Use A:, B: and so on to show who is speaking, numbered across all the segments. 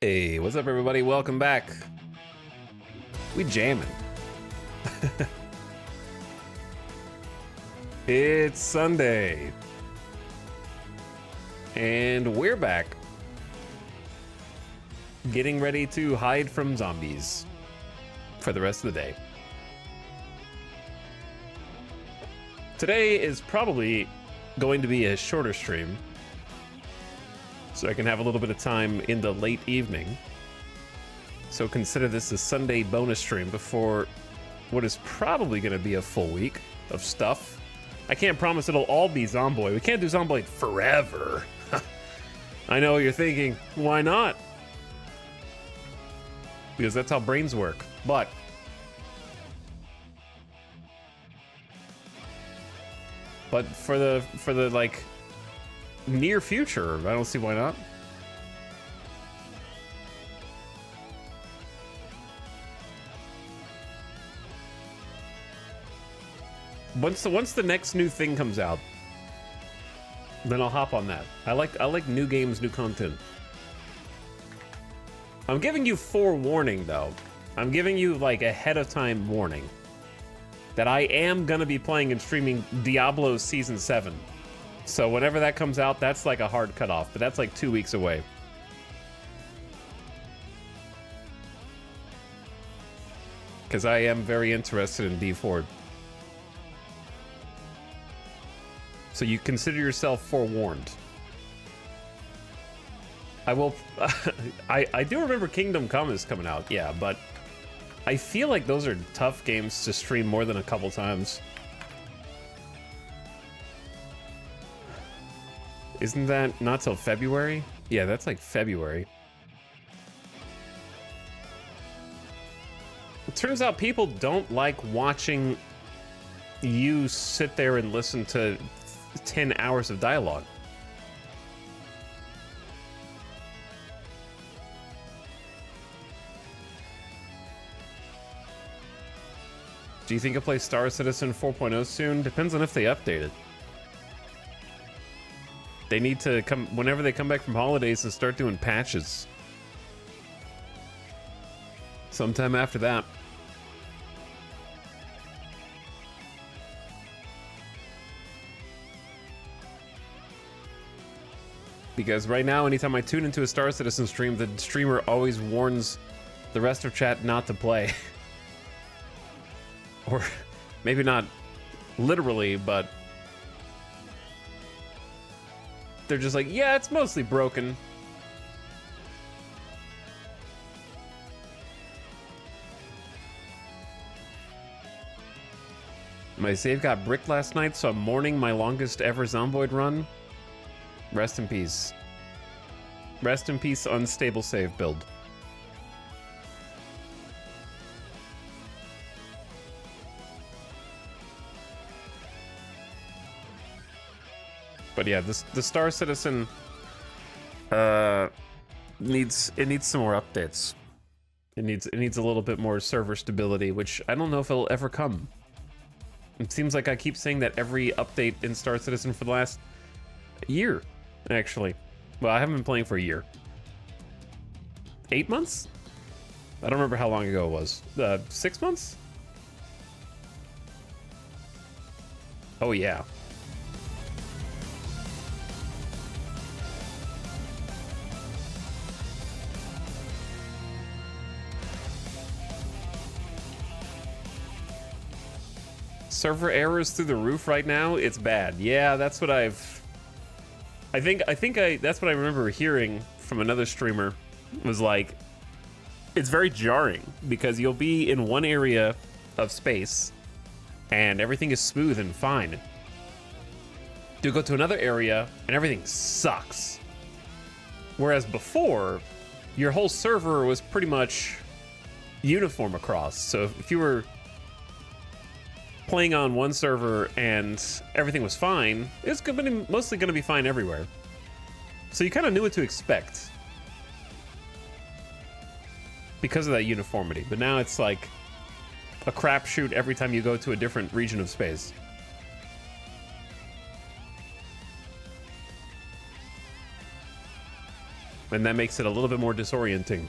A: Hey, what's up everybody? Welcome back. We jamming. It's Sunday. And we're back. getting ready to hide from zombies for the rest of the day. Today is probably going to be a shorter stream, so I can have a little bit of time in the late evening. So consider this a Sunday bonus stream before what is probably going to be a full week of stuff. I can't promise it'll all be Zomboid. We can't do Zomboid forever. I know what you're thinking. Why not? Because that's how brains work. But for the like near future, I don't see why not. Once the next new thing comes out, then I'll hop on that. I like new games, new content. I'm giving you forewarning though. I'm giving you like ahead of time warning that I am gonna be playing and streaming Diablo Season 7. So whenever that comes out, that's like a hard cutoff, but that's like 2 weeks away. Because I am very interested in D4. So you consider yourself forewarned. I will... I do remember Kingdom Come is coming out, yeah, but I feel like those are tough games to stream more than a couple times. Isn't that not till February? Yeah, that's like February. It turns out people don't like watching you sit there and listen to 10 hours of dialogue. Do you think you'll play Star Citizen 4.0 soon? Depends on if they update it. They need to come whenever they come back from holidays and start doing patches. Sometime after that. Because right now, anytime I tune into a Star Citizen stream, the streamer always warns the rest of chat not to play. Or maybe not literally, but they're just like, yeah, it's mostly broken. My save got bricked last night, so I'm mourning my longest ever Zomboid run. Rest in peace. Rest in peace, unstable save build. But yeah, the Star Citizen needs some more updates. It needs a little bit more server stability, which I don't know if it'll ever come. It seems like I keep saying that every update in Star Citizen for the last year, actually. Well, I haven't been playing for a year. 8 months? I don't remember how long ago it was. 6 months? Oh yeah. Server errors through the roof right now. It's bad. Yeah, that's what that's what I remember hearing from another streamer. Was like, it's very jarring because you'll be in one area of space and everything is smooth and fine. You go to another area and everything sucks. Whereas before, your whole server was pretty much uniform across. So if you were playing on one server and everything was fine, it's mostly going to be fine everywhere. So you kind of knew what to expect because of that uniformity. But now it's like a crapshoot every time you go to a different region of space. And that makes it a little bit more disorienting.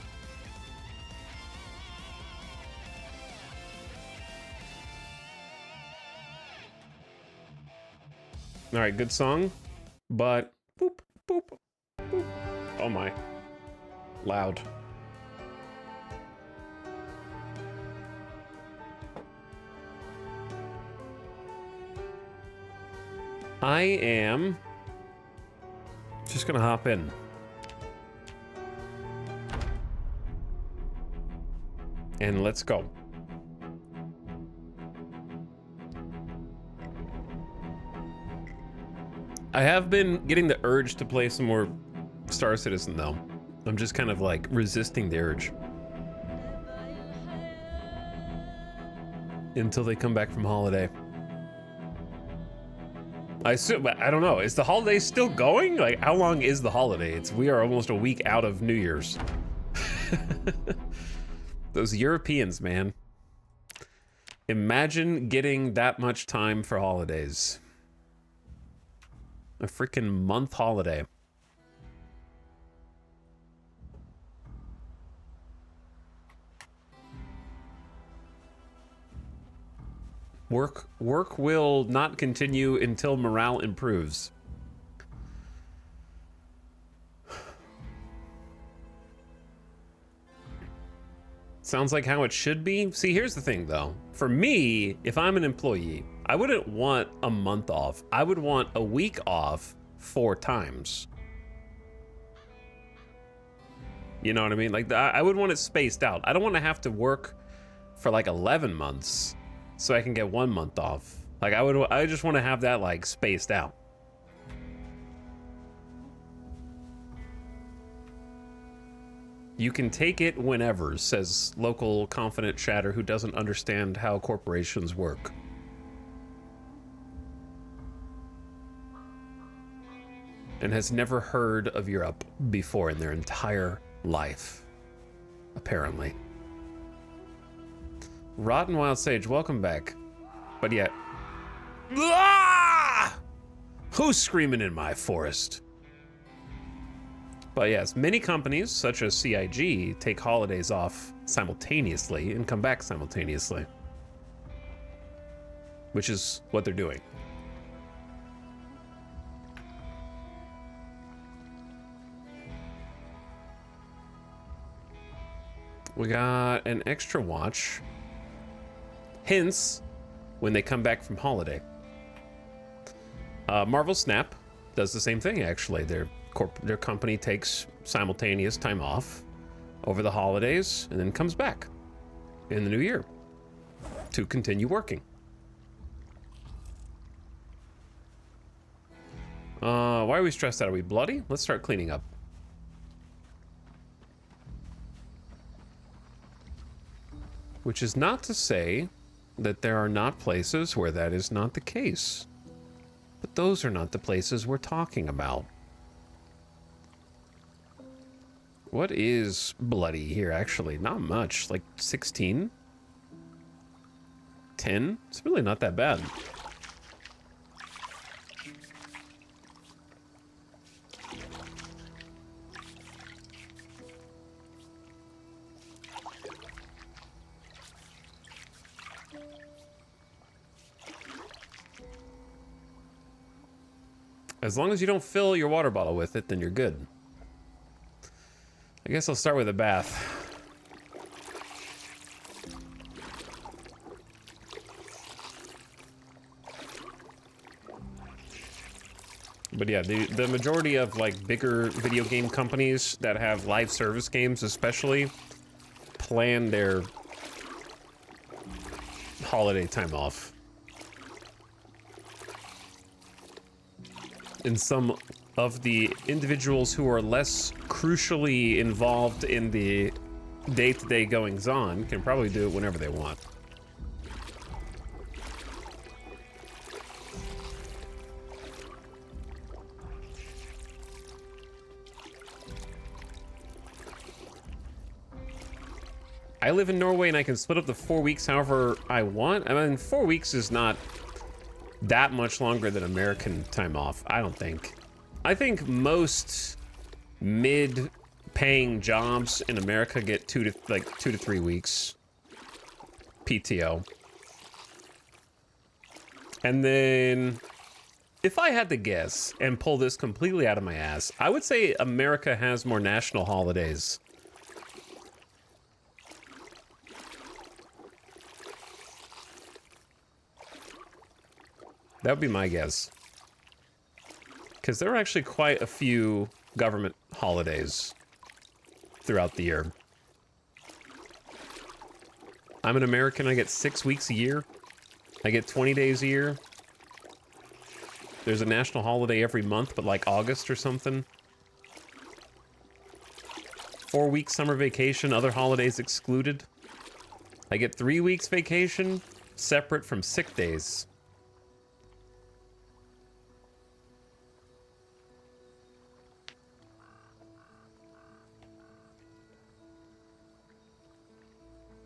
A: All right, good song, but boop, boop, boop. Oh my, loud. I am just gonna hop in. And let's go. I have been getting the urge to play some more Star Citizen, though. I'm just kind of like resisting the urge. Until they come back from holiday. I don't know. Is the holiday still going? Like, how long is the holiday? We are almost a week out of New Year's. Those Europeans, man. Imagine getting that much time for holidays. A freaking month holiday. Work will not continue until morale improves. Sounds like how it should be. See, here's the thing, though. For me, if I'm an employee, I wouldn't want a month off. I would want a week off 4 times. You know what I mean? Like, I would want it spaced out. I don't want to have to work for like 11 months so I can get 1 month off. Like, I just want to have that like spaced out. You can take it whenever, says local confident chatter who doesn't understand how corporations work. And has never heard of Europe before in their entire life, apparently. Rotten Wild Sage, welcome back. But yet... Ah! Who's screaming in my forest? But yes, many companies, such as CIG, take holidays off simultaneously and come back simultaneously. Which is what they're doing. We got an extra watch. Hence, when they come back from holiday. Marvel Snap does the same thing, actually. Their company takes simultaneous time off over the holidays and then comes back in the new year to continue working. Why are we stressed out? Are we bloody? Let's start cleaning up. Which is not to say that there are not places where that is not the case. But those are not the places we're talking about. What is bloody here, actually? Not much. Like 16? 10? It's really not that bad. As long as you don't fill your water bottle with it, then you're good. I guess I'll start with a bath. But yeah, the majority of like bigger video game companies that have live service games especially plan their holiday time off. And some of the individuals who are less crucially involved in the day-to-day goings-on can probably do it whenever they want. I live in Norway and I can split up the 4 weeks however I want. I mean, 4 weeks is not that much longer than American time off, I don't think. I think most mid-paying jobs in America get 2 to 3 weeks PTO. And then, if I had to guess and pull this completely out of my ass, I would say America has more national holidays. That would be my guess. Because there are actually quite a few government holidays throughout the year. I'm an American, I get 6 weeks a year. I get 20 days a year. There's a national holiday every month, but like August or something. 4 week summer vacation, other holidays excluded. I get 3 weeks vacation, separate from sick days.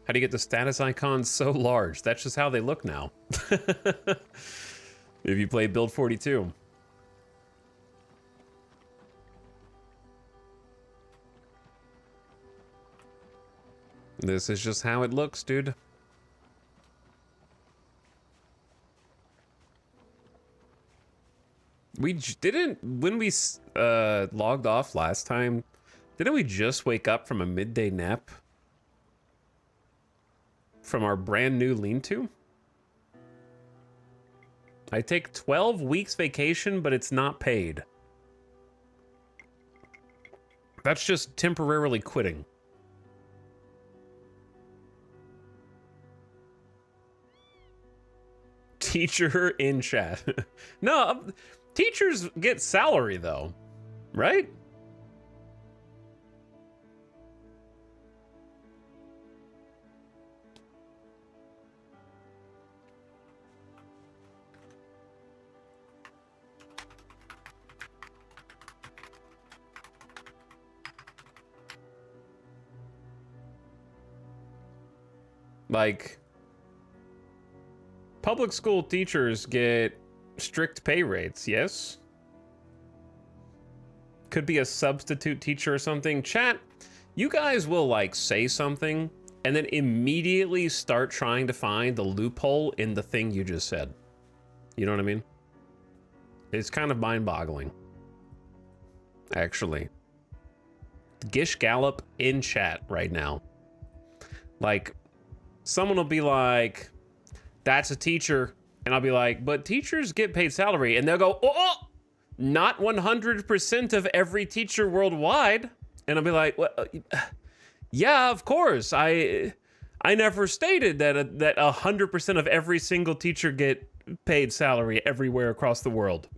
A: How do you get the status icons so large? That's just how they look now. If you play Build 42. This is just how it looks, dude. We didn't, when we logged off last time, didn't we just wake up from a midday nap? From our brand new lean-to? I take 12 weeks vacation, but it's not paid. That's just temporarily quitting. Teacher in chat. No, teachers get salary though, right? Like, public school teachers get strict pay rates, yes? Could be a substitute teacher or something. Chat, you guys will like say something and then immediately start trying to find the loophole in the thing you just said. You know what I mean? It's kind of mind-boggling, actually. Gish Gallop in chat right now. Like, someone will be like, that's a teacher. And I'll be like, but teachers get paid salary. And they'll go, oh, not 100% of every teacher worldwide. And I'll be like, well, yeah, of course. I never stated that that 100% of every single teacher get paid salary everywhere across the world.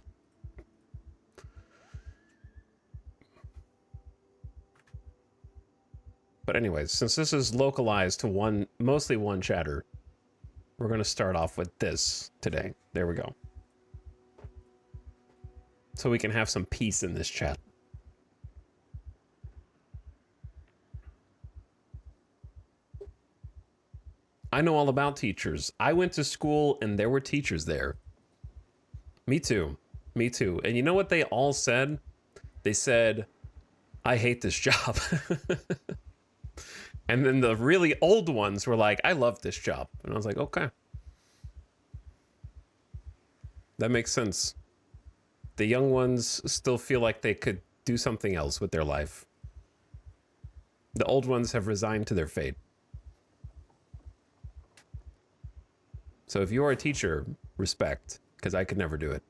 A: But anyways, since this is localized to mostly one chatter, we're going to start off with this today. There we go. So we can have some peace in this chat. I know all about teachers. I went to school and there were teachers there. Me too. Me too. And you know what they all said? They said, I hate this job. And then the really old ones were like, I love this job. And I was like, okay. That makes sense. The young ones still feel like they could do something else with their life. The old ones have resigned to their fate. So if you're a teacher, respect, because I could never do it.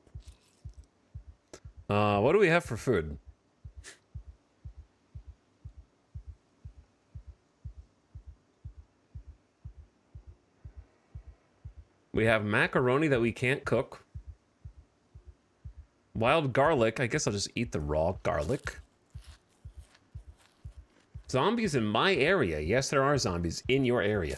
A: What do we have for food? We have macaroni that we can't cook. Wild garlic. I guess I'll just eat the raw garlic. Zombies in my area. Yes, there are zombies in your area.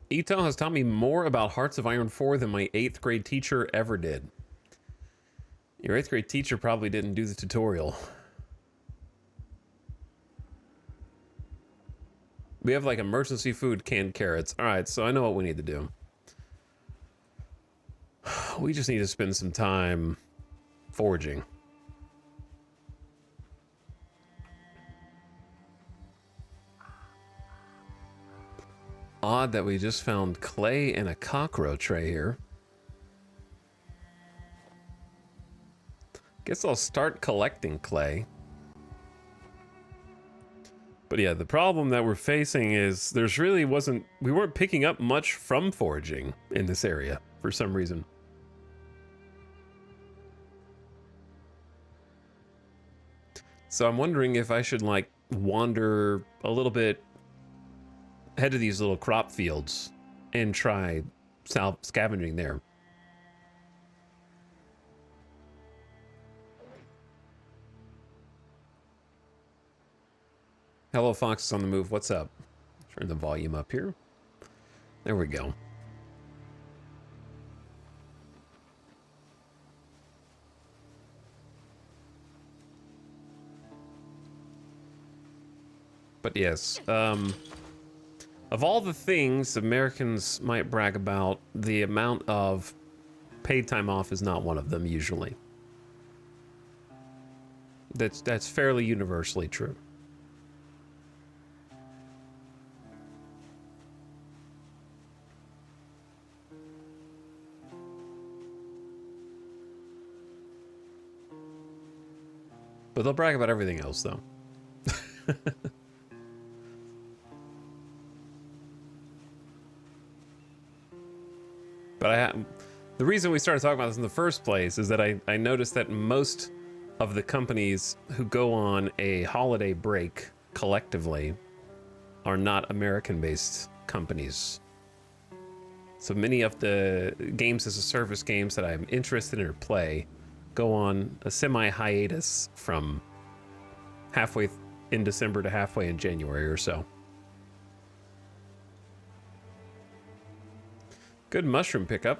A: Ito has taught me more about Hearts of Iron 4 than my 8th grade teacher ever did. Your 8th grade teacher probably didn't do the tutorial. We have like emergency food, canned carrots. All right, so I know what we need to do. We just need to spend some time foraging. Odd that we just found clay and a cockroach right here. Guess I'll start collecting clay. But yeah, the problem that we're facing is we weren't picking up much from foraging in this area for some reason. So I'm wondering if I should like wander a little bit, head to these little crop fields and try scavenging there. Hello, Fox is on the move. What's up? Turn the volume up here. There we go. But yes, of all the things Americans might brag about, the amount of paid time off is not one of them usually. That's fairly universally true. But they'll brag about everything else, though. But the reason we started talking about this in the first place is that I noticed that most of the companies who go on a holiday break collectively are not American-based companies. So many of the games as a service games that I'm interested in or play go on a semi-hiatus from halfway in December to halfway in January or so. Good mushroom pickup.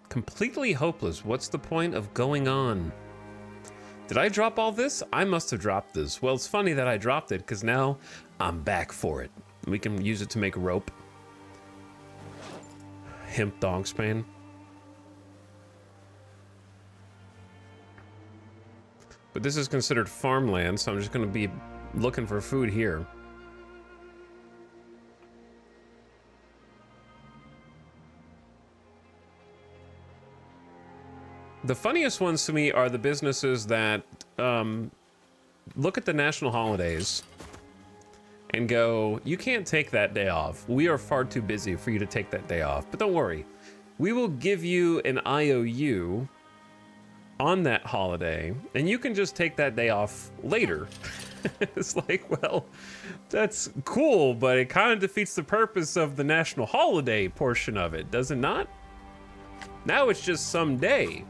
A: Completely hopeless. What's the point of going on? Did I drop all this? I must have dropped this. Well, it's funny that I dropped it because now I'm back for it. We can use it to make rope. Hemp dog span. But this is considered farmland, so I'm just going to be looking for food here. The funniest ones to me are the businesses that look at the national holidays and go, you can't take that day off. We are far too busy for you to take that day off. But don't worry, we will give you an IOU on that holiday, and you can just take that day off later. It's like, well, that's cool, but it kind of defeats the purpose of the national holiday portion of it, does it not? Now it's just some day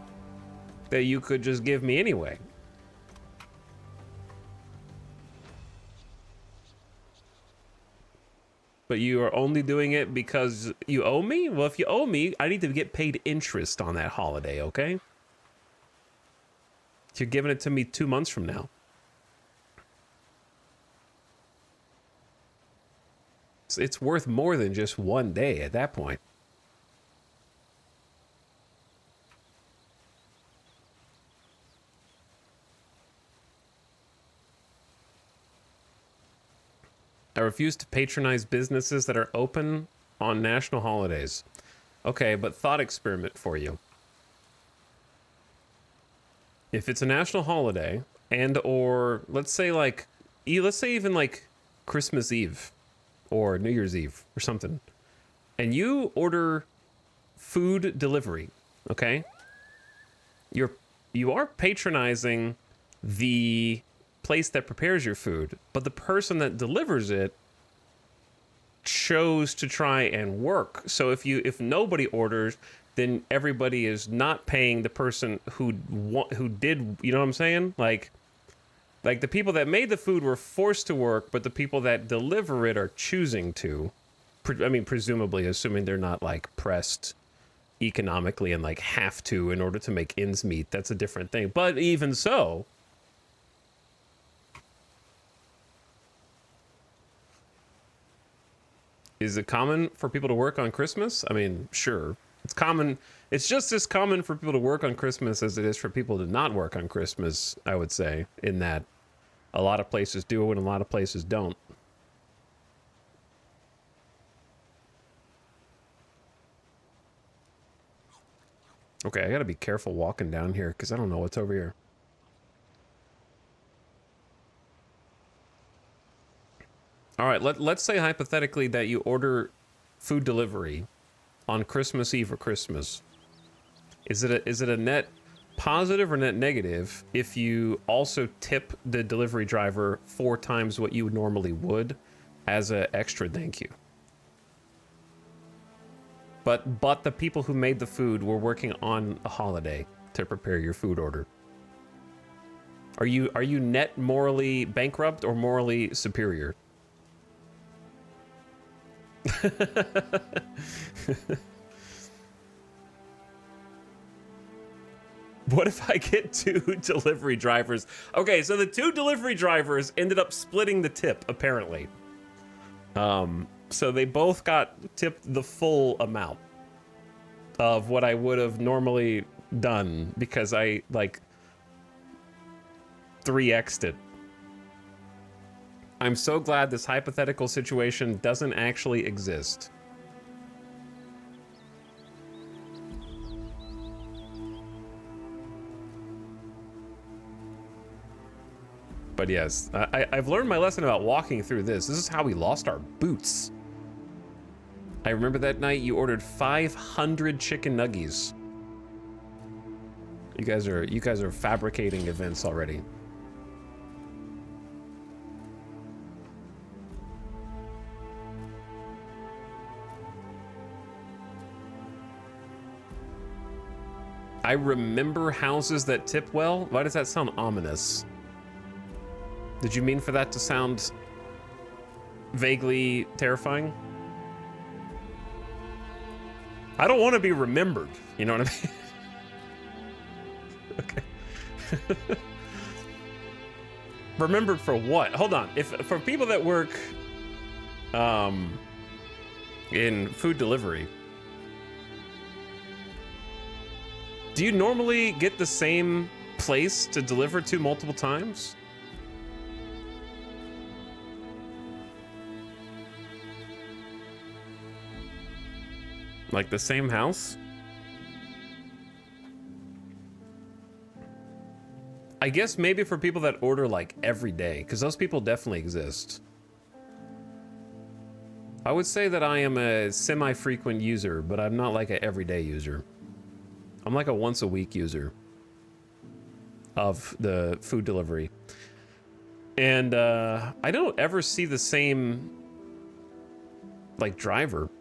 A: that you could just give me anyway. But you are only doing it because you owe me? Well, if you owe me, I need to get paid interest on that holiday, okay? You're giving it to me 2 months from now. It's worth more than just one day at that point. I refuse to patronize businesses that are open on national holidays. Okay, but thought experiment for you. If it's a national holiday and or let's say even like Christmas Eve or New Year's Eve or something, and you order food delivery, okay? You are patronizing the place that prepares your food, but the person that delivers it chose to try and work. So if nobody orders, then everybody is not paying the person who did, you know what I'm saying? Like the people that made the food were forced to work, but the people that deliver it are choosing to. I mean, presumably, assuming they're not like pressed economically and like have to in order to make ends meet. That's a different thing. But even so, is it common for people to work on Christmas? I mean, sure. It's common. It's just as common for people to work on Christmas as it is for people to not work on Christmas, I would say, in that a lot of places do and a lot of places don't. Okay, I gotta be careful walking down here because I don't know what's over here. All right, let's say hypothetically that you order food delivery on Christmas Eve or Christmas. Is it a net positive or net negative if you also tip the delivery driver 4 times what you normally would as an extra thank you? But the people who made the food were working on a holiday to prepare your food order. Are you net morally bankrupt or morally superior? What if I get 2 delivery drivers? Okay, so the 2 delivery drivers ended up splitting the tip, apparently. So they both got tipped the full amount of what I would have normally done because I, like, 3x'd it. I'm so glad this hypothetical situation doesn't actually exist. But yes, I've learned my lesson about walking through this. This is how we lost our boots. I remember that night you ordered 500 chicken nuggies. You guys are fabricating events already. I remember houses that tip well. Why does that sound ominous? Did you mean for that to sound vaguely terrifying? I don't want to be remembered. You know what I mean? Okay. Remembered for what? Hold on. If for people that work in food delivery, do you normally get the same place to deliver to multiple times? Like the same house? I guess maybe for people that order like every day, because those people definitely exist. I would say that I am a semi-frequent user, but I'm not like an everyday user. I'm like a once a week user of the food delivery. And I don't ever see the same like driver.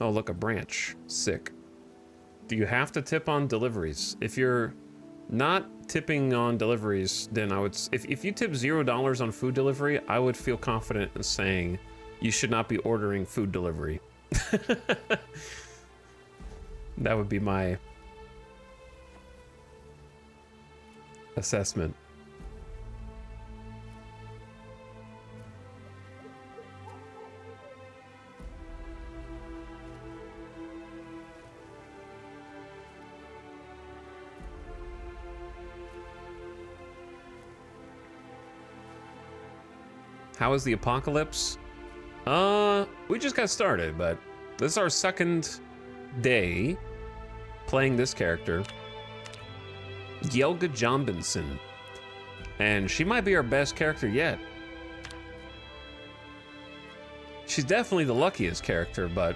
A: Oh, look, a branch. Sick. Do you have to tip on deliveries? If you're not tipping on deliveries, then I would... If you tip $0 on food delivery, I would feel confident in saying you should not be ordering food delivery. That would be my assessment. How is the apocalypse? We just got started, but this is our second day playing this character, Yelga Jombinson, and she might be our best character yet. She's definitely the luckiest character, but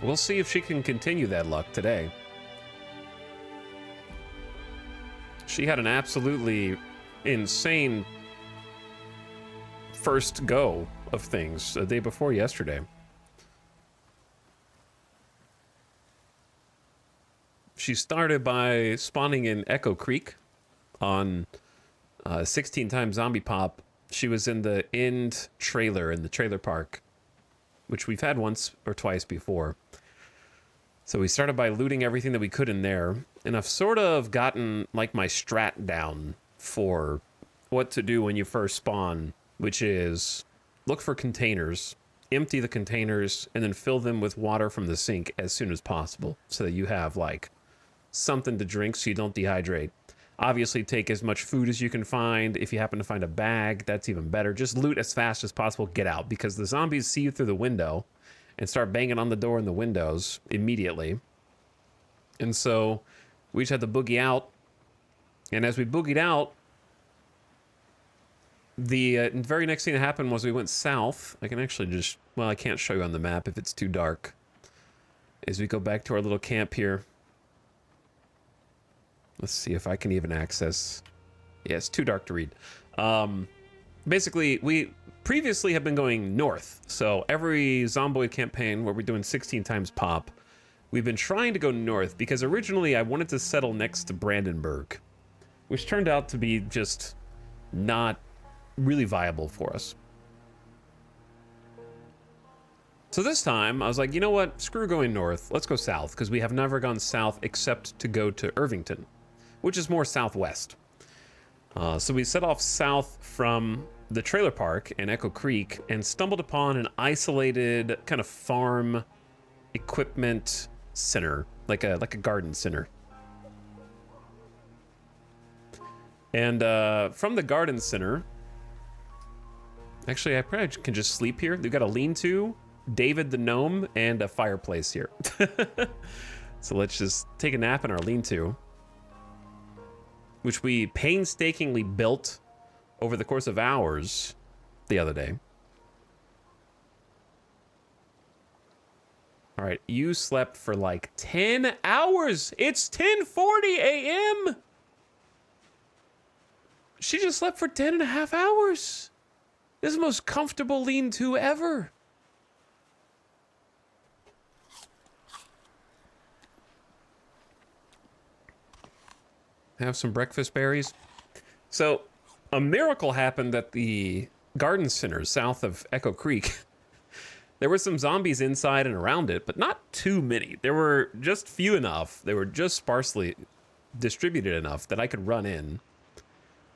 A: we'll see if she can continue that luck today. She had an absolutely insane first go of things the day before yesterday. She started by spawning in Echo Creek on 16 times Zombie Pop. She was in the end trailer in the trailer park, which we've had once or twice before. So we started by looting everything that we could in there, and I've sort of gotten like my strat down for what to do when you first spawn, which is look for containers, empty the containers, and then fill them with water from the sink as soon as possible so that you have like something to drink so you don't dehydrate. Obviously, take as much food as you can find. If you happen to find a bag, that's even better. Just loot as fast as possible, get out, because the zombies see you through the window and start banging on the door and the windows immediately. And so we just had to boogie out. And as we boogied out, the very next thing that happened was we went south. I can actually just, well, I can't show you on the map if it's too dark. As we go back to our little camp here. Let's see if I can even access. Yeah, it's too dark to read. Basically, we previously have been going north. So every Zomboid campaign where we're doing 16 times pop, we've been trying to go north because originally I wanted to settle next to Brandenburg, which turned out to be just not really viable for us. So this time I was like, you know what? Screw going north. Let's go south, because we have never gone south except to go to Irvington, which is more southwest. So we set off south from the trailer park in Echo Creek and stumbled upon an isolated kind of farm equipment center, like a garden center. And from the garden center, actually I probably can just sleep here. They've got a lean-to, David the gnome, and a fireplace here. So let's just take a nap in our lean-to, which we painstakingly built over the course of hours the other day. All right, you slept for like 10 hours. It's 10:40 a.m. She just slept for 10 and a half hours. This is the most comfortable lean-to ever. Have some breakfast berries. So a miracle happened at the garden center south of Echo Creek. There were some zombies inside and around it, but not too many. There were just few enough. They were just sparsely distributed enough that I could run in.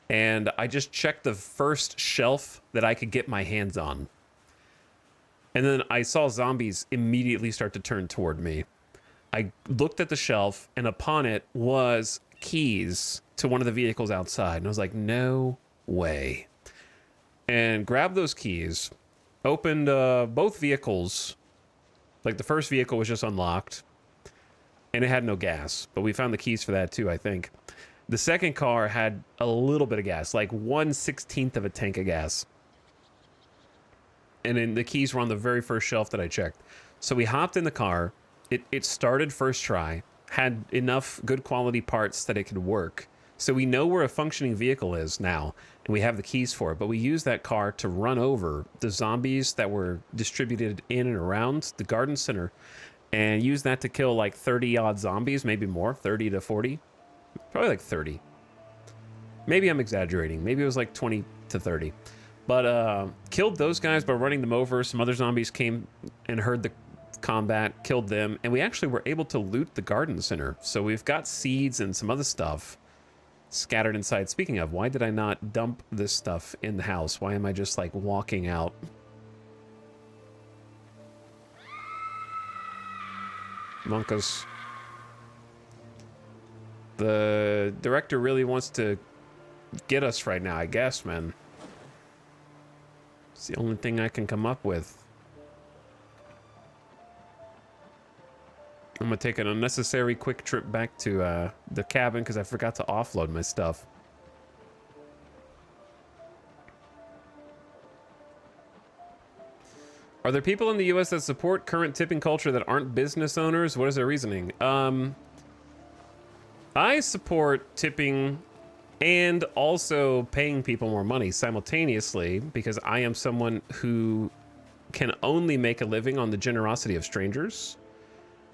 A: And I just checked the first shelf that I could get my hands on. And then I saw zombies immediately start to turn toward me. I looked at the shelf, and upon it was keys to one of the vehicles outside. And I was like, no way. And grabbed those keys, opened both vehicles. Like the first vehicle was just unlocked, and it had no gas. But we found the keys for that too, I think. The second car had a little bit of gas, like 1/16 of a tank of gas. And then the keys were on the very first shelf that I checked. So we hopped in the car. It started first try, had enough good quality parts that it could work. So we know where a functioning vehicle is now, and we have the keys for it. But we used that car to run over the zombies that were distributed in and around the garden center, and use that to kill like 30 odd zombies, maybe more, 30 to 40. Probably like 30. Maybe I'm exaggerating. Maybe it was like 20 to 30. But killed those guys by running them over. Some other zombies came and heard the combat, killed them, and we actually were able to loot the garden center. So we've got seeds and some other stuff scattered inside. Speaking of, why did I not dump this stuff in the house? Why am I just like walking out? Monkas. The director really wants to get us right now, I guess, man. It's the only thing I can come up with. I'm gonna take an unnecessary quick trip back to the cabin because I forgot to offload my stuff. Are there people in the US that support current tipping culture that aren't business owners? What is their reasoning? I support tipping and also paying people more money simultaneously because I am someone who can only make a living on the generosity of strangers.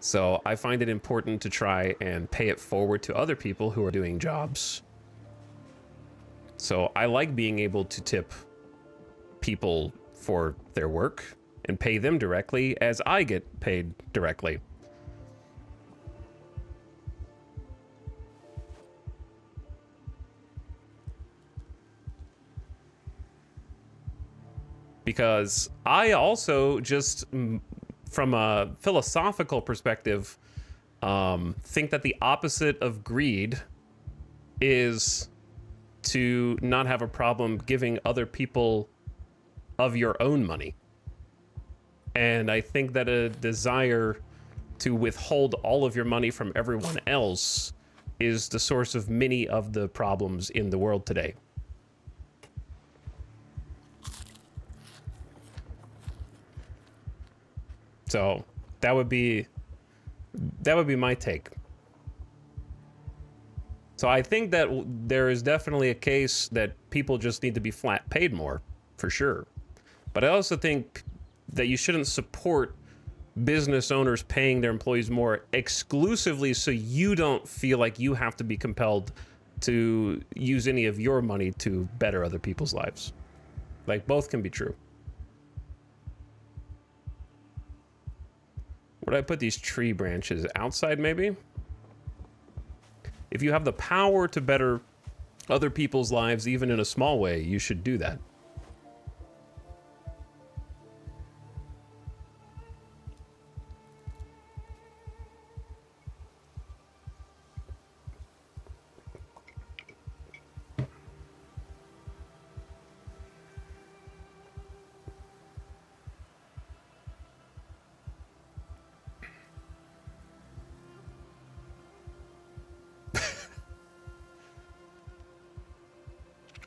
A: So I find it important to try and pay it forward to other people who are doing jobs. So I like being able to tip people for their work and pay them directly as I get paid directly. because I also just, from a philosophical perspective, think that the opposite of greed is to not have a problem giving other people of your own money. And I think that a desire to withhold all of your money from everyone else is the source of many of the problems in the world today. So that would be my take. So I think that there is definitely a case that people just need to be flat paid more, for sure. But I also think that you shouldn't support business owners paying their employees more exclusively so you don't feel like you have to be compelled to use any of your money to better other people's lives. Like, both can be true. Where do I put these tree branches? Outside, maybe? If you have the power to better other people's lives, even in a small way, you should do that.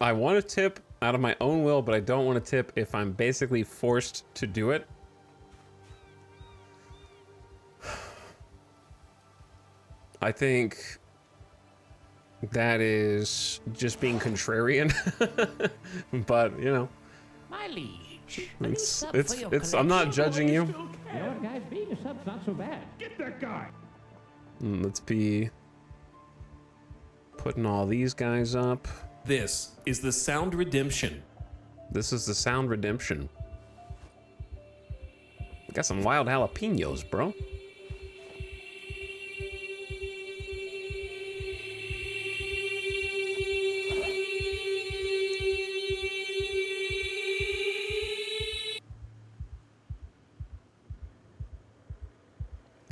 A: I want to tip out of my own will, but I don't want to tip if I'm basically forced to do it. I think that is just being contrarian. But, you know,
B: My liege,
A: it's I'm not judging you.
B: You know what, guys? Being a sub's not so bad.
C: Get that guy!
A: Let's be putting all these guys up.
D: This is the Sound Redemption.
A: This is the Sound Redemption. Got some wild jalapenos, bro.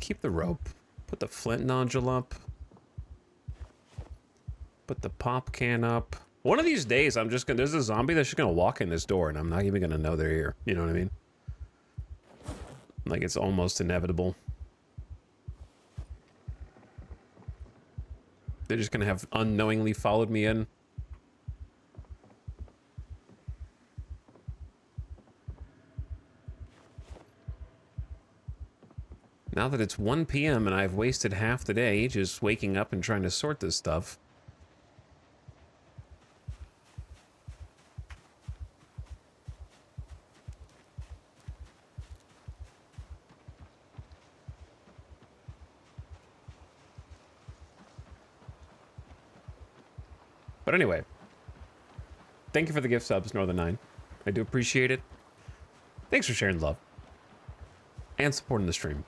A: Keep the rope. Put the flint nodule up. Put the pop can up. One of these days, I'm just gonna, there's a zombie that's just gonna walk in this door and I'm not even gonna know they're here. You know what I mean? Like, it's almost inevitable. They're just gonna have unknowingly followed me in. Now that it's 1 p.m. and I've wasted half the day just waking up and trying to sort this stuff. But anyway, thank you for the gift subs, Northern 9. I do appreciate it. Thanks for sharing the love and supporting the stream.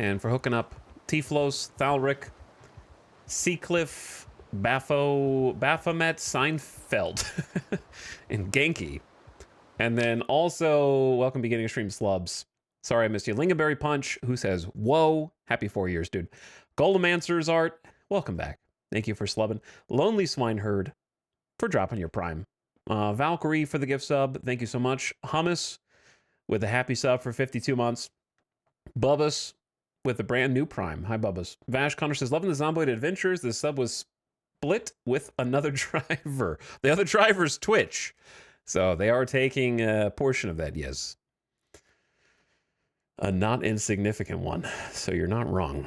A: And for hooking up T-Flows, Thalric, Seacliff, Baphomet, Seinfeld, and Genki. And then also, welcome beginning of stream slubs. Sorry I missed you. Lingonberry Punch, who says, whoa, happy 4 years, dude. Goldemancer's Art, welcome back. Thank you for slubbing. Lonely Swineherd for dropping your prime. Valkyrie for the gift sub, thank you so much. Hummus with a happy sub for 52 months. Bubbas with a brand new prime. Hi, Bubbas. Vash Connor says, loving the Zomboid Adventures. The sub was split with another driver. The other driver's Twitch. So they are taking a portion of that, yes. A not insignificant one. So you're not wrong.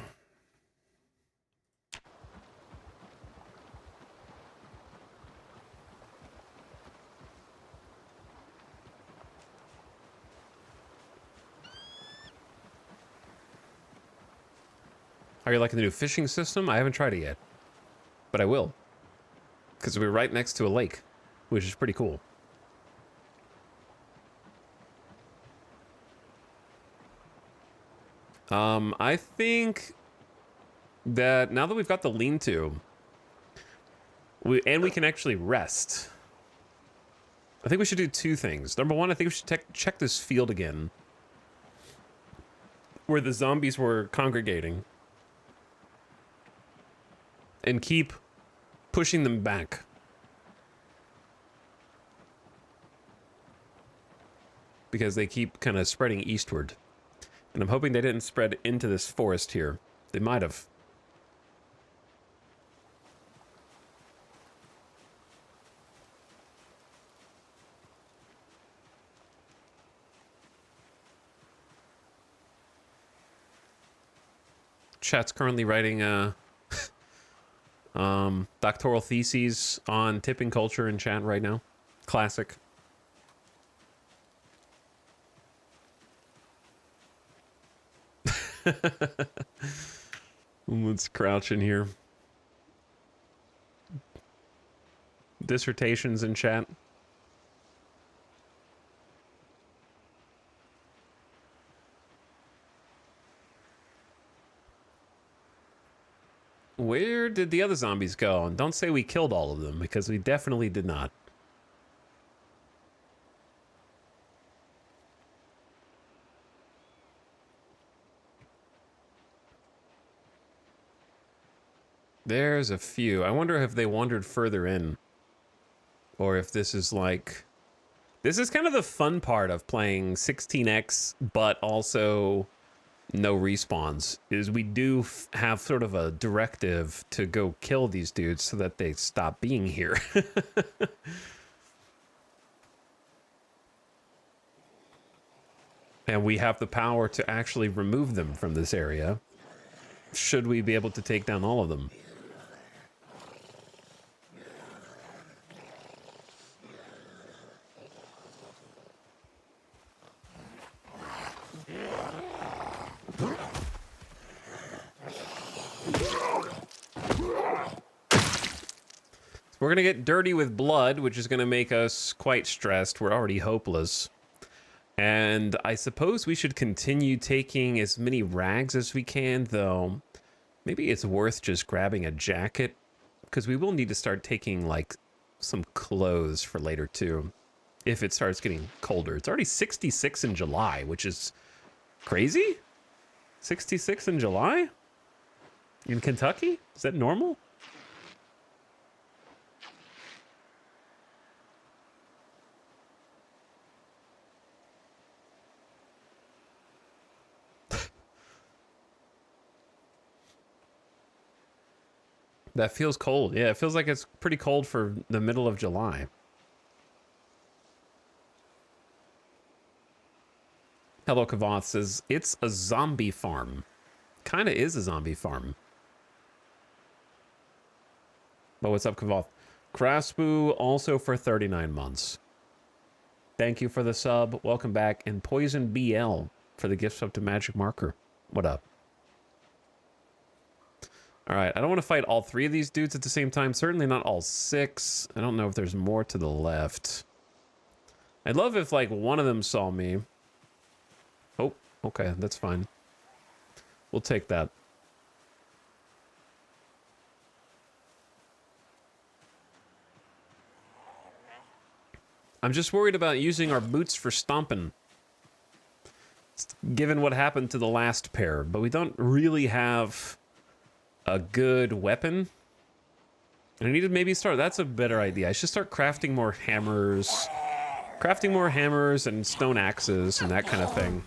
A: How are you liking the new fishing system? I haven't tried it yet, but I will. Because we're right next to a lake, which is pretty cool. I think that now that we've got the lean-to, we can actually rest. I think we should do two things. Number one, I think we should check this field again, where the zombies were congregating, and keep pushing them back. Because they keep kind of spreading eastward. And I'm hoping they didn't spread into this forest here. They might have. Chat's currently writing doctoral theses on tipping culture in chat right now. Classic. Let's crouch in here. Dissertations in chat. Where did the other zombies go? And don't say we killed all of them, because we definitely did not. There's a few. I wonder if they wandered further in. Or if this is like... This is kind of the fun part of playing 16x, but also no respawns, is we do have sort of a directive to go kill these dudes so that they stop being here. And we have the power to actually remove them from this area, should we be able to take down all of them. We're going to get dirty with blood, which is going to make us quite stressed. We're already hopeless. And I suppose we should continue taking as many rags as we can, though maybe it's worth just grabbing a jacket, because we will need to start taking, like, some clothes for later, too, if it starts getting colder. It's already 66 in July, which is crazy. 66 in July? In Kentucky? Is that normal? That feels cold. Yeah, it feels like it's pretty cold for the middle of July. Hello, Kavoth says, it's a zombie farm. Kinda is a zombie farm. But what's up, Kavoth? Kraspu also for 39 months. Thank you for the sub. Welcome back. And Poison BL for the gift sub to Magic Marker. What up? All right, I don't want to fight all three of these dudes at the same time. Certainly not all six. I don't know if there's more to the left. I'd love if, like, one of them saw me. Oh, okay, that's fine. We'll take that. I'm just worried about using our boots for stomping, given what happened to the last pair. But we don't really have a good weapon. And I need to maybe start, that's a better idea. I should start crafting more hammers. Crafting more hammers and stone axes and that kind of thing.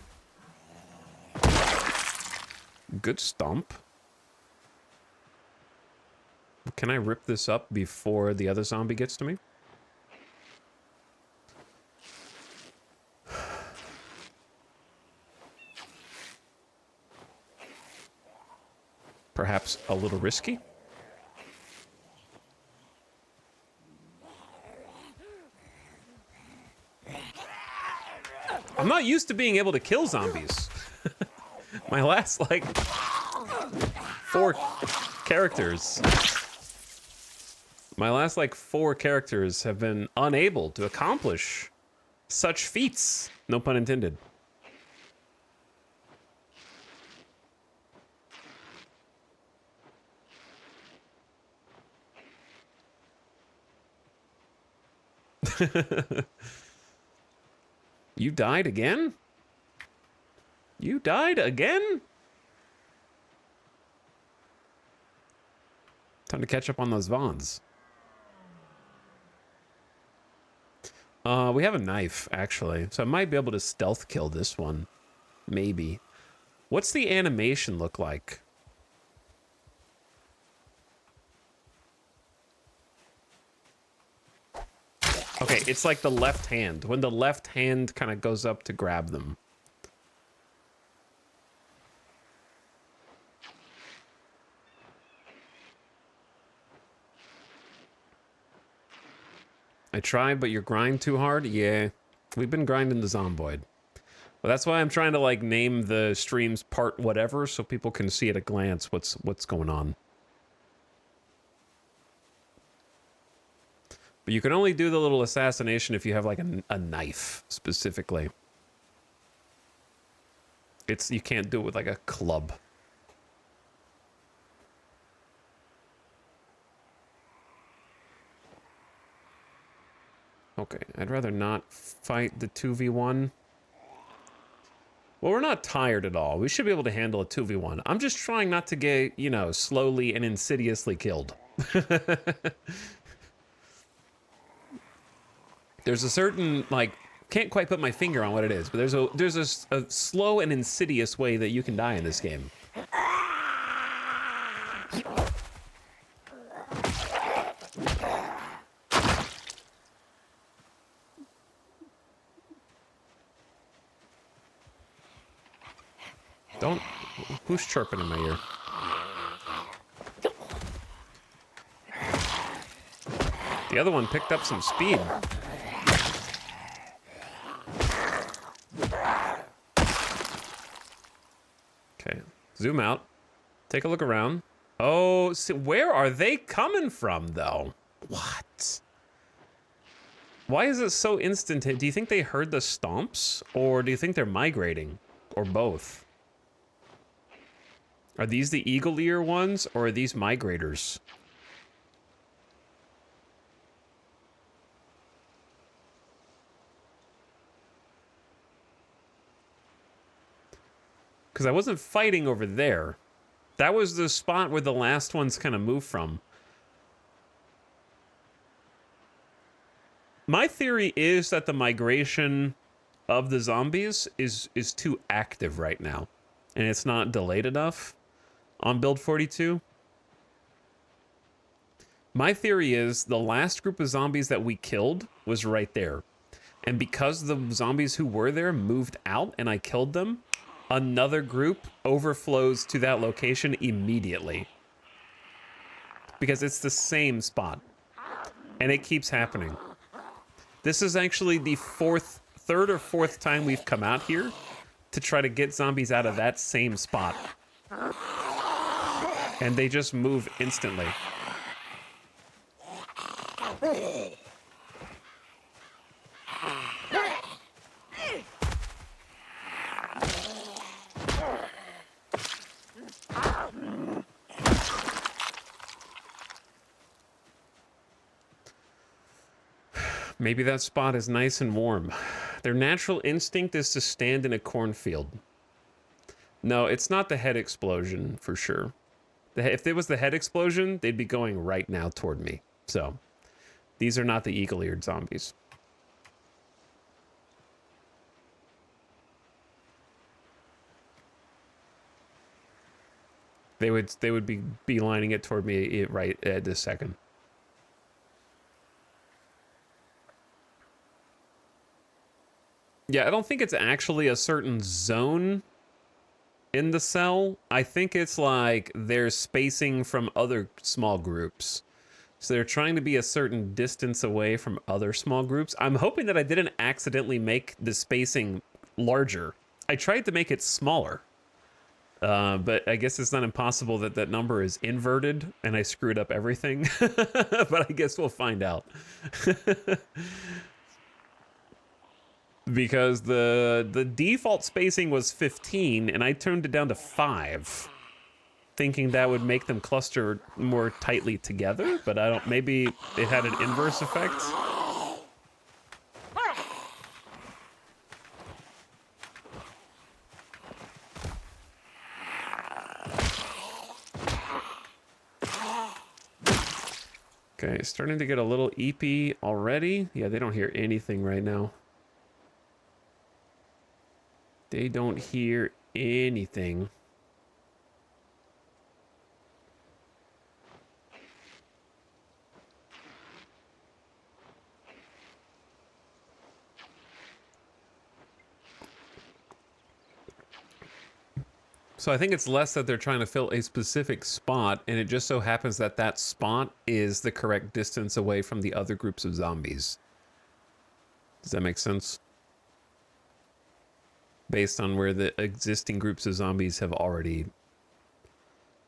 A: Good stomp. Can I rip this up before the other zombie gets to me? Perhaps a little risky? I'm not used to being able to kill zombies. My last, like, 4 characters. My last, like, 4 characters have been unable to accomplish such feats. No pun intended. You died again? You died again? Time to catch up on those Vons. We have a knife, actually. So I might be able to stealth kill this one. Maybe. What's the animation look like? Okay, it's like the left hand. When the left hand kind of goes up to grab them. I tried, but you grind too hard? Yeah. We've been grinding the Zomboid. Well, that's why I'm trying to, like, name the streams part whatever so people can see at a glance what's going on. But you can only do the little assassination if you have, like, a knife, specifically. You can't do it with, like, a club. Okay, I'd rather not fight the 2v1. Well, we're not tired at all. We should be able to handle a 2v1. I'm just trying not to get, you know, slowly and insidiously killed. There's a certain, like, can't quite put my finger on what it is, but there's a slow and insidious way that you can die in this game. Don't... Who's chirping in my ear? The other one picked up some speed. Okay, zoom out. Take a look around. Oh, see, where are they coming from, though? What? Why is it so instant? Do you think they heard the stomps? Or do you think they're migrating? Or both? Are these the eagle ear ones, or are these migrators? Because I wasn't fighting over there. That was the spot where the last ones kind of moved from. My theory is that the migration of the zombies is too active right now. And it's not delayed enough on build 42. My theory is the last group of zombies that we killed was right there. And because the zombies who were there moved out and I killed them, another group overflows to that location immediately. Because it's the same spot. And it keeps happening. This is actually the third or fourth time we've come out here to try to get zombies out of that same spot. And they just move instantly. Maybe that spot is nice and warm. Their natural instinct is to stand in a cornfield. No, it's not the head explosion, for sure. If it was the head explosion, they'd be going right now toward me. So, these are not the eagle-eared zombies. They would be beelining it toward me right at this second. Yeah, I don't think it's actually a certain zone in the cell. I think it's like they're spacing from other small groups. So they're trying to be a certain distance away from other small groups. I'm hoping that I didn't accidentally make the spacing larger. I tried to make it smaller. But I guess it's not impossible that that number is inverted and I screwed up everything. But I guess we'll find out. Because the default spacing was 15 and I turned it down to 5, thinking that would make them cluster more tightly together, but I don't, maybe it had an inverse effect. Okay, starting to get a little eepy already. Yeah, they don't hear anything right now. They don't hear anything. So I think it's less that they're trying to fill a specific spot, and it just so happens that that spot is the correct distance away from the other groups of zombies. Does that make sense? Based on where the existing groups of zombies have already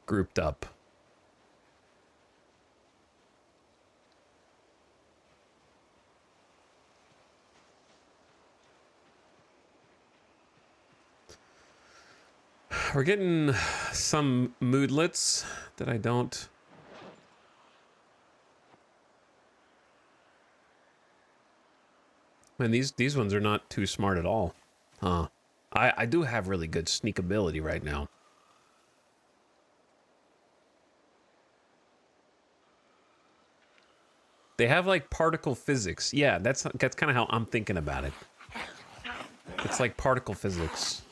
A: grouped up. We're getting some moodlets that I don't... Man, these ones are not too smart at all. Huh. I do have really good sneak ability right now. They have like particle physics. Yeah, that's kind of how I'm thinking about it. It's like particle physics.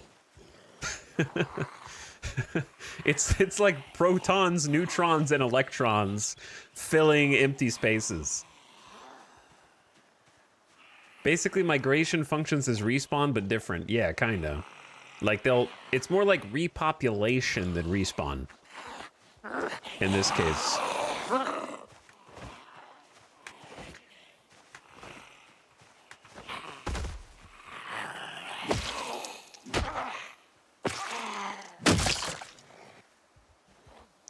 A: It's like protons, neutrons, and electrons filling empty spaces. Basically, migration functions as respawn, but different. Yeah, kinda. Like it's more like repopulation than respawn. In this case.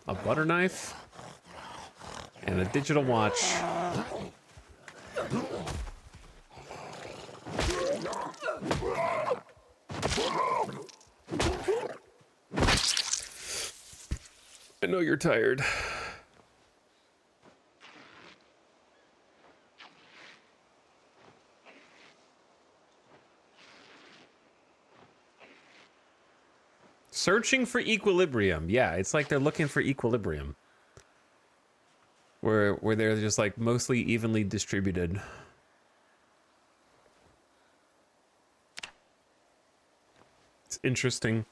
A: A butter knife and a digital watch. I know you're tired. Searching for equilibrium. Yeah, it's like they're looking for equilibrium. Where they're just like mostly evenly distributed. It's interesting.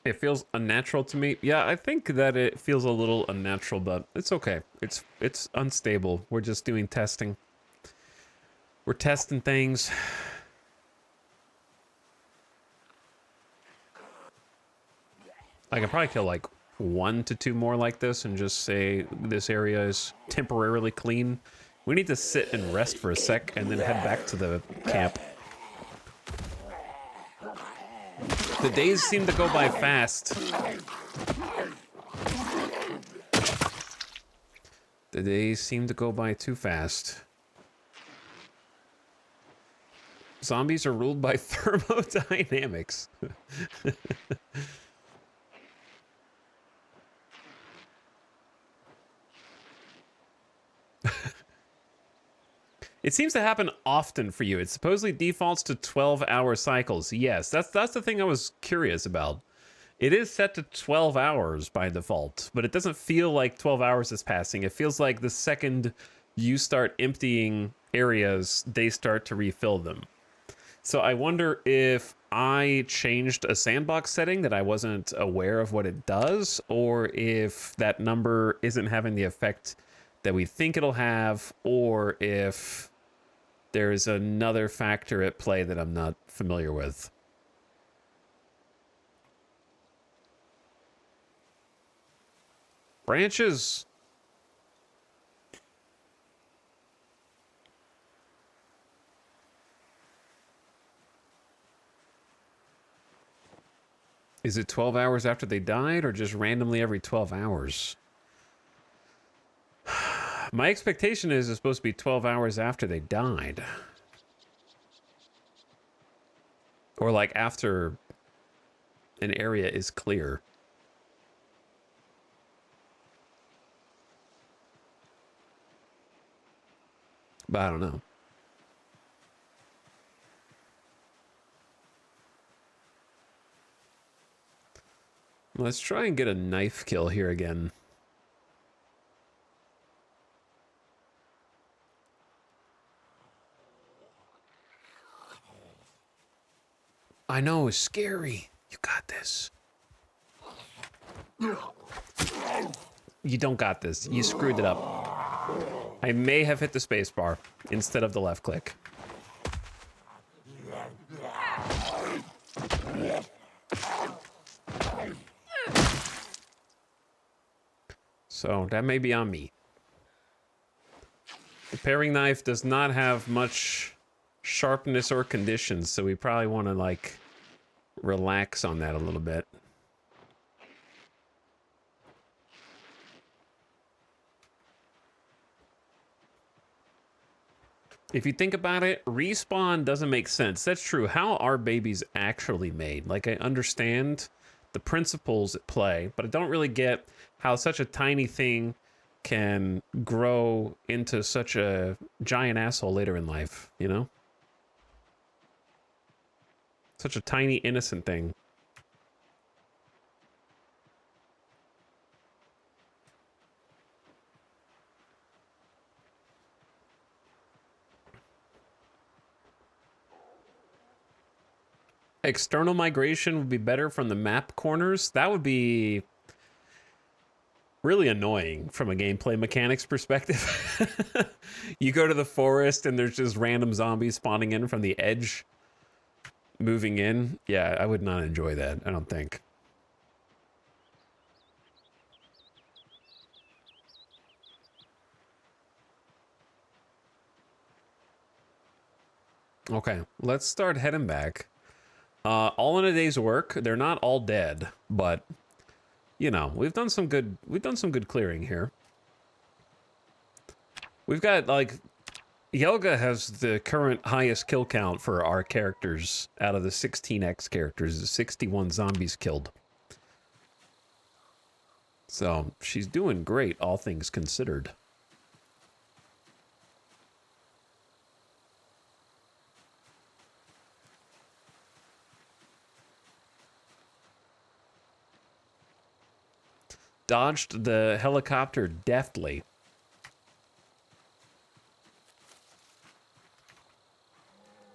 A: It feels unnatural to me. Yeah, I think that it feels a little unnatural, but it's okay. It's unstable. We're just doing testing. We're testing things. I can probably kill like 1 to 2 more like this and just say this area is temporarily clean. We need to sit and rest for a sec and then head back to the camp. The days seem to go by fast. The days seem to go by too fast. Zombies are ruled by thermodynamics. It seems to happen often for you. It supposedly defaults to 12-hour cycles. Yes, that's the thing I was curious about. It is set to 12 hours by default, but it doesn't feel like 12 hours is passing. It feels like the second you start emptying areas, they start to refill them. So I wonder if I changed a sandbox setting that I wasn't aware of what it does, or if that number isn't having the effect that we think it'll have, or if there's another factor at play that I'm not familiar with. Branches. Is it 12 hours after they died, or just randomly every 12 hours? My expectation is it's supposed to be 12 hours after they died. Or like after an area is clear. But I don't know. Let's try and get a knife kill here again. I know, it's scary. You got this. You don't got this. You screwed it up. I may have hit the space bar instead of the left click. So that may be on me. The paring knife does not have much sharpness or conditions, so we probably want to like relax on that a little bit. If you think about it, respawn doesn't make sense. That's true. How are babies actually made? Like, I understand the principles at play, but I don't really get how such a tiny thing can grow into such a giant asshole later in life, you know? Such a tiny, innocent thing. External migration would be better from the map corners. That would be really annoying from a gameplay mechanics perspective. You go to the forest and there's just random zombies spawning in from the edge, moving in. Yeah, I would not enjoy that, I don't think. Okay, let's start heading back. All in a day's work. They're not all dead, but you know, we've done some good clearing here. We've got like Yelga has the current highest kill count for our characters out of the 16x characters, 61 zombies killed. So she's doing great, all things considered. Dodged the helicopter deftly.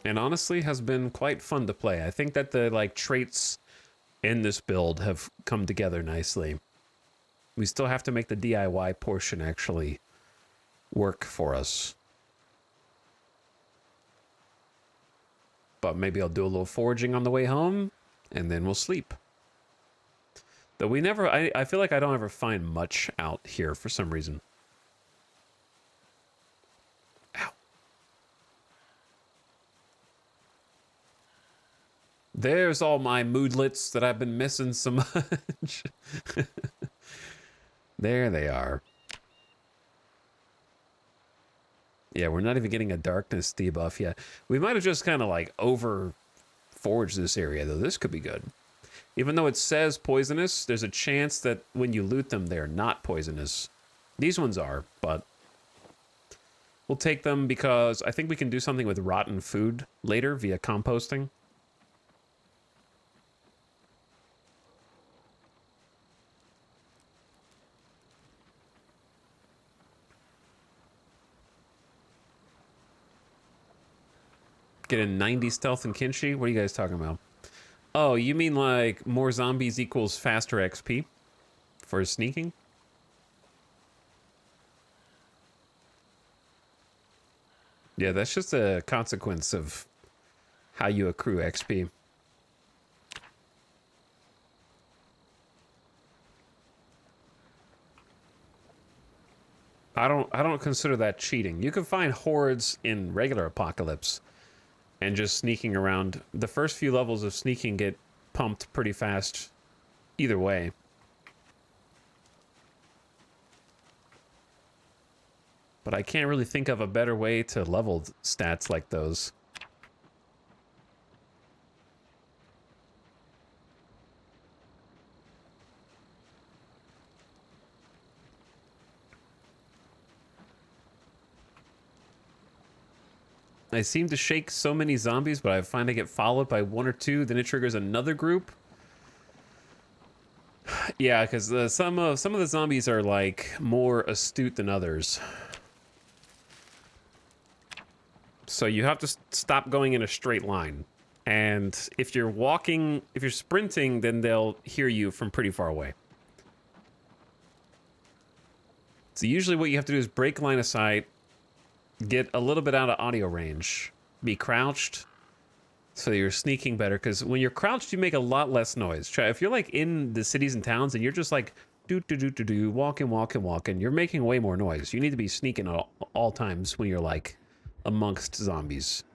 A: And honestly has been quite fun to play. I think that the like traits in this build have come together nicely. We still have to make the DIY portion actually work for us. But maybe I'll do a little foraging on the way home and then we'll sleep. Though we never, I feel like I don't ever find much out here for some reason. Ow. There's all my moodlets that I've been missing so much. There they are. Yeah, we're not even getting a darkness debuff yet. We might have just kind of like over foraged this area though. This could be good. Even though it says poisonous, there's a chance that when you loot them, they're not poisonous. These ones are, but we'll take them because I think we can do something with rotten food later via composting. Get a 90 stealth and Kinshi? What are you guys talking about? Oh, you mean like more zombies equals faster XP for sneaking? Yeah, that's just a consequence of how you accrue XP. I don't consider that cheating. You can find hordes in regular Apocalypse and just sneaking around. The first few levels of sneaking get pumped pretty fast either way. But I can't really think of a better way to level stats like those. I seem to shake so many zombies, but I find I get followed by one or two, then it triggers another group. Yeah, because some of the zombies are like more astute than others. So you have to stop going in a straight line. And if you're walking, if you're sprinting, then they'll hear you from pretty far away. So usually what you have to do is break line of sight, get a little bit out of audio range, be crouched, so you're sneaking better. Because when you're crouched, you make a lot less noise. If you're like in the cities and towns and you're just like walking, you're making way more noise. You need to be sneaking at all times when you're like amongst zombies.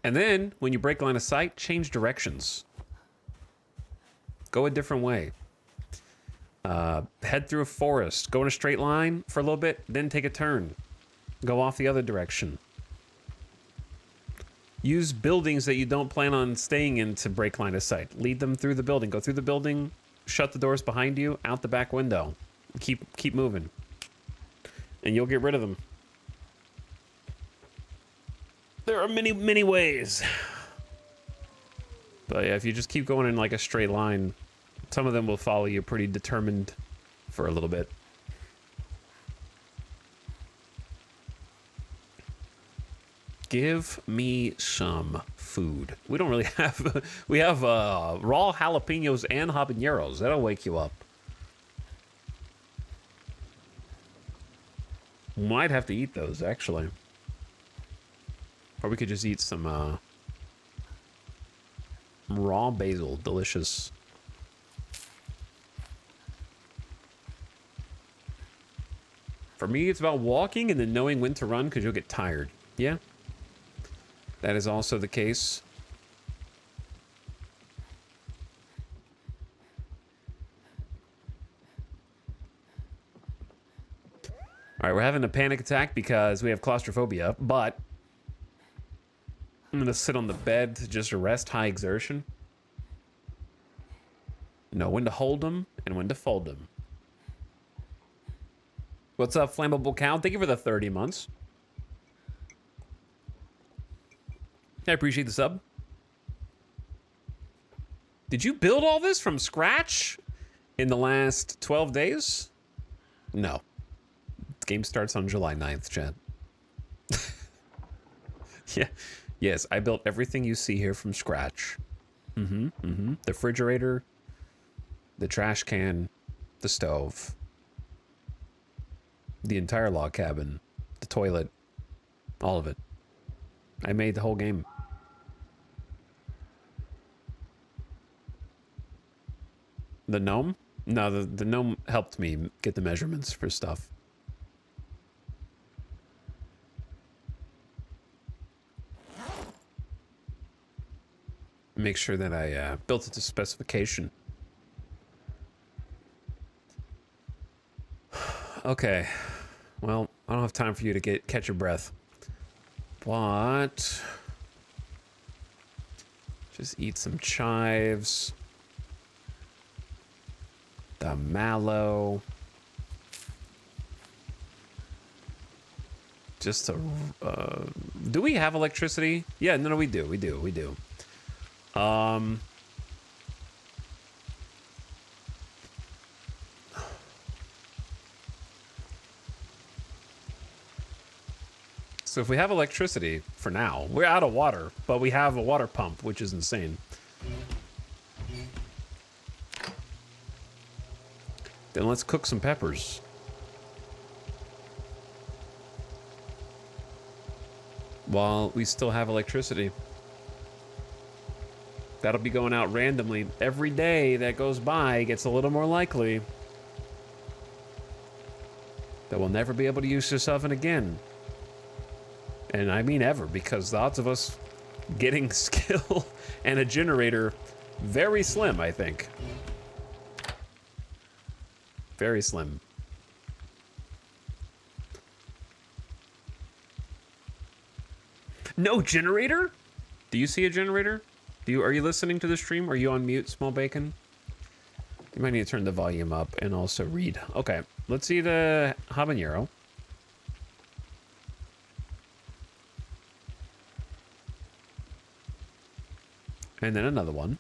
A: And then when you break line of sight, change directions. Go a different way. Head through a forest. Go in a straight line for a little bit, then take a turn. Go off the other direction. Use buildings that you don't plan on staying in to break line of sight. Lead them through the building. Go through the building, shut the doors behind you, out the back window. Keep moving. And you'll get rid of them. There are many, many ways. But yeah, if you just keep going in like a straight line, some of them will follow you pretty determined for a little bit. Give me some food. We don't really have... we have raw jalapenos and habaneros. That'll wake you up. Might have to eat those, actually. Or we could just eat some raw basil. Delicious. For me, it's about walking and then knowing when to run because you'll get tired. Yeah. That is also the case. All right, we're having a panic attack because we have claustrophobia, but I'm going to sit on the bed to just rest high exertion. Know when to hold them and when to fold them. What's up, Flammable Cow? Thank you for the 30 months. I appreciate the sub. Did you build all this from scratch in the last 12 days? No. The game starts on July 9th, Chad. Yeah. Yes, I built everything you see here from scratch. The refrigerator, the trash can, the stove, the entire log cabin, the toilet, all of it. I made the whole game. The gnome? No, the gnome helped me get the measurements for stuff. Make sure that I built it to specification. Okay. Well, I don't have time for you to catch your breath. But just eat some chives. The mallow. Just to, do we have electricity? Yeah, no, we do. So if we have electricity, for now, we're out of water, but we have a water pump, which is insane. Then let's cook some peppers. While we still have electricity. That'll be going out randomly. Every day that goes by gets a little more likely that we'll never be able to use this oven again. And I mean ever, because the odds of us getting skill and a generator, very slim, I think. Very slim. No generator? Do you see a generator? Are you listening to the stream? Are you on mute, Small Bacon? You might need to turn the volume up and also read. Okay, let's eat a habanero. And then another one.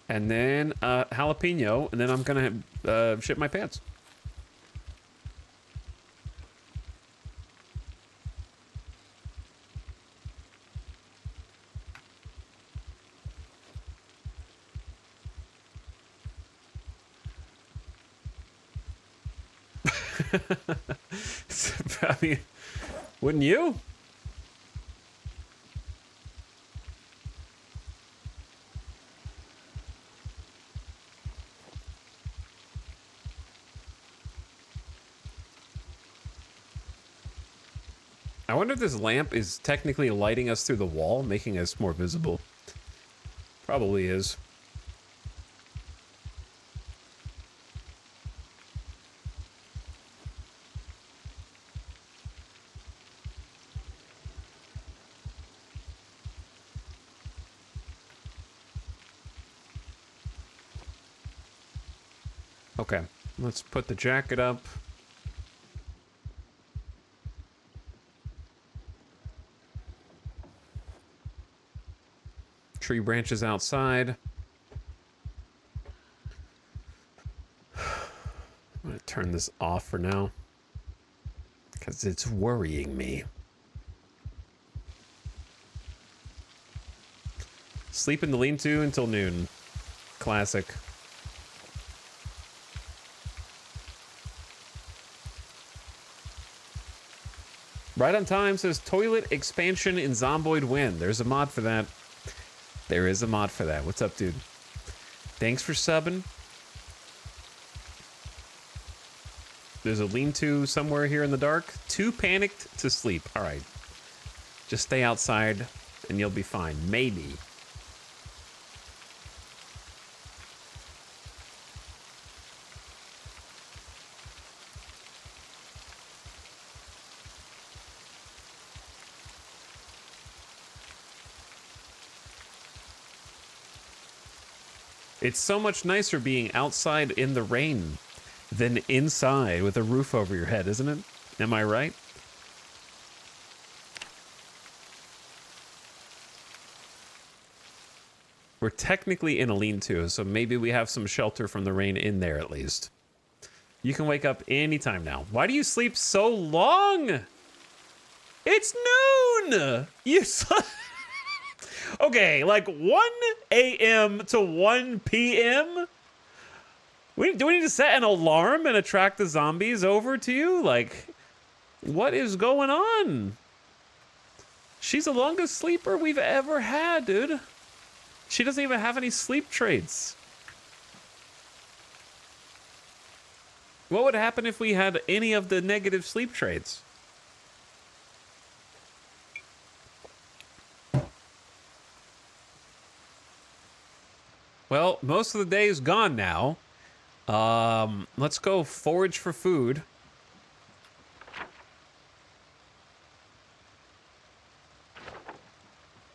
A: And then jalapeno, and then I'm gonna shit my pants. I mean, wouldn't you? I wonder if this lamp is technically lighting us through the wall, making us more visible. Probably is. Okay, let's put the jacket up. Tree branches outside. I'm gonna turn this off for now, because it's worrying me. Sleep in the lean-to until noon. Classic. Right on time says toilet expansion in Zomboid Wind. There's a mod for that. There is a mod for that. What's up, dude? Thanks for subbing. There's a lean-to somewhere here in the dark. Too panicked to sleep. All right. Just stay outside and you'll be fine. Maybe. It's so much nicer being outside in the rain than inside with a roof over your head, isn't it? Am I right? We're technically in a lean-to, so maybe we have some shelter from the rain in there at least. You can wake up anytime now. Why do you sleep so long? It's noon! You slept... Okay, like 1 a.m. to 1 p.m.? Do we need to set an alarm and attract the zombies over to you? Like, what is going on? She's the longest sleeper we've ever had, dude. She doesn't even have any sleep traits. What would happen if we had any of the negative sleep traits? Well, most of the day is gone now. Let's go forage for food.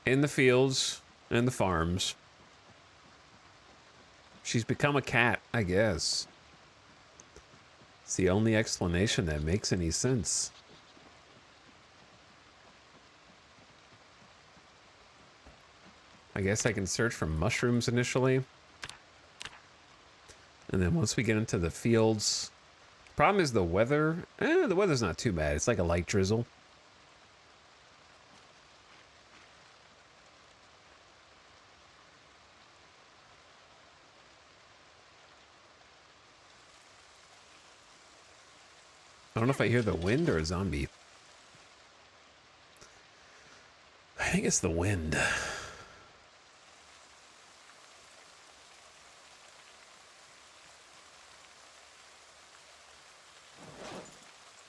A: In the fields and the farms. She's become a cat, I guess. It's the only explanation that makes any sense. I guess I can search for mushrooms initially. And then once we get into the fields... Problem is the weather. The weather's not too bad. It's like a light drizzle. I don't know if I hear the wind or a zombie. I think it's the wind.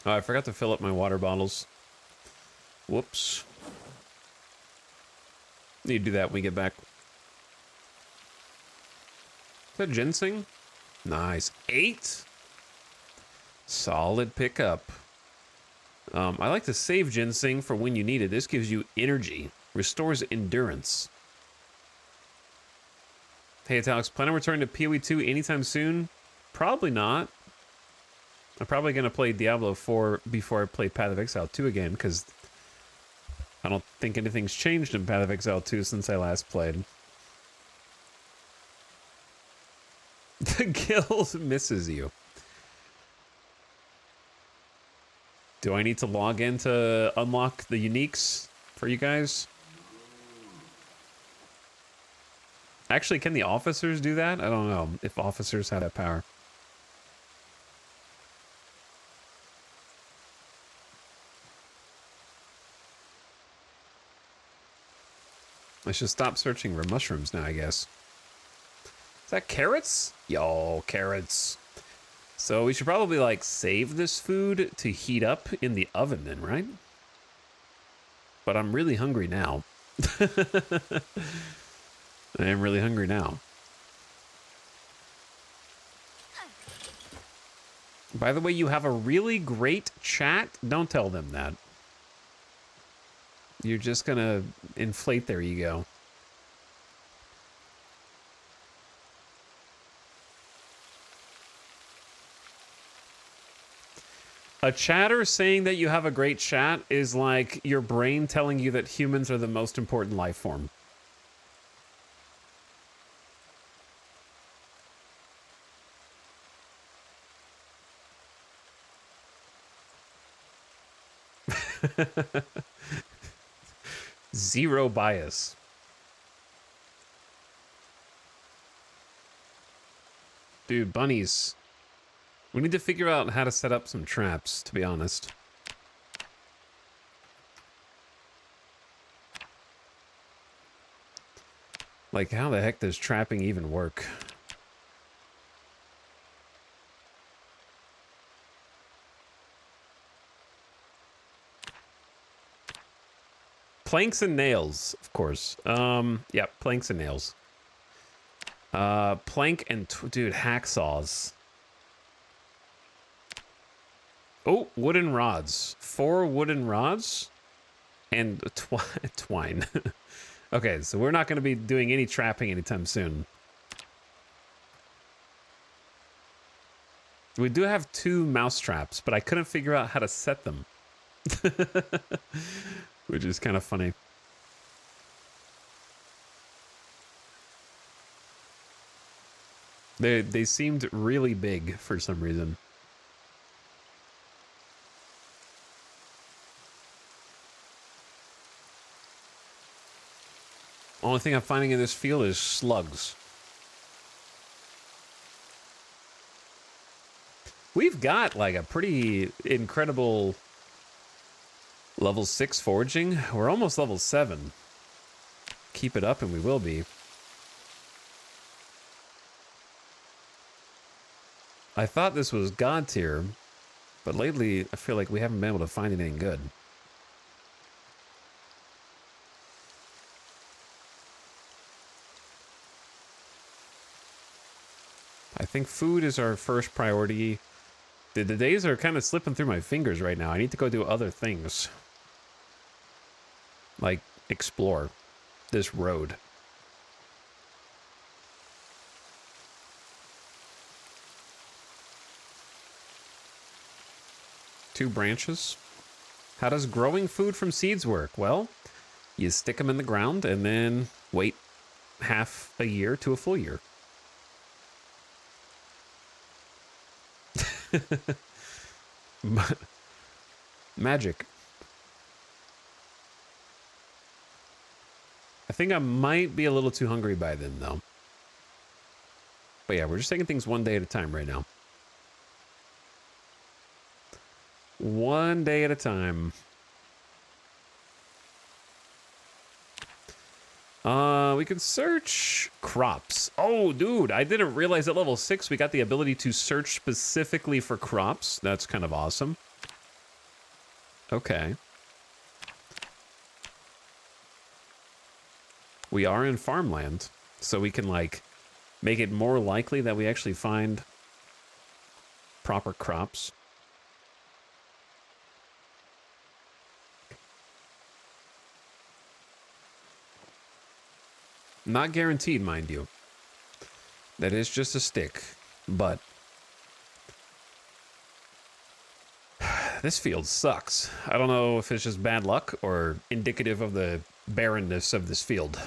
A: Oh, I forgot to fill up my water bottles. Whoops. Need to do that when we get back. Is that ginseng? Nice. 8? Solid pickup. I like to save ginseng for when you need it. This gives you energy. Restores endurance. Hey, it's Alex. Plan on returning to Pt.2 anytime soon? Probably not. I'm probably going to play Diablo 4 before I play Path of Exile 2 again, because I don't think anything's changed in Path of Exile 2 since I last played. The guild misses you. Do I need to log in to unlock the uniques for you guys? Actually, can the officers do that? I don't know if officers have that power. I should stop searching for mushrooms now, I guess. Is that carrots? Yo, carrots. So we should probably, like, save this food to heat up in the oven then, right? But I'm really hungry now. I am really hungry now. By the way, you have a really great chat. Don't tell them that. You're just gonna inflate their ego. A chatter saying that you have a great chat is like your brain telling you that humans are the most important life form. Zero bias. Dude, bunnies. We need to figure out how to set up some traps, to be honest. Like, how the heck does trapping even work? Planks and nails, of course. Yeah, planks and nails. Plank and, dude, hacksaws. Oh, wooden rods. 4 wooden rods and twine. Okay, so we're not going to be doing any trapping anytime soon. We do have 2 mouse traps, but I couldn't figure out how to set them. Which is kind of funny. They seemed really big for some reason. Only thing I'm finding in this field is slugs. We've got like a pretty incredible level 6 foraging. We're almost level 7. Keep it up and we will be. I thought this was God tier, but lately I feel like we haven't been able to find anything good. I think food is our first priority. The days are kind of slipping through my fingers right now. I need to go do other things. Like explore this road. Two branches. How does growing food from seeds work? Well, you stick them in the ground and then wait half a year to a full year. Magic. I think I might be a little too hungry by then, though. But yeah, we're just taking things one day at a time right now. One day at a time. We can search crops. Oh, dude, I didn't realize at level 6 we got the ability to search specifically for crops. That's kind of awesome. Okay. We are in farmland, so we can, like, make it more likely that we actually find proper crops. Not guaranteed, mind you. That is just a stick, but This field sucks. I don't know if it's just bad luck or indicative of the barrenness of this field.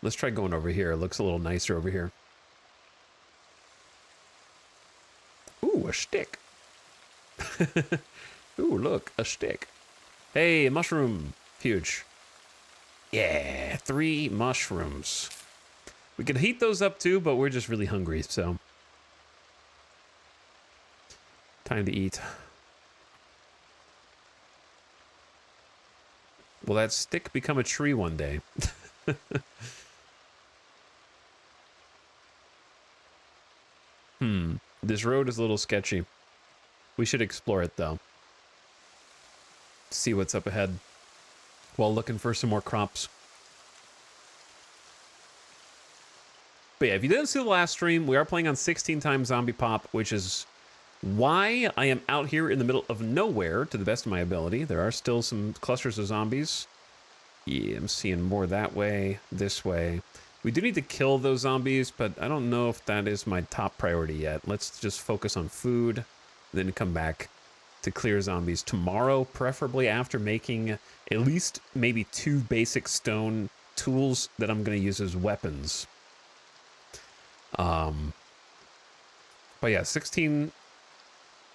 A: Let's try going over here. It looks a little nicer over here. Ooh, a stick. Ooh, look, a stick. Hey, a mushroom. Huge. Yeah, 3 mushrooms. We could heat those up too, but we're just really hungry, so. Time to eat. Will that stick become a tree one day? This road is a little sketchy. We should explore it though. See what's up ahead while looking for some more crops. But yeah, if you didn't see the last stream, we are playing on 16 times Zombie Pop, which is why I am out here in the middle of nowhere to the best of my ability. There are still some clusters of zombies. Yeah, I'm seeing more that way, this way. We do need to kill those zombies, but I don't know if that is my top priority yet. Let's just focus on food, then come back to clear zombies tomorrow, preferably after making at least maybe 2 basic stone tools that I'm going to use as weapons. But yeah, 16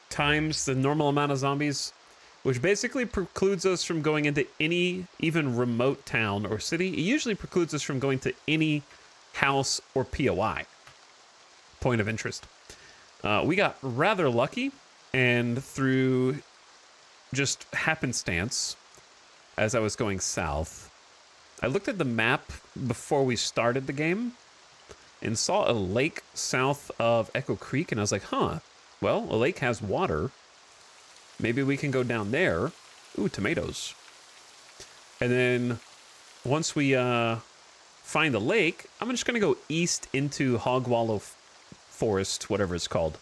A: times the normal amount of zombies, which basically precludes us from going into any even remote town or city. It usually precludes us from going to any house or POI, point of interest. We got rather lucky, and through just happenstance, as I was going south, I looked at the map before we started the game and saw a lake south of Echo Creek, and I was like, huh, well, a lake has water. Maybe we can go down there. Ooh, tomatoes. And then once we find the lake, I'm just going to go east into Hogwallow Forest, whatever it's called.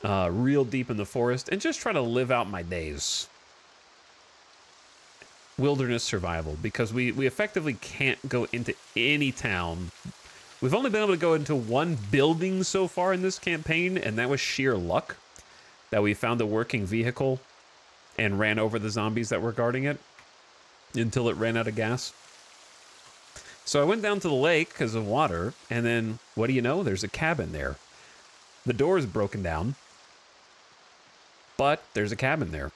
A: Real deep in the forest, and just try to live out my days. Wilderness survival, because we effectively can't go into any town. We've only been able to go into 1 building so far in this campaign, and that was sheer luck that we found a working vehicle and ran over the zombies that were guarding it until it ran out of gas. So I went down to the lake because of water, and then, what do you know? There's a cabin there. The door is broken down, but there's a cabin there.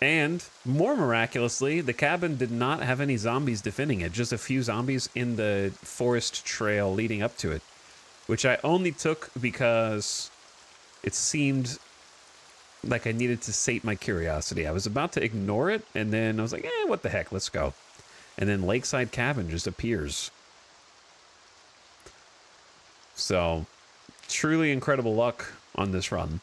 A: And more miraculously, the cabin did not have any zombies defending it, just a few zombies in the forest trail leading up to it, which I only took because it seemed like I needed to sate my curiosity. I was about to ignore it, and then I was like, what the heck, let's go. And then Lakeside Cabin just appears. So, truly incredible luck on this run.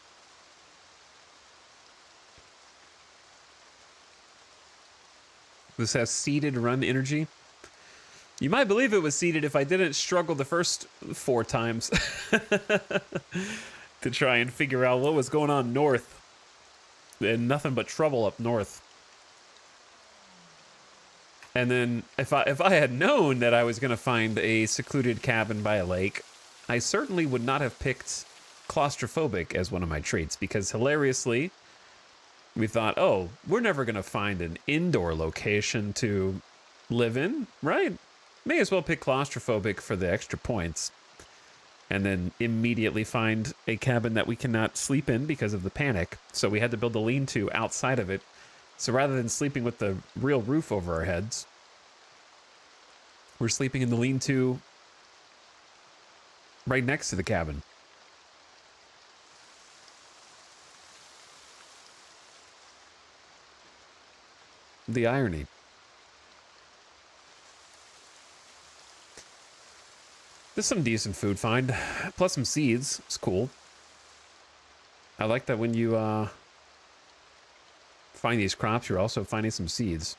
A: This has seeded run energy. You might believe it was seeded if I didn't struggle the first 4 times to try and figure out what was going on north. And nothing but trouble up north. And then if I had known that I was going to find a secluded cabin by a lake, I certainly would not have picked claustrophobic as one of my traits, because hilariously, we thought, oh, we're never going to find an indoor location to live in, right? May as well pick claustrophobic for the extra points. And then immediately find a cabin that we cannot sleep in because of the panic. So we had to build a lean-to outside of it. So rather than sleeping with the real roof over our heads, we're sleeping in the lean-to right next to the cabin. The irony. There's some decent food find, plus some seeds. It's cool. I like that when you find these crops, you're also finding some seeds.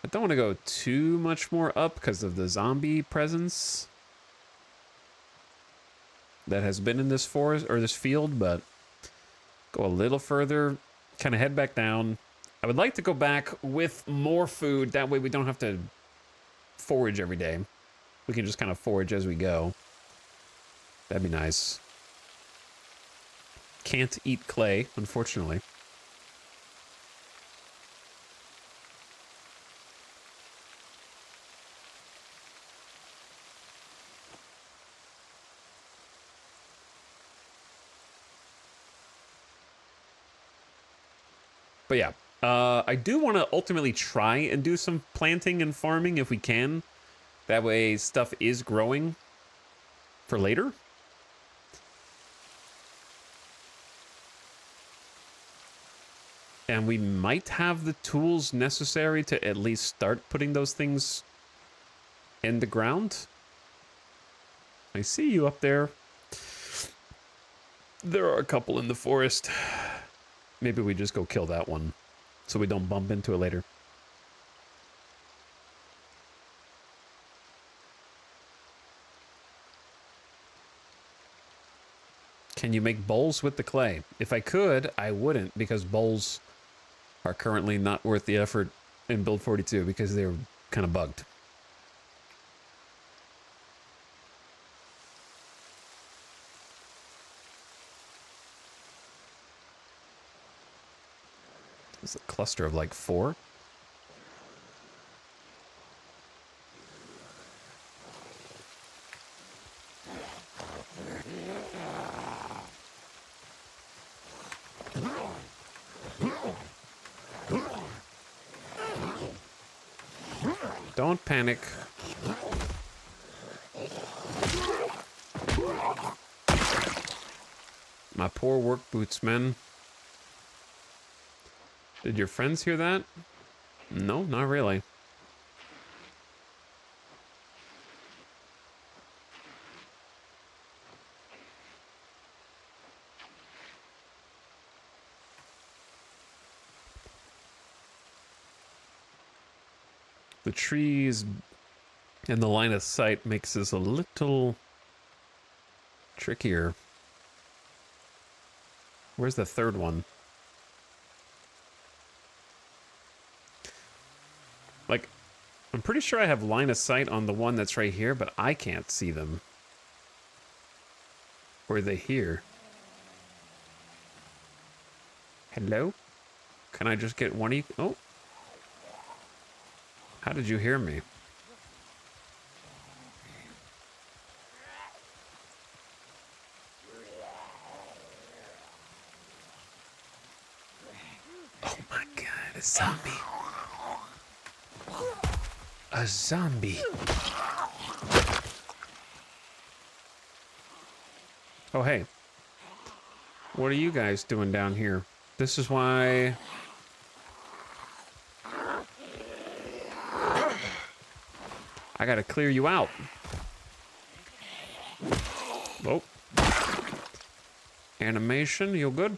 A: I don't want to go too much more up because of the zombie presence that has been in this forest or this field, but go a little further, kind of head back down. I would like to go back with more food. That way we don't have to forage every day. we can just kind of forage as we go. That'd be nice. Can't eat clay, unfortunately. But yeah, I do want to ultimately try and do some planting and farming if we can. That way stuff is growing for later. And we might have the tools necessary to at least start putting those things in the ground. I see you up there. There are a couple in the forest. Maybe we just go kill that one so we don't bump into it later. Can you make bowls with the clay? If I could, I wouldn't, because bowls are currently not worth the effort in build 42 because they're kind of bugged. It's a cluster of like 4. Don't panic. My poor work boots, man. Did your friends hear that? No, not really. The trees and the line of sight makes this a little trickier. Where's the third one? Like, I'm pretty sure I have line of sight on the one that's right here, but I can't see them. Or are they here? Hello? Can I just get one of you? Oh. How did you hear me? Oh my god, a zombie. A zombie. Oh, hey. What are you guys doing down here? This is why... I gotta clear you out. Oh. Animation, you good?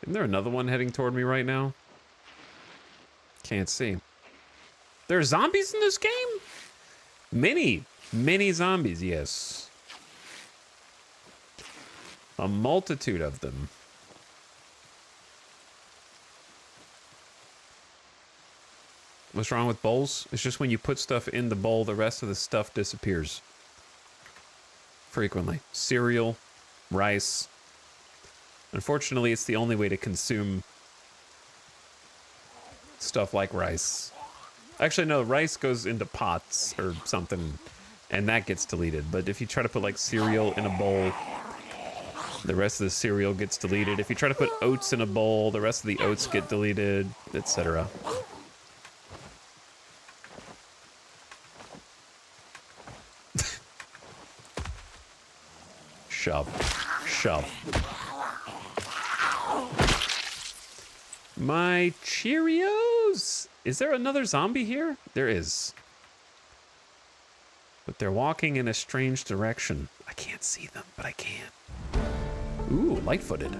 A: Isn't there another one heading toward me right now? Can't see. There are zombies in this game? Many zombies, yes. A multitude of them. What's wrong with bowls? It's just when you put stuff in the bowl, the rest of the stuff disappears. Frequently. Cereal, rice. Unfortunately, it's the only way to consume stuff like rice. Actually, no, rice goes into pots or something, and that gets deleted. But if you try to put like cereal in a bowl, the rest of the cereal gets deleted. If you try to put oats in a bowl, the rest of the oats get deleted, etc. Shove. Shove. My Cheerios! Is there another zombie here? There is. But they're walking in a strange direction. I can't see them, but I can. Ooh, light-footed.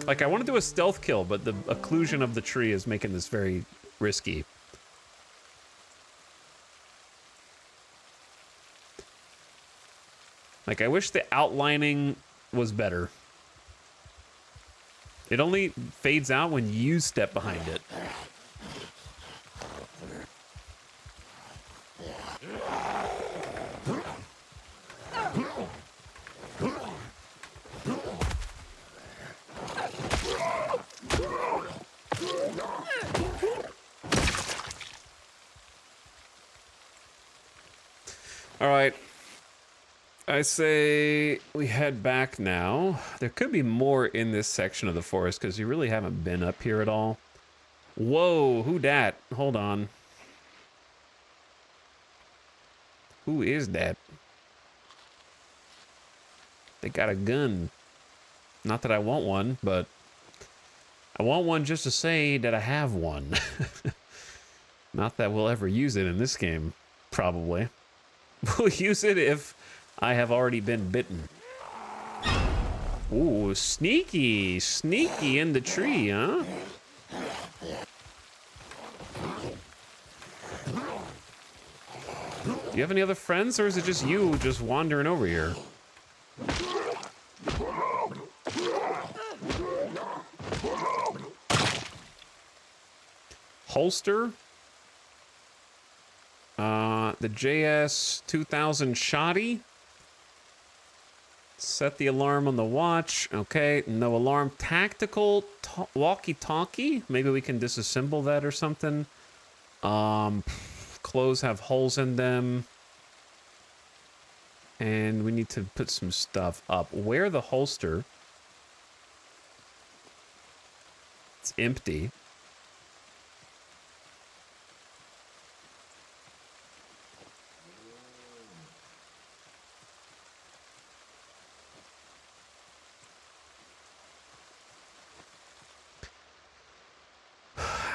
A: Like, I want to do a stealth kill, but the occlusion of the tree is making this very risky. Like, I wish the outlining was better. It only fades out when you step behind it. All right. I say we head back now. There could be more in this section of the forest because you really haven't been up here at all. Whoa, who dat? Hold on. Who is that? They got a gun. Not that I want one, but I want one just to say that I have one. Not that we'll ever use it in this game, probably. We'll use it if I have already been bitten. Ooh, sneaky, sneaky in the tree, huh? Do you have any other friends, or is it just you just wandering over here? Holster? The JS 2000 shoddy. Set the alarm on the watch. Okay, no alarm. Tactical walkie-talkie. Maybe we can disassemble that or something. Clothes have holes in them. And we need to put some stuff up. Where the holster? It's empty.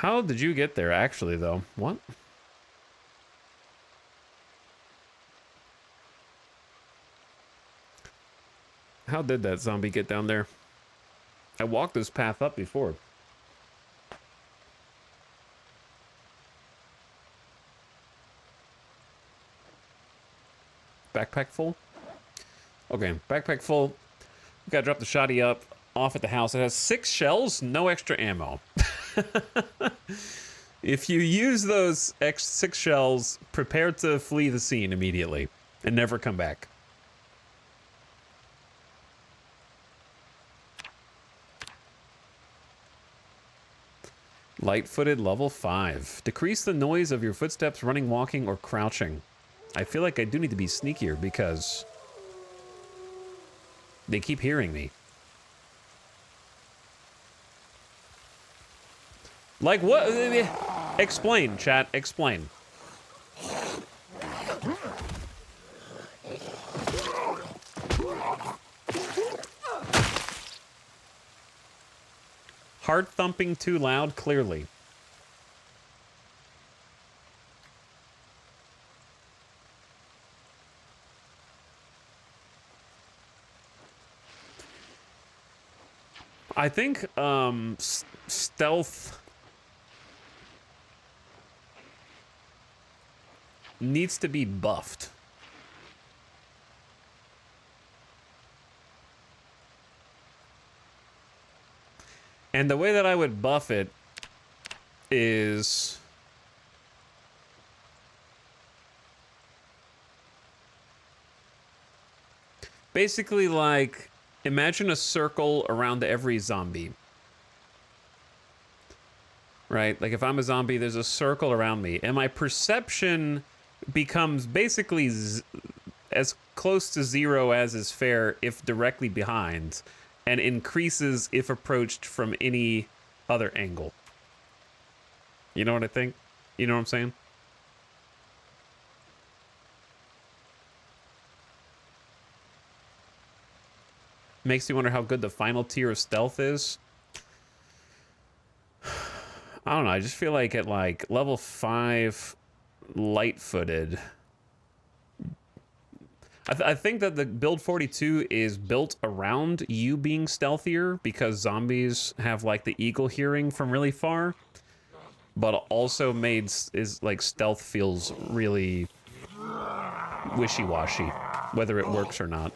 A: How did you get there, actually, though? What? How did that zombie get down there? I walked this path up before. Backpack full? Okay, backpack full. We gotta drop the shoddy up off at the house. It has 6 shells, no extra ammo. If you use those 6 shells, prepare to flee the scene immediately and never come back. Light-footed level 5. Decrease the noise of your footsteps running, walking, or crouching. I feel like I do need to be sneakier because they keep hearing me. Like what? Explain, chat. Explain. Heart thumping too loud, clearly. I think stealth needs to be buffed. And the way that I would buff it is basically like, imagine a circle around every zombie. Right? Like if I'm a zombie, there's a circle around me, and my perception becomes basically as close to 0 as is fair if directly behind, and increases if approached from any other angle. You know what I think? You know what I'm saying? Makes you wonder how good the final tier of stealth is. I don't know, I just feel like at like level 5 light-footed, I think that the build 42 is built around you being stealthier because zombies have like the eagle hearing from really far, but also is like stealth feels really wishy-washy whether it works or not.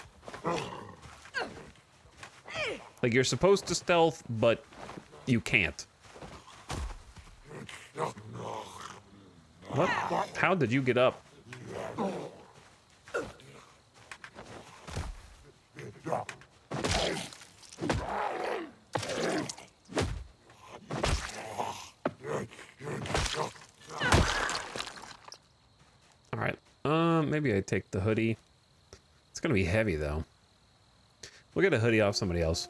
A: Like you're supposed to stealth, but you can't. What? How did you get up? All right. maybe I take the hoodie. It's gonna be heavy though. We'll get a hoodie off somebody else.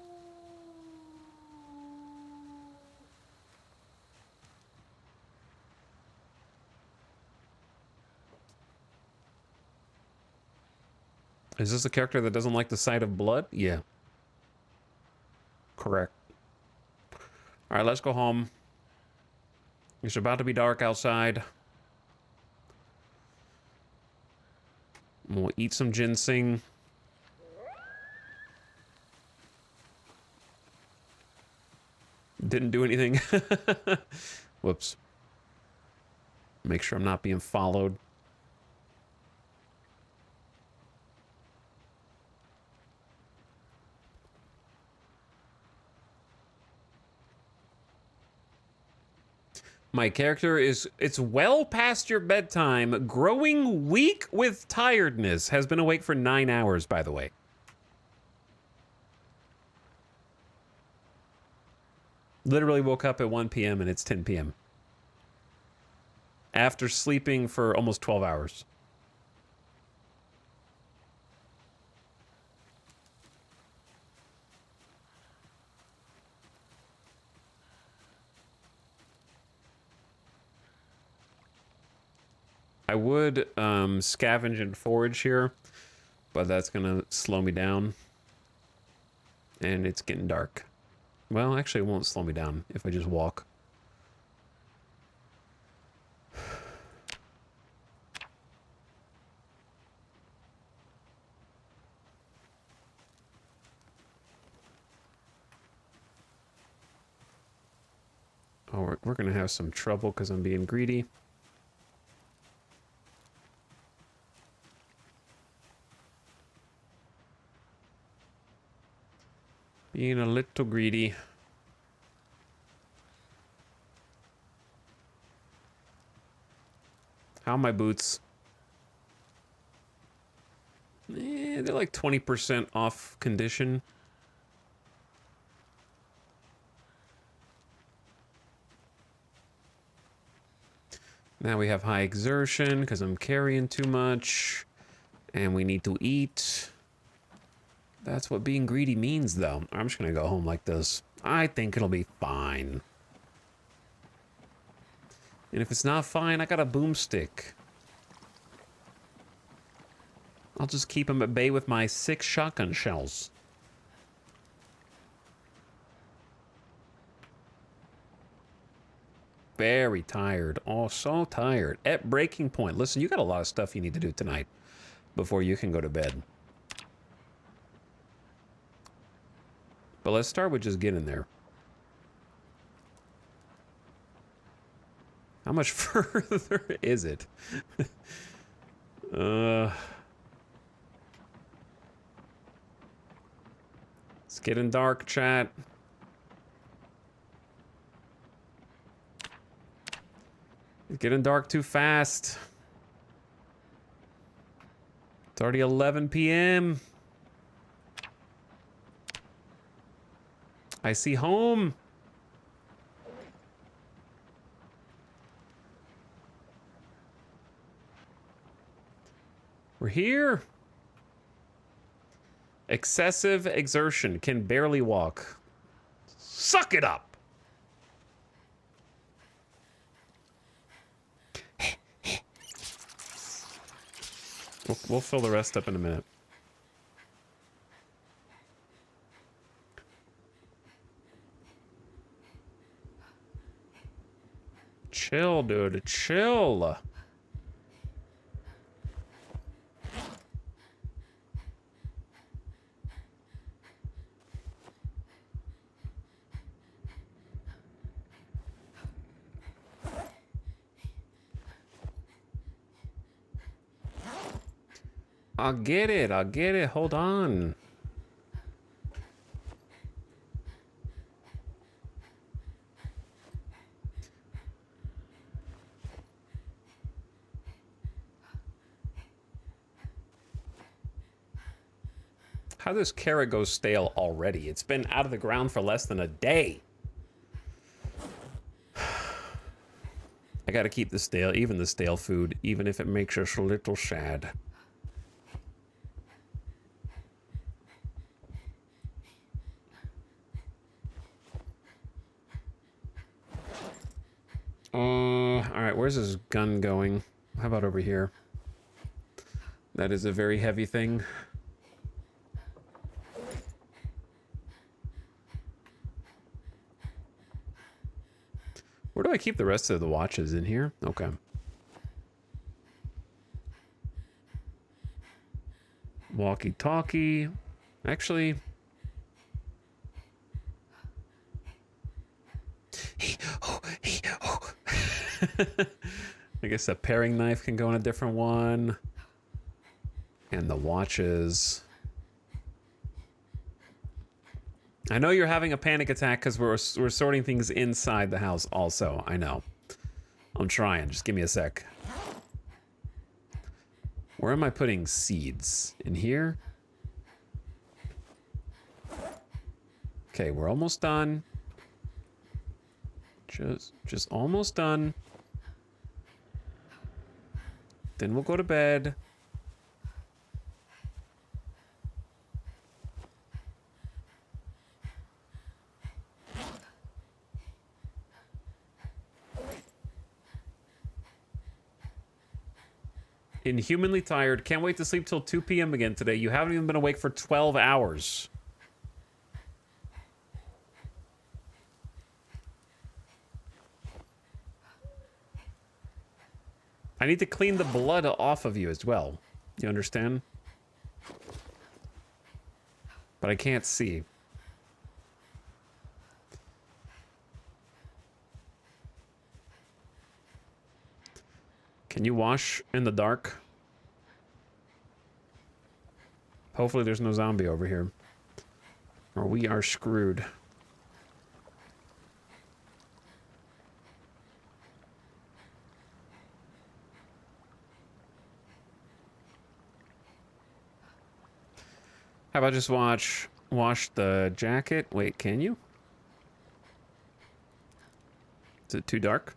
A: Is this a character that doesn't like the sight of blood? Yeah. Correct. All right, let's go home. It's about to be dark outside. We'll eat some ginseng. Didn't do anything. Whoops. Make sure I'm not being followed. My character is, it's well past your bedtime, growing weak with tiredness, has been awake for 9 hours, by the way. Literally woke up at 1 p.m. and it's 10 p.m. After sleeping for almost 12 hours. I would scavenge and forage here, but that's gonna slow me down. And it's getting dark. Well, actually it won't slow me down if I just walk. Oh, we're gonna have some trouble because I'm being greedy. Being a little greedy. How are my boots? They're like 20% off condition. Now we have high exertion because I'm carrying too much. And we need to eat. That's what being greedy means, though. I'm just going to go home like this. I think it'll be fine. And if it's not fine, I got a boomstick. I'll just keep him at bay with my 6 shotgun shells. Very tired. Oh, so tired. At breaking point. Listen, you got a lot of stuff you need to do tonight before you can go to bed. But let's start with just getting there. How much further is it? It's getting dark, chat. It's getting dark too fast. It's already 11 p.m. I see home. We're here. Excessive exertion. Can barely walk. Suck it up. We'll fill the rest up in a minute. Chill, dude. Chill. I'll get it. I'll get it. Hold on. How does carrot go stale already? It's been out of the ground for less than a day. I gotta keep the stale, even the stale food, even if it makes us a little sad. Alright, where's his gun going? How about over here? That is a very heavy thing. Where do I keep the rest of the watches? In here? Okay. Walkie-talkie. Actually... I guess a paring knife can go in a different one. And the watches. I know you're having a panic attack because we're sorting things inside the house also. I know. I'm trying. Just give me a sec. Where am I putting seeds? In here? Okay, we're almost done. Just almost done. Then we'll go to bed. Inhumanly tired. Can't wait to sleep till 2 p.m. again today. You haven't even been awake for 12 hours. I need to clean the blood off of you as well. You understand? But I can't see. Can you wash in the dark? Hopefully there's no zombie over here. Or we are screwed. How about just wash the jacket? Wait, can you? Is it too dark?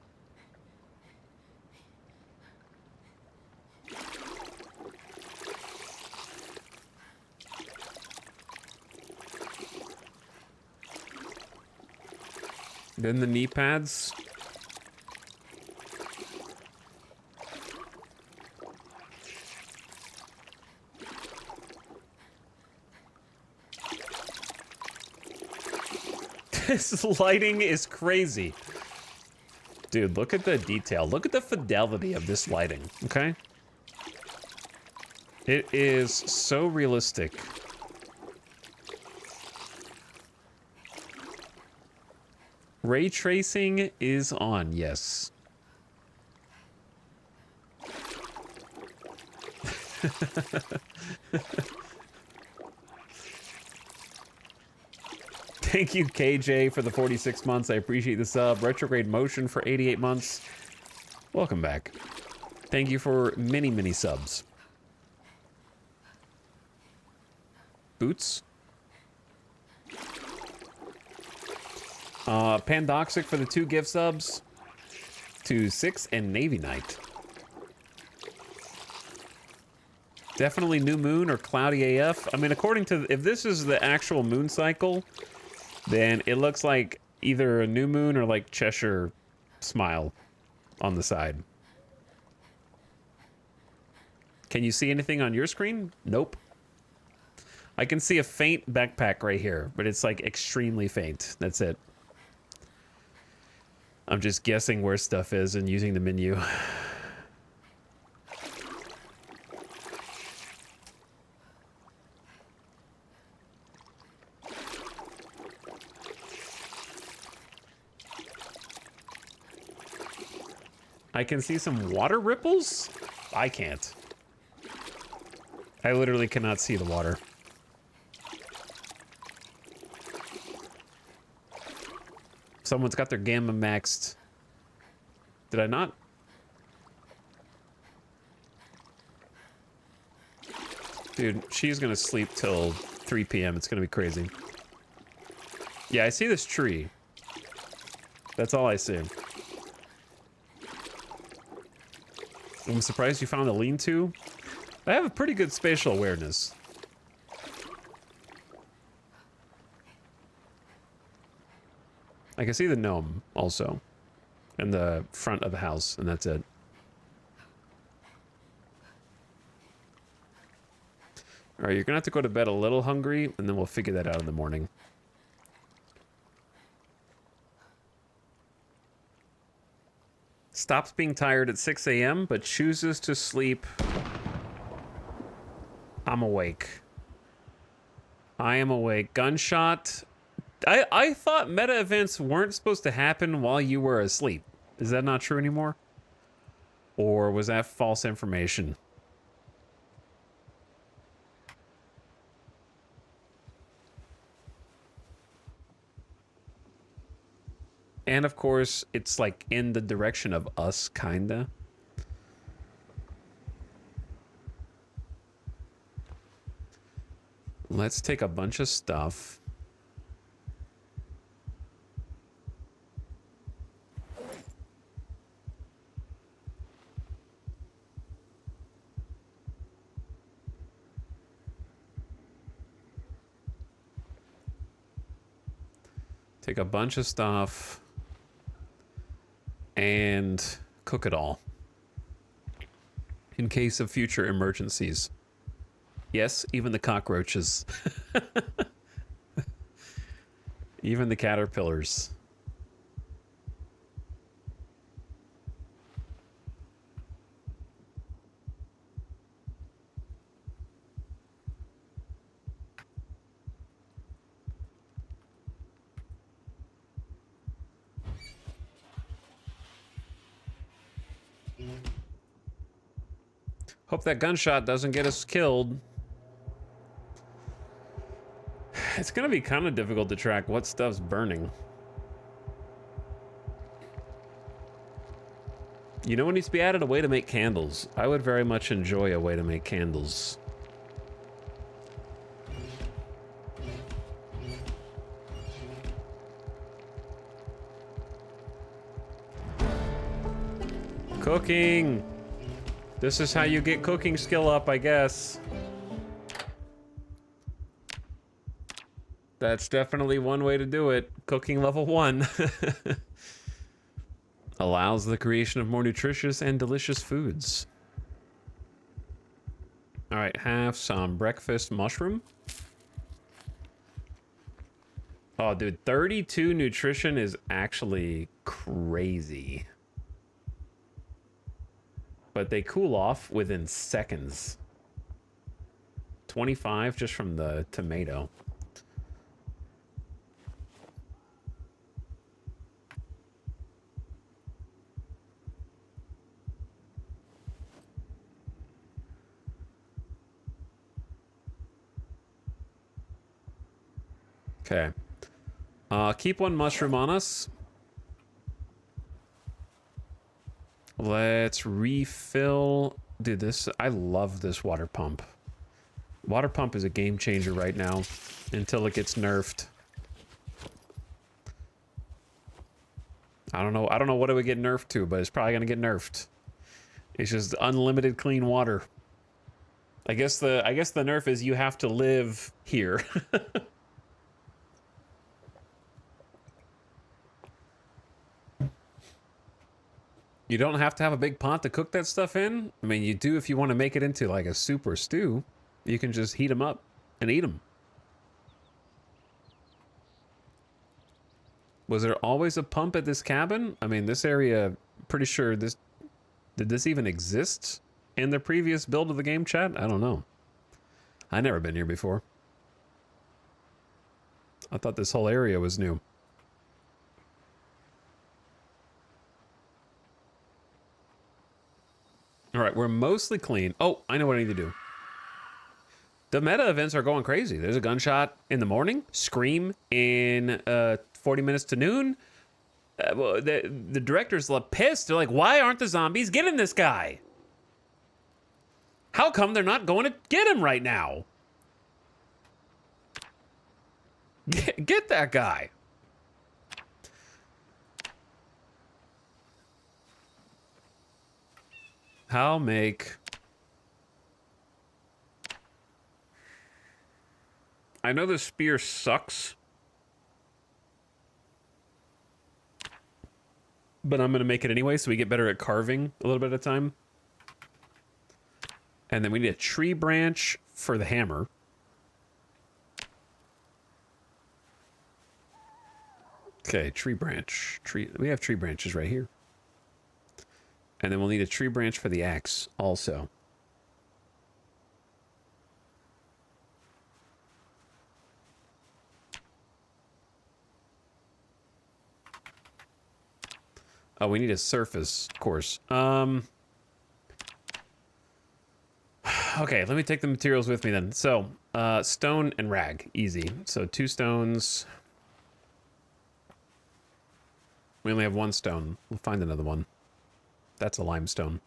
A: Then the knee pads. This lighting is crazy. Dude, look at the detail. Look at the fidelity of this lighting, okay? It is so realistic. Ray tracing is on, yes. Thank you, KJ, for the 46 months. I appreciate the sub. Retrograde Motion for 88 months. Welcome back. Thank you for many, many subs. Boots. Pandoxic for the 2 gift subs. To 6 and Navy Knight. Definitely new moon or cloudy AF. I mean, according to... If this is the actual moon cycle, then it looks like either a new moon or like Cheshire smile on the side. Can you see anything on your screen? Nope. I can see a faint backpack right here, but it's like extremely faint. That's it. I'm just guessing where stuff is and using the menu. I can see some water ripples? I can't. I literally cannot see the water. Someone's got their gamma maxed. Did I not? Dude, she's gonna sleep till 3 p.m. It's gonna be crazy. Yeah, I see this tree. That's all I see. I'm surprised you found a lean-to. I have a pretty good spatial awareness. I can see the gnome, also. in the front of the house, and that's it. All right, you're gonna have to go to bed a little hungry, and then we'll figure that out in the morning. Stops being tired at 6 a.m., but chooses to sleep. I'm awake. I am awake. Gunshot. I thought meta events weren't supposed to happen while you were asleep. Is that not true anymore? Or was that false information? And of course, it's like in the direction of us, kinda. Let's take a bunch of stuff. Take a bunch of stuff and cook it all in case of future emergencies. Yes, even the cockroaches. Even the caterpillars. Hope that gunshot doesn't get us killed. It's gonna be kind of difficult to track what stuff's burning. You know what needs to be added? A way to make candles. I would very much enjoy a way to make candles. Cooking! This is how you get cooking skill up, I guess. That's definitely one way to do it. Cooking level 1. Allows the creation of more nutritious and delicious foods. All right, have some breakfast mushroom. Oh, dude, 32 nutrition is actually crazy. But they cool off within seconds. 25 just from the tomato. Okay. Keep one mushroom on us. Let's refill. Dude, this, I love this water pump. Water pump is a game changer right now until it gets nerfed. I don't know what it would get nerfed to, but it's probably gonna get nerfed. It's just unlimited clean water. I guess the nerf is you have to live here. You don't have to have a big pot to cook that stuff in. I mean, you do if you want to make it into like a soup or stew. You can just heat them up and eat them. Was there always a pump at this cabin? I mean, this area, pretty sure this... Did this even exist in the previous build of the game, chat? I don't know. I've never been here before. I thought this whole area was new. All right, we're mostly clean. Oh, I know what I need to do. The meta events are going crazy. There's a gunshot in the morning, scream in 40 minutes to noon. Well, the director's pissed. They're like, why aren't the zombies getting this guy? How come they're not going to get him right now? Get that guy. I'll make... I know the spear sucks. but I'm going to make it anyway so we get better at carving a little bit at a time. And then we need a tree branch for the hammer. Okay, tree branch. We have tree branches right here. And then we'll need a tree branch for the axe also. Oh, we need a surface, of course. Okay, let me take the materials with me then. So, stone and rag, easy. So 2 stones. We only have 1 stone. We'll find another one. That's a limestone.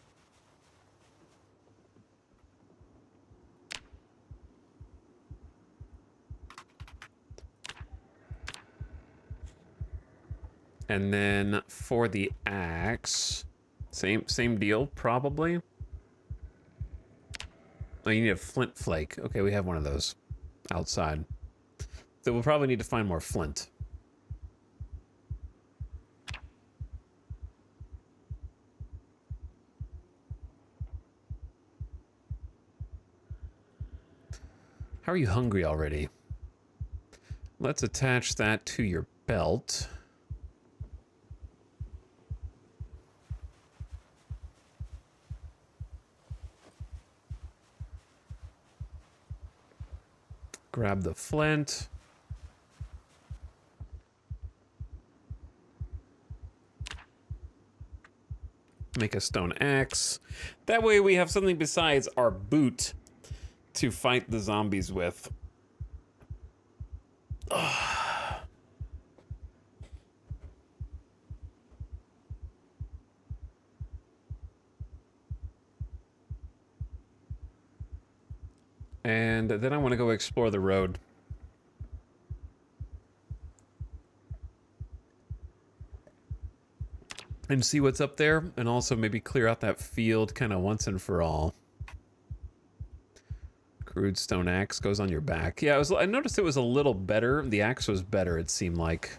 A: And then for the axe, same deal, probably. Oh, you need a flint flake. Okay, we have one of those outside. So we'll probably need to find more flint. How are you hungry already? Let's attach that to your belt. Grab the flint. Make a stone axe. That way we have something besides our boot to fight the zombies with. And then I want to go explore the road. And see what's up there, and also maybe clear out that field kind of once and for all. Crude stone axe goes on your back. Yeah, I noticed it was a little better. The axe was better, it seemed like,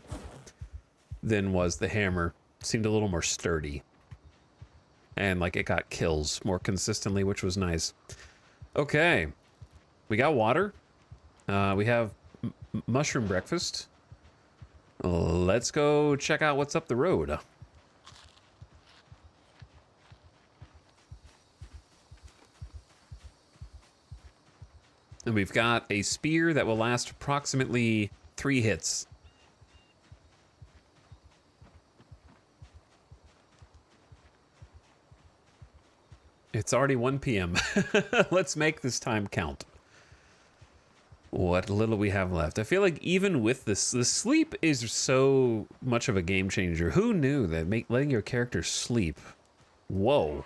A: than was the hammer. It seemed a little more sturdy. And like it got kills more consistently, which was nice. Okay. We got water. We have mushroom breakfast. Let's go check out what's up the road. And we've got a spear that will last approximately 3 hits. It's already 1 p.m. Let's make this time count. What little we have left. I feel like even with this, the sleep is so much of a game changer. Who knew that letting your character sleep? Whoa.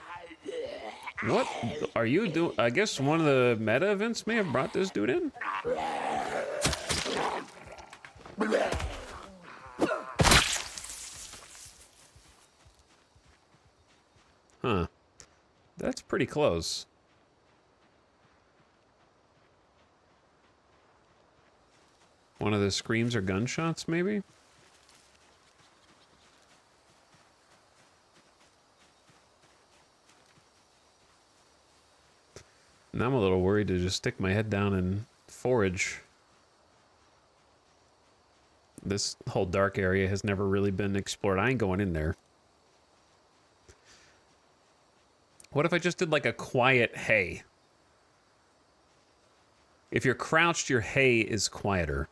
A: What are you doing? I guess one of the meta events may have brought this dude in. Huh. That's pretty close. One of the screams or gunshots, maybe? And I'm a little worried to just stick my head down and forage. This whole dark area has never really been explored. I ain't going in there. What if I just did like a quiet hay? If you're crouched, your hay is quieter.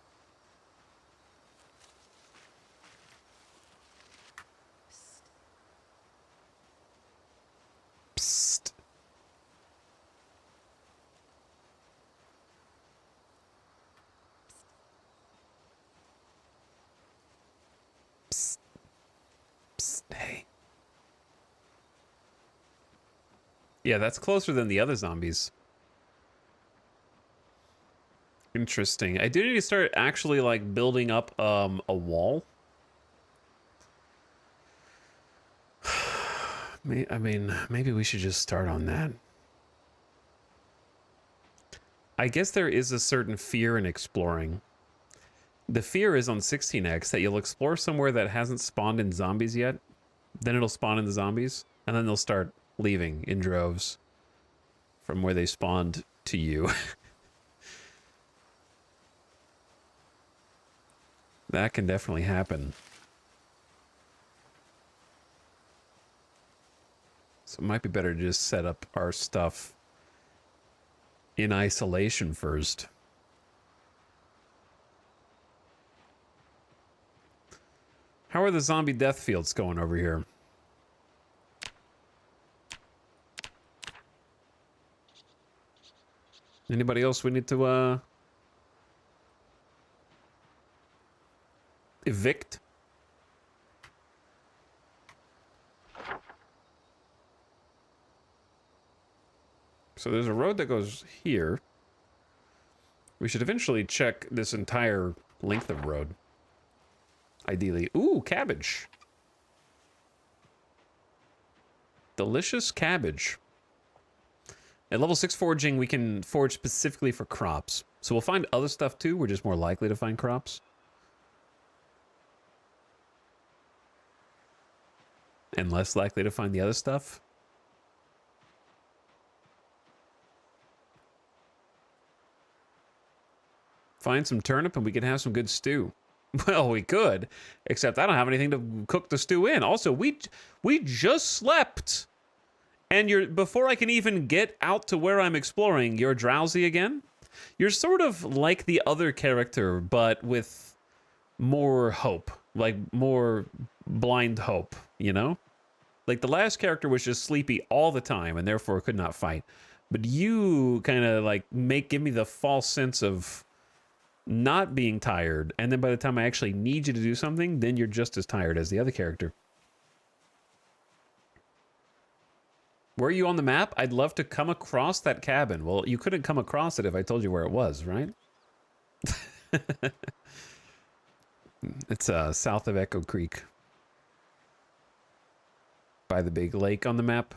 A: Psst. Psst. Psst. Hey. Yeah, that's closer than the other zombies. Interesting. I do need to start actually like building up a wall. I mean, maybe we should just start on that. I guess there is a certain fear in exploring. The fear is on 16x that you'll explore somewhere that hasn't spawned in zombies yet, Then it'll spawn in the zombies, and then they'll start leaving in droves from where they spawned to you. That can definitely happen. So it might be better to just set up our stuff in isolation first. How are the zombie death fields going over here? Anybody else we need to evict? So there's a road that goes here. We should eventually check this entire length of road. Ideally. Ooh, cabbage. Delicious cabbage. At level 6 foraging, we can forage specifically for crops. So we'll find other stuff too. We're just more likely to find crops. And less likely to find the other stuff. Find some turnip and we can have some good stew. Well, we could, except I don't have anything to cook the stew in. Also, we just slept. And before I can even get out to where I'm exploring, you're drowsy again? You're sort of like the other character, but with more hope. Like, more blind hope, you know? Like, the last character was just sleepy all the time and therefore could not fight. But you kind of, like, give me the false sense of not being tired, and then by the time I actually need you to do something, then you're just as tired as the other character. Were you on the map? I'd love to come across that cabin. Well, you couldn't come across it if I told you where it was, right? It's south of Echo Creek. By the big lake on the map.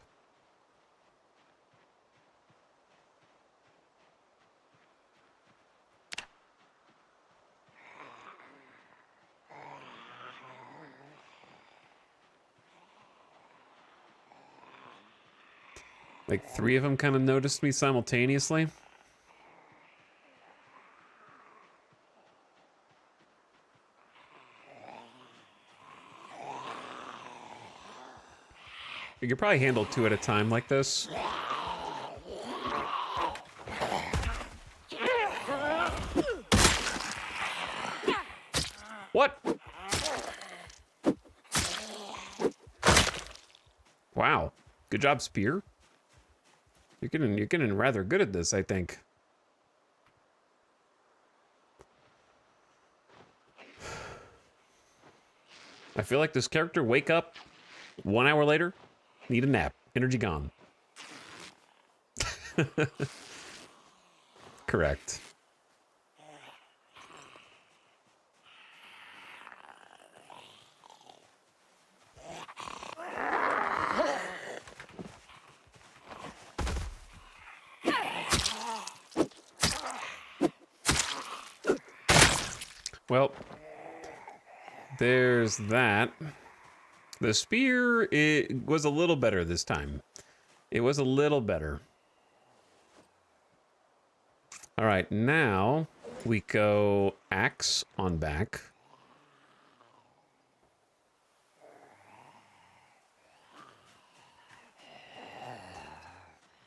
A: Like 3 of them kind of noticed me simultaneously. You could probably handle 2 at a time like this. What? Wow. Good job, Spear. You're getting rather good at this, I think. I feel like this character, wake up 1 hour later, need a nap. Energy gone. Correct. Well, there's that. The spear, it was a little better this time. It was a little better. All right, now we go axe on back.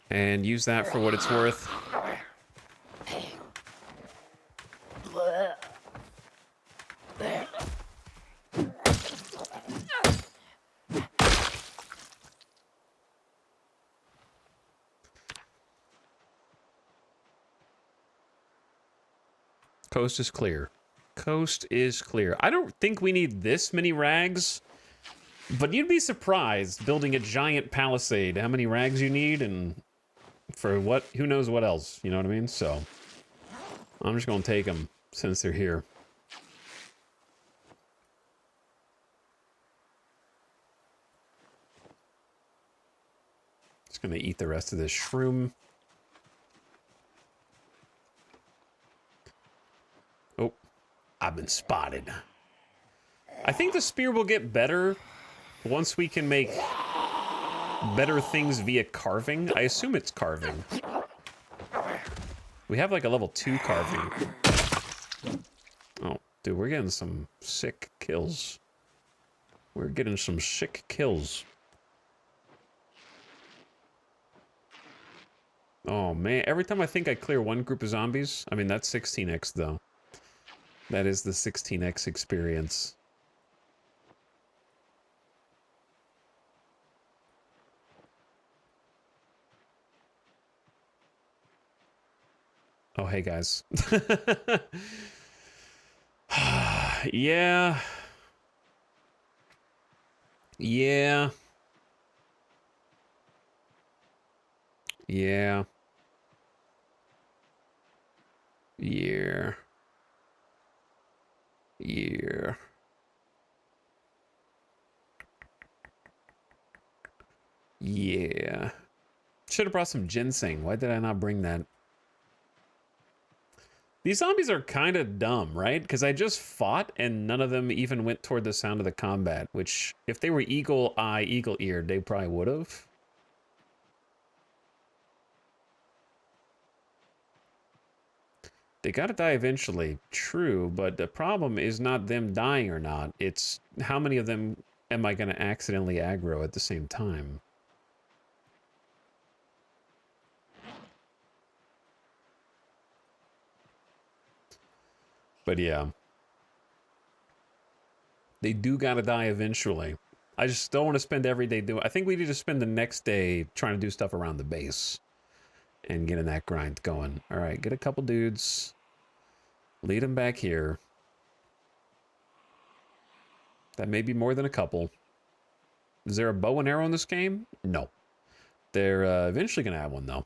A: And use that for what it's worth. Coast is clear. Coast is clear. I don't think we need this many rags, but you'd be surprised building a giant palisade how many rags you need and for what, who knows what else, you know what I mean? So I'm just gonna take them since they're here. Just gonna eat the rest of this shroom. Oh, I've been spotted. I think the spear will get better Once we can make better things via carving, I assume it's carving. We have like a level 2 carving. Oh, dude, we're getting some sick kills. We're getting some sick kills. Oh, man. Every time I think I clear one group of zombies, I mean, that's 16x, though. That is the 16x experience. Oh, hey, guys. Yeah. Yeah. Yeah. Yeah. Yeah. Yeah. Should have brought some ginseng. Why did I not bring that? These zombies are kind of dumb, right? Because I just fought and none of them even went toward the sound of the combat, which if they were eagle eye, eagle ear, they probably would have. They gotta die eventually, true, but the problem is not them dying or not. It's how many of them am I gonna accidentally aggro at the same time? But yeah. They do gotta die eventually. I just don't want to spend every day doing. I think we need to spend the next day trying to do stuff around the base and getting that grind going. All right, get a couple dudes. Lead them back here. That may be more than a couple. Is there a bow and arrow in this game? No. They're eventually going to have one, though.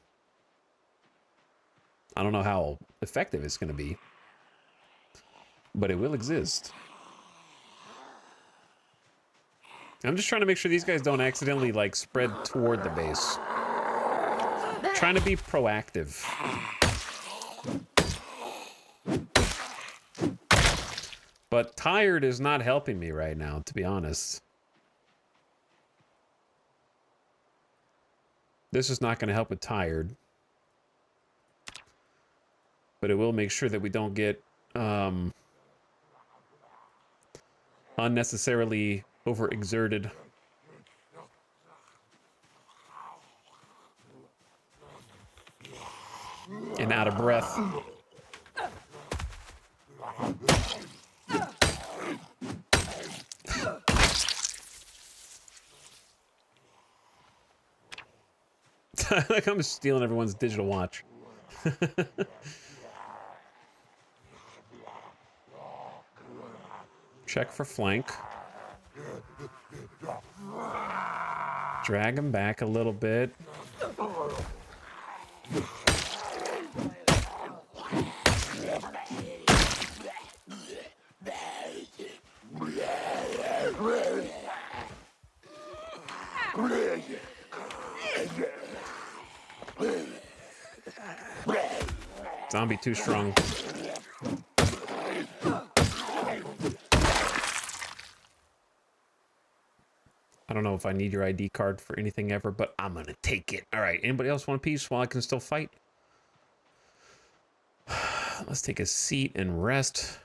A: I don't know how effective it's going to be, but it will exist. I'm just trying to make sure these guys don't accidentally, like, spread toward the base. Trying to be proactive. But tired is not helping me right now, to be honest. This is not going to help with tired. But it will make sure that we don't get unnecessarily overexerted. And out of breath. Like I'm stealing everyone's digital watch. Check for flank. Drag him back a little bit. Zombie too strong. I don't know if I need your ID card for anything ever, but I'm gonna take it. All right, anybody else want a piece while I can still fight? Let's take a seat and rest.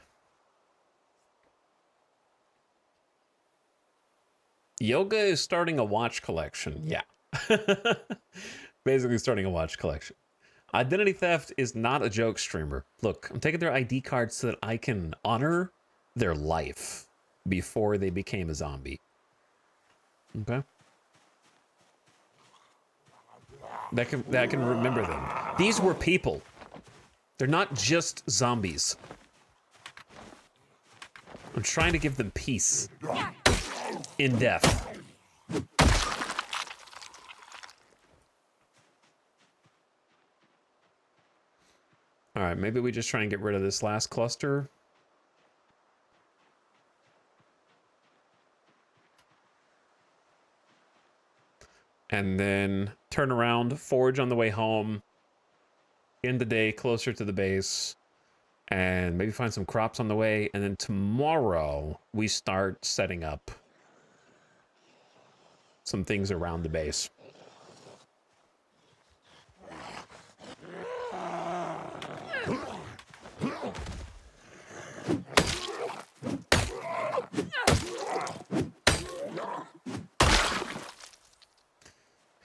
A: Yoga is starting a watch collection. Yeah. Basically starting a watch collection. Identity theft is not a joke, streamer. Look, I'm taking their ID cards so that I can honor their life before they became a zombie. Okay? That can remember them. These were people. They're not just zombies. I'm trying to give them peace in death. All right, maybe we just try and get rid of this last cluster. And then turn around, forage on the way home, end the day closer to the base, and maybe find some crops on the way. And then tomorrow we start setting up some things around the base.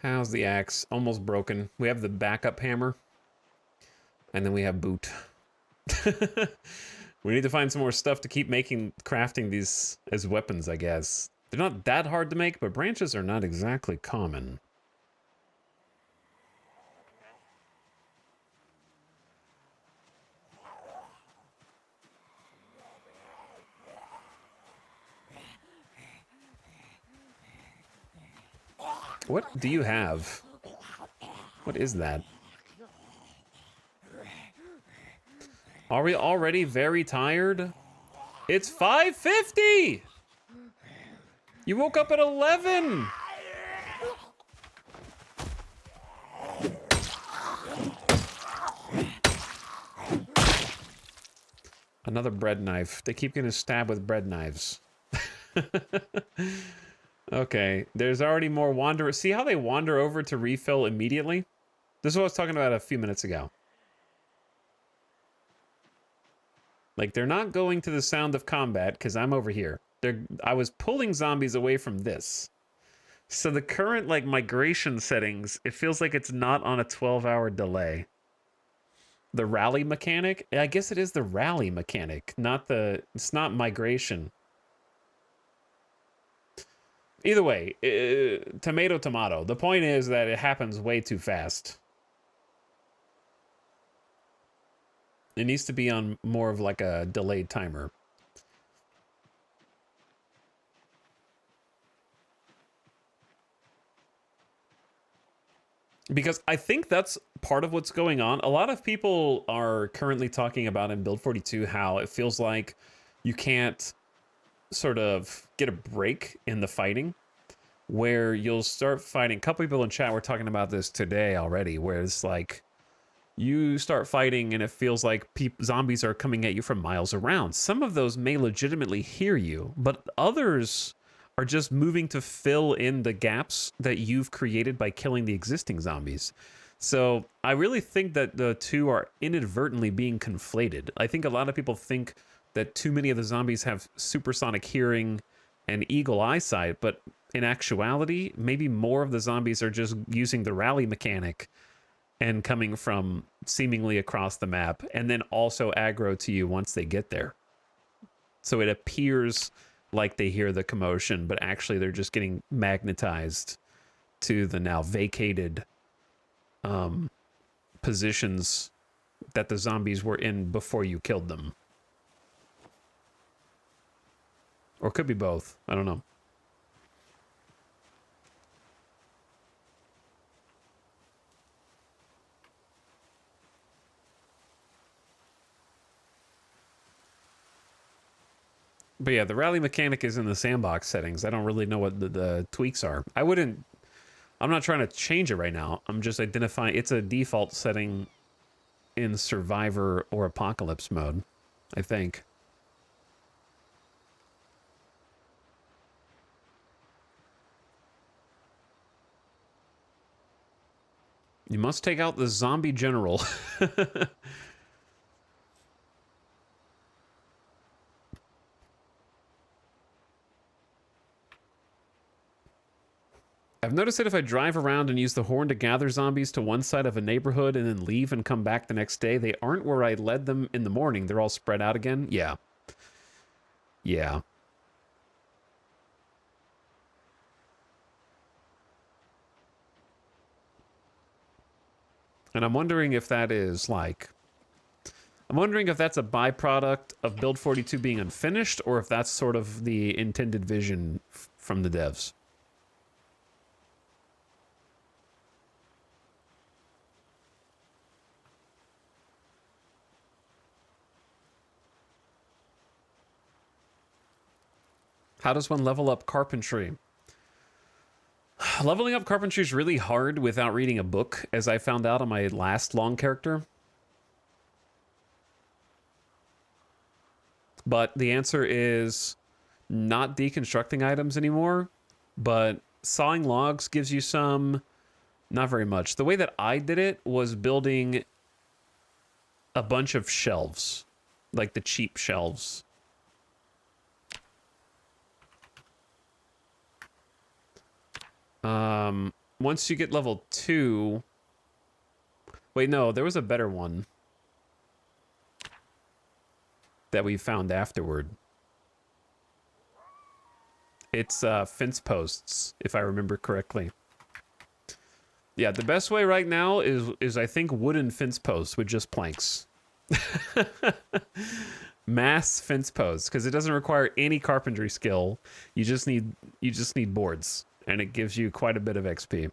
A: How's the axe? Almost broken. We have the backup hammer. And then we have boot. We need to find some more stuff to keep crafting these as weapons, I guess. They're not that hard to make, but branches are not exactly common. What do you have? What is that? Are we already very tired? It's 5:50! You woke up at 11! Another bread knife. They keep getting stabbed with bread knives. Okay, there's already more wanderers. See how they wander over to refill immediately? This is what I was talking about a few minutes ago. Like, they're not going to the sound of combat, because I'm over here. I was pulling zombies away from this. So the current, like, migration settings, it feels like it's not on a 12-hour delay. The rally mechanic? I guess it is the rally mechanic, it's not migration. Either way, tomato, tomato. The point is that it happens way too fast. It needs to be on more of like a delayed timer. Because I think that's part of what's going on. A lot of people are currently talking about in Build 42 how it feels like you can't sort of get a break in the fighting, where you'll start fighting. A couple people in chat were talking about this today already, where it's like you start fighting and it feels like zombies are coming at you from miles around. Some of those may legitimately hear you, but others are just moving to fill in the gaps that you've created by killing the existing zombies. So I really think that the two are inadvertently being conflated. I think a lot of people think that too many of the zombies have supersonic hearing and eagle eyesight, but in actuality, maybe more of the zombies are just using the rally mechanic and coming from seemingly across the map, and then also aggro to you once they get there. So it appears like they hear the commotion, but actually they're just getting magnetized to the now vacated positions that the zombies were in before you killed them. Or could be both. I don't know. But yeah, the rally mechanic is in the sandbox settings. I don't really know what the tweaks are. I'm not trying to change it right now. I'm just identifying it's a default setting in survivor or apocalypse mode, I think. You must take out the zombie general. I've noticed that if I drive around and use the horn to gather zombies to one side of a neighborhood and then leave and come back the next day, they aren't where I led them in the morning. They're all spread out again. Yeah. Yeah. And I'm wondering if that is like... I'm wondering if that's a byproduct of Build 42 being unfinished, or if that's sort of the intended vision from the devs. How does one level up carpentry? Leveling up carpentry is really hard without reading a book, as I found out on my last long character. But the answer is not deconstructing items anymore, but sawing logs gives you some, not very much. The way that I did it was building a bunch of shelves, like the cheap shelves. Once you get level 2... Wait, no, there was a better one that we found afterward. It's fence posts, if I remember correctly. Yeah, the best way right now is I think wooden fence posts with just planks. Mass fence posts, because it doesn't require any carpentry skill. You just need boards, and it gives you quite a bit of XP.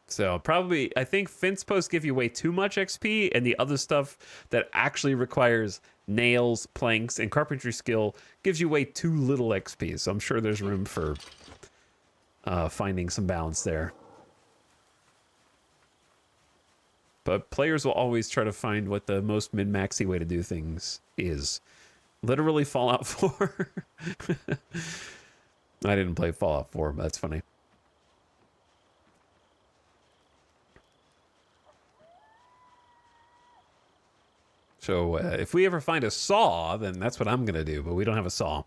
A: So probably, I think fence posts give you way too much XP, and the other stuff that actually requires nails, planks, and carpentry skill gives you way too little XP. So I'm sure there's room for finding some balance there. But players will always try to find what the most min-maxy way to do things is. Literally Fallout 4. I didn't play Fallout 4, but that's funny. So if we ever find a saw, then that's what I'm going to do, but we don't have a saw.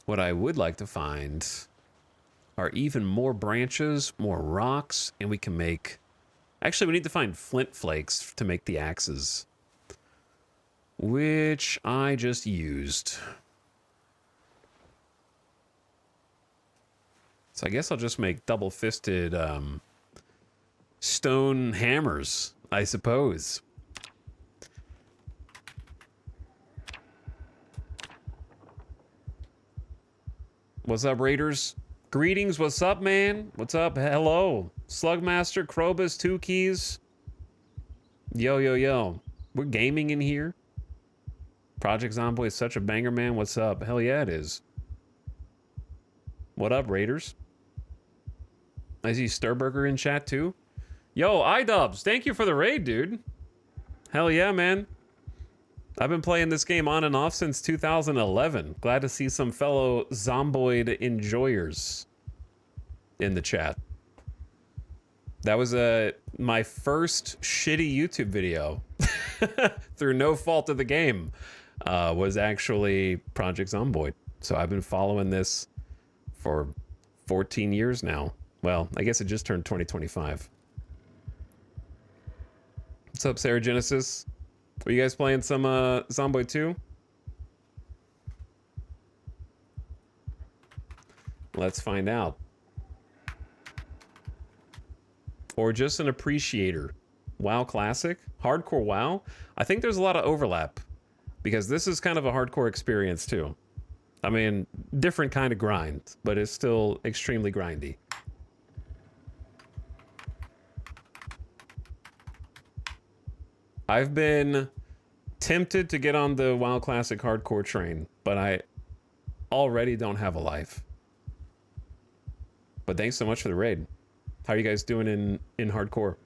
A: What I would like to find are even more branches, more rocks, and we can make... Actually, we need to find flint flakes to make the axes, which I just used. So I guess I'll just make double-fisted stone hammers, I suppose. What's up, Raiders? Greetings, what's up, man? What's up? Hello. Slugmaster, Krobus, 2 Keys. Yo, yo, yo. We're gaming in here. Project Zomboid is such a banger, man. What's up? Hell yeah, it is. What up, Raiders? I see Sturburger in chat too. Yo, iDubbbz, thank you for the raid, dude. Hell yeah, man. I've been playing this game on and off since 2011. Glad to see some fellow Zomboid enjoyers in the chat. That was my first shitty YouTube video through no fault of the game was actually Project Zomboid. So I've been following this for 14 years now. Well, I guess it just turned 2025. What's up, Sarah Genesis? Are you guys playing some Zomboid 2? Let's find out. Or just an appreciator. WoW Classic? Hardcore WoW? I think there's a lot of overlap, because this is kind of a hardcore experience too. I mean, different kind of grind, but it's still extremely grindy. I've been tempted to get on the WoW Classic hardcore train, but I already don't have a life. But thanks so much for the raid. How are you guys doing in hardcore?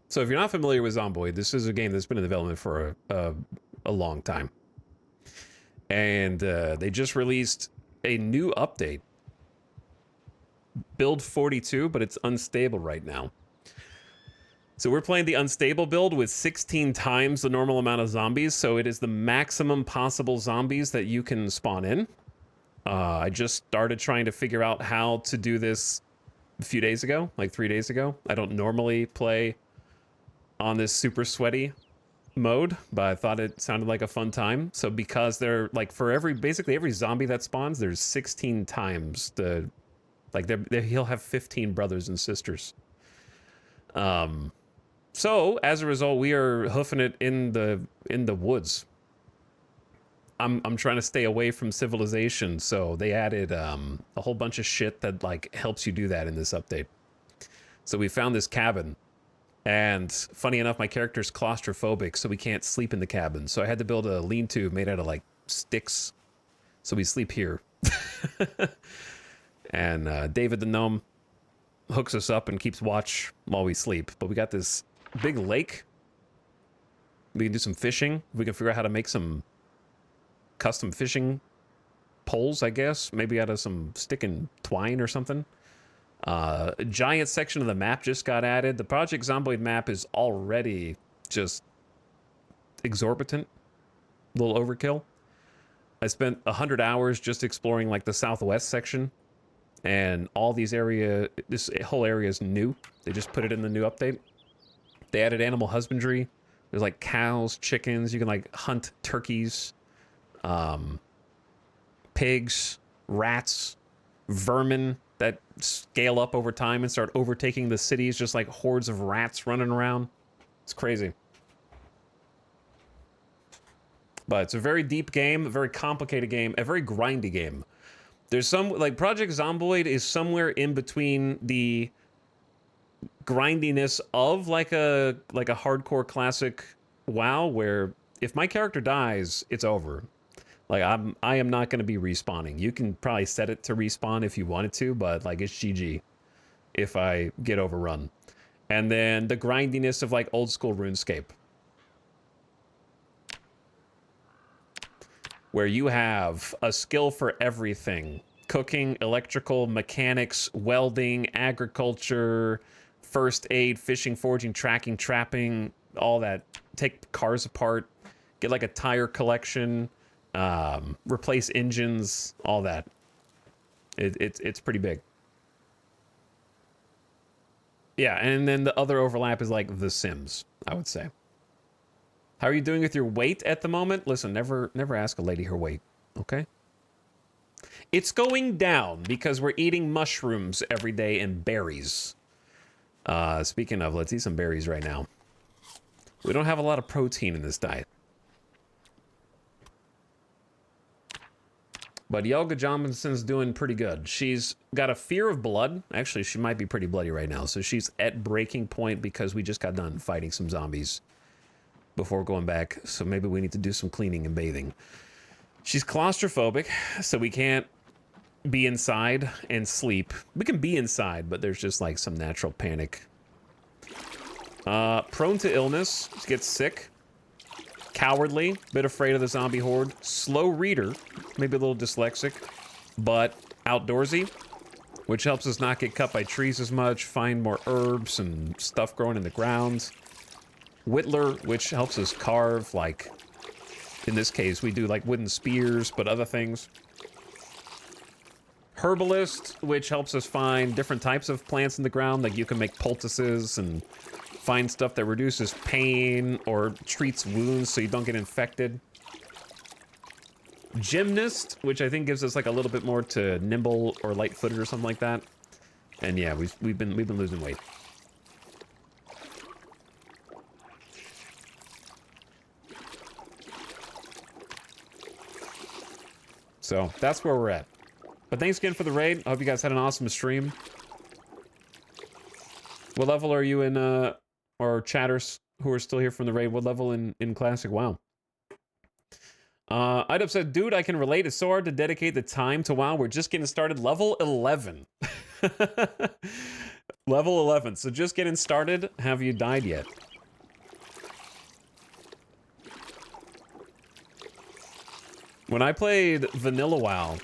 A: So if you're not familiar with Zomboid, this is a game that's been in development for a long time. And they just released a new update. Build 42, but it's unstable right now. So we're playing the unstable build with 16 times the normal amount of zombies, so it is the maximum possible zombies that you can spawn in. I just started trying to figure out how to do this a few days ago, like 3 days ago. I don't normally play on this super sweaty mode, but I thought it sounded like a fun time. So because they're like, for basically every zombie that spawns, there's 16 times the, like he'll have 15 brothers and sisters. So as a result, we are hoofing it in the woods. I'm trying to stay away from civilization, so they added a whole bunch of shit that like helps you do that in this update. So we found this cabin, and funny enough, my character's claustrophobic, so we can't sleep in the cabin. So I had to build a lean-to made out of like sticks, so we sleep here. And David the gnome hooks us up and keeps watch while we sleep. But we got this big lake. We can do some fishing. We can figure out how to make some custom fishing poles, I guess. Maybe out of some stick and twine or something. A giant section of the map just got added. The Project Zomboid map is already just exorbitant. A little overkill. I spent 100 hours just exploring like the southwest section. And all these this whole area is new. They just put it in the new update. They added animal husbandry. There's like cows, chickens. You can like hunt turkeys, pigs, rats, vermin that scale up over time and start overtaking the cities, just like hordes of rats running around. It's crazy. But it's a very deep game, a very complicated game, a very grindy game. There's some, like, Project Zomboid is somewhere in between the grindiness of like a hardcore classic WoW, where if my character dies, it's over. Like, I am not going to be respawning. You can probably set it to respawn if you wanted to, but like, it's GG if I get overrun. And then the grindiness of like old school RuneScape, where you have a skill for everything. Cooking, electrical, mechanics, welding, agriculture, first aid, fishing, foraging, tracking, trapping, all that. Take cars apart, get like a tire collection, replace engines, all that. It's pretty big. Yeah, and then the other overlap is like The Sims, I would say. How are you doing with your weight at the moment? Listen, never ask a lady her weight, okay? It's going down because we're eating mushrooms every day and berries. Speaking of, let's eat some berries right now. We don't have a lot of protein in this diet. But Yelga Johnson's doing pretty good. She's got a fear of blood. Actually, she might be pretty bloody right now. So she's at breaking point because we just got done fighting some zombies before going back, so maybe we need to do some cleaning and bathing. She's claustrophobic, so we can't be inside and sleep. We can be inside, but there's just like some natural panic. Prone to illness, gets sick. Cowardly, bit afraid of the zombie horde. Slow reader, maybe a little dyslexic, but outdoorsy, which helps us not get cut by trees as much, find more herbs and stuff growing in the ground. Whittler, which helps us carve, like, in this case, we do like wooden spears, but other things. Herbalist, which helps us find different types of plants in the ground, like you can make poultices and find stuff that reduces pain or treats wounds so you don't get infected. Gymnast, which I think gives us like a little bit more to nimble or light-footed or something like that. And yeah, we've been losing weight. So that's where we're at. But thanks again for the raid. I hope you guys had an awesome stream. What level are you in, or chatters who are still here from the raid, what level in Classic WoW? Idub said, dude, I can relate. It's so hard to dedicate the time to WoW. We're just getting started. Level 11. Level 11. So just getting started. Have you died yet? When I played Vanilla WoW,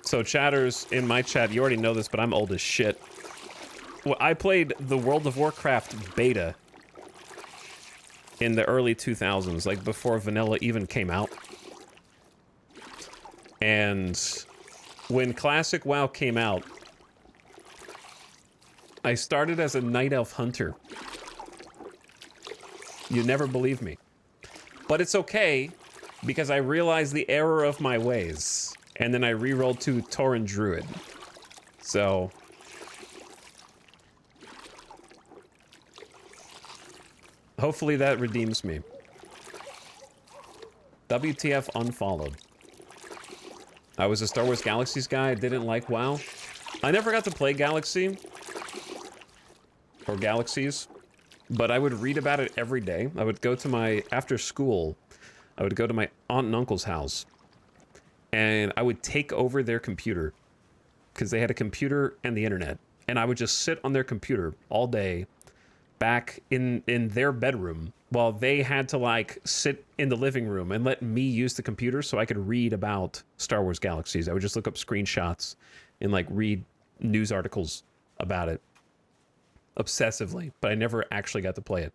A: so chatters in my chat, you already know this, but I'm old as shit. Well, I played the World of Warcraft beta in the early 2000s, like before Vanilla even came out. And when Classic WoW came out, I started as a Night Elf Hunter. You never believe me. But it's okay, because I realized the error of my ways. And then I rerolled to Tauren Druid. So hopefully that redeems me. WTF unfollowed. I was a Star Wars Galaxies guy. I didn't like WoW. I never got to play Galaxy. Or Galaxies. But I would read about it every day. I would go to my, after school, I would go to my aunt and uncle's house. and I would take over their computer because they had a computer and the internet, and I would just sit on their computer all day back in their bedroom while they had to like sit in the living room and let me use the computer so I could read about Star Wars Galaxies. I would just look up screenshots and like read news articles about it obsessively, but I never actually got to play it.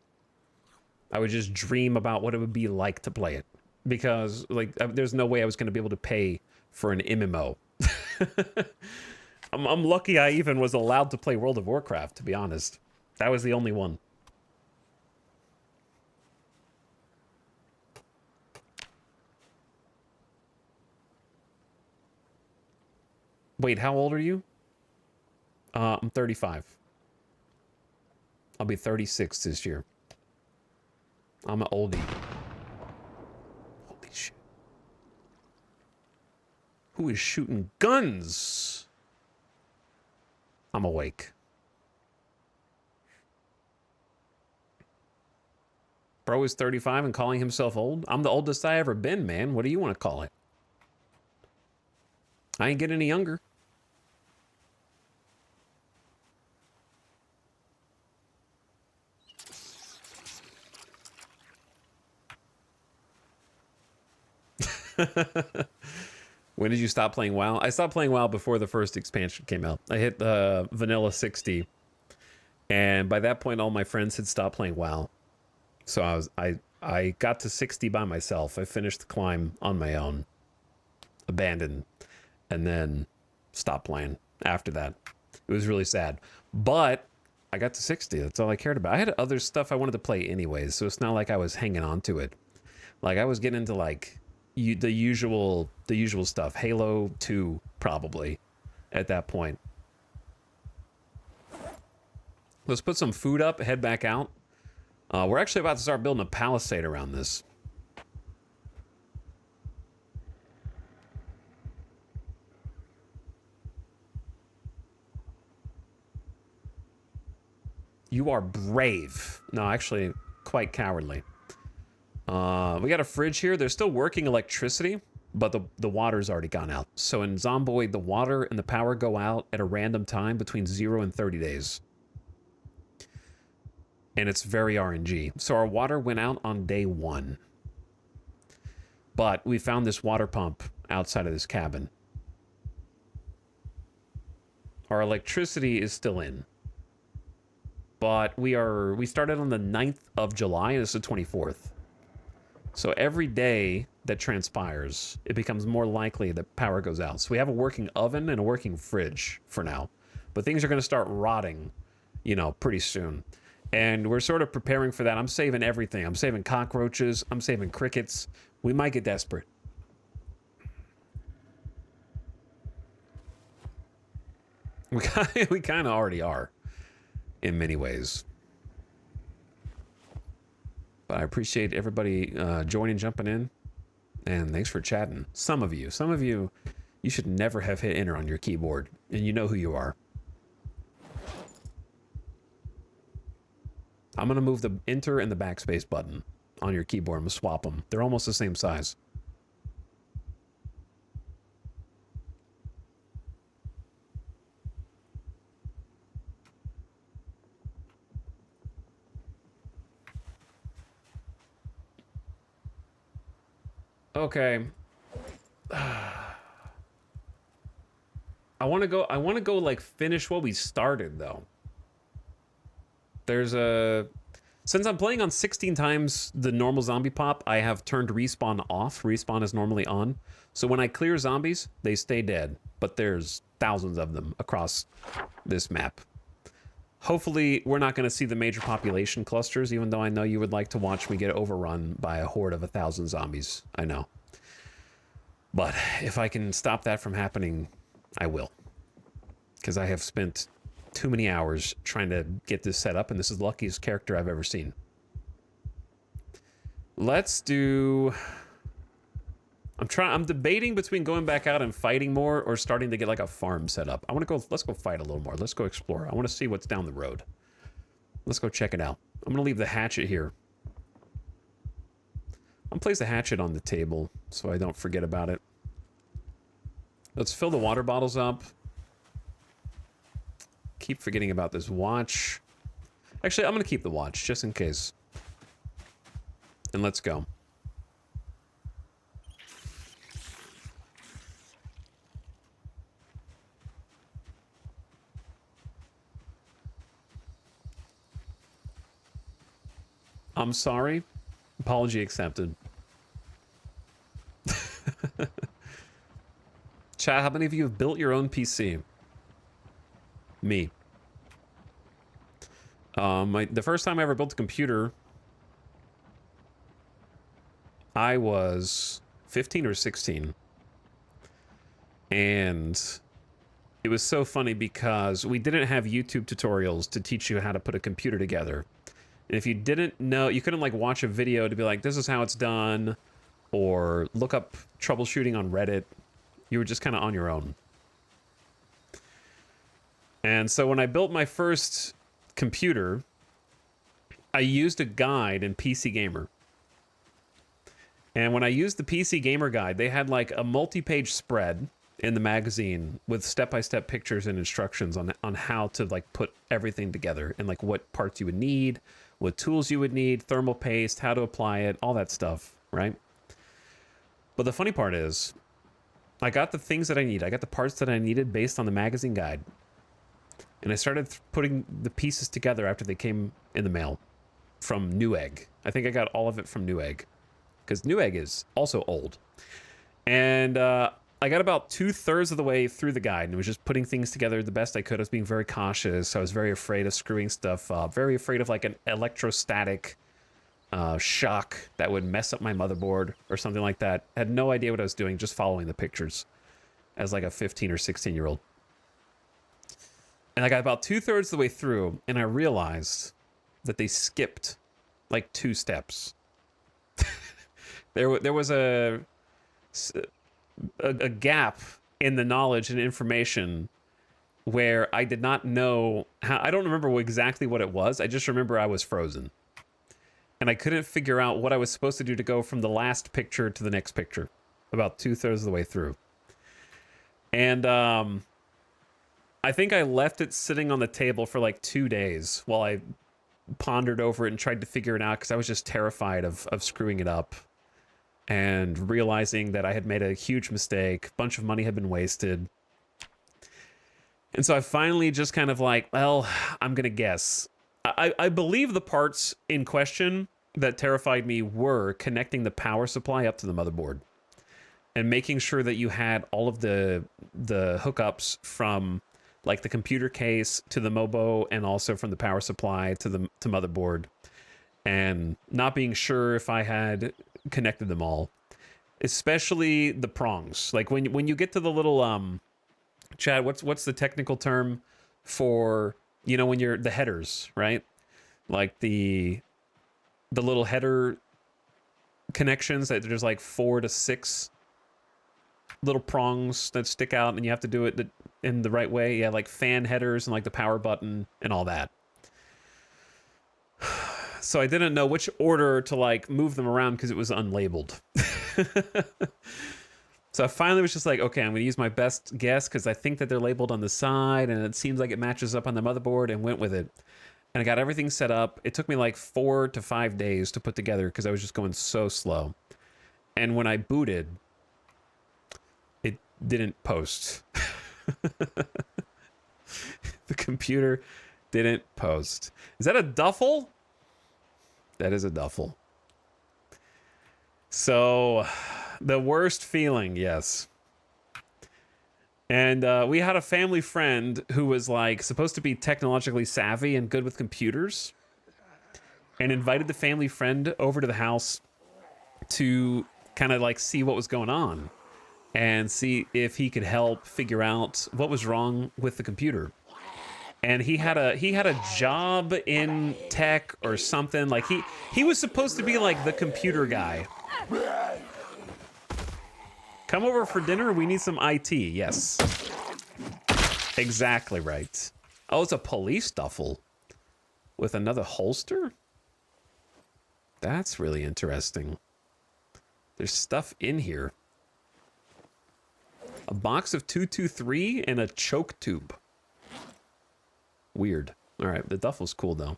A: I would just dream about what it would be like to play it because like there's no way I was going to be able to pay for an MMO. I'm lucky I even was allowed to play World of Warcraft, to be honest. That was the only one. Wait, how old are you? I'm 35. I'll be 36 this year. I'm an oldie. Holy shit. Who is shooting guns? I'm awake. Bro is 35 and calling himself old? I'm the oldest I ever been, man. What do you want to call it? I ain't getting any younger. When did you stop playing WoW? I stopped playing WoW before the first expansion came out. I hit vanilla 60, and by that point, all my friends had stopped playing WoW. So I got to 60 by myself. I finished the climb on my own, abandoned, and then stopped playing after that. It was really sad, but I got to 60. That's all I cared about. I had other stuff I wanted to play anyways, so it's not like I was hanging on to it. Like I was getting into like the usual stuff. Halo 2 probably at that point. Let's put some food up, head back out. We're actually about to start building a palisade around this. You are brave. No, actually, quite cowardly. We got a fridge here. There's still working electricity, but the water's already gone out. So in Zomboid, the water and the power go out at a random time between 0 and 30 days. And it's very RNG. So our water went out on day 1. But we found this water pump outside of this cabin. Our electricity is still in. But we started on the 9th of July, and this is the 24th. So every day that transpires, it becomes more likely that power goes out. So we have a working oven and a working fridge for now. But things are going to start rotting, you know, pretty soon. And we're sort of preparing for that. I'm saving everything. I'm saving cockroaches. I'm saving crickets. We might get desperate. We kind of already are in many ways. But I appreciate everybody joining, jumping in. And thanks for chatting. Some of you, you should never have hit enter on your keyboard. And you know who you are. I'm going to move the enter and the backspace button on your keyboard. I'm going to swap them. They're almost the same size. Okay. I want to go like finish what we started though. Since I'm playing on 16 times the normal zombie pop, I have turned respawn off. Respawn is normally on. So when I clear zombies, they stay dead. But there's thousands of them across this map. Hopefully, we're not going to see the major population clusters, even though I know you would like to watch me get overrun by a horde of 1,000 zombies. I know. But if I can stop that from happening, I will. Because I have spent too many hours trying to get this set up, and this is the luckiest character I've ever seen. Let's do... I'm debating between going back out and fighting more or starting to get like a farm set up. Let's go fight a little more. Let's go explore. I want to see what's down the road. Let's go check it out. I'm going to leave the hatchet here. I'll place the hatchet on the table so I don't forget about it. Let's fill the water bottles up. Keep forgetting about this watch. Actually, I'm going to keep the watch just in case. And let's go. I'm sorry. Apology accepted. Chat, how many of you have built your own PC? Me. The first time I ever built a computer, I was 15 or 16. And it was so funny because we didn't have YouTube tutorials to teach you how to put a computer together. And if you didn't know, you couldn't like watch a video to be like, this is how it's done, or look up troubleshooting on Reddit. You were just kind of on your own. And so when I built my first computer, I used a guide in PC Gamer. And when I used the PC Gamer guide, they had like a multi-page spread in the magazine with step-by-step pictures and instructions on how to like put everything together and like what parts you would need, what tools you would need, thermal paste, how to apply it, all that stuff, right? But the funny part is, I got the things that I need. I got the parts that I needed based on the magazine guide. And I started putting the pieces together after they came in the mail from Newegg. I think I got all of it from Newegg, because Newegg is also old. And I got about 2/3 of the way through the guide and was just putting things together the best I could. I was being very cautious. I was very afraid of screwing stuff up, very afraid of like an electrostatic shock that would mess up my motherboard or something like that. I had no idea what I was doing, just following the pictures as like a 15 or 16-year-old. And I got about 2/3 of the way through, and I realized that they skipped like 2 steps. There was a gap in the knowledge and information where I did not know how. I don't remember exactly what it was. I just remember I was frozen. And I couldn't figure out what I was supposed to do to go from the last picture to the next picture, about 2/3 of the way through. And I think I left it sitting on the table for like 2 days while I pondered over it and tried to figure it out, because I was just terrified of screwing it up and realizing that I had made a huge mistake. A bunch of money had been wasted. And so I finally just kind of like, well, I'm going to guess. I believe the parts in question that terrified me were connecting the power supply up to the motherboard and making sure that you had all of the hookups from like the computer case to the MOBO and also from the power supply to motherboard, and not being sure if I had connected them all, especially the prongs. Like when you get to the little Chad, what's the technical term for, you know, when you're the headers, right? Like the little header connections that there's like 4 to 6 little prongs that stick out, and you have to do it in the right way. Yeah, like fan headers and like the power button and all that. So I didn't know which order to like move them around because it was unlabeled. So I finally was just like, okay, I'm going to use my best guess because I think that they're labeled on the side and it seems like it matches up on the motherboard, and went with it. And I got everything set up. It took me like 4 to 5 days to put together because I was just going so slow. And when I booted, it didn't post. The computer didn't post. Is that a duffel? That is a duffel. So, the worst feeling, yes. And we had a family friend who was like supposed to be technologically savvy and good with computers, and invited the family friend over to the house to kind of like see what was going on and see if he could help figure out what was wrong with the computer. And he had a job in tech or something. Like he was supposed to be like the computer guy. Come over for dinner. We need some IT. Yes. Exactly right. Oh, it's a police duffel with another holster? That's really interesting. There's stuff in here. A box of 223 and a choke tube. Weird. All right, the duffel's cool though.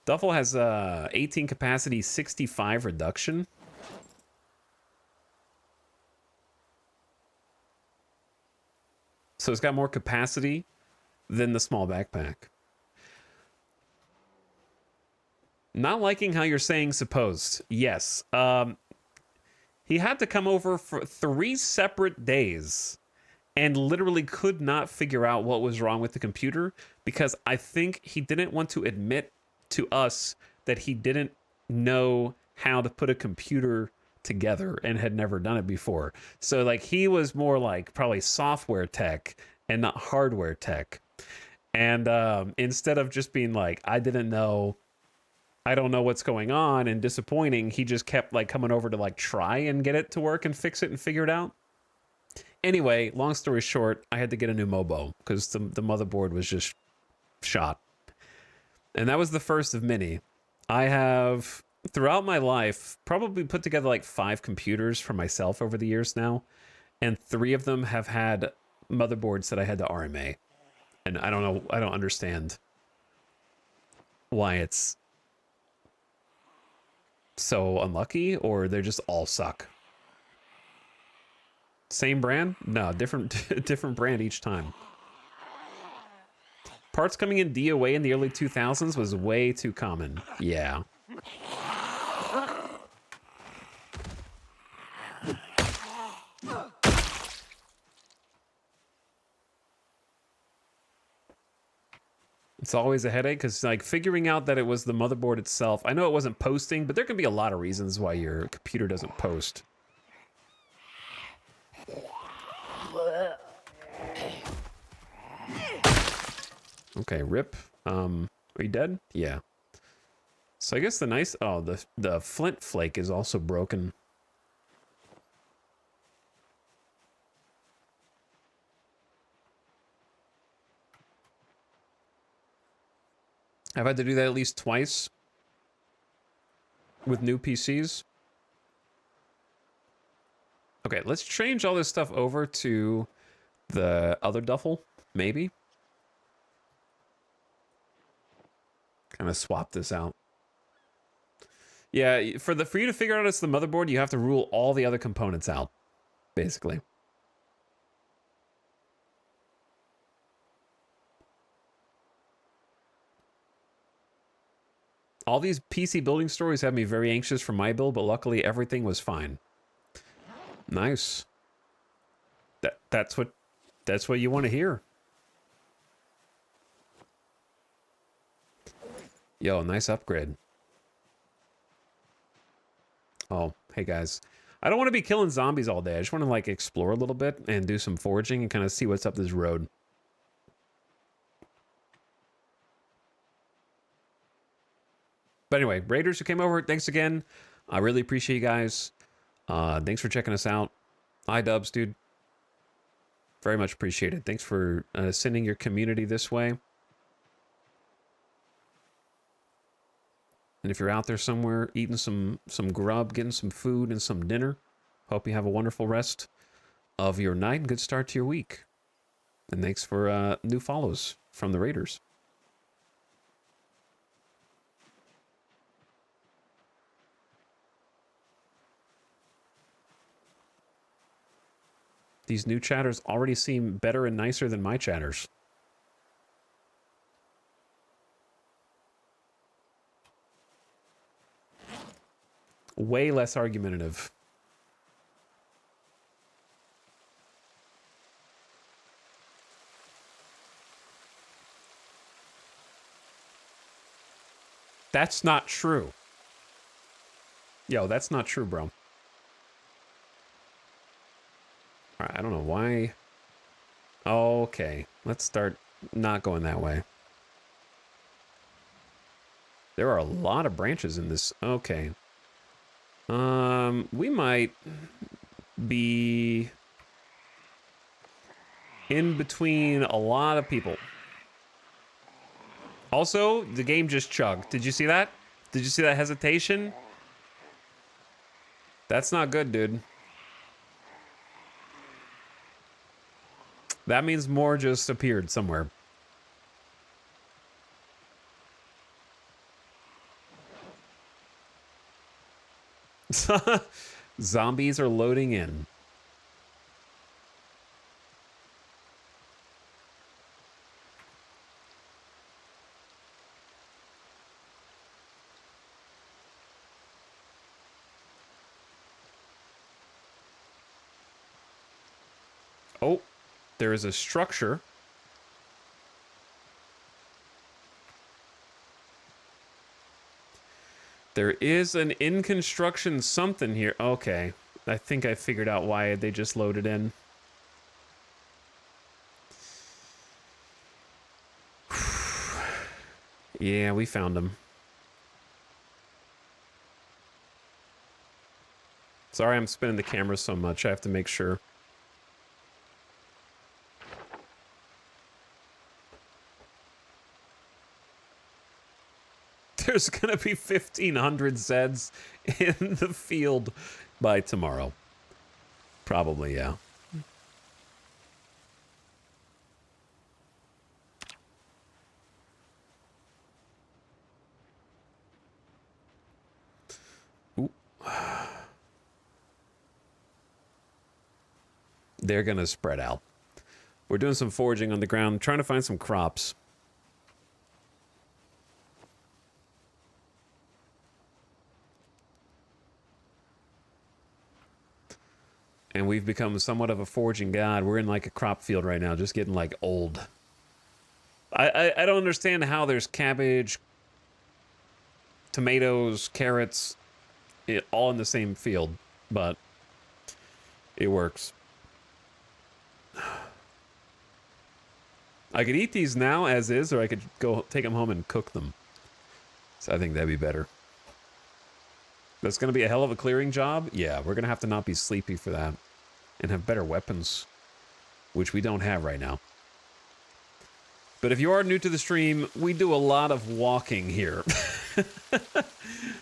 A: Duffel has 18 capacity, 65 reduction. So it's got more capacity than the small backpack. Not liking how you're saying supposed. Yes. He had to come over for 3 separate days and literally could not figure out what was wrong with the computer because I think he didn't want to admit to us that he didn't know how to put a computer together and had never done it before. So like he was more like probably software tech and not hardware tech. And instead of just being like, I didn't know, I don't know what's going on and disappointing, he just kept like coming over to like try and get it to work and fix it and figure it out. Anyway, long story short, I had to get a new Mobo because the motherboard was just shot. And that was the first of many. I have, throughout my life, probably put together like 5 computers for myself over the years now. And 3 of them have had motherboards that I had to RMA. And I don't know, I don't understand why it's so unlucky, or they just all suck. Same brand? No, different different brand each time. Parts coming in DOA in the early 2000s was way too common. Yeah. It's always a headache because like figuring out that it was the motherboard itself. I know it wasn't posting, but there can be a lot of reasons why your computer doesn't post. Okay, rip. Are you dead? Yeah. So I guess the nice, oh, the flint flake is also broken. I've had to do that at least twice with new PCs. Okay, let's change all this stuff over to the other duffel, maybe. Kind of swap this out. Yeah, for you to figure out it's the motherboard, you have to rule all the other components out, basically. All these PC building stories have me very anxious for my build, but luckily everything was fine. Nice. That's what you want to hear. Yo, nice upgrade. Oh, hey guys. I don't want to be killing zombies all day. I just want to like explore a little bit and do some foraging and kind of see what's up this road. But anyway, Raiders who came over, thanks again. I really appreciate you guys. Thanks for checking us out. iDubbbz, dude. Very much appreciated. Thanks for sending your community this way. And if you're out there somewhere eating some grub, getting some food and some dinner, hope you have a wonderful rest of your night and good start to your week. And thanks for new follows from the Raiders. These new chatters already seem better and nicer than my chatters. Way less argumentative. That's not true. Yo, that's not true, bro. All right, I don't know why. Okay, let's start not going that way. There are a lot of branches in this. Okay. We might be in between a lot of people. Also, the game just chugged. Did you see that? Did you see that hesitation? That's not good, dude. That means more just appeared somewhere. Zombies are loading in. Oh, there is a structure. There is an in construction something here. Okay, I think I figured out why they just loaded in. Yeah, we found them. Sorry I'm spinning the camera so much. I have to make sure. There's gonna be 1,500 Zeds in the field by tomorrow. Probably, yeah. Ooh. They're gonna spread out. We're doing some foraging on the ground, trying to find some crops. And we've become somewhat of a foraging god. We're in like a crop field right now, just getting like old. I don't understand how there's cabbage, tomatoes, carrots, all in the same field, but it works. I could eat these now as is, or I could go take them home and cook them. So I think that'd be better. That's going to be a hell of a clearing job. Yeah, we're going to have to not be sleepy for that. And have better weapons, which we don't have right now. But if you are new to the stream, we do a lot of walking here.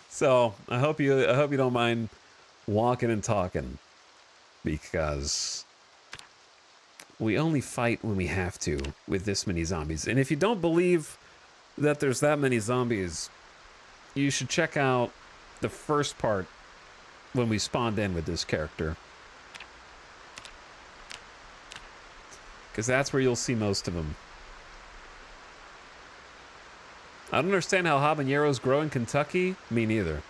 A: So I hope you don't mind walking and talking, because we only fight when we have to with this many zombies. And if you don't believe that there's that many zombies, you should check out the first part when we spawned in with this character, because that's where you'll see most of them. I don't understand how habaneros grow in Kentucky. Me neither.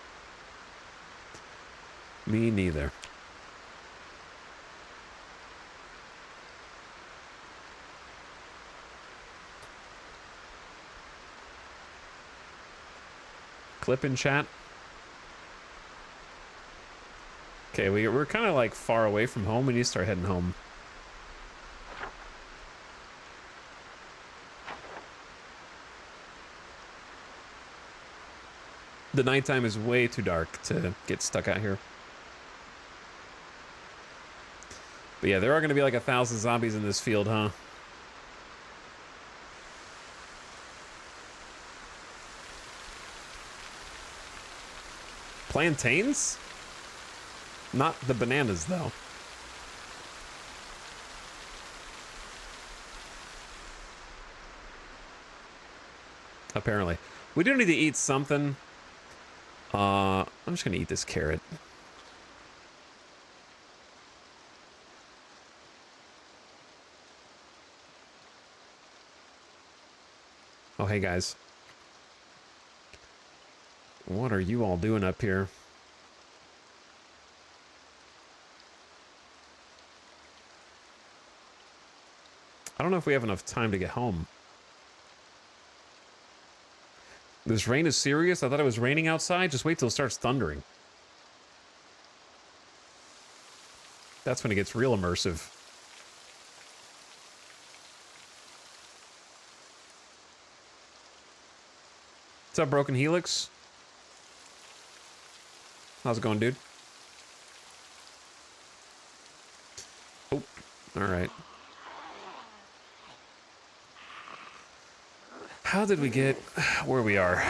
A: Me neither. Clip in chat. Okay, we're kind of like far away from home. We need to start heading home. The nighttime is way too dark to get stuck out here. But yeah, there are going to be like 1,000 zombies in this field, huh? Plantains? Not the bananas, though. Apparently. We do need to eat something. I'm just gonna eat this carrot. Oh, hey guys. What are you all doing up here? I don't know if we have enough time to get home. This rain is serious? I thought it was raining outside. Just wait till it starts thundering. That's when it gets real immersive. What's up, Broken Helix? How's it going, dude? Oh, all right. How did we get where we are?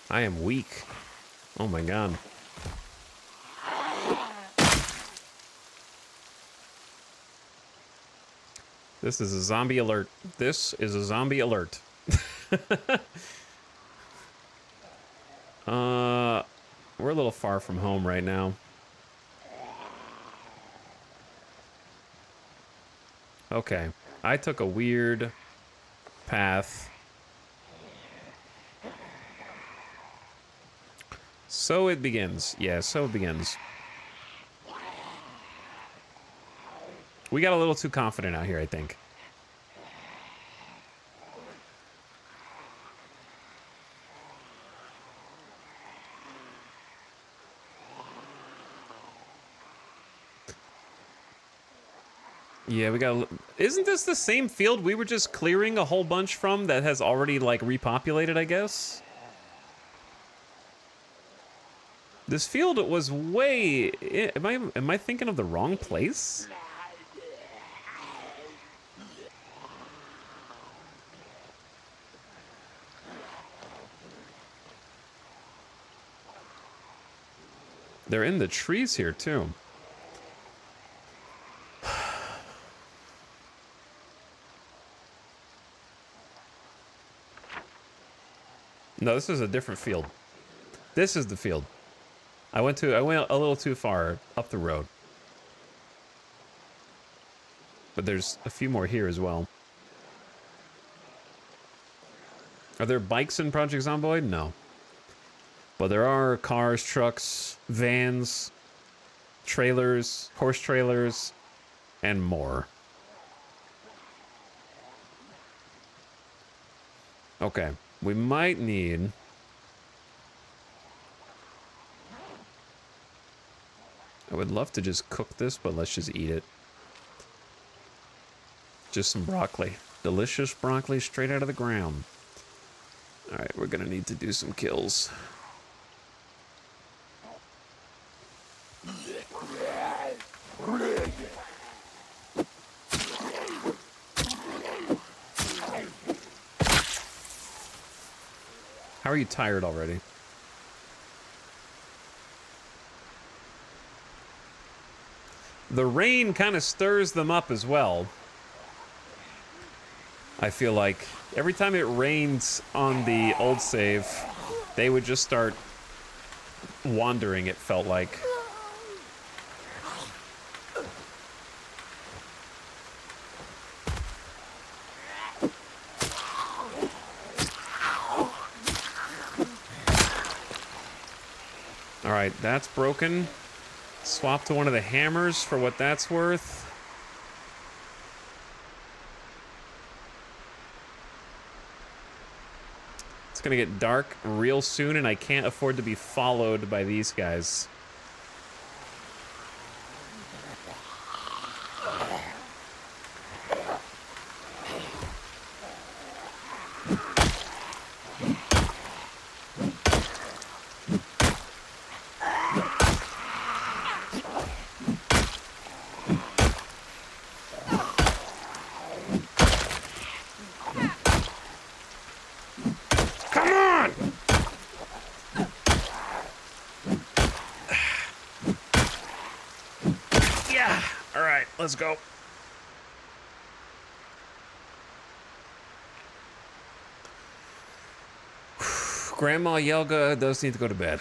A: I am weak. Oh my god. This is a zombie alert. This is a zombie alert. We're a little far from home right now. Okay. I took a weird path. So it begins. Yeah, so it begins. We got a little too confident out here, I think. Yeah, we got... Isn't this the same field we were just clearing a whole bunch from that has already, like, repopulated, I guess? This field was way... Am I thinking of the wrong place? They're in the trees here, too. No, this is a different field. This is the field. I went a little too far up the road. But there's a few more here as well. Are there bikes in Project Zomboid? No. But there are cars, trucks, vans, trailers, horse trailers, and more. Okay, we might need... I would love to just cook this, but let's just eat it. Just some broccoli. Delicious broccoli straight out of the ground. Alright, we're gonna need to do some kills. How are you tired already? The rain kind of stirs them up as well. I feel like every time it rains on the old save, they would just start wandering, it felt like. All right, that's broken. Swap to one of the hammers for what that's worth. It's gonna get dark real soon, and I can't afford to be followed by these guys. Let's go. Grandma Yelga does need to go to bed.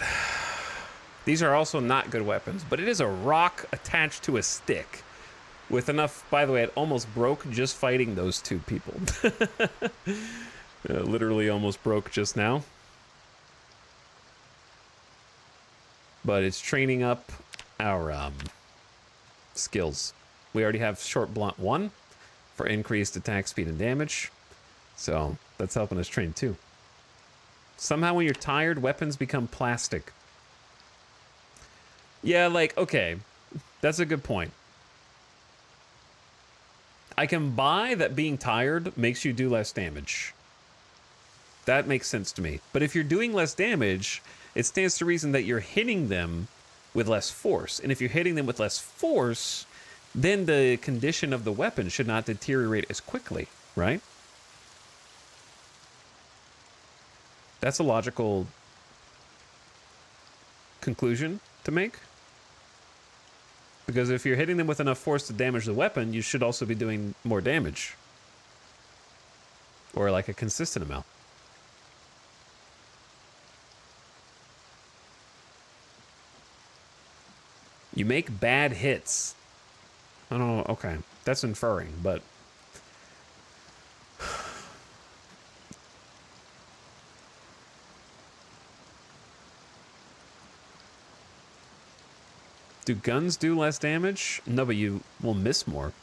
A: These are also not good weapons, but it is a rock attached to a stick. With enough, by the way, it almost broke just fighting those two people. Literally almost broke just now. But it's training up our skills. We already have short blunt 1 for increased attack speed and damage. So that's helping us train too. Somehow when you're tired, weapons become plastic. Yeah, like, okay. That's a good point. I can buy that being tired makes you do less damage. That makes sense to me. But if you're doing less damage, it stands to reason that you're hitting them with less force. And if you're hitting them with less force, then the condition of the weapon should not deteriorate as quickly, right? That's a logical conclusion to make. Because if you're hitting them with enough force to damage the weapon, you should also be doing more damage. Or like a consistent amount. You make bad hits. I don't know, okay. That's inferring, but... Do guns do less damage? No, but you will miss more.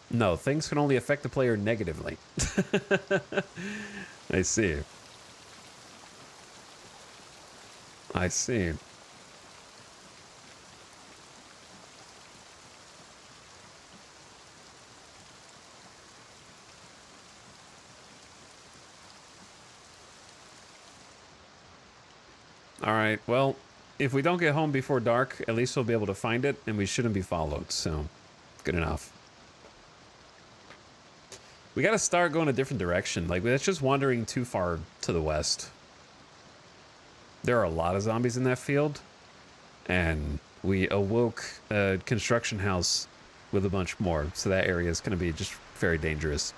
A: No, things can only affect the player negatively. I see. I see. All right, well, if we don't get home before dark, at least we'll be able to find it, and we shouldn't be followed, so good enough. We gotta start going a different direction. Like, that's just wandering too far to the west. There are a lot of zombies in that field, and we awoke a construction house with a bunch more, so that area is gonna be just very dangerous.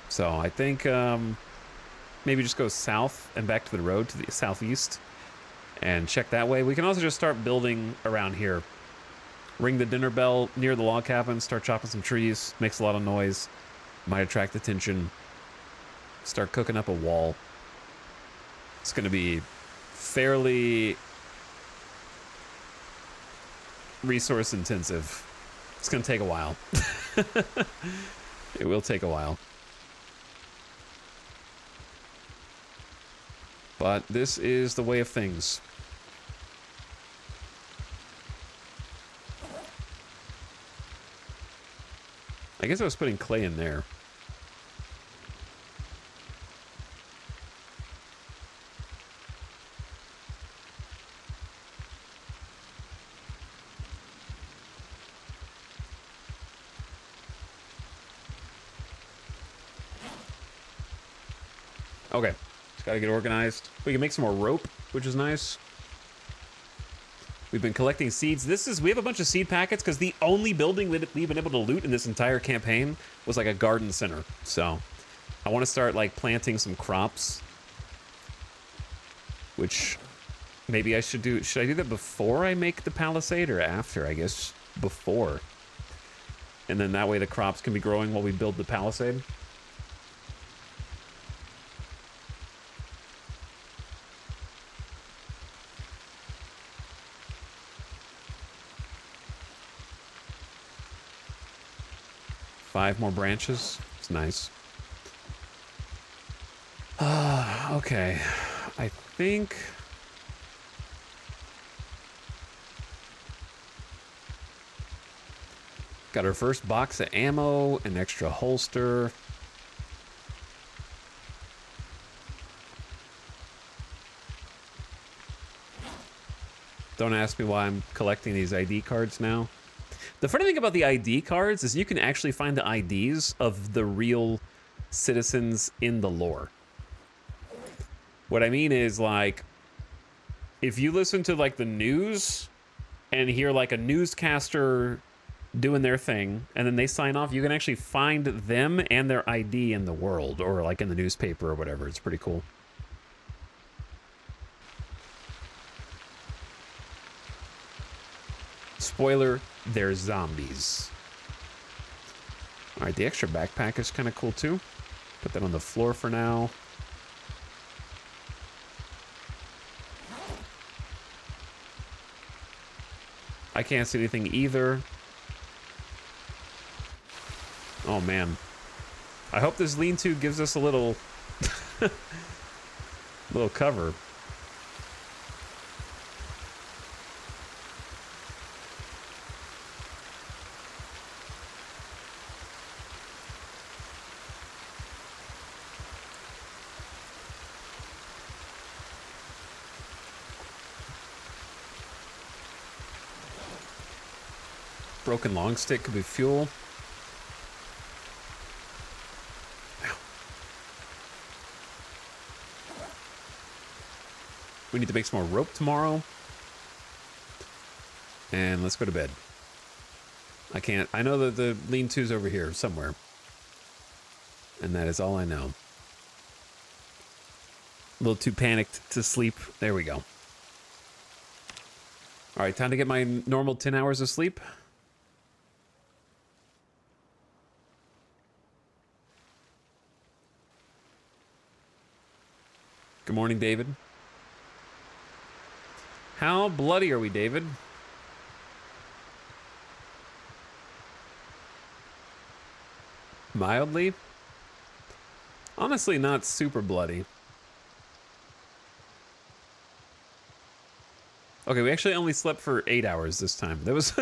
A: So I think maybe just go south and back to the road to the southeast and check that way. We can also just start building around here. Ring the dinner bell near the log cabin, start chopping some trees, makes a lot of noise, might attract attention. Start cooking up a wall. It's going to be fairly resource intensive. It's going to take a while. It will take a while. But this is the way of things. I guess I was putting clay in there. Okay. Just gotta get organized. We can make some more rope, which is nice. We've been collecting seeds. We have a bunch of seed packets because the only building we've been able to loot in this entire campaign was like a garden center. So I want to start like planting some crops, which maybe I should do. Should I do that before I make the palisade or after? I guess before. And then that way the crops can be growing while we build the palisade. Five more branches. It's nice. Okay. I think... Got our first box of ammo, an extra holster. Don't ask me why I'm collecting these ID cards now. The funny thing about the ID cards is you can actually find the IDs of the real citizens in the lore. What I mean is, like, if you listen to, like, the news and hear, like, a newscaster doing their thing, and then they sign off, you can actually find them and their ID in the world, or, like, in the newspaper or whatever. It's pretty cool. Spoiler, they're zombies. All right, the extra backpack is kind of cool too. Put that on the floor for now. I can't see anything either. Oh man. I hope this lean-to gives us a little little cover. Broken long stick could be fuel. Ow. We need to make some more rope tomorrow. And let's go to bed. I can't. I know that the lean-to's over here somewhere. And that is all I know. A little too panicked to sleep. There we go. All right, time to get my normal 10 hours of sleep. Good morning, David. How bloody are we, David? Mildly? Honestly, not super bloody. Okay, we actually only slept for 8 hours this time. That was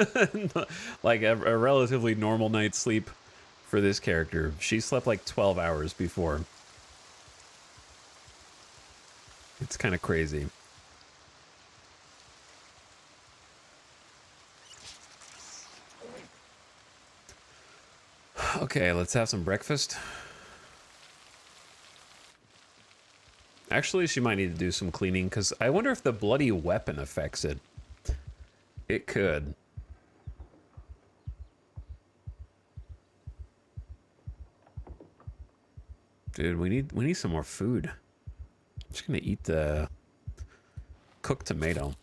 A: like a relatively normal night's sleep for this character. She slept like 12 hours before. It's kind of crazy. Okay, let's have some breakfast. Actually, she might need to do some cleaning, because I wonder if the bloody weapon affects it. It could. Dude, we need some more food. I'm just gonna eat the cooked tomato.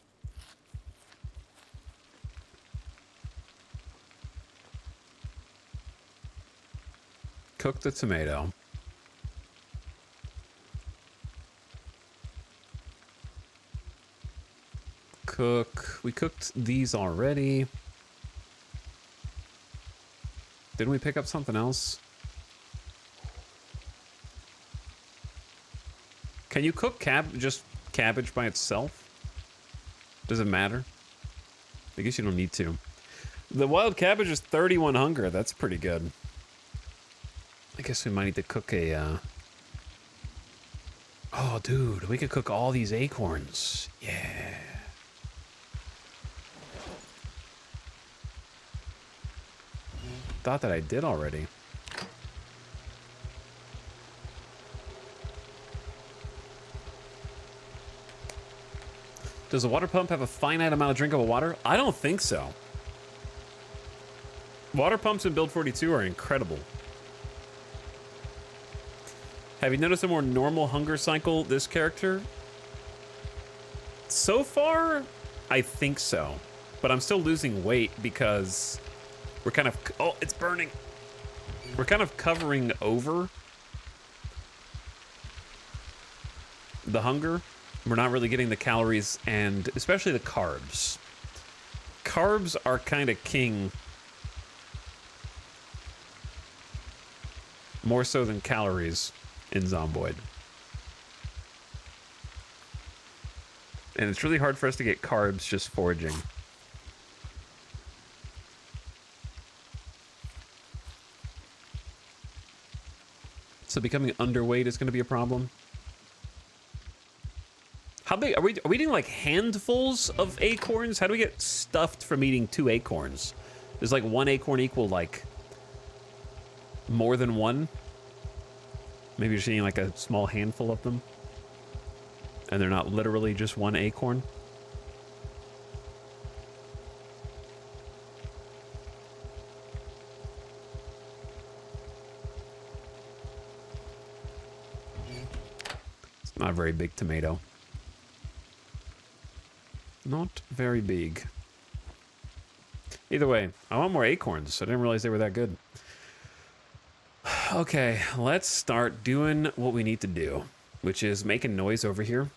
A: Cook the tomato. Cook. We cooked these already. Didn't we pick up something else? Can you cook just cabbage by itself? Does it matter? I guess you don't need to. The wild cabbage is 31 hunger. That's pretty good. I guess we might need to cook a... Oh, dude, we could cook all these acorns. Yeah. Thought that I did already. Does a water pump have a finite amount of drinkable water? I don't think so. Water pumps in Build 42 are incredible. Have you noticed a more normal hunger cycle this character? So far, I think so. But I'm still losing weight because we're kind of... Oh, it's burning. We're kind of covering over the hunger. We're not really getting the calories and especially the carbs. Carbs are kind of king. More so than calories in Zomboid. And it's really hard for us to get carbs just foraging. So becoming underweight is going to be a problem. How big are we eating, like handfuls of acorns? How do we get stuffed from eating 2 acorns? Does like 1 acorn equal like more than 1? Maybe you're just eating like a small handful of them. And they're not literally just 1 acorn. It's not a very big tomato. Not very big. Either way, I want more acorns. I didn't realize they were that good. Okay, let's start doing what we need to do, which is making noise over here.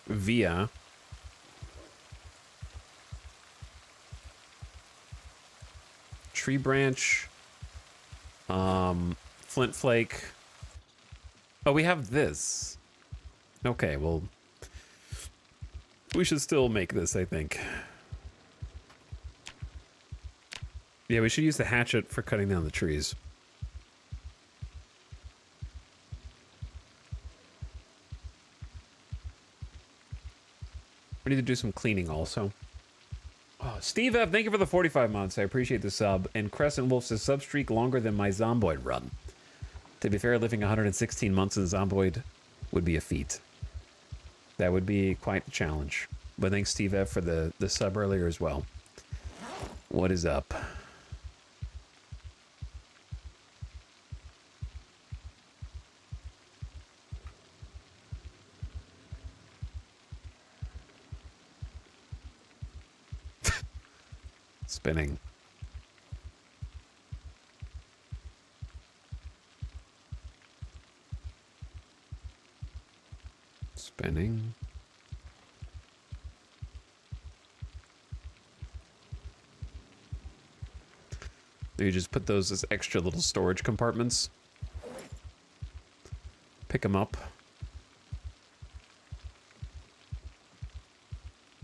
A: Via tree branch, flint flake. Oh, we have this. Okay, well, we should still make this, I think. Yeah, we should use the hatchet for cutting down the trees. We need to do some cleaning also. Oh, Steve F, thank you for the 45 months. I appreciate the sub. And Crescent Wolf says sub streak longer than my Zomboid run. To be fair, living 116 months in Zomboid would be a feat. That would be quite the challenge. But thanks, Steve F, for the sub earlier as well. What is up? Spinning. Spinning. You just put those as extra little storage compartments. Pick them up.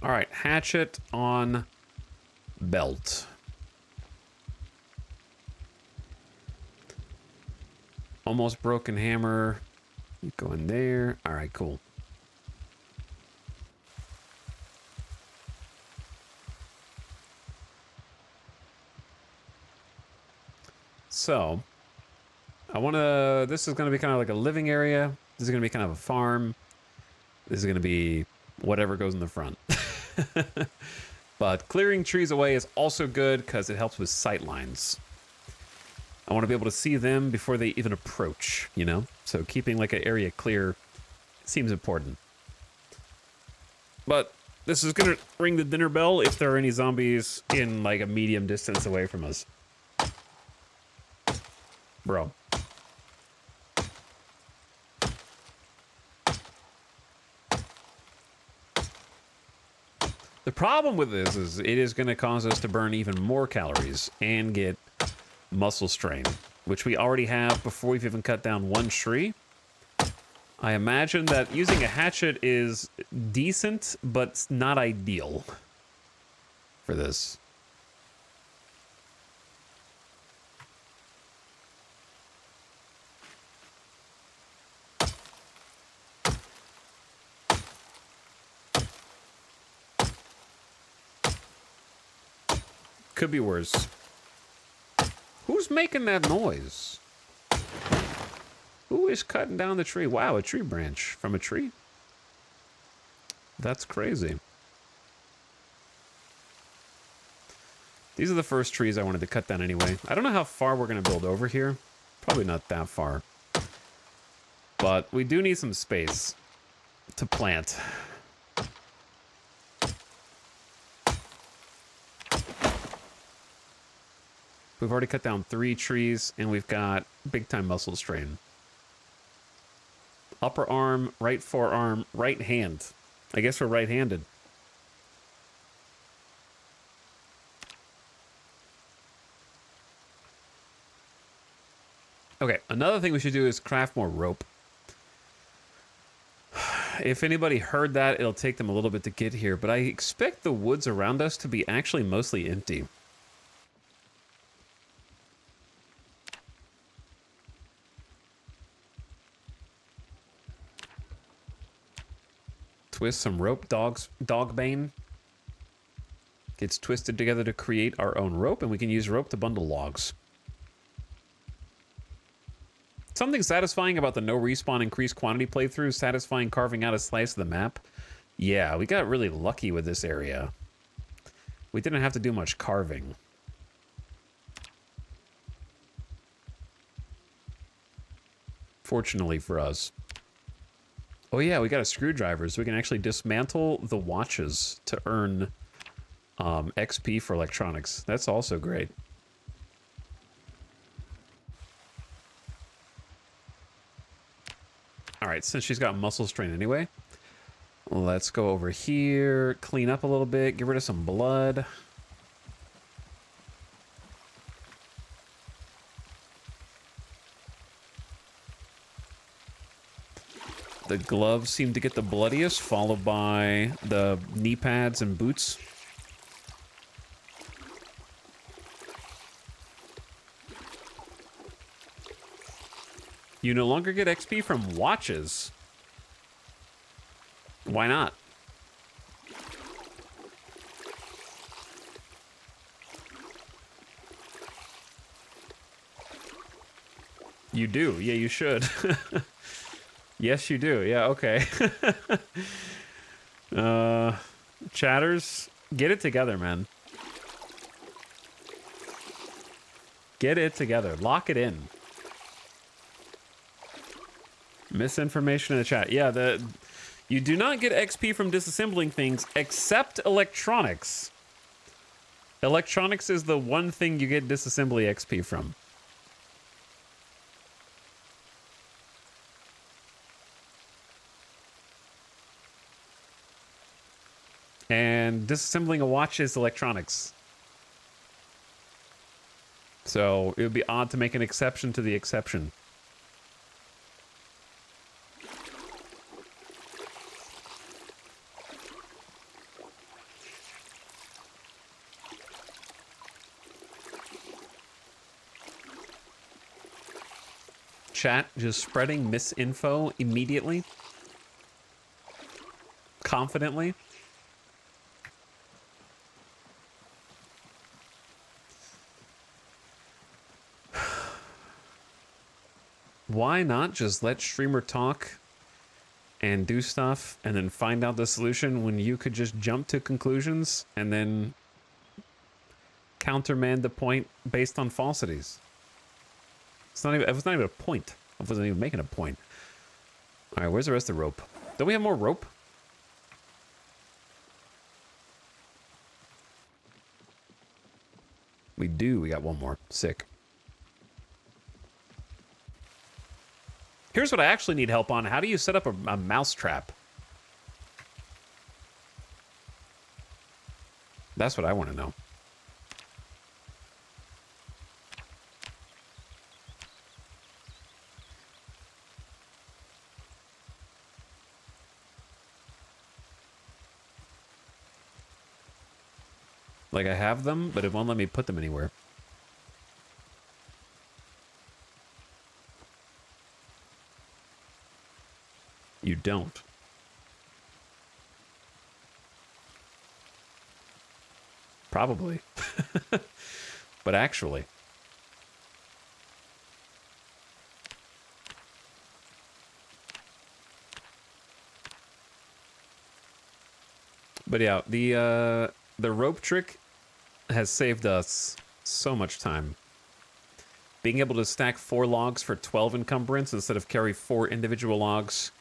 A: All right, hatchet on belt. Almost broken hammer. You go in there. All right, cool. So, this is going to be kind of like a living area. This is going to be kind of a farm. This is going to be whatever goes in the front. But clearing trees away is also good because it helps with sight lines. I want to be able to see them before they even approach, you know? So keeping like an area clear seems important. But this is going to ring the dinner bell if there are any zombies in like a medium distance away from us. Bro. The problem with this is it is going to cause us to burn even more calories and get muscle strain, which we already have before we've even cut down one tree. I imagine that using a hatchet is decent, but not ideal for this. Could be worse. Who's making that noise? Who is cutting down the tree? Wow, a tree branch from a tree? That's crazy. These are the first trees I wanted to cut down anyway. I don't know how far we're going to build over here. Probably not that far. But we do need some space to plant. We've already cut down 3 trees, and we've got big-time muscle strain. Upper arm, right forearm, right hand. I guess we're right-handed. Okay, another thing we should do is craft more rope. If anybody heard that, it'll take them a little bit to get here, but I expect the woods around us to be actually mostly empty. Twist some rope, dogbane. Gets twisted together to create our own rope, and we can use rope to bundle logs. Something satisfying about the no respawn increased quantity playthrough, satisfying carving out a slice of the map. Yeah, we got really lucky with this area. We didn't have to do much carving. Fortunately for us. Oh yeah, we got a screwdriver, so we can actually dismantle the watches to earn XP for electronics. That's also great. All right, since she's got muscle strain anyway, let's go over here, clean up a little bit, get rid of some blood. The gloves seem to get the bloodiest, followed by the knee pads and boots. You no longer get XP from watches. Why not? You do. Yeah, you should. Yes, you do. Yeah, okay. Chatters, get it together, man. Get it together. Lock it in. Misinformation in the chat. Yeah, you do not get XP from disassembling things except electronics. Electronics is the one thing you get disassembly XP from. And disassembling a watch is electronics. So it would be odd to make an exception to the exception. Chat just spreading misinfo immediately. Confidently. Why not just let streamer talk and do stuff and then find out the solution when you could just jump to conclusions and then countermand the point based on falsities? It was not even a point. I wasn't even making a point. All right, where's the rest of the rope? Don't we have more rope? We do. We got one more. Sick. Here's what I actually need help on. How do you set up a mouse trap? That's what I want to know. Like, I have them, but it won't let me put them anywhere. You don't. Probably. But actually. But yeah, the rope trick has saved us so much time. Being able to stack 4 logs for 12 encumbrance instead of carry 4 individual logs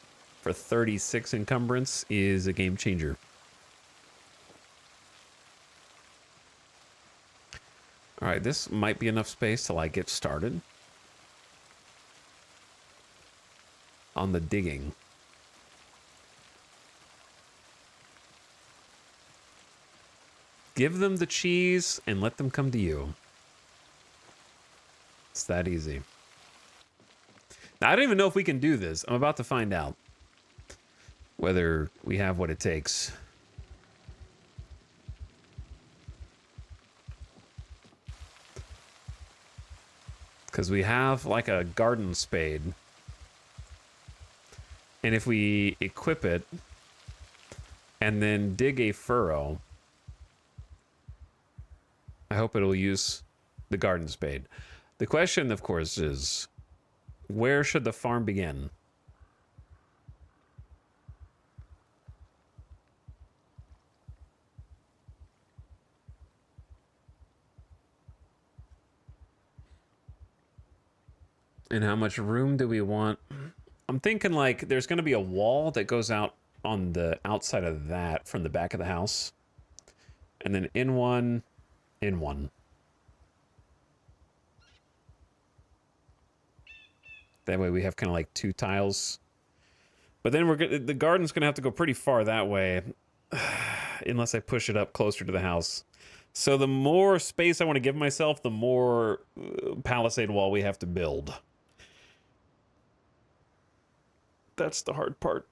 A: for 36 encumbrance is a game changer. All right, this might be enough space till I get started on the digging. Give them the cheese and let them come to you. It's that easy. Now, I don't even know if we can do this. I'm about to find out whether we have what it takes. Because we have like a garden spade. And if we equip it and then dig a furrow, I hope it'll use the garden spade. The question, of course, is where should the farm begin? And how much room do we want? I'm thinking like there's going to be a wall that goes out on the outside of that from the back of the house. And then in one. That way we have kind of like 2 tiles. But then the garden's going to have to go pretty far that way. Unless I push it up closer to the house. So the more space I want to give myself, the more palisade wall we have to build. That's the hard part.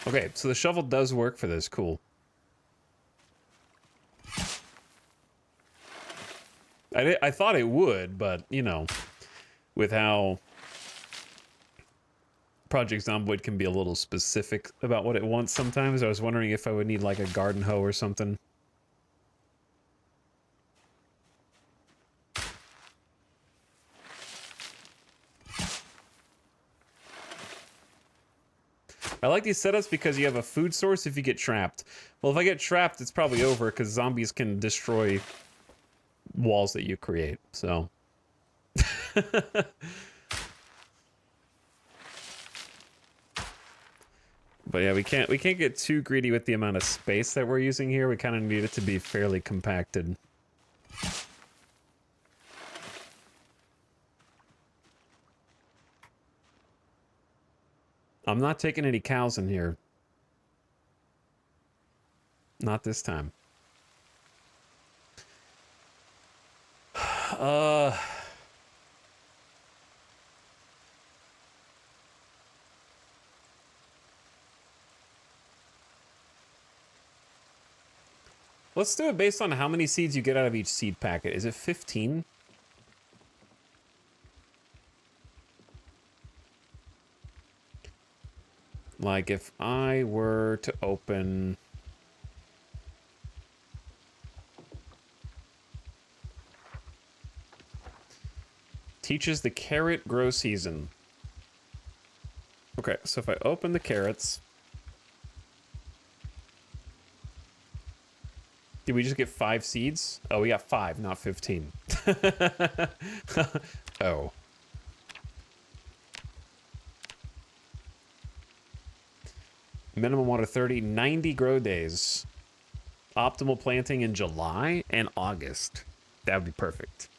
A: Okay, so the shovel does work for this. Cool. I thought it would, but, you know, with how Project Zomboid can be a little specific about what it wants sometimes, I was wondering if I would need, like, a garden hoe or something. I like these setups because you have a food source if you get trapped. Well, if I get trapped, it's probably over because zombies can destroy walls that you create, so. But yeah, we can't get too greedy with the amount of space that we're using here. We kind of need it to be fairly compacted. I'm not taking any cows in here. Not this time. Let's do it based on how many seeds you get out of each seed packet. Is it 15? Like if I were to open... Teaches the carrot grow season. Okay, so if I open the carrots... Did we just get 5 seeds? Oh, we got 5, not 15. Oh. Minimum water 30, 90 grow days. Optimal planting in July and August. That would be perfect.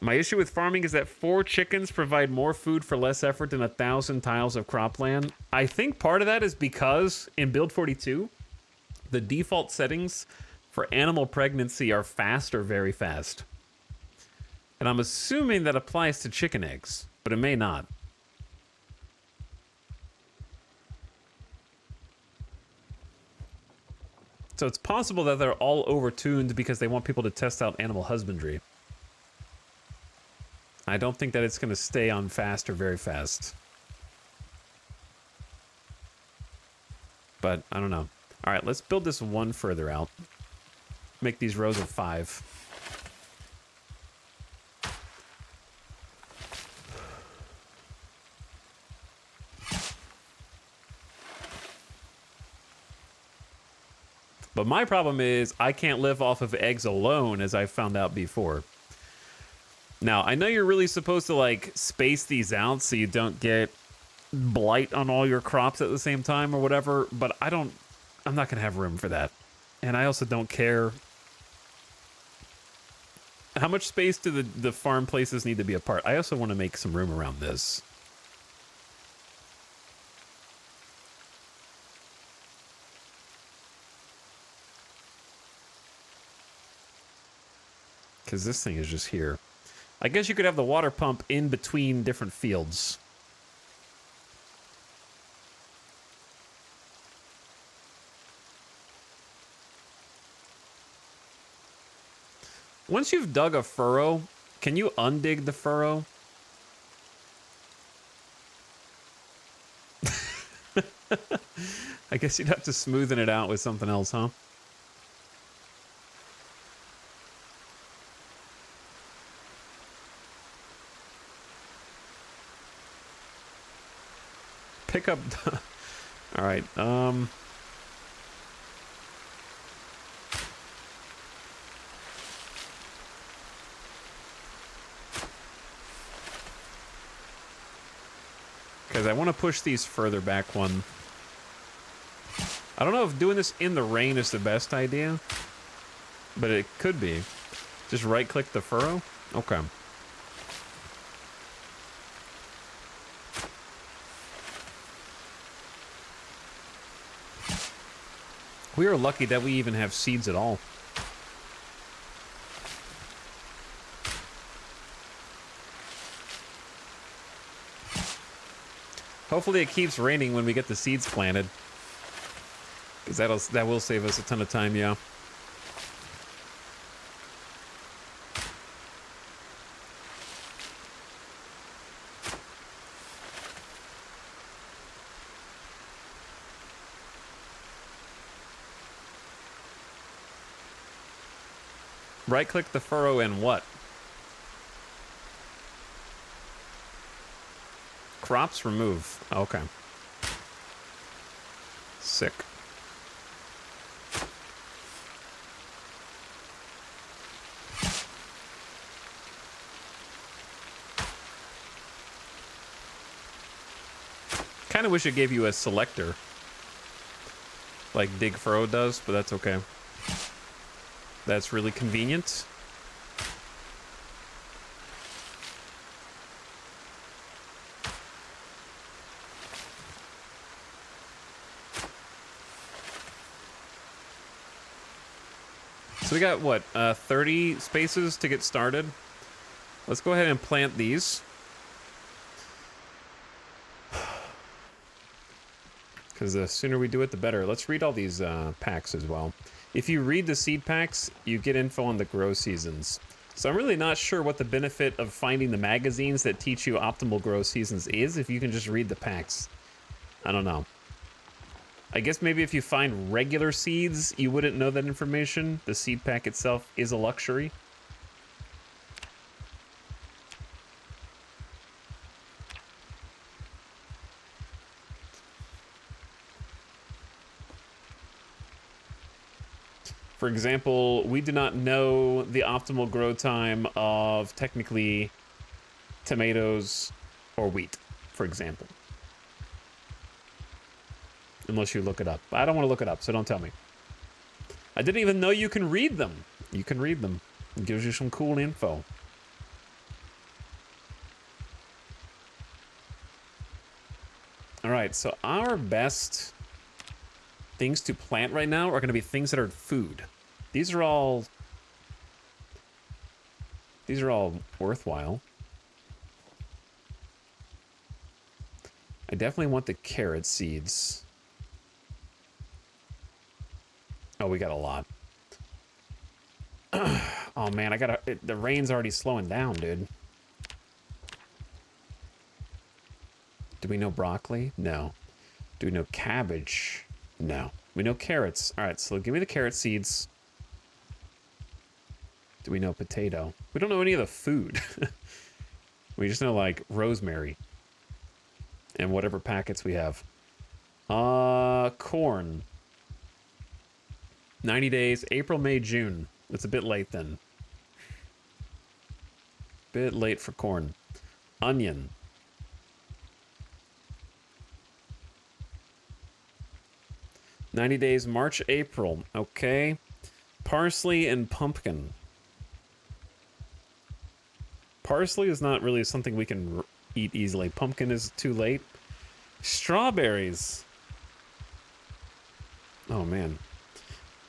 A: My issue with farming is that 4 chickens provide more food for less effort than 1,000 tiles of cropland. I think part of that is because in build 42, the default settings for animal pregnancy are fast or very fast. And I'm assuming that applies to chicken eggs, but it may not. So it's possible that they're all overtuned because they want people to test out animal husbandry. I don't think that it's going to stay on fast or very fast. But I don't know. All right, let's build this one further out. Make these rows of 5. But my problem is I can't live off of eggs alone, as I found out before. Now, I know you're really supposed to, like, space these out so you don't get blight on all your crops at the same time or whatever, but I'm not going to have room for that. And I also don't care. How much space do the farm places need to be apart? I also want to make some room around this. Because this thing is just here. I guess you could have the water pump in between different fields. Once you've dug a furrow, can you undig the furrow? I guess you'd have to smoothen it out with something else, huh? Pick up... All right, because I want to push these further back one. I don't know if doing this in the rain is the best idea, but it could be. Just right-click the furrow? Okay. We are lucky that we even have seeds at all. Hopefully it keeps raining when we get the seeds planted. Because that will save us a ton of time, yeah. Right-click the furrow and what? Crops remove. Okay. Sick. Kind of wish it gave you a selector, like Dig Furrow does, but that's okay. That's really convenient. So we got, what, 30 spaces to get started? Let's go ahead and plant these. Because the sooner we do it, the better. Let's read all these packs as well. If you read the seed packs, you get info on the grow seasons. So I'm really not sure what the benefit of finding the magazines that teach you optimal grow seasons is if you can just read the packs. I don't know. I guess maybe if you find regular seeds, you wouldn't know that information. The seed pack itself is a luxury. For example, we do not know the optimal grow time of technically tomatoes or wheat, for example. Unless you look it up. I don't want to look it up, so don't tell me. I didn't even know you can read them. You can read them. It gives you some cool info. All right, so our best things to plant right now are going to be things that are food. These are all worthwhile. I definitely want the carrot seeds. Oh, we got a lot. Oh man, the rain's already slowing down, dude. Do we know broccoli? No. Do we know cabbage? No. We know carrots. All right, so give me the carrot seeds. Do we know potato? We don't know any of the food. We just know, like, rosemary. And whatever packets we have. Corn. 90 days, April, May, June. It's a bit late then. Bit late for corn. Onion. "90 days, March, April." Okay. Parsley and pumpkin. Parsley is not really something we can eat easily. Pumpkin is too late. Strawberries. Oh, man.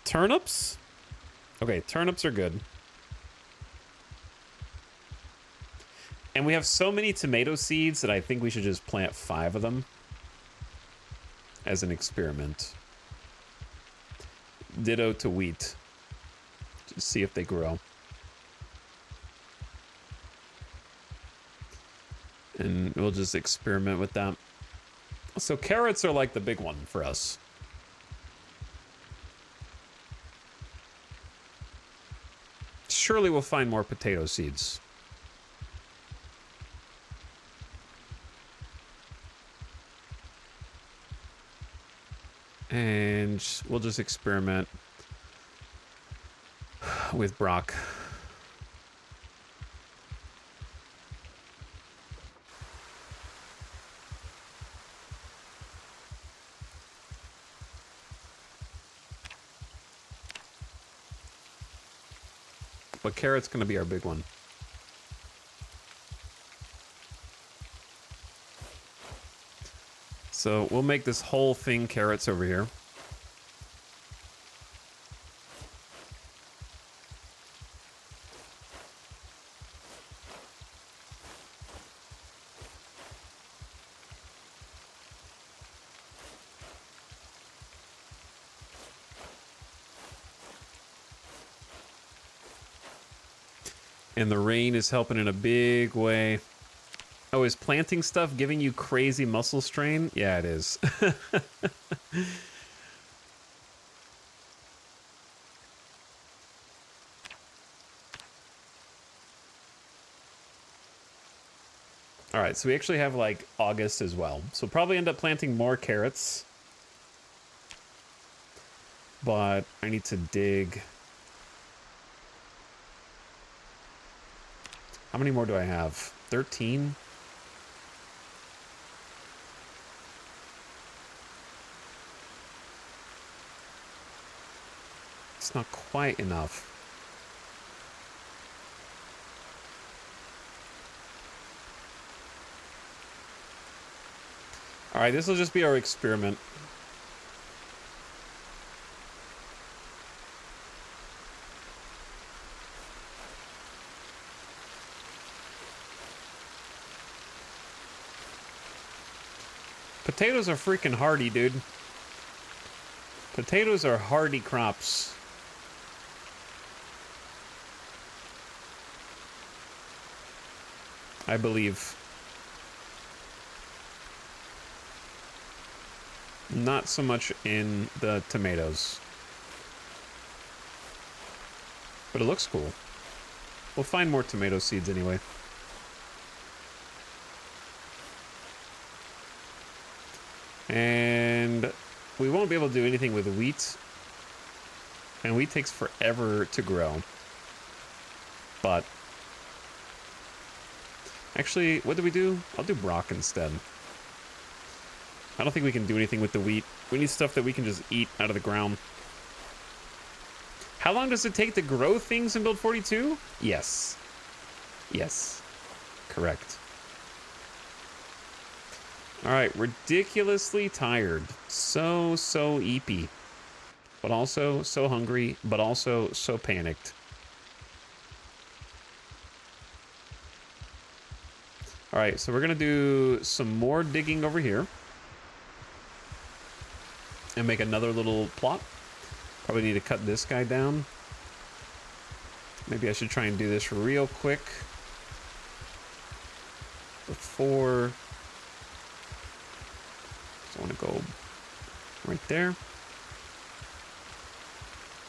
A: Turnips? Okay, turnips are good. And we have so many tomato seeds that I think we should just plant 5 of them as an experiment. Ditto to wheat. Just see if they grow. And we'll just experiment with that. So carrots are like the big one for us. Surely we'll find more potato seeds. And we'll just experiment with Brock. But carrot's gonna be our big one. So we'll make this whole thing carrots over here. And the rain is helping in a big way. Oh, is planting stuff giving you crazy muscle strain? Yeah, it is. All right, so we actually have like August as well. So probably end up planting more carrots. But I need to dig. How many more do I have? 13? It's not quite enough. All right, this will just be our experiment. Potatoes are freaking hardy, dude. Potatoes are hardy crops. I believe. Not so much in the tomatoes. But it looks cool. We'll find more tomato seeds anyway. And we won't be able to do anything with wheat. And wheat takes forever to grow. But actually, what do we do? I'll do Brock instead. I don't think we can do anything with the wheat. We need stuff that we can just eat out of the ground. How long does it take to grow things in Build 42? Yes. Yes. Correct. All right, ridiculously tired. So eepy. But also so hungry, but also so panicked. All right, so we're gonna do some more digging over here. And make another little plot. Probably need to cut this guy down. Maybe I should try and do this real quick. Before. So I want to go right there.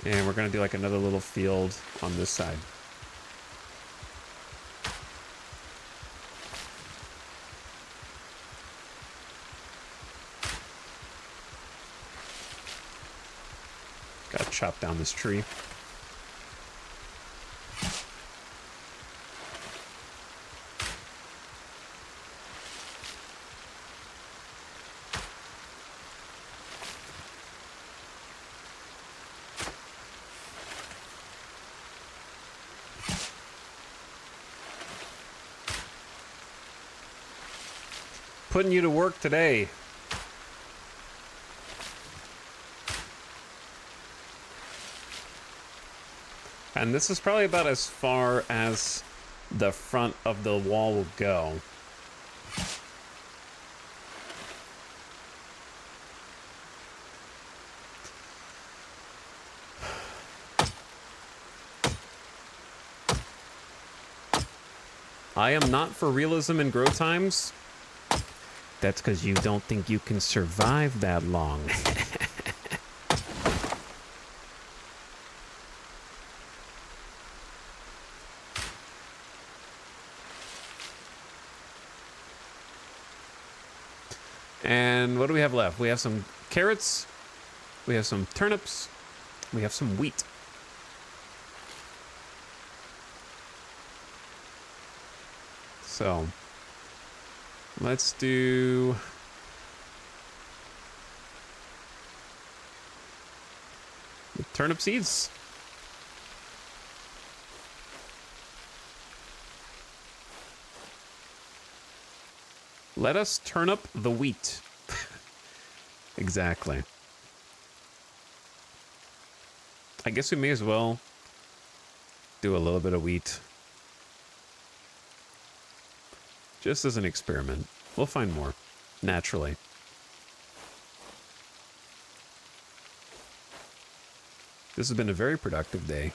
A: And we're going to do like another little field on this side. Gotta chop down this tree. Putting you to work today. And this is probably about as far as the front of the wall will go. I am not for realism in grow times. That's because you don't think you can survive that long. And what do we have left? We have some carrots. We have some turnips. We have some wheat. So let's do the turnip seeds. Let us turn up the wheat. Exactly. I guess we may as well do a little bit of wheat. Just as an experiment. We'll find more, naturally. This has been a very productive day.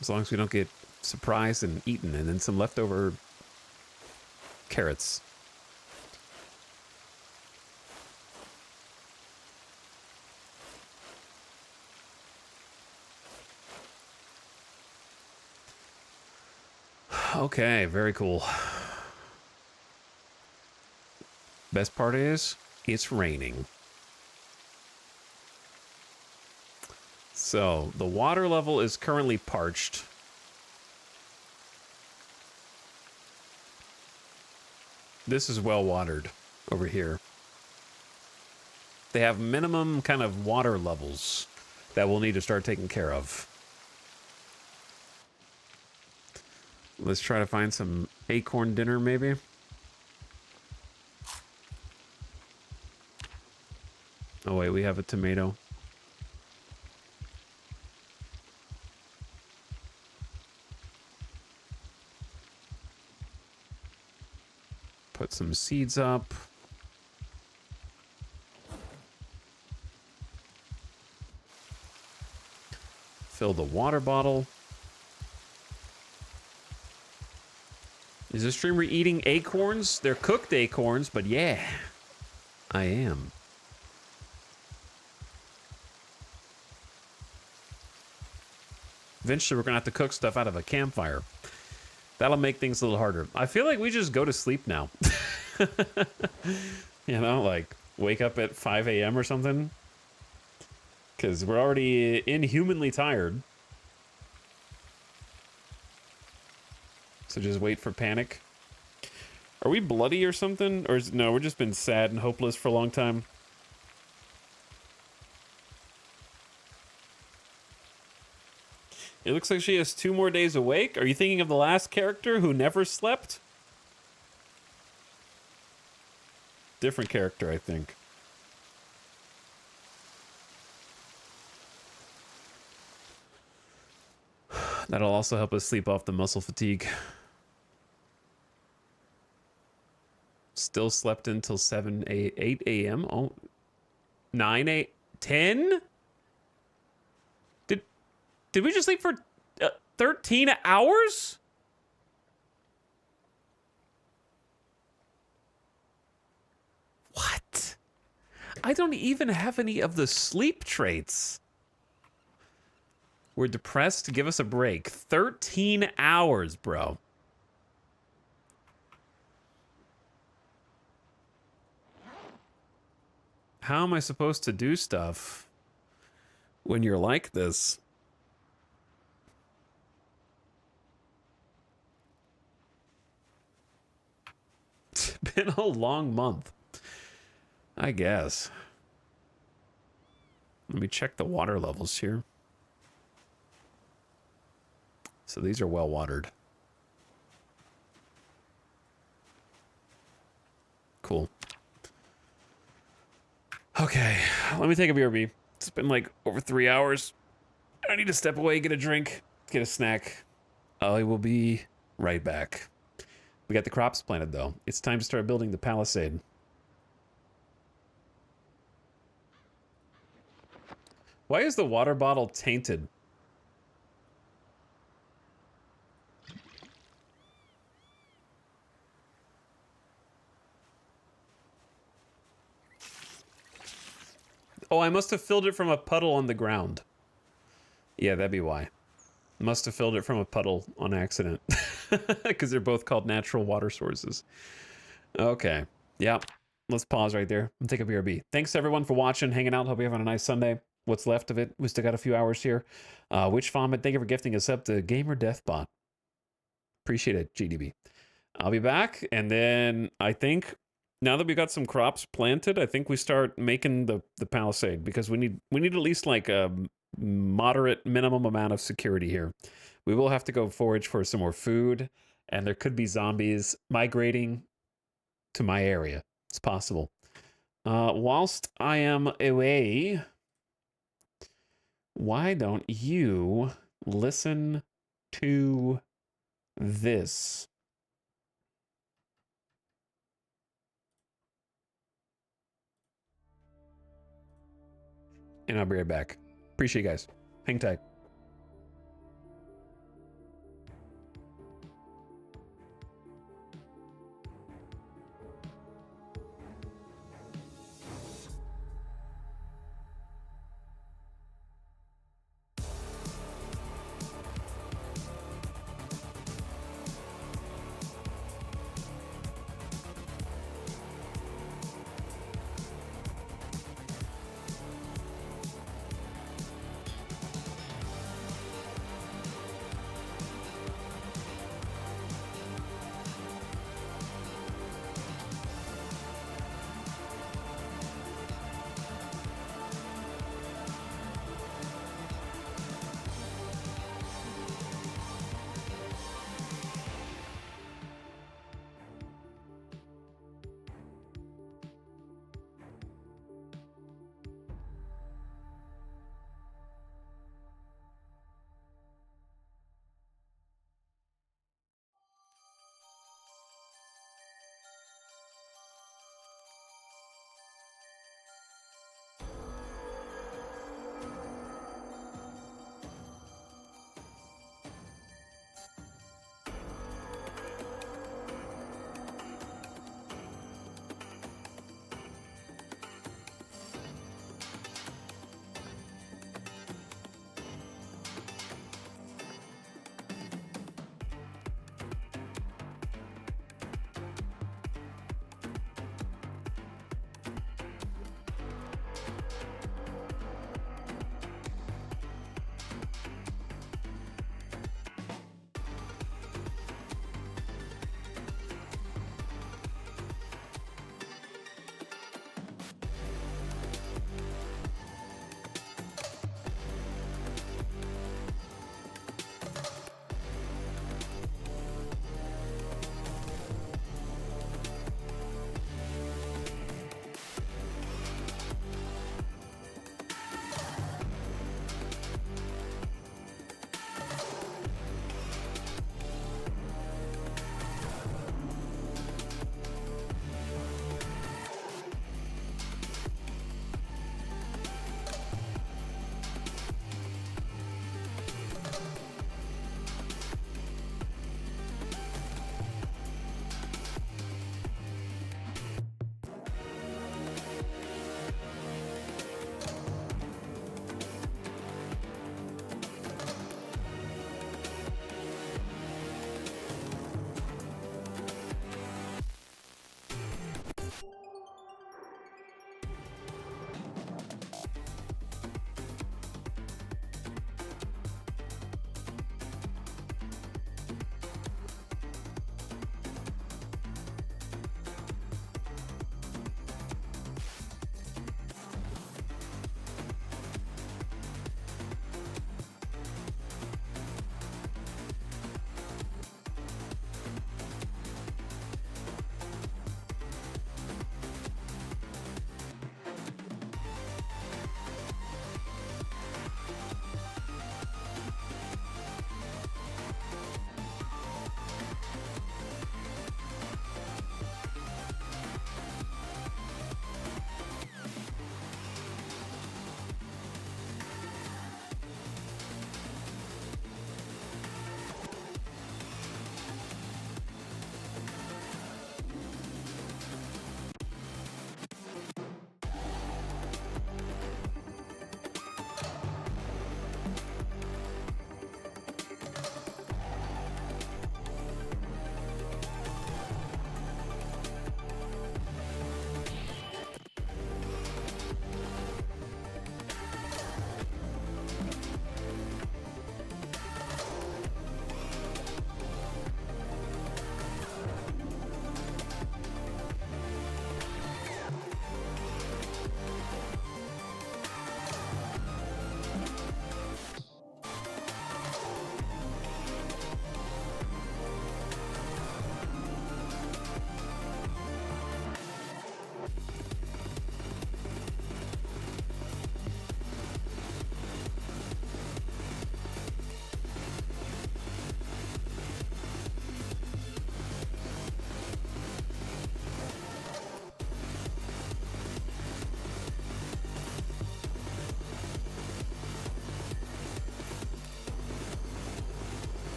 A: As long as we don't get surprised and eaten, and then some leftover carrots. Okay, very cool. Best part is, it's raining. So, the water level is currently parched. This is well watered over here. They have minimum kind of water levels that we'll need to start taking care of. Let's try to find some acorn dinner, maybe. Oh, wait, we have a tomato. Put some seeds up. Fill the water bottle. Is this streamer eating acorns? They're cooked acorns, but yeah, I am. Eventually, we're going to have to cook stuff out of a campfire. That'll make things a little harder. I feel like we just go to sleep now. You know, like wake up at 5 a.m. or something. Because we're already inhumanly tired. So just wait for panic. Are we bloody or something? Or is, no, we've just been sad and hopeless for a long time. It looks like she has 2 more days awake. Are you thinking of the last character who never slept? Different character, I think. That'll also help us sleep off the muscle fatigue. Still slept until 8 a.m. Oh, 9 a 10? Did we just sleep for 13 hours? What? I don't even have any of the sleep traits. We're depressed. Give us a break. 13 hours, bro. How am I supposed to do stuff when you're like this? It's been a long month, I guess. Let me check the water levels here. So these are well watered. Cool. Okay, let me take a BRB. It's been like over 3 hours. I need to step away, get a drink, get a snack. I will be right back. We got the crops planted though. It's time to start building the palisade. Why is the water bottle tainted? Oh, I must have filled it from a puddle on the ground. Yeah, that'd be why. Must have filled it from a puddle on accident. Because they're both called natural water sources. Okay. Yep. Let's pause right there and take a BRB. Thanks everyone for watching, hanging out. Hope you're having a nice Sunday. What's left of it? We still got a few hours here. Witch Vomit, thank you for gifting us up to Gamer Deathbot. Appreciate it, GDB. I'll be back, and then I think now that we got some crops planted, I think we start making the palisade, because we need at least like a moderate minimum amount of security here. We will have to go forage for some more food, and there could be zombies migrating to my area. It's possible. Whilst I am away, why don't you listen to this? And I'll be right back. Appreciate you guys. Hang tight.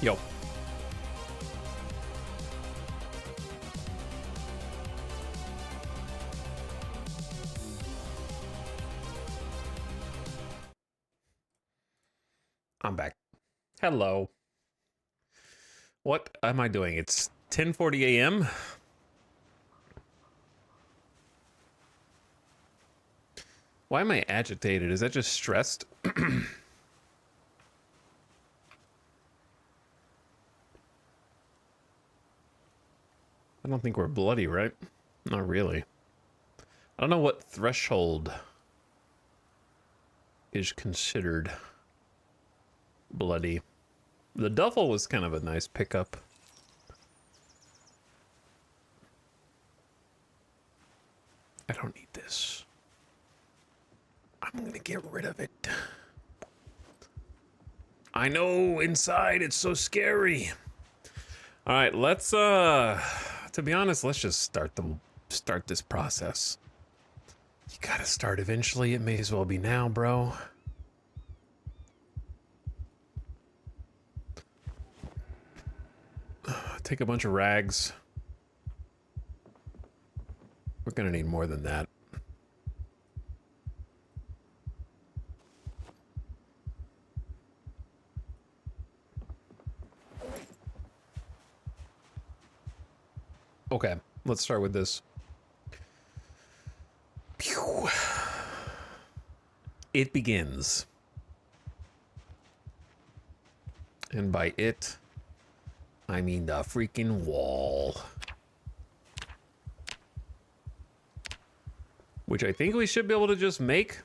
A: Yo. I'm back. Hello. What am I doing? It's 10:40 a.m. Why am I agitated? Is that just stressed? I don't think we're bloody, right? Not really. I don't know what threshold is considered bloody. The duffel was kind of a nice pickup. I don't need this. I'm gonna get rid of it. I know, inside it's so scary. All right, let's to be honest, let's just start this process. You gotta start eventually. It may as well be now, bro. Take a bunch of rags. We're gonna need more than that. Okay, let's start with this. Pew. It begins. And by it, I mean the freaking wall. Which I think we should be able to just make.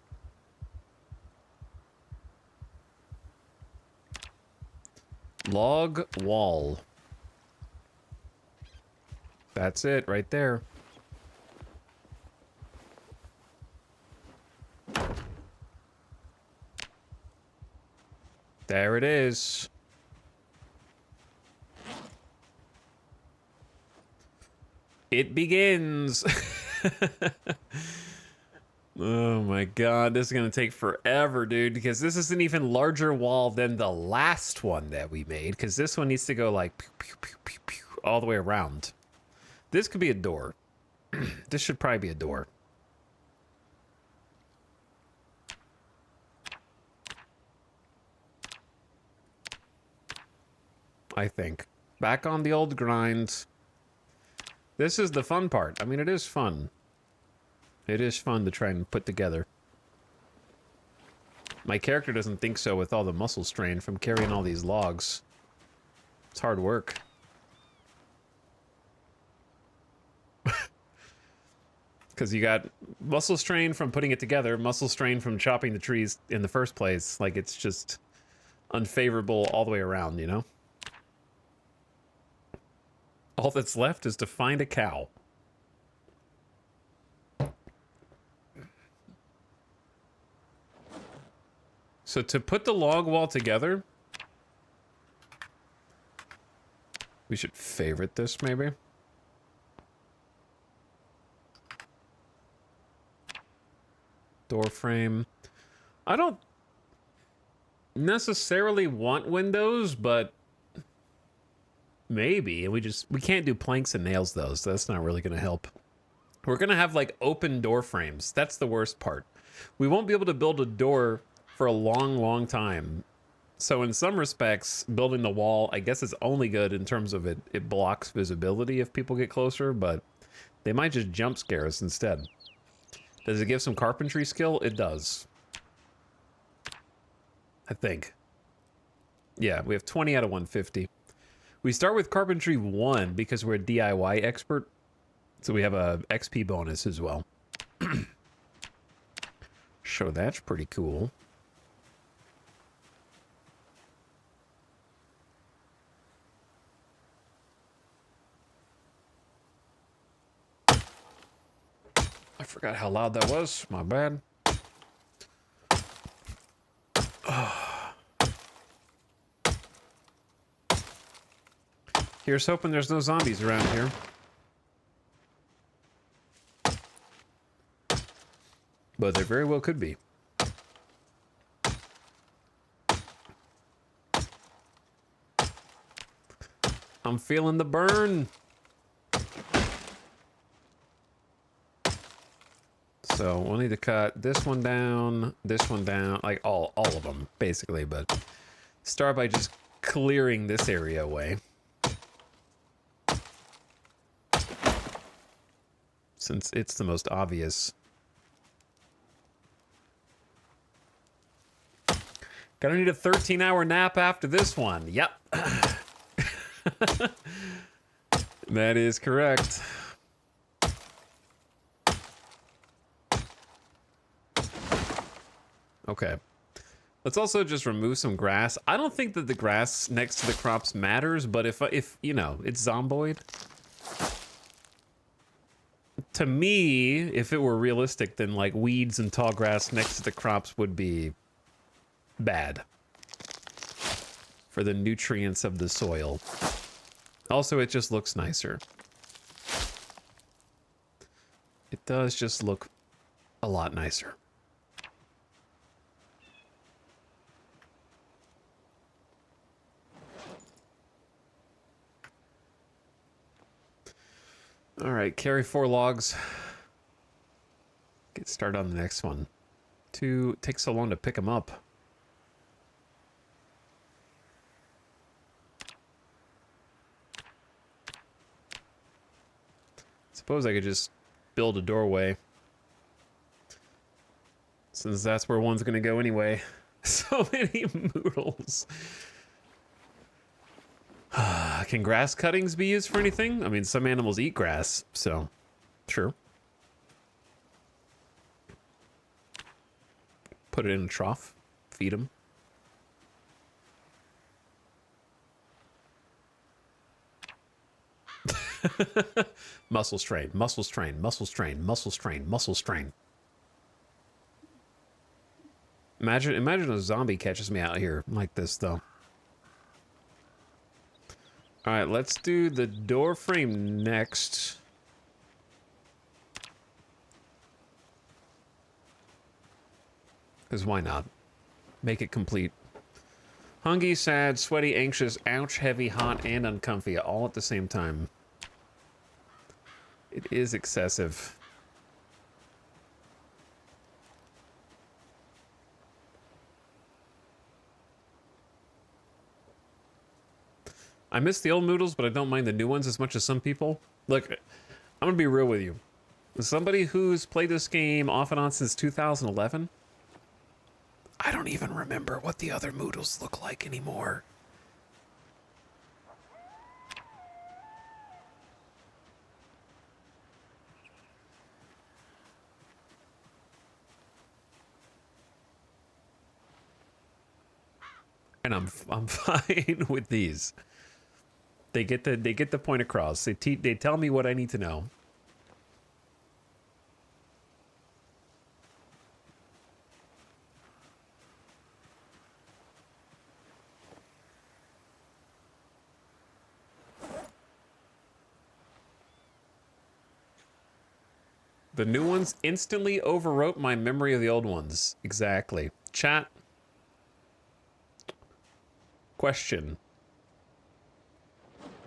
A: Log wall. That's it right there. There it is. It begins. Oh my god, this is gonna take forever, dude, because this is an even larger wall than the last one that we made, because this one needs to go like pew, pew, pew, pew, pew, all the way around. This could be a door. This should probably be a door. I think. Back on the old grind. This is the fun part. I mean, it is fun. It is fun to try and put together. My character doesn't think so with all the muscle strain from carrying all these logs. It's hard work. Because you got muscle strain from putting it together, muscle strain from chopping the trees in the first place. Like, it's just unfavorable all the way around, you know? All that's left is to find a cow. So to put the log wall together, we should favorite this maybe. Door frame. I don't necessarily want windows, but maybe. And we can't do planks and nails though, so that's not really gonna help. We're gonna have like open door frames. That's the worst part. We won't be able to build a door for a long, long time. So in some respects, building the wall, I guess, is only good in terms of it blocks visibility if people get closer, but they might just jump scare us instead. Does it give some carpentry skill? It does. I think. Yeah, we have 20 out of 150. We start with carpentry 1 because we're a DIY expert. So we have a XP bonus as well. So that's pretty cool. I forgot how loud that was. My bad. Here's hoping there's no zombies around here. But there very well could be. I'm feeling the burn. So we'll need to cut this one down, like all of them, basically, but start by just clearing this area away. Since it's the most obvious. Gonna need a 13-hour nap after this one. Yep. That is correct. Okay. Let's also just remove some grass. I don't think that the grass next to the crops matters, but if you know, it's zomboid. To me, if it were realistic, then like weeds and tall grass next to the crops would be bad for the nutrients of the soil. Also, it just looks nicer. It does just look a lot nicer. All right, carry 4 logs. Get started on the next one. 2 takes so long to pick them up. Suppose I could just build a doorway. Since that's where one's gonna go anyway. So many moodles. Can grass cuttings be used for anything? I mean, some animals eat grass, so sure. Put it in a trough, feed them. Muscle strain, muscle strain, muscle strain, muscle strain, muscle strain. Imagine a zombie catches me out here like this, though. All right, let's do the door frame next. Because why not? Make it complete. Hungry, sad, sweaty, anxious, ouch, heavy, hot, and uncomfy all at the same time. It is excessive. I miss the old Moodles, but I don't mind the new ones as much as some people. Look, I'm gonna be real with you. As somebody who's played this game off and on since 2011, I don't even remember what the other Moodles look like anymore. And I'm fine with these. They get the point across. They tell me what I need to know. The new ones instantly overwrote my memory of the old ones. Exactly. Chat. Question.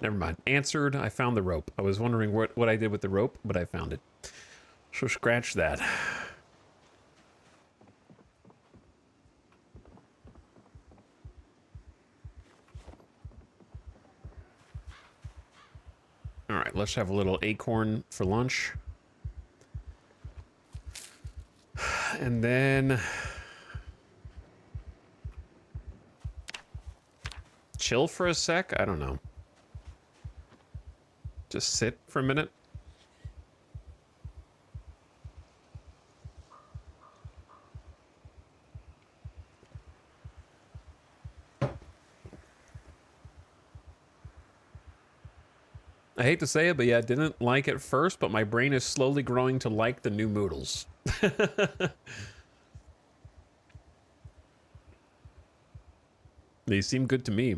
A: Never mind. Answered. I found the rope. I was wondering what I did with the rope, but I found it. So scratch that. All right, let's have a little acorn for lunch. And then chill for a sec? I don't know. Just sit for a minute. I hate to say it, but yeah, I didn't like it first, but my brain is slowly growing to like the new Moodles. They seem good to me.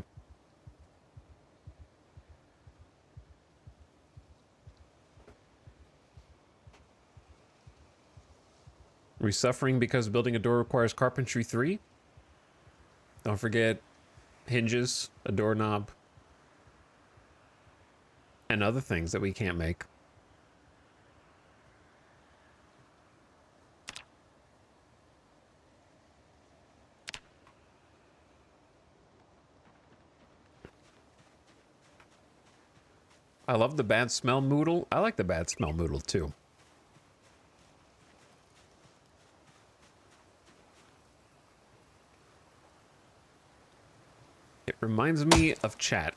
A: Are we suffering because building a door requires carpentry 3? Don't forget hinges, a doorknob. and other things that we can't make. I love the bad smell moodle. I like the bad smell moodle too. It reminds me of chat.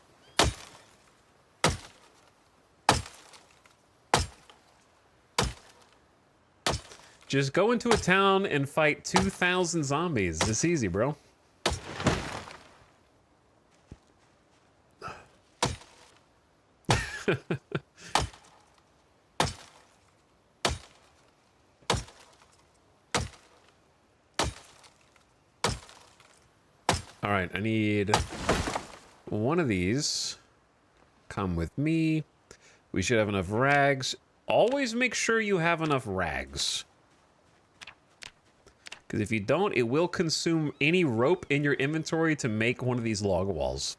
A: Just go into a town and fight 2,000 zombies. It's easy, bro. All right, I need one of these. Come with me. We should have enough rags. Always make sure you have enough rags. Because if you don't, it will consume any rope in your inventory to make one of these log walls.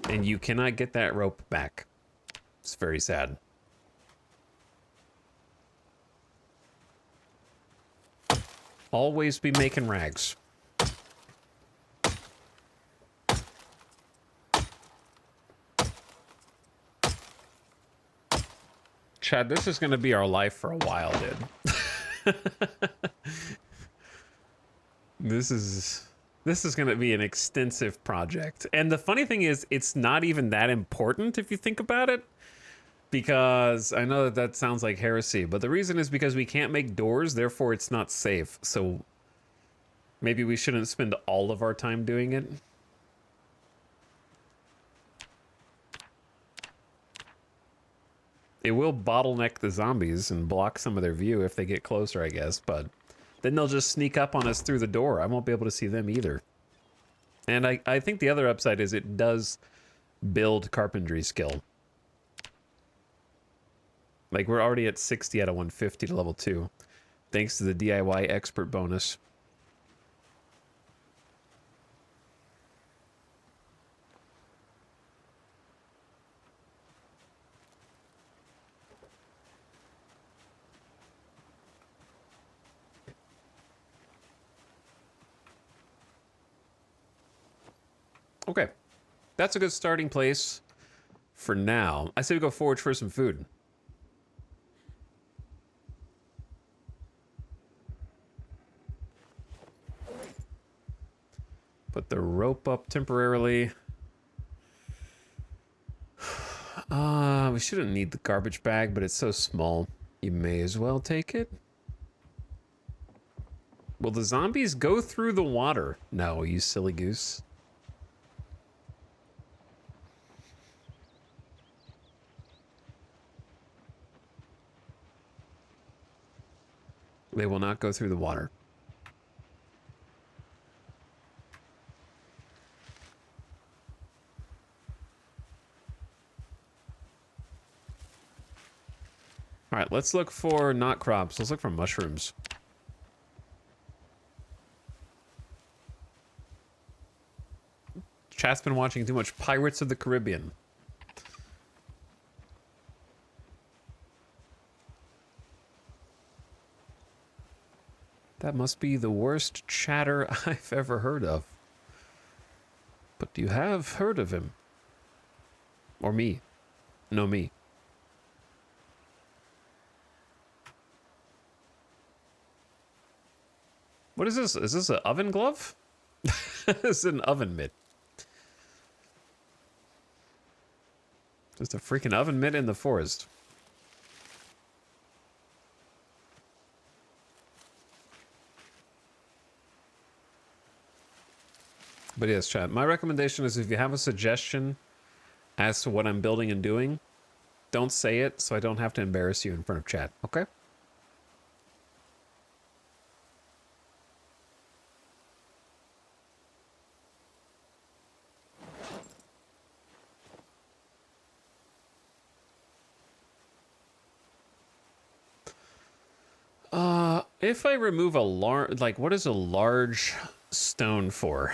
A: And you cannot get that rope back. It's very sad. Always be making rags. Chad, this is going to be our life for a while, dude. This is going to be an extensive project. And the funny thing is, it's not even that important if you think about it. Because I know that that sounds like heresy, but the reason is because we can't make doors, therefore it's not safe. So maybe we shouldn't spend all of our time doing it. It will bottleneck the zombies and block some of their view if they get closer, I guess, but then they'll just sneak up on us through the door. I won't be able to see them either. And I think the other upside is it does build carpentry skill. Like, we're already at 60 out of 150 to level 2, thanks to the DIY expert bonus. Okay, that's a good starting place for now. I say we go forage for some food. Put the rope up temporarily. We shouldn't need the garbage bag, but it's so small. You may as well take it. Will the zombies go through the water? No, you silly goose. They will not go through the water. All right, let's look for not crops. Let's look for mushrooms. Chat's been watching too much Pirates of the Caribbean. That must be the worst chatter I've ever heard of. But you have heard of him. Or me. No, me. What is this? Is this an oven glove? This is an oven mitt. Just a freaking oven mitt in the forest. But yes, chat, my recommendation is if you have a suggestion as to what I'm building and doing, don't say it so I don't have to embarrass you in front of chat, okay? If I remove a large, like, what is a large stone for?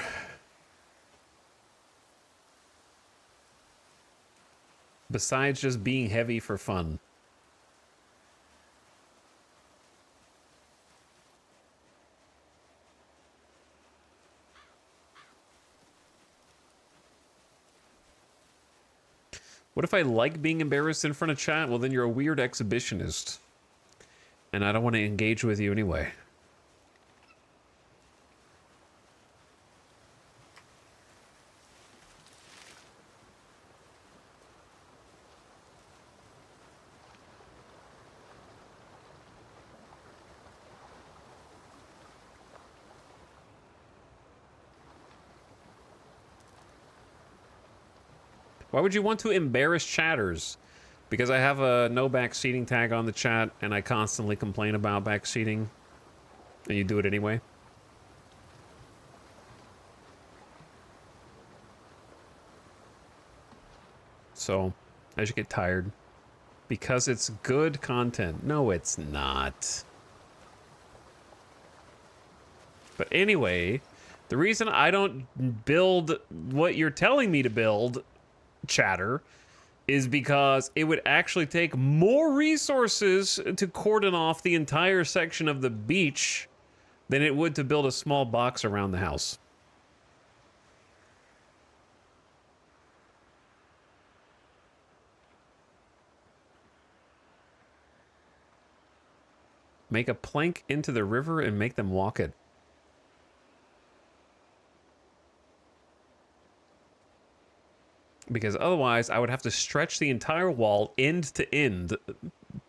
A: besides just being heavy for fun. What if I like being embarrassed in front of chat? Well, then you're a weird exhibitionist. And I don't want to engage with you anyway. Why would you want to embarrass chatters? Because I have a no backseating tag on the chat and I constantly complain about backseating. And you do it anyway? So, as you get tired. Because it's good content. No, it's not. But anyway, the reason I don't build what you're telling me to build, chatter, is because it would actually take more resources to cordon off the entire section of the beach than it would to build a small box around the house. Make a plank into the river and make them walk it. Because otherwise, I would have to stretch the entire wall end to end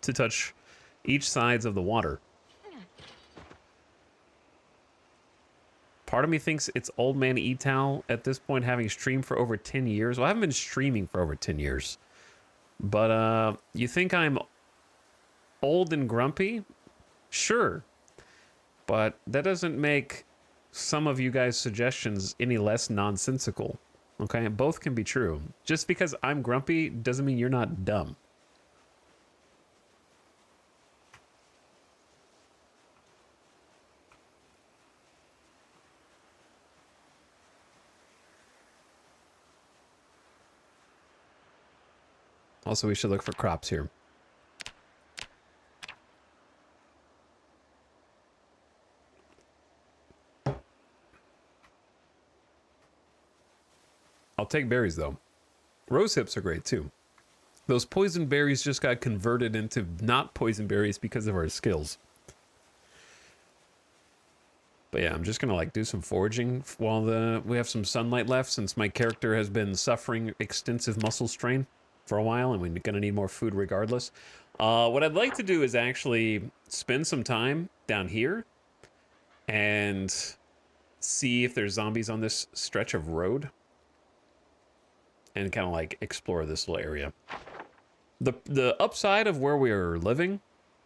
A: to touch each sides of the water. Part of me thinks it's old man Etal at this point, having streamed for over 10 years. Well, I haven't been streaming for over 10 years. But you think I'm old and grumpy? Sure. But that doesn't make some of you guys' suggestions any less nonsensical. Okay, both can be true. Just because I'm grumpy doesn't mean you're not dumb. Also, we should look for crops here. I'll take berries, though. Rose hips are great, too. Those poison berries just got converted into not poison berries because of our skills. But yeah, I'm just gonna like do some foraging while we have some sunlight left, since my character has been suffering extensive muscle strain for a while, and we're gonna need more food regardless. What I'd like to do is actually spend some time down here and see if there's zombies on this stretch of road. And kind of like explore this little area. The upside of where we are living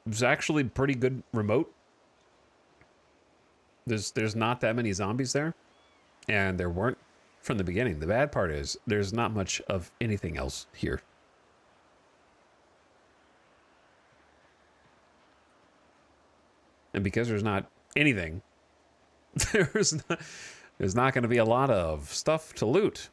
A: is actually pretty good remote. There's not that many zombies there, and there weren't from the beginning. The bad part is there's not much of anything else here. And because there's not anything, there's not going to be a lot of stuff to loot.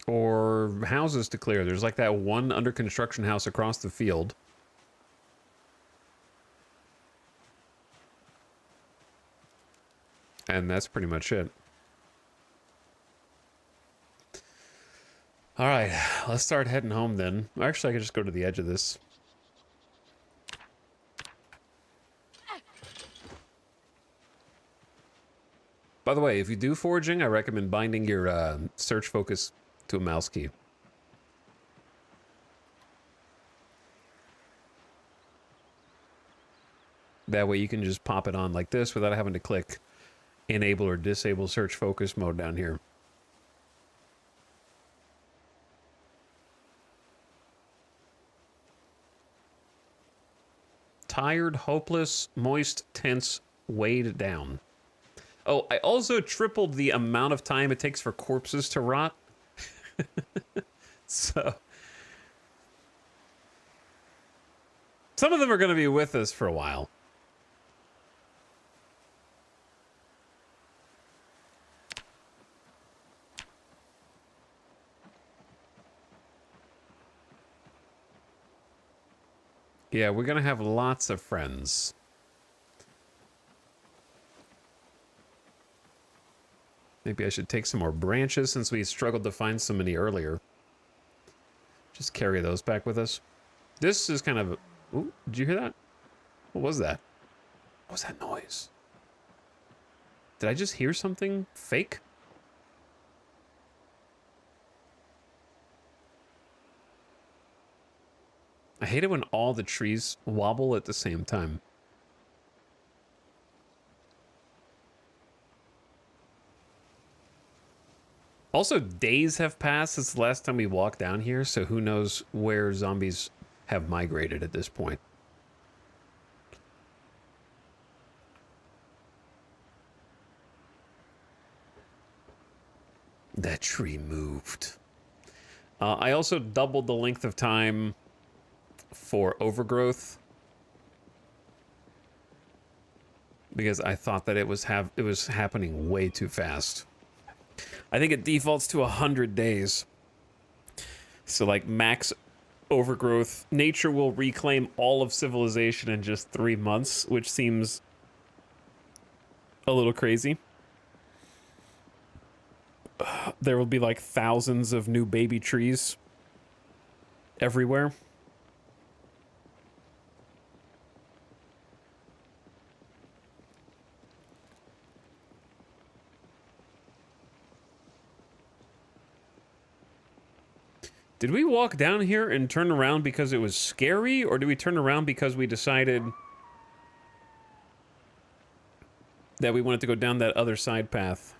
A: Or houses to clear. There's like that one under construction house across the field. And that's pretty much it. All right, let's start heading home then. Actually, I could just go to the edge of this. By the way, if you do foraging, I recommend binding your search focus to a mouse key. That way you can just pop it on like this without having to click enable or disable search focus mode down here. Tired, hopeless, moist, tense, weighed down. Oh, I also tripled the amount of time it takes for corpses to rot. So some of them are going to be with us for a while. Yeah, we're gonna have lots of friends. Maybe I should take some more branches since we struggled to find so many earlier. Just carry those back with us. This is kind of... Ooh, did you hear that? What was that? What was that noise? Did I just hear something fake? I hate it when all the trees wobble at the same time. Also, days have passed since the last time we walked down here, so who knows where zombies have migrated at this point. That tree moved. I also doubled the length of time for overgrowth because I thought that it was happening way too fast. I think it defaults to 100 days. So like max overgrowth, nature will reclaim all of civilization in just 3 months, which seems a little crazy. There will be like thousands of new baby trees everywhere. Did we walk down here and turn around because it was scary, or did we turn around because we decided that we wanted to go down that other side path?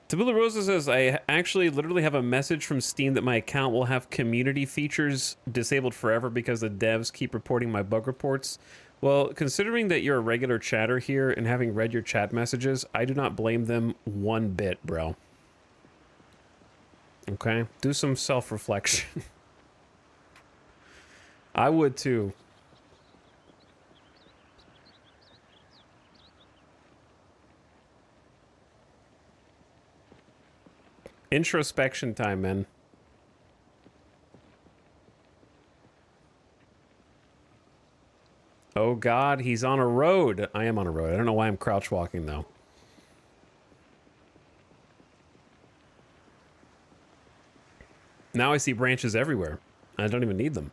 A: Tabula Rosa says, I actually literally have a message from Steam that my account will have community features disabled forever because the devs keep reporting my bug reports. Well, considering that you're a regular chatter here and having read your chat messages, I do not blame them one bit, bro. Okay? Do some self-reflection. I would too. Introspection time, man. Oh God, he's on a road. I am on a road. I don't know why I'm crouch walking though. Now I see branches everywhere. I don't even need them.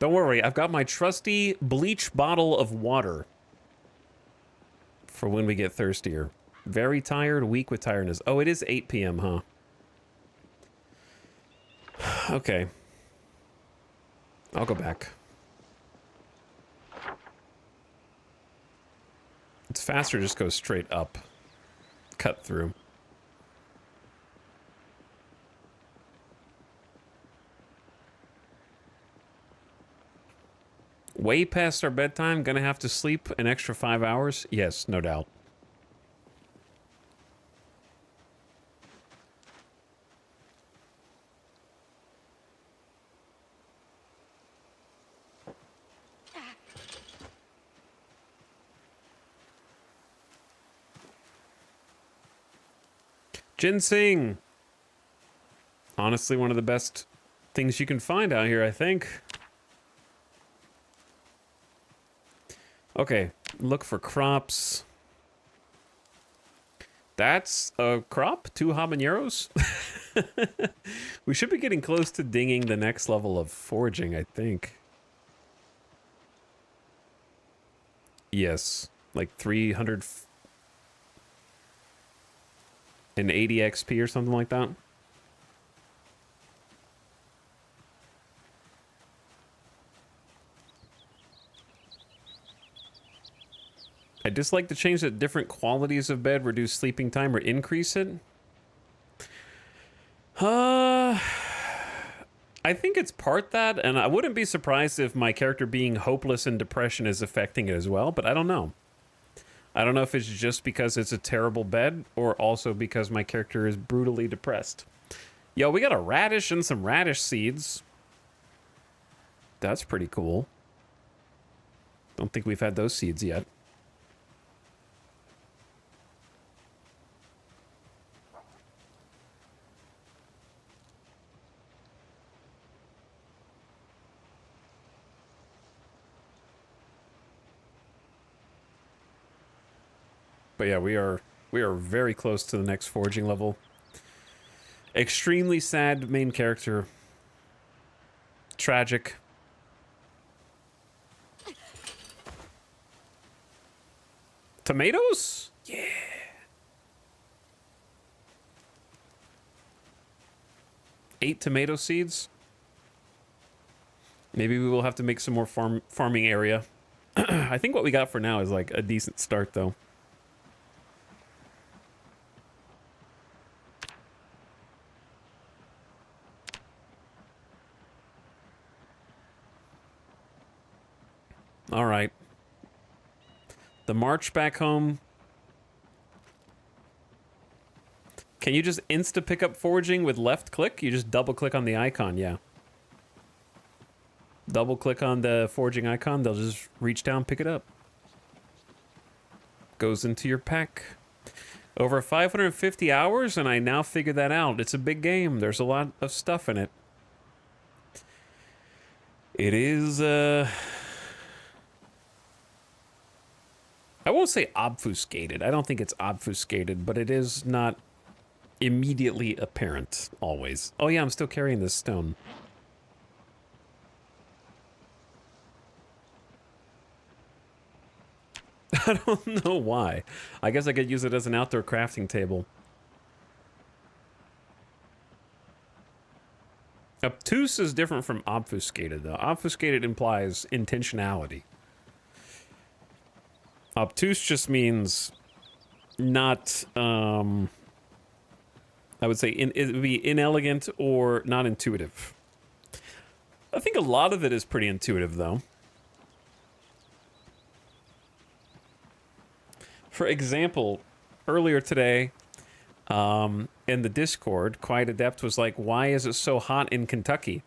A: Don't worry, I've got my trusty bleach bottle of water for when we get thirstier. Very tired, weak with tiredness. Oh, it is 8 p.m., huh? Okay. I'll go back. It's faster, just go straight up. Cut through. Way past our bedtime, gonna have to sleep an extra 5 hours? Yes, no doubt. Ginseng! Honestly, one of the best things you can find out here, I think. Okay, look for crops. That's a crop? 2 habaneros? We should be getting close to dinging the next level of foraging, I think. Yes, like 380 XP or something like that. I dislike the change that different qualities of bed reduce sleeping time or increase it. I think it's part that, and I wouldn't be surprised if my character being hopeless and depression is affecting it as well, but I don't know. I don't know if it's just because it's a terrible bed or also because my character is brutally depressed. Yo, we got a radish and some radish seeds. That's pretty cool. Don't think we've had those seeds yet. But yeah, we are very close to the next forging level. Extremely sad main character. Tragic. Tomatoes? Yeah. Eight tomato seeds. Maybe we will have to make some more farming area. I think what we got for now is like a decent start, though. All right. The march back home. Can you just insta pick up foraging with left click? You just double click on the icon, yeah. Double click on the foraging icon, they'll just reach down, pick it up. Goes into your pack. Over 550 hours, and I now figured that out. It's a big game. There's a lot of stuff in it. It is, I won't say obfuscated. I don't think it's obfuscated, but it is not immediately apparent, always. Oh yeah, I'm still carrying this stone. I don't know why. I guess I could use it as an outdoor crafting table. Obtuse is different from obfuscated, though. Obfuscated implies intentionality. Obtuse just means not, I would say it would be inelegant or not intuitive. I think a lot of it is pretty intuitive, though. For example, earlier today, in the Discord, Quiet Adept was like, why is it so hot in Kentucky?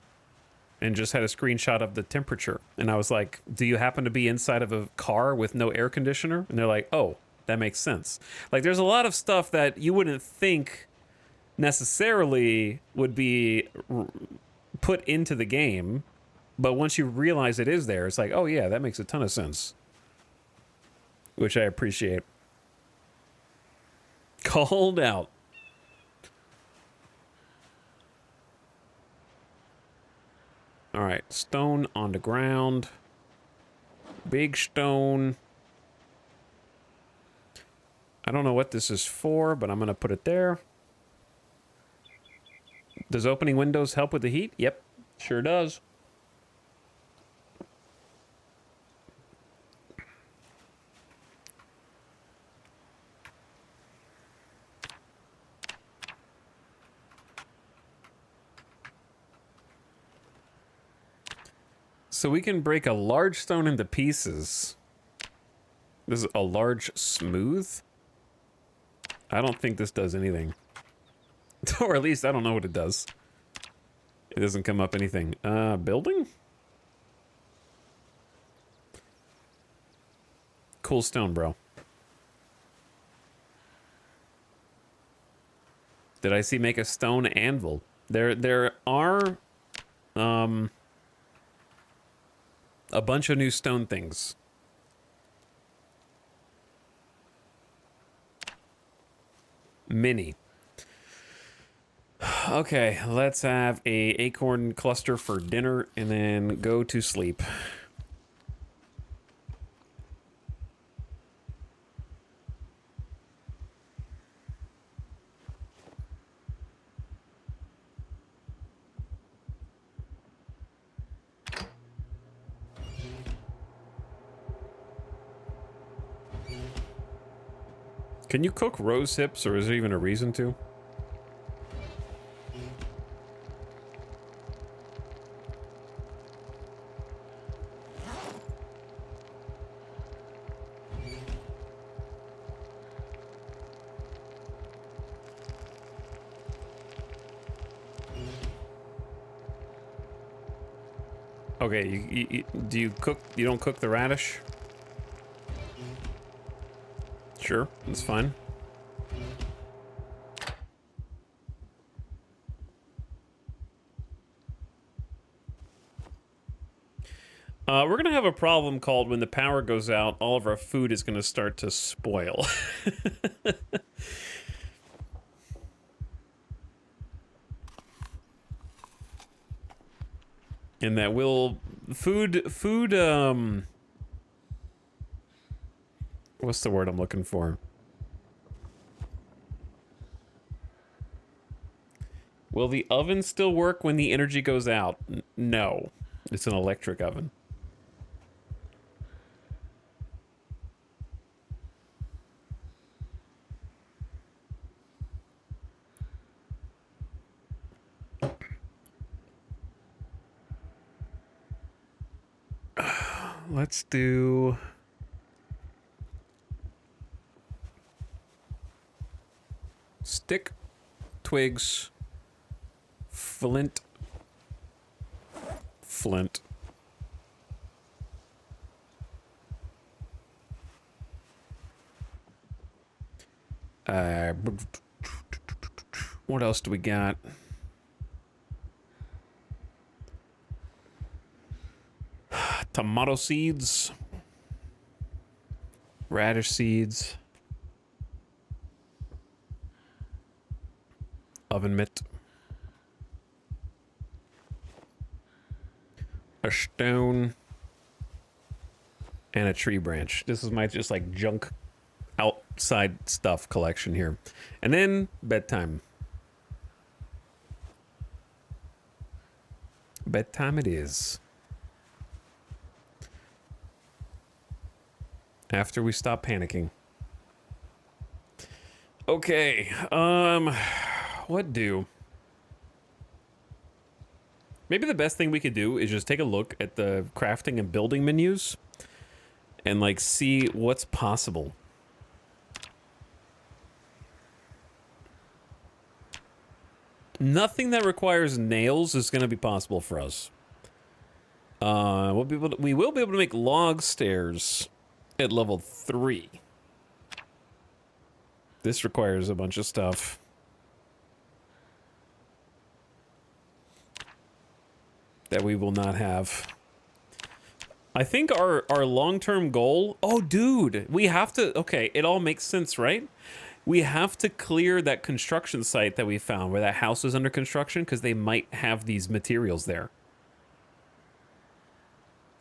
A: And just had a screenshot of the temperature. And I was like, do you happen to be inside of a car with no air conditioner? And they're like, oh, that makes sense. Like, there's a lot of stuff that you wouldn't think necessarily would be put into the game. But once you realize it is there, it's like, oh yeah, that makes a ton of sense. Which I appreciate. Called out. All right, stone on the ground. Big stone. I don't know what this is for, but I'm going to put it there. Does opening windows help with the heat? Yep, sure does. So we can break a large stone into pieces. This is a large smooth? I don't think this does anything. Or at least I don't know what it does. It doesn't come up anything. Building? Cool stone, bro. Did I see make a stone anvil? There are a bunch of new stone things. Mini. Okay, let's have a acorn cluster for dinner and then go to sleep. Can you cook rose hips, or is there even a reason to? Okay, do you cook? You don't cook the radish? Sure, that's fine. We're gonna have a problem called when the power goes out, all of our food is gonna start to spoil. And that will food what's the word I'm looking for? Will the oven still work when the energy goes out? No. It's an electric oven. Let's do stick, twigs, flint. What else do we got? Tomato seeds, radish seeds, oven mitt, a stone, and a tree branch. This is my just like junk outside stuff collection here. And then bedtime. Bedtime it is. After we stop panicking. Okay, what do? Maybe the best thing we could do is just take a look at the crafting and building menus and like see what's possible. Nothing that requires nails is going to be possible for us. We will be able to make log stairs at level 3. This requires a bunch of stuff. That we will not have. I think our long-term goal... Oh, dude! We have to... Okay, it all makes sense, right? We have to clear that construction site that we found where that house is under construction because they might have these materials there.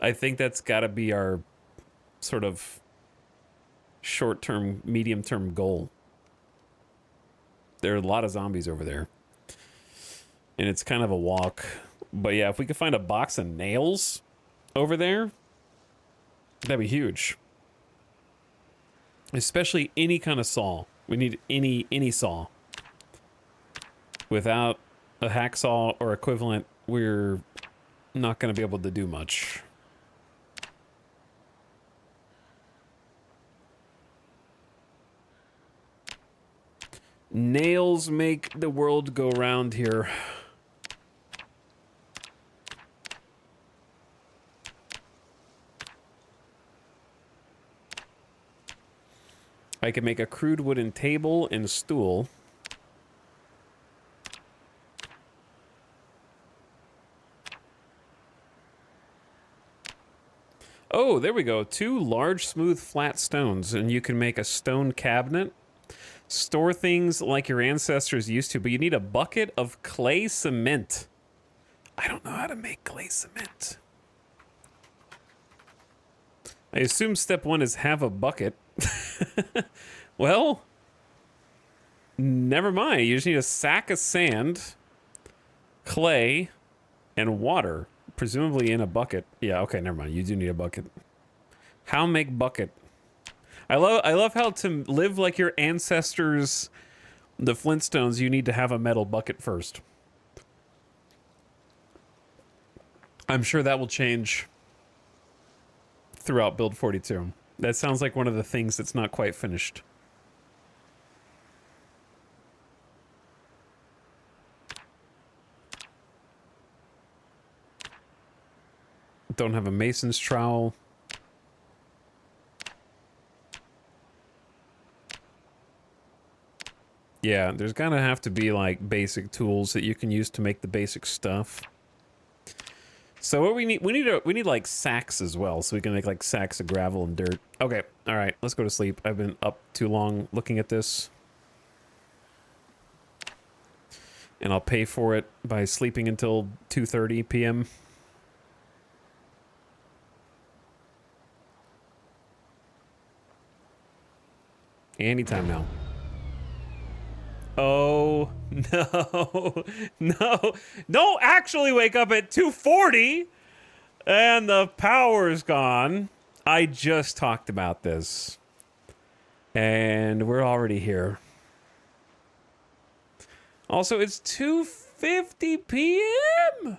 A: I think that's got to be our sort of short-term, medium-term goal. There are a lot of zombies over there. And it's kind of a walk. But yeah, if we could find a box of nails over there, that'd be huge. Especially any kind of saw. We need any saw. Without a hacksaw or equivalent, we're not going to be able to do much. Nails make the world go round here. I can make a crude wooden table and stool. Oh, there we go. 2 large, smooth, flat stones, and you can make a stone cabinet. Store things like your ancestors used to, but you need a bucket of clay cement. I don't know how to make clay cement. I assume step 1 is have a bucket. Well, never mind. You just need a sack of sand, clay, and water. Presumably in a bucket. Yeah, okay, never mind. You do need a bucket. How make bucket? I love how to live like your ancestors, the Flintstones, you need to have a metal bucket first. I'm sure that will change throughout Build 42. That sounds like one of the things that's not quite finished. Don't have a mason's trowel. Yeah, there's gonna have to be like basic tools that you can use to make the basic stuff. So what we need like sacks as well, so we can make like sacks of gravel and dirt. Okay, all right, let's go to sleep. I've been up too long looking at this. And I'll pay for it by sleeping until 2:30 p.m. Anytime now. Oh, no. No. Don't actually wake up at 2:40 and the power's gone. I just talked about this. And we're already here. Also, it's 2:50 p.m.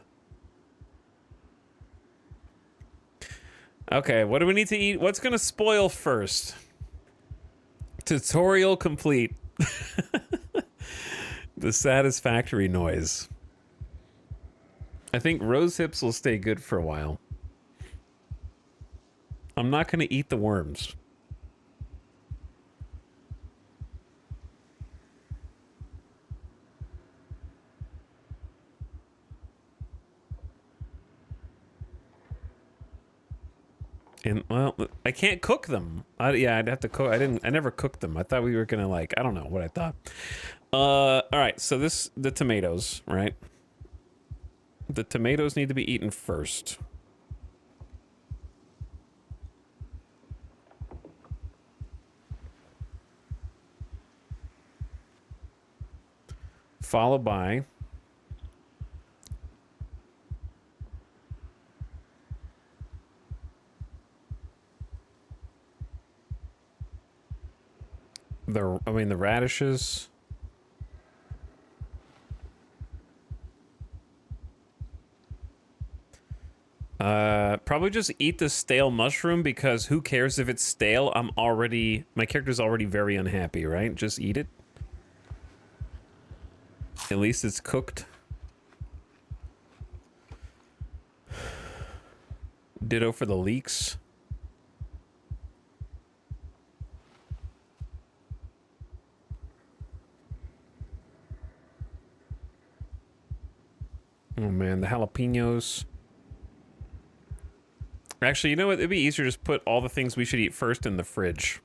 A: Okay, what do we need to eat? What's gonna spoil first? Tutorial complete. The satisfactory noise. I think rose hips will stay good for a while. I'm not gonna eat the worms. And well, I can't cook them. Yeah, I'd have to cook. I never cooked them. I thought we were gonna like. I don't know what I thought. All right. So the tomatoes, right? The tomatoes need to be eaten first. Followed by the radishes. Probably just eat the stale mushroom because who cares if it's stale? My character's already very unhappy, right? Just eat it. At least it's cooked. Ditto for the leeks. Oh man, the jalapenos. Actually, you know what? It'd be easier to just put all the things we should eat first in the fridge.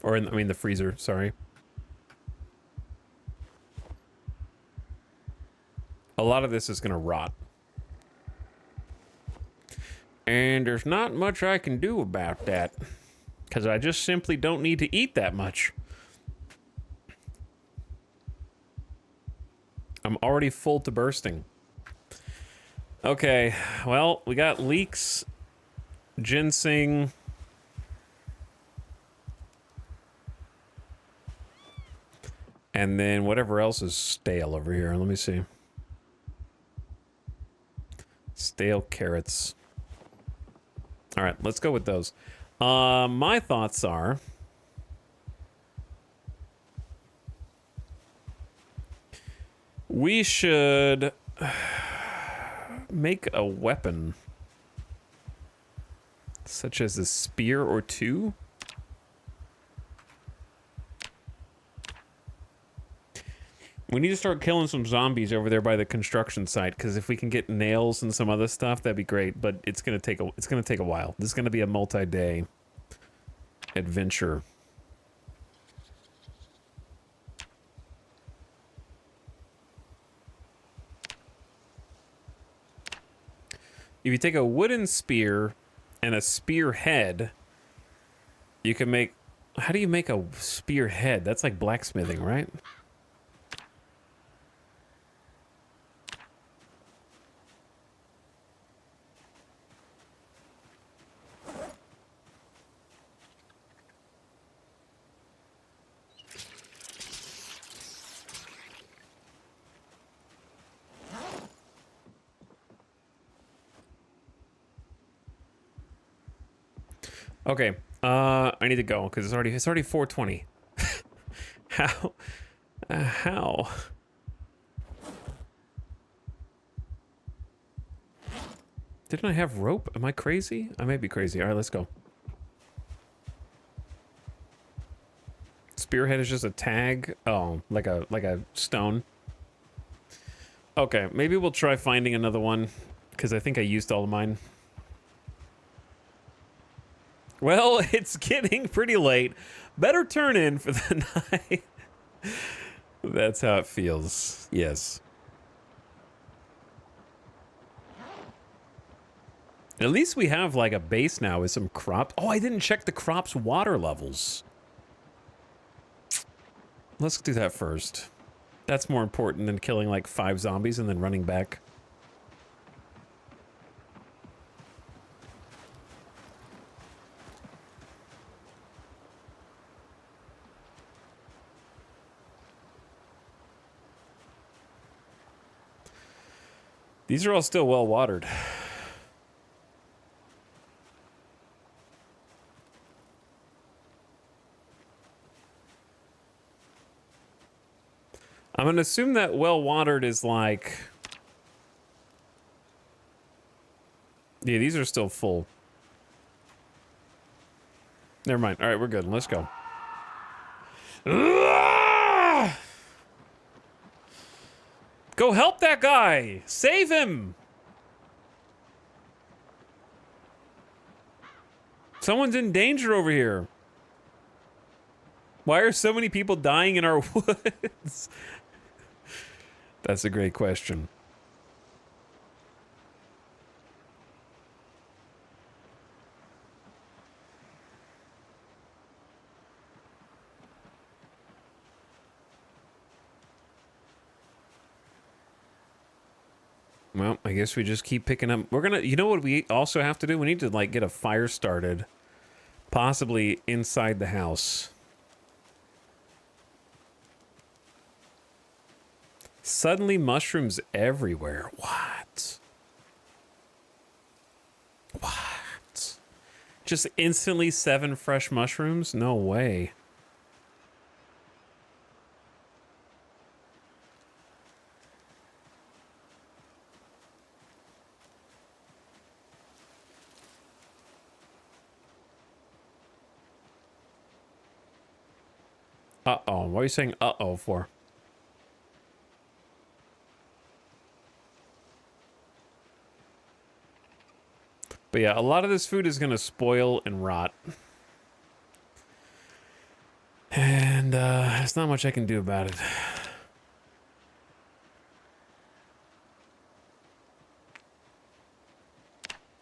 A: Or in, the freezer, sorry. A lot of this is gonna rot. And there's not much I can do about that. Because I just simply don't need to eat that much. I'm already full to bursting. Okay, well, we got leeks, ginseng. And then whatever else is stale over here. Let me see. Stale carrots. All right, let's go with those. My thoughts are... we should make a weapon. Such as a spear or two. We need to start killing some zombies over there by the construction site, because if we can get nails and some other stuff, that'd be great. But it's gonna take a while. This is gonna be a multi-day adventure. If you take a wooden spear and a spear head, you can make... how do you make a spear head? That's like blacksmithing, right? Okay, I need to go because it's already 4:20. How? How? Didn't I have rope? Am I crazy? I may be crazy. All right, let's go. Spearhead is just a tag. Oh, like a stone. Okay, maybe we'll try finding another one, because I think I used all of mine. Well, it's getting pretty late. Better turn in for the night. That's how it feels. Yes. At least we have like a base now with some crop. Oh, I didn't check the crop's water levels. Let's do that first. That's more important than killing like 5 zombies and then running back. These are all still well watered. I'm gonna assume that well watered is like... Yeah, these are still full. Never mind. All right, we're good. Let's go. Go help that guy! Save him! Someone's in danger over here. Why are so many people dying in our woods? That's a great question. Well, I guess we just keep picking up. We're gonna, you know what we also have to do? We need to like get a fire started. Possibly inside the house. Suddenly mushrooms everywhere. What? What? Just instantly 7 fresh mushrooms? No way. Uh-oh. What are you saying uh-oh for? But yeah, a lot of this food is going to spoil and rot. And there's not much I can do about it.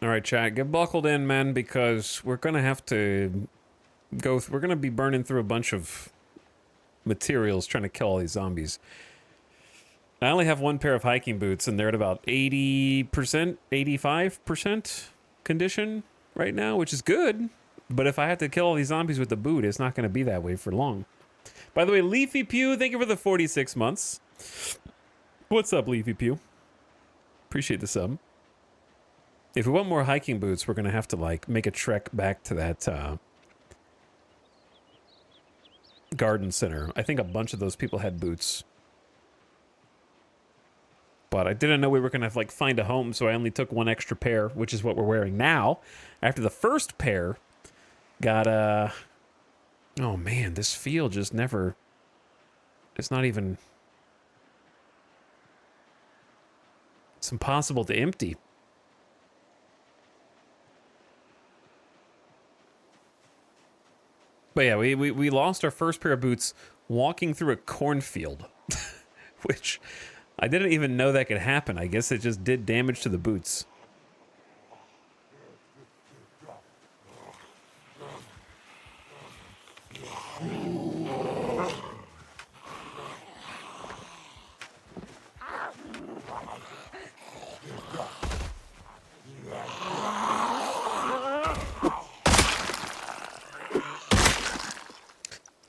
A: All right, chat, get buckled in, man, because we're going to have to go... we're going to be burning through a bunch of materials trying to kill all these zombies. I only have 1 pair of hiking boots, and they're at about 80%, 85% condition right now, which is good. But if I have to kill all these zombies with the boot, it's not going to be that way for long. By the way, Leafy Pew, thank you for the 46 months. What's up, Leafy Pew? Appreciate the sub. If we want more hiking boots, we're going to have to, like, make a trek back to that garden center. I think a bunch of those people had boots. But I didn't know we were going to, like, find a home, so I only took 1 extra pair, which is what we're wearing now. After the first pair got, oh, man, this field just never... It's not even... It's impossible to empty. But yeah, we lost our first pair of boots walking through a cornfield, which I didn't even know that could happen. I guess it just did damage to the boots.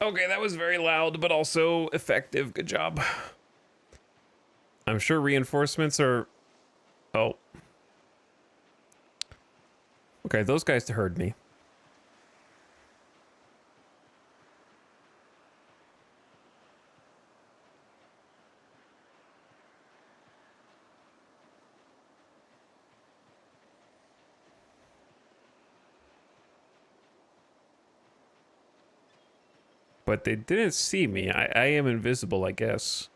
A: Okay, that was very loud, but also effective. Good job. I'm sure reinforcements are... Oh. Okay, those guys heard me. But they didn't see me. I am invisible, I guess.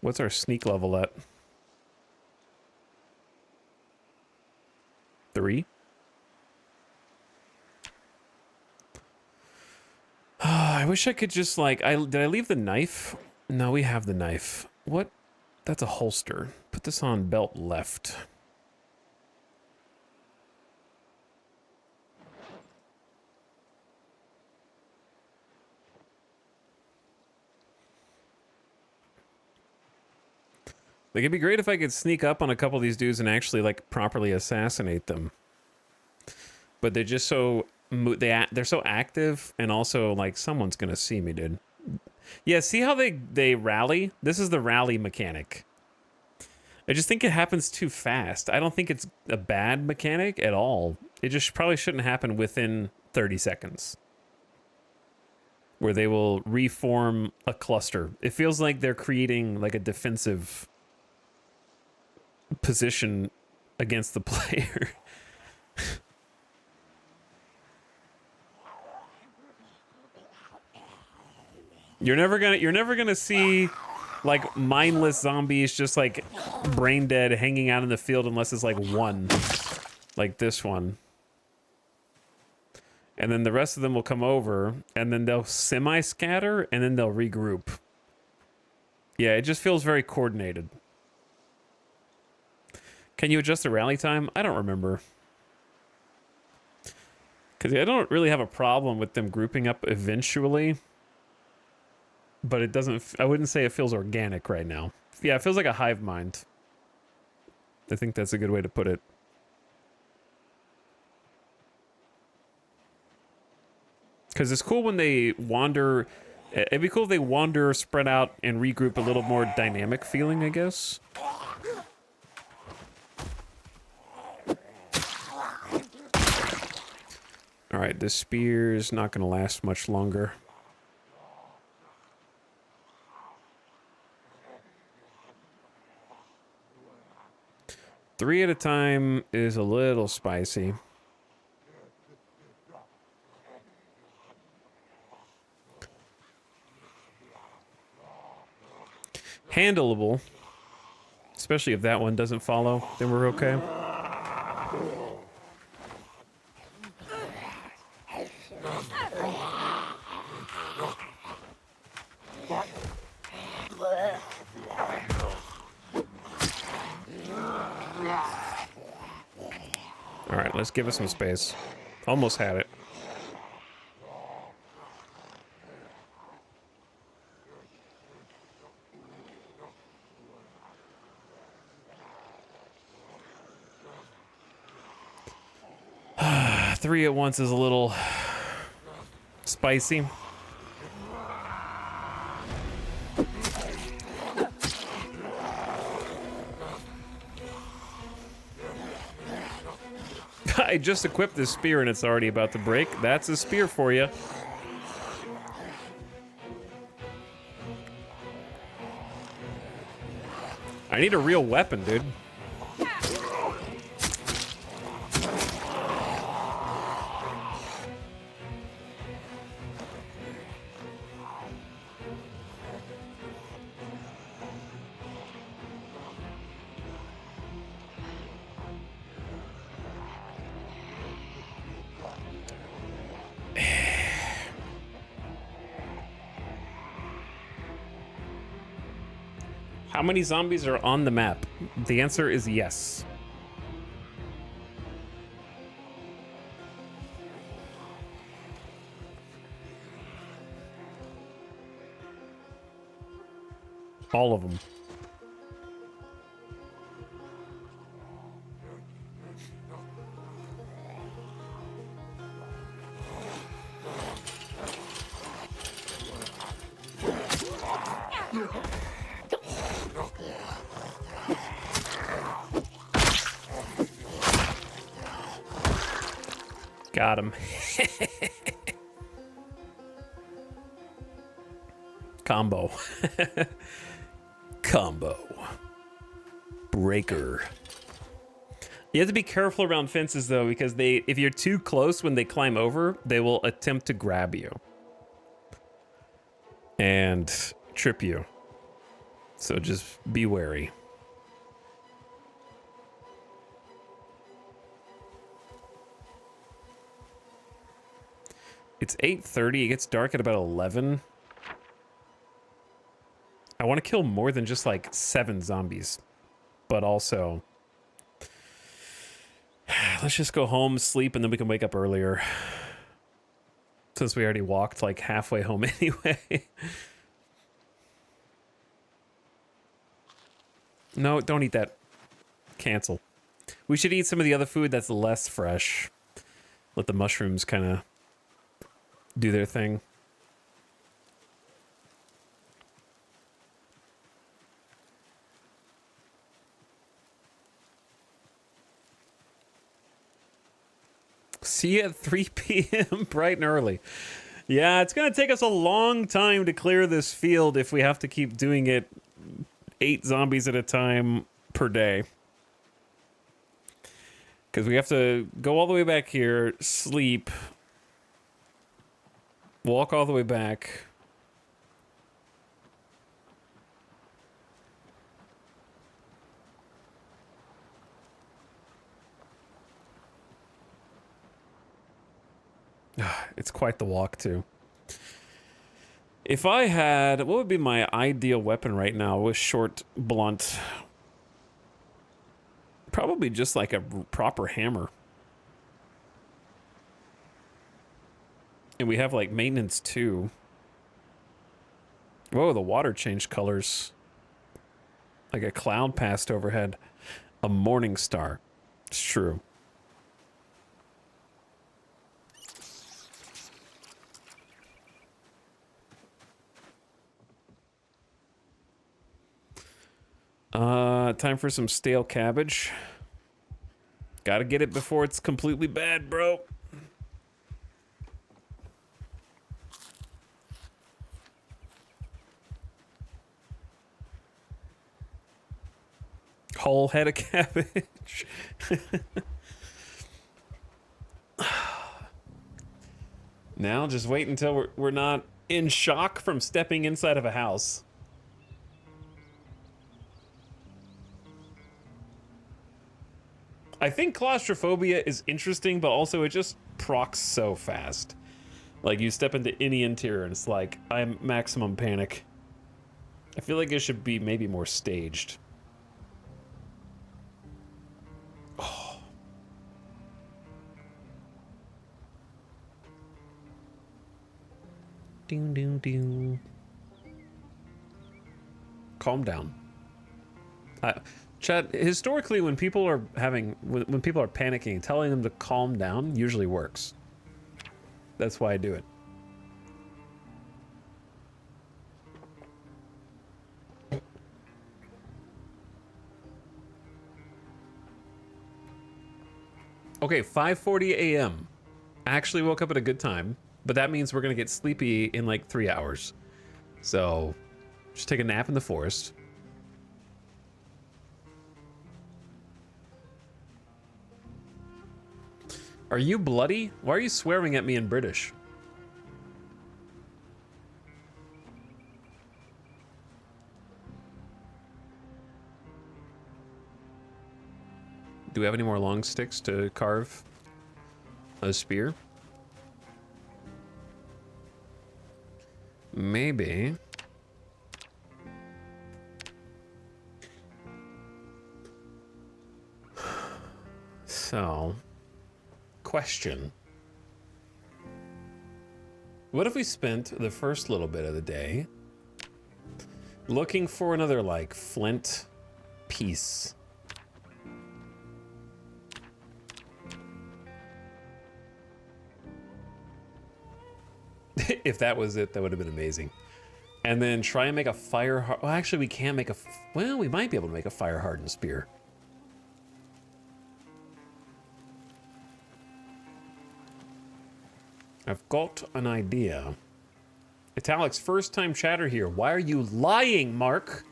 A: What's our sneak level at? 3? I wish I could just like, did I leave the knife? No, we have the knife. What? That's a holster. Put this on belt left. Like, it'd be great if I could sneak up on a couple of these dudes and actually like properly assassinate them. But they're just so they're so active, and also like someone's gonna see me, dude. Yeah, see how they rally? This is the rally mechanic. I just think it happens too fast. I don't think it's a bad mechanic at all. It just probably shouldn't happen within 30 seconds. Where they will reform a cluster. It feels like they're creating like a defensive position against the player. You're never gonna see like mindless zombies just like brain dead hanging out in the field unless it's like one, like this one. And then the rest of them will come over and then they'll semi-scatter and then they'll regroup. Yeah, it just feels very coordinated. Can you adjust the rally time? I don't remember. Because I don't really have a problem with them grouping up eventually. But it doesn't, I wouldn't say it feels organic right now. Yeah, it feels like a hive mind. I think that's a good way to put it. Because it's cool when they wander. It'd be cool if they wander, spread out, and regroup, a little more dynamic feeling, I guess. Alright, this spear's not going to last much longer. Three at a time is a little spicy. Handleable. Especially if that one doesn't follow, then we're okay. All right, let's give it some space. Almost had it. Three at once is a little spicy. I just equipped this spear and it's already about to break. That's a spear for you. I need a real weapon, dude. How many zombies are on the map? The answer is yes. All of them. Got him. Combo. Combo. Breaker. You have to be careful around fences though, because if you're too close when they climb over, they will attempt to grab you and trip you. So just be wary. It's 8:30. It gets dark at about 11. I want to kill more than just like 7 zombies. But also, let's just go home, sleep, and then we can wake up earlier. Since we already walked like halfway home anyway. No, don't eat that. Cancel. We should eat some of the other food that's less fresh. Let the mushrooms kind of do their thing. See you at 3 p.m. bright and early. Yeah, it's going to take us a long time to clear this field if we have to keep doing it 8 zombies at a time per day. Because we have to go all the way back here, sleep, walk all the way back. It's quite the walk, too. If I had... What would be my ideal weapon right now with short, blunt? Probably just like a proper hammer. And we have like maintenance, too. Whoa, the water changed colors. Like a cloud passed overhead. A morning star. It's true. Time for some stale cabbage. Gotta get it before it's completely bad, bro. Whole head of cabbage. Now just wait until we're not in shock from stepping inside of a house. I think claustrophobia is interesting, but also it just procs so fast. Like, you step into any interior and it's like, I'm maximum panic. I feel like it should be maybe more staged. Oh. Ding, ding, ding. Calm down. Chad, historically, when people are when people are panicking, telling them to calm down usually works. That's why I do it. Okay, 5:40 a.m. I actually woke up at a good time, but that means we're gonna get sleepy in like 3 hours. So, just take a nap in the forest. Are you bloody? Why are you swearing at me in British? Do we have any more long sticks to carve a spear? Maybe. So, question. What if we spent the first little bit of the day looking for another, like, flint piece? If that was it, that would have been amazing. And then try and make a fire... Well, actually, we can't make a... Well, we might be able to make a fire-hardened spear. I've got an idea. Italic's first-time chatter here. Why are you lying, Mark?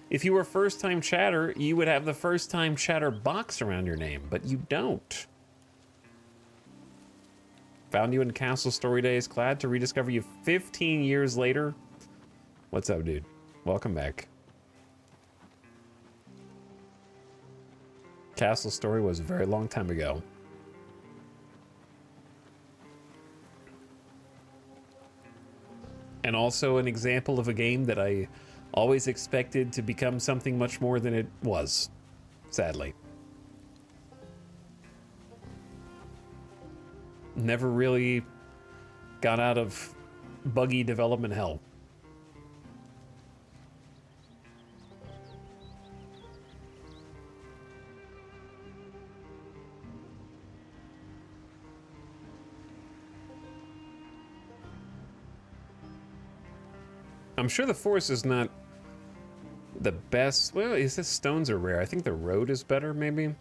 A: If you were first-time chatter, you would have the first-time chatter box around your name, but you don't. Found you in Castle Story Days. Glad to rediscover you 15 years later. What's up, dude? Welcome back. castle story was a very long time ago. And also an example of a game that I always expected to become something much more than it was, sadly. Never really got out of buggy development hell. I'm sure the forest is not the best. Well, is this stones are rare? I think the road is better, maybe.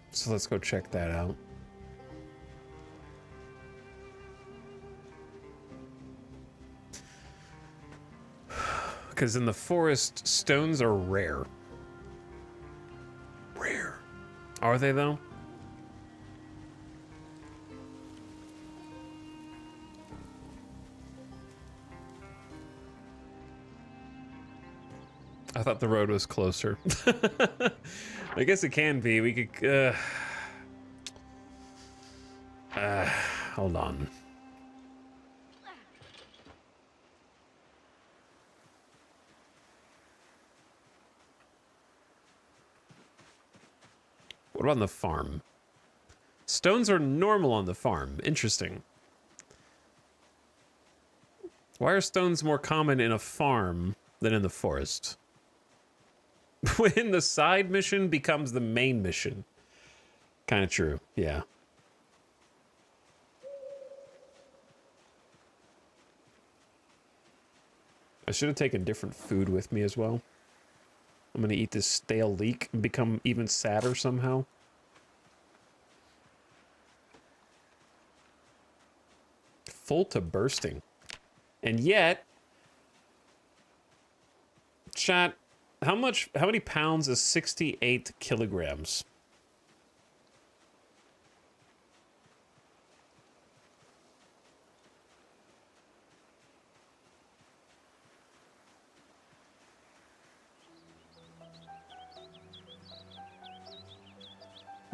A: So let's go check that out. Because in the forest, stones are rare. Rare. Are they, though? I thought the road was closer. I guess it can be. We could... hold on. What about on the farm? Stones are normal on the farm. Interesting. Why are stones more common in a farm than in the forest? When the side mission becomes the main mission. Kind of true, yeah. I should have taken different food with me as well. I'm gonna eat this stale leek and become even sadder somehow. Full to bursting. And yet, chat, how many pounds is 68 kilograms?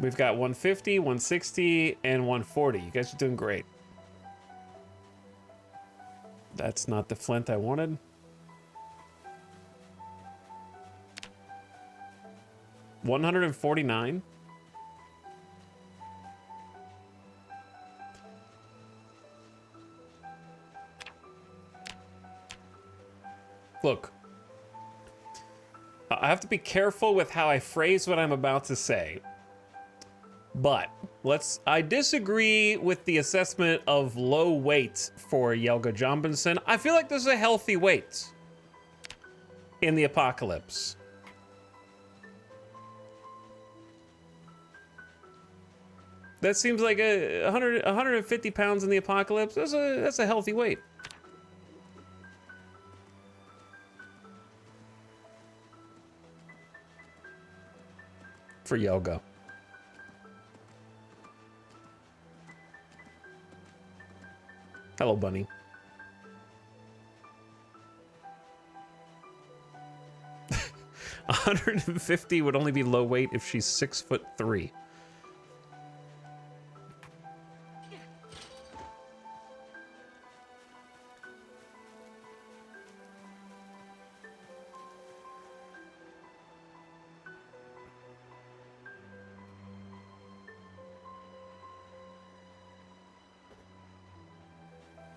A: We've got 150, 160, and 140. You guys are doing great. That's not the flint I wanted. $149. Look, I have to be careful with how I phrase what I'm about to say. But I disagree with the assessment of low weight for Jelga Jombensen. I feel like this is a healthy weight in the apocalypse. That seems like 150 pounds in the apocalypse. That's a healthy weight. For Jelga. Hello, bunny. A 150 would only be low weight if she's 6'3".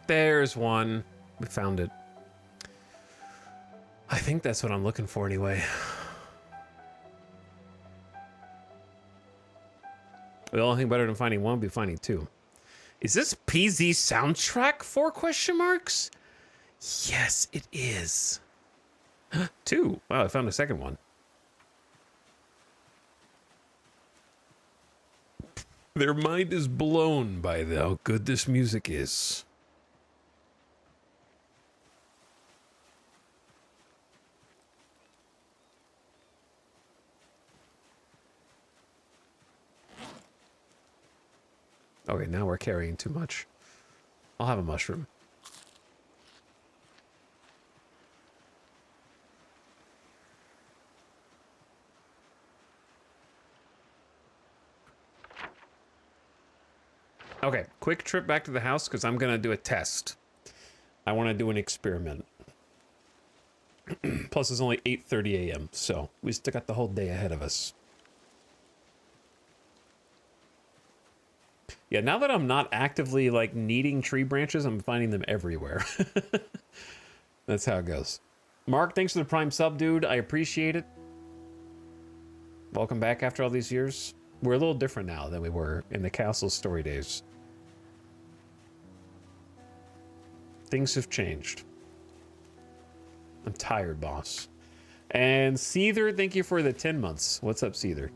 A: There's one. We found it. I think that's what I'm looking for anyway. The only thing better than finding one would be finding two. Is this PZ soundtrack? 4 question marks? Yes, it is. 2. Wow, I found a second one. Their mind is blown by how good this music is. Okay, now we're carrying too much. I'll have a mushroom. quick trip back to the house because I'm going to do a test. I want to do an experiment. Plus, it's only 8:30 a.m., so we still got the whole day ahead of us. Yeah, now that I'm not actively, like, needing tree branches, I'm finding them everywhere. That's how it goes. Mark, thanks for the Prime sub, dude. I appreciate it. Welcome back after all these years. We're a little different now than we were in the Castle Story days. Things have changed. I'm tired, boss. And Seether, thank you for the 10 months. What's up, Seether?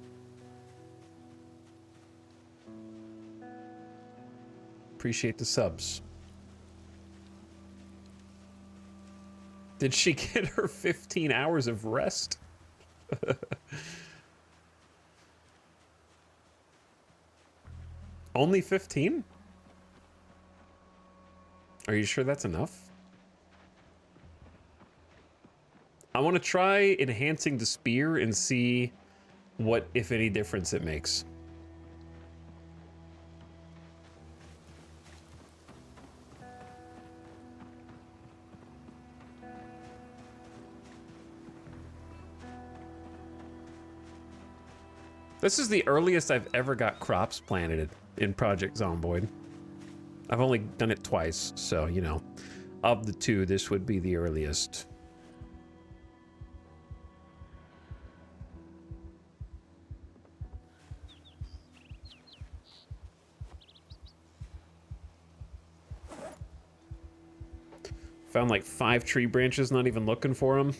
A: Appreciate the subs. Did she get her 15 hours of rest? Only 15? Are you sure that's enough? I want to try enhancing the spear and see what, if any, difference it makes. This is the earliest I've ever got crops planted in Project Zomboid. I've only done it twice, so, you know, of the two, this would be the earliest. Found like 5 tree branches, not even looking for them.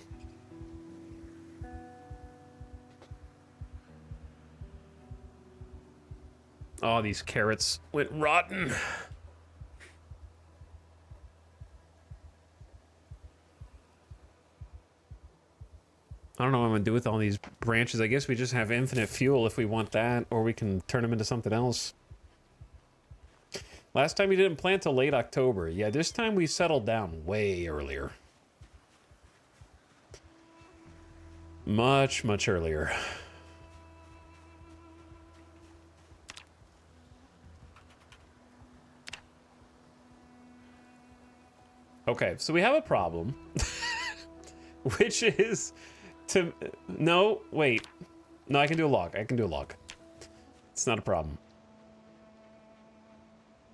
A: Oh, these carrots went rotten. I don't know what I'm gonna do with all these branches. I guess we just have infinite fuel if we want that, or we can turn them into something else. Last time we didn't plant till late October. Yeah, this time we settled down way earlier. Much, much earlier. Okay, so we have a problem. Which is to... No, wait. No, I can do a log. I can do a log. It's not a problem.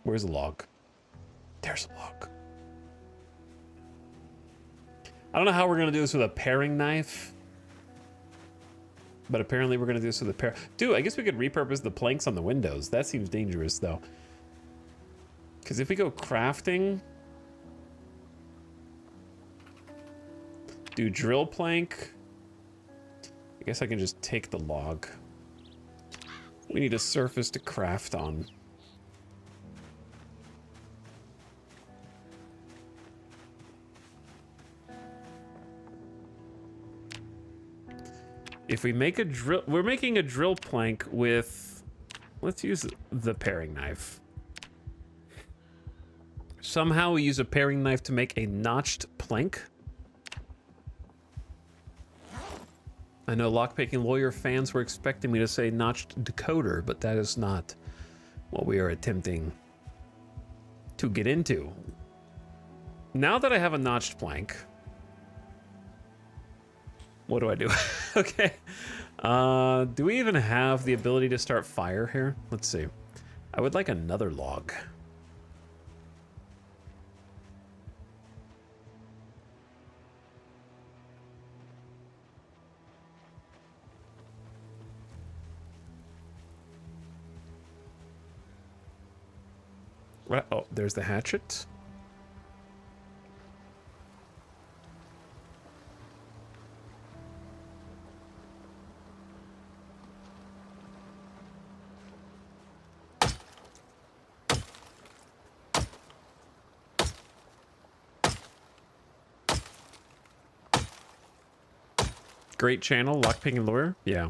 A: Where's the log? There's a log. I don't know how we're going to do this with a paring knife. But apparently we're going to do this with a Dude, I guess we could repurpose the planks on the windows. That seems dangerous, though. Because if we go crafting... Do drill plank. I guess I can just take the log. We need a surface to craft on. If we make a drill, we're making a drill plank with, let's use the paring knife. Somehow we use a paring knife to make a notched plank. I know lockpicking lawyer fans were expecting me to say notched decoder, but that is not what we are attempting to get into. Now that I have a notched plank, what do I do? Okay. Do we even have the ability to start fire here? Let's see. I would like another log. Right. Oh, there's the hatchet. Great channel, lockpicking lawyer. Yeah.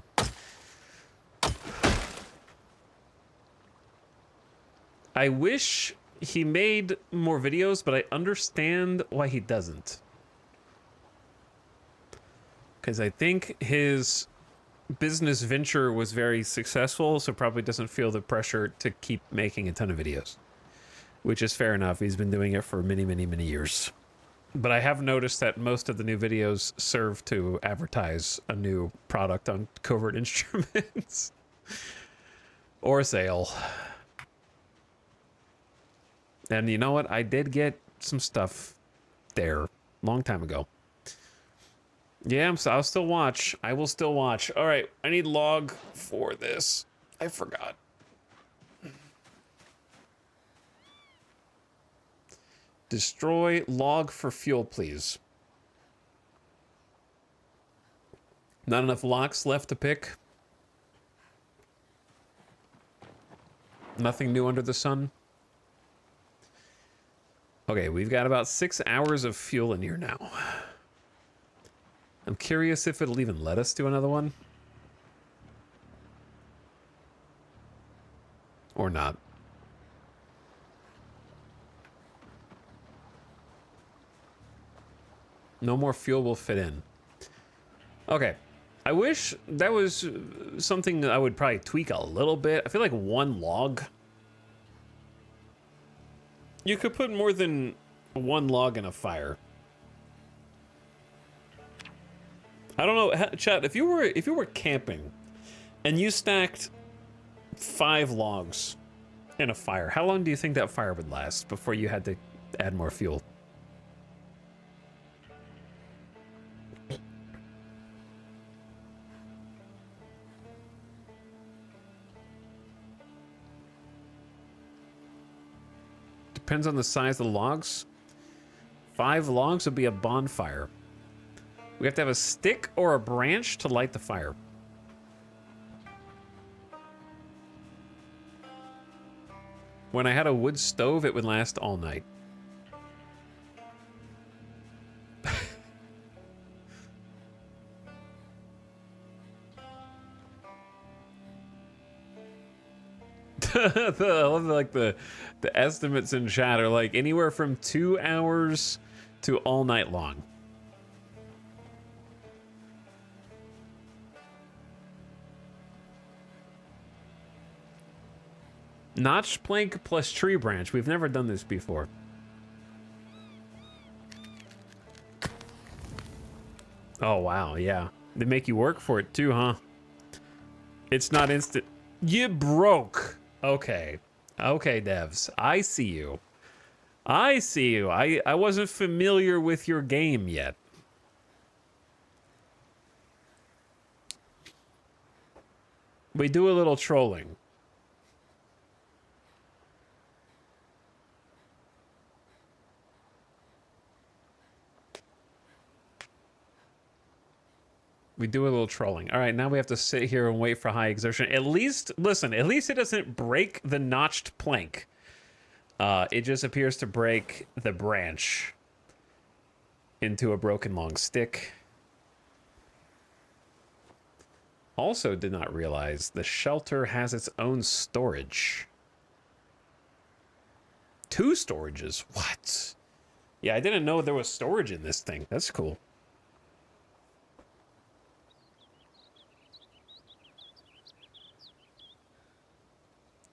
A: I wish he made more videos, but I understand why he doesn't. Because I think his business venture was very successful, so probably doesn't feel the pressure to keep making a ton of videos. which is fair enough. He's been doing it for many, many, many years. But I have noticed that most of the new videos serve to advertise a new product on Covert Instruments or sale. And you know what? I did get some stuff there a long time ago. Yeah, I'll still watch. I will still watch. All right, I need log for this. I forgot. Destroy log for fuel, please. Not enough locks left to pick. Nothing new under the sun. Okay, we've got about 6 hours of fuel in here now. I'm curious if it'll even let us do another one. Or not. No more fuel will fit in. Okay. I wish that was something I would probably tweak a little bit. I feel like one log. You could put more than one log in a fire. I don't know, chat, if you were camping and you stacked 5 logs in a fire, how long do you think that fire would last before you had to add more fuel? Depends on the size of the logs. 5 logs would be a bonfire. We have to have a stick or a branch to light the fire. When I had a wood stove, it would last all night. I love like the estimates in chat are like anywhere from 2 hours to all night long. Notch plank plus tree branch. We've never done this before. Oh, wow. Yeah. They make you work for it too, huh? It's not instant. You broke. Okay. Okay, devs. I see you. I see you. I wasn't familiar with your game yet. We do a little trolling. We do a little trolling. All right, now we have to sit here and wait for high exertion. At least, listen, at least it doesn't break the notched plank. It just appears to break the branch into a broken long stick. Also did not realize the shelter has its own storage. 2 storages? What? Yeah, I didn't know there was storage in this thing. That's cool.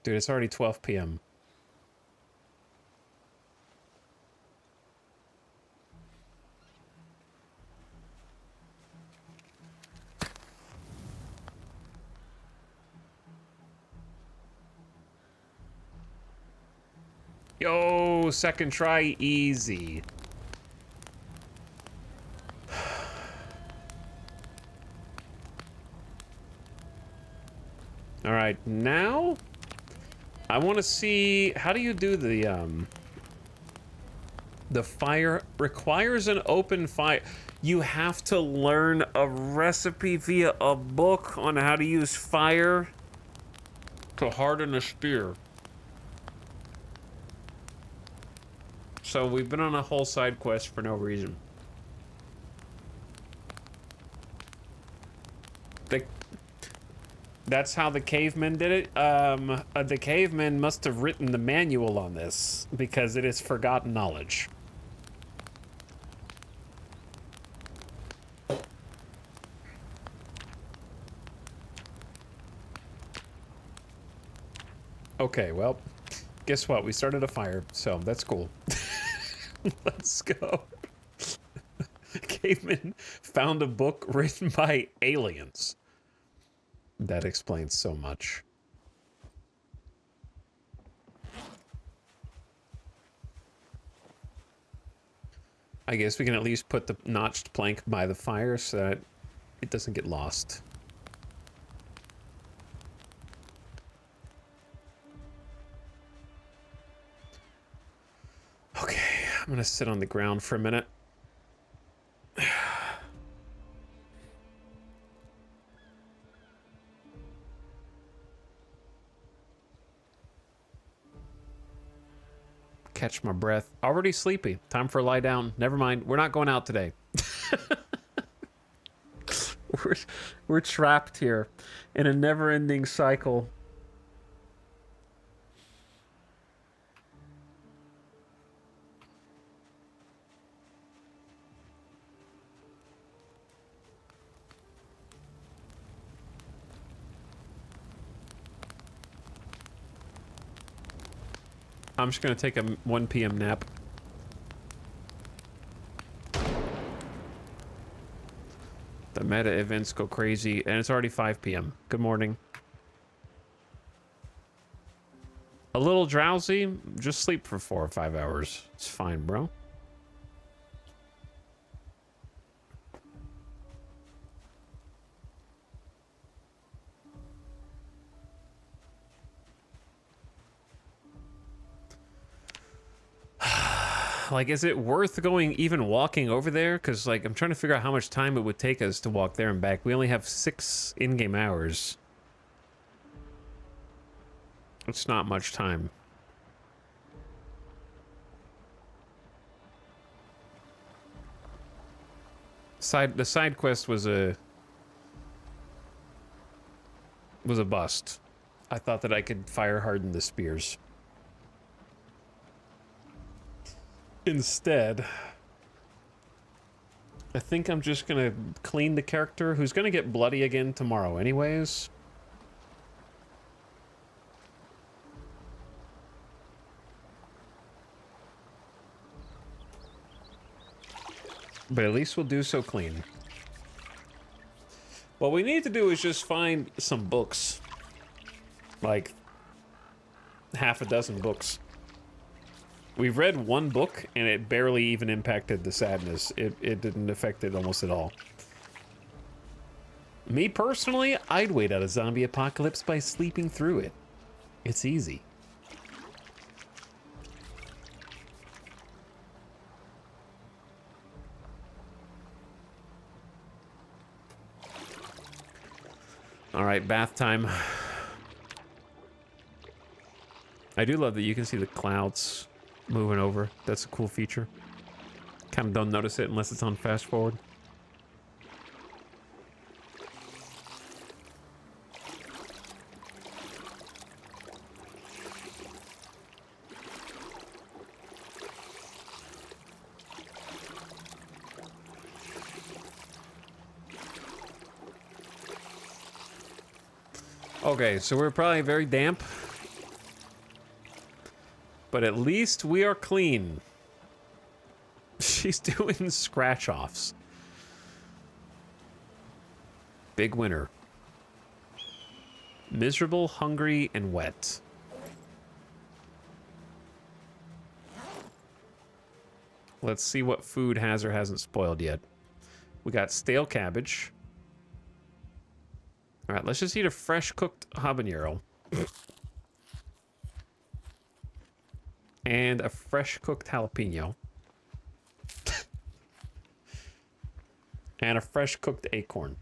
A: Dude, it's already 12 p.m. Yo, second try, easy. All right, now I want to see, how do you do the fire requires an open fire. You have to learn a recipe via a book on how to use fire to harden a spear. So we've been on a whole side quest for no reason. That's how the cavemen did it. The cavemen must have written the manual on this because it is forgotten knowledge. Okay, well, Guess what? We started a fire, so that's cool. Let's go. Caveman found a book written by aliens. That explains so much. I guess we can at least put the notched plank by the fire so that it doesn't get lost. Okay, I'm gonna sit on the ground for a minute. Catch my breath. Already sleepy. Time for a lie down. Never mind. We're not going out today. we're trapped here in a never-ending cycle. I'm just gonna take a 1 p.m. nap. The meta events go crazy, and it's already 5 p.m. Good morning. A little drowsy? Just sleep for 4 or 5 hours. It's fine, bro. Like, is it worth going, even walking over there? Because, like, I'm trying to figure out how much time it would take us to walk there and back. We only have 6 in-game hours. It's not much time. The side quest was a bust. I thought that I could fire harden the spears. Instead, I think I'm just gonna clean the character who's gonna get bloody again tomorrow anyways. But at least we'll do so clean. What we need to do is just find some books. Like, half a dozen books. We've read one book, and it barely even impacted the sadness. It didn't affect it almost at all. Me personally, I'd wait out a zombie apocalypse by sleeping through it. It's easy. All right, bath time. I do love that you can see the clouds moving over. That's a cool feature. Kind of don't notice it unless it's on fast forward. Okay, so we're probably very damp. But at least we are clean. She's doing scratch-offs. Big winner. Miserable, hungry, and wet. Let's see what food has or hasn't spoiled yet. We got stale cabbage. All right, let's just eat a fresh cooked habanero. And a fresh cooked jalapeno. And a fresh cooked acorn.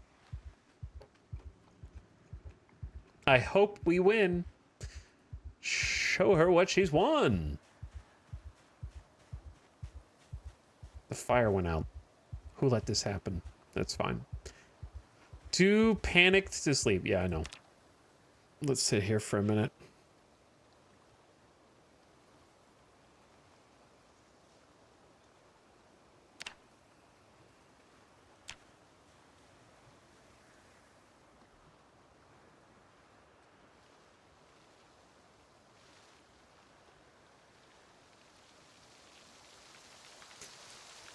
A: I hope we win. Show her what she's won. The fire went out. Who let this happen? That's fine. Too panicked to sleep. Yeah, I know. Let's sit here for a minute.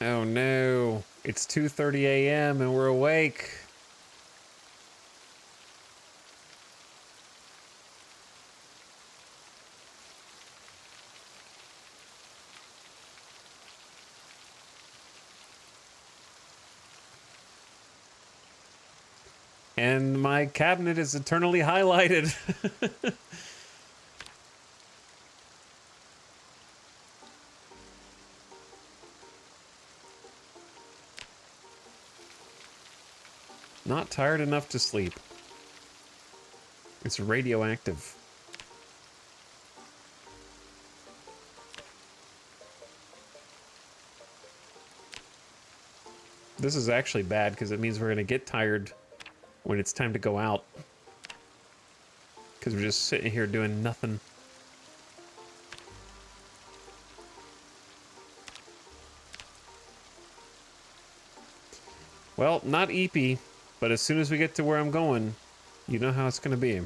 A: Oh no, it's 2:30 a.m. and we're awake. And my cabinet is eternally highlighted. Not tired enough to sleep. It's radioactive. This is actually bad because it means we're going to get tired when it's time to go out. Because we're just sitting here doing nothing. Well, not EP, but as soon as we get to where I'm going, you know how it's going to be.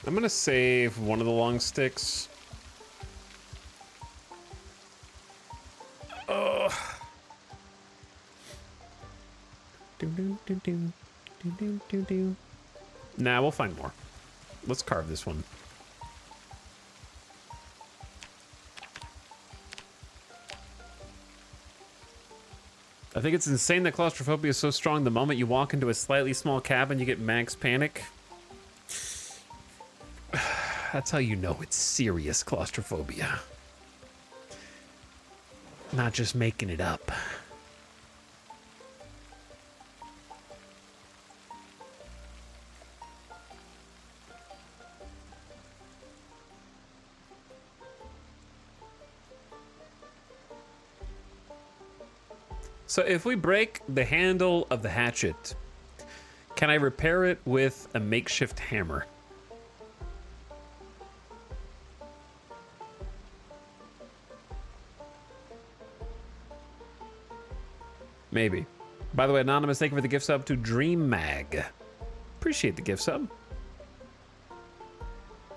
A: I'm going to save one of the long sticks. Ugh. Nah, we'll find more. Let's carve this one. I think it's insane that claustrophobia is so strong. The moment you walk into a slightly small cabin, you get max panic. That's how you know it's serious claustrophobia. Not just making it up. So if we break the handle of the hatchet, can I repair it with a makeshift hammer? Maybe. By the way, Anonymous, thank you for the gift sub to Dream Mag. Appreciate the gift sub.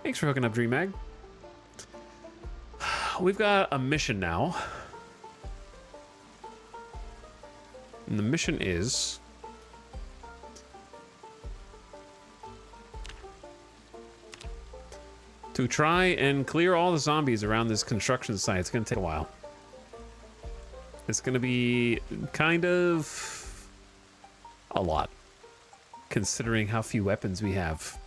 A: Thanks for hooking up, Dream Mag. We've got a mission now. And the mission is to try and clear all the zombies around this construction site. It's going to take a while. It's going to be kind of a lot, considering how few weapons we have.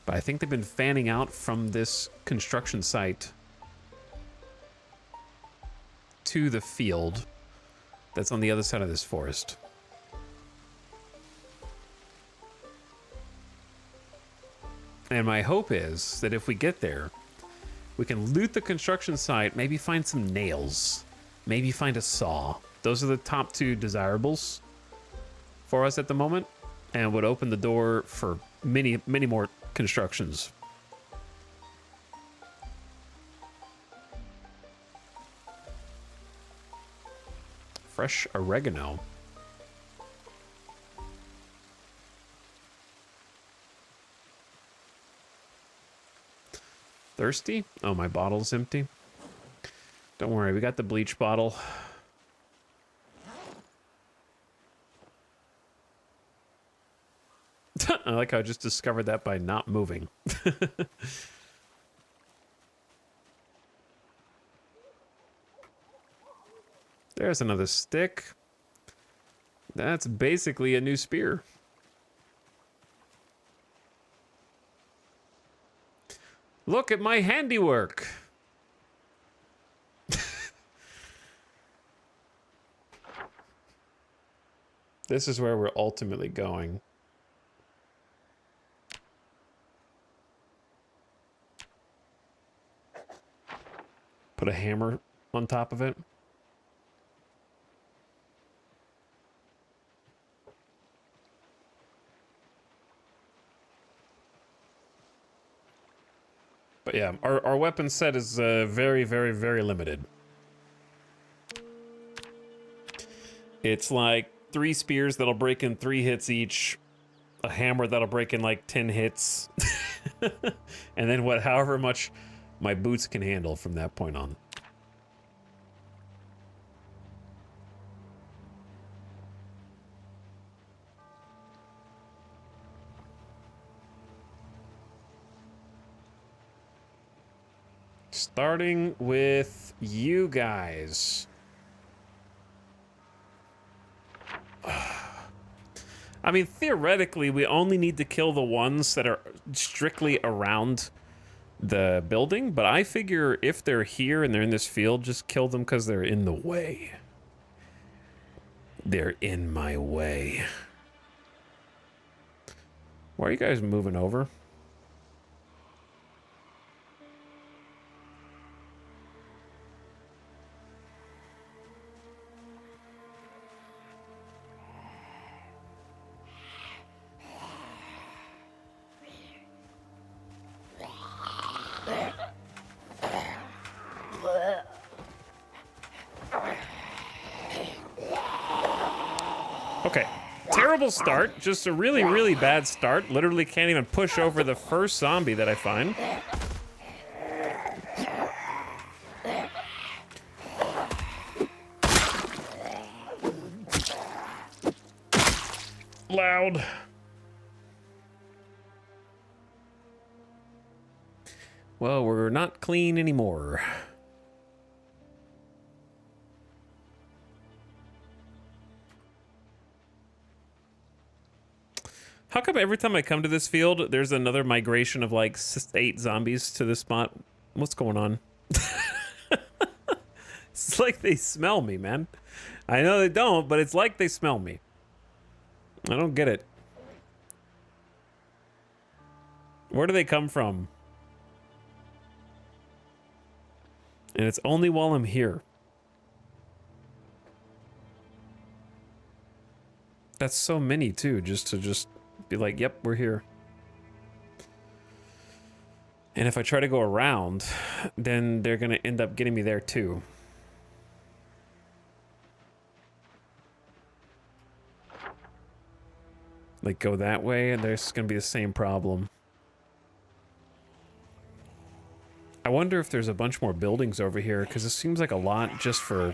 A: But I think they've been fanning out from this construction site to the field that's on the other side of this forest. And my hope is that if we get there, we can loot the construction site, maybe find some nails, maybe find a saw. Those are the top two desirables for us at the moment, and would open the door for many, many more constructions. Fresh oregano. Thirsty? Oh, my bottle's empty. Don't worry, we got the bleach bottle. I like how I just discovered that by not moving. There's another stick. That's basically a new spear. Look at my handiwork. This is where we're ultimately going. Put a hammer on top of it. But yeah, our weapon set is very, very, very limited. It's like 3 spears that'll break in 3 hits each, a hammer that'll break in like 10 hits, and then however much my boots can handle from that point on. Starting with you guys. I mean, theoretically, we only need to kill the ones that are strictly around the building, but I figure if they're here and they're in this field, just kill them because they're in the way. They're in my way. Why are you guys moving over? Okay, terrible start. Just a really, really bad start. Literally can't even push over the first zombie that I find. Loud. Well, we're not clean anymore. How come every time I come to this field, there's another migration of like 8 zombies to this spot? What's going on? It's like they smell me, man. I know they don't, but it's like they smell me. I don't get it. Where do they come from? And it's only while I'm here. That's so many too, just to be like, yep, we're here. And if I try to go around, then they're gonna end up getting me there too. Like go that way and there's gonna be the same problem. I wonder if there's a bunch more buildings over here, because it seems like a lot just for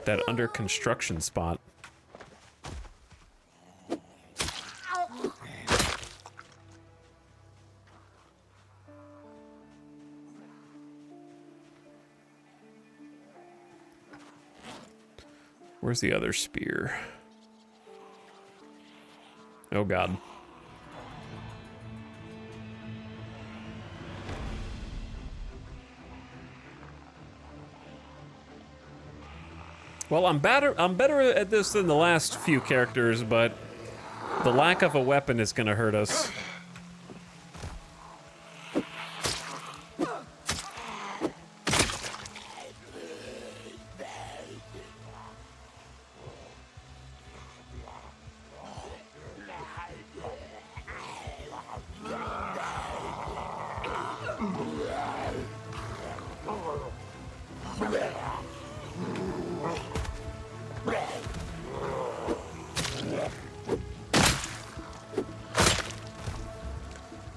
A: that under construction spot. Where's the other spear? Oh god. Well, I'm better at this than the last few characters, but the lack of a weapon is gonna hurt us.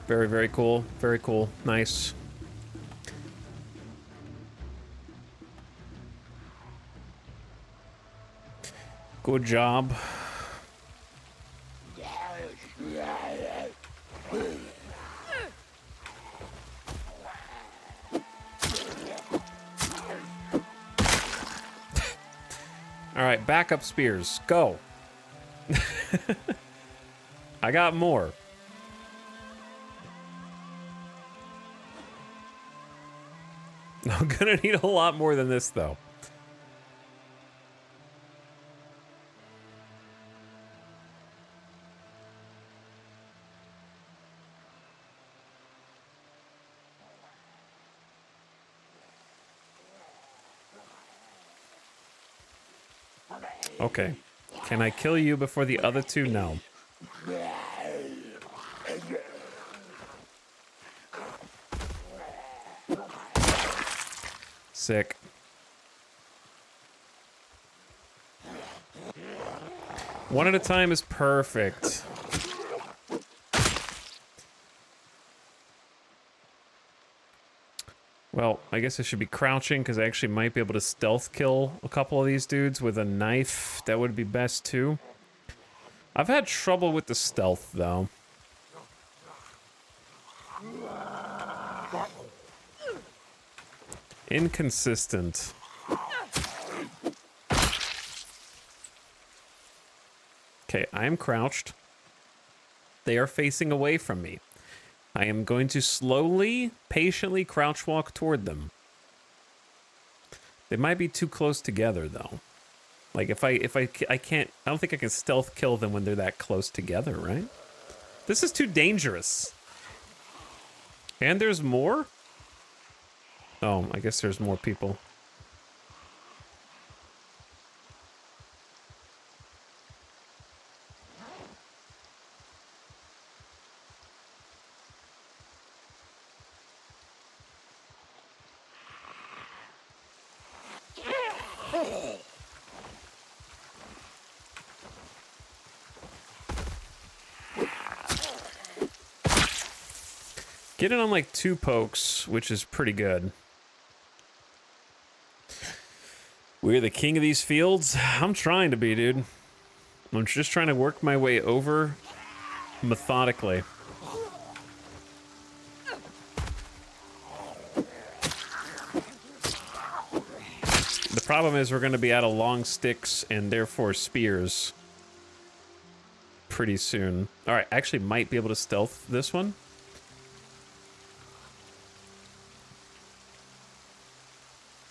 A: Very, very cool. Very cool. Nice. Good job. All right, backup spears. Go. I got more. I'm gonna need a lot more than this, though. Okay. Can I kill you before the other two? No. Sick. One at a time is perfect. Well, I guess I should be crouching because I actually might be able to stealth kill a couple of these dudes with a knife. That would be best too. I've had trouble with the stealth though. Inconsistent. Okay, I am crouched. They are facing away from me. I am going to slowly, patiently crouch walk toward them. They might be too close together though. Like I can't, I don't think I can stealth kill them when they're that close together, right? This is too dangerous. And there's more? Oh, I guess there's more people. Get it on like 2 pokes, which is pretty good. We're the king of these fields? I'm trying to be, dude. I'm just trying to work my way over methodically. The problem is we're going to be out of long sticks and therefore spears pretty soon. All right, I actually might be able to stealth this one.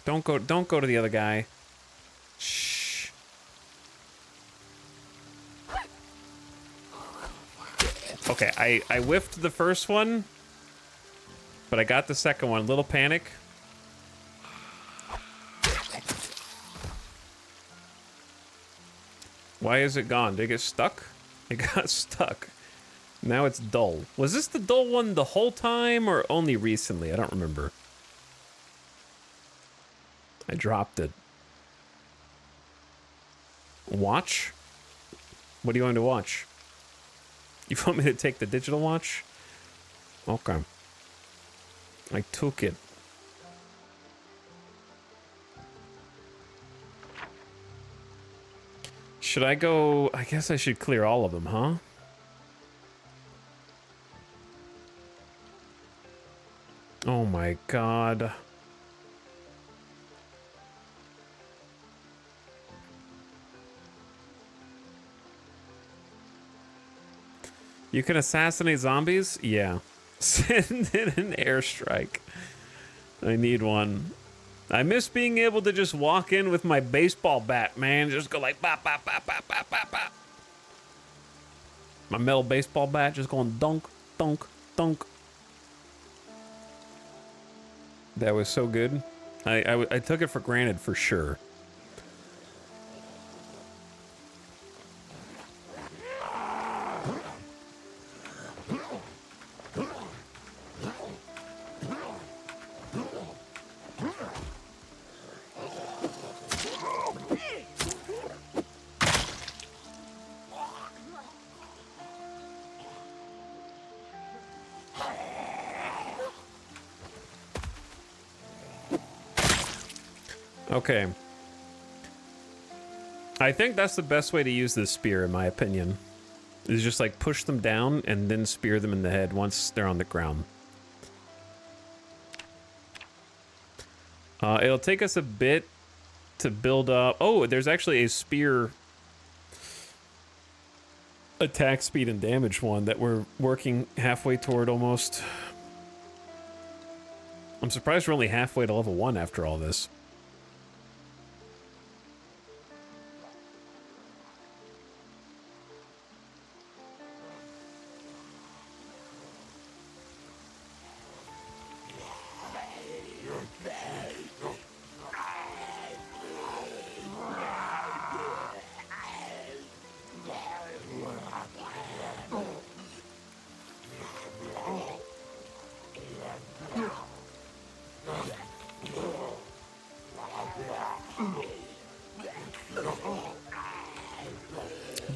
A: Don't go to the other guy. Shh. Okay, I whiffed the first one, but I got the second one. Little panic. Why is it gone? Did it get stuck? It got stuck. Now it's dull. Was this the dull one the whole time or only recently? I don't remember. I dropped it. Watch? What are you going to watch? You want me to take the digital watch? Okay. I took it. Should I go? I guess I should clear all of them, huh? Oh my god. You can assassinate zombies? Yeah. Send in an airstrike. I need one. I miss being able to just walk in with my baseball bat, man. Just go like bop, bop, bop, bop, bop, bop, bop. My metal baseball bat just going dunk, dunk, dunk. That was so good. I took it for granted for sure. Okay. I think that's the best way to use this spear, in my opinion. Is just like push them down and then spear them in the head once they're on the ground. It'll take us a bit to build up. Oh, there's actually a spear attack speed and damage one that we're working halfway toward almost. I'm surprised we're only halfway to level 1 after all this.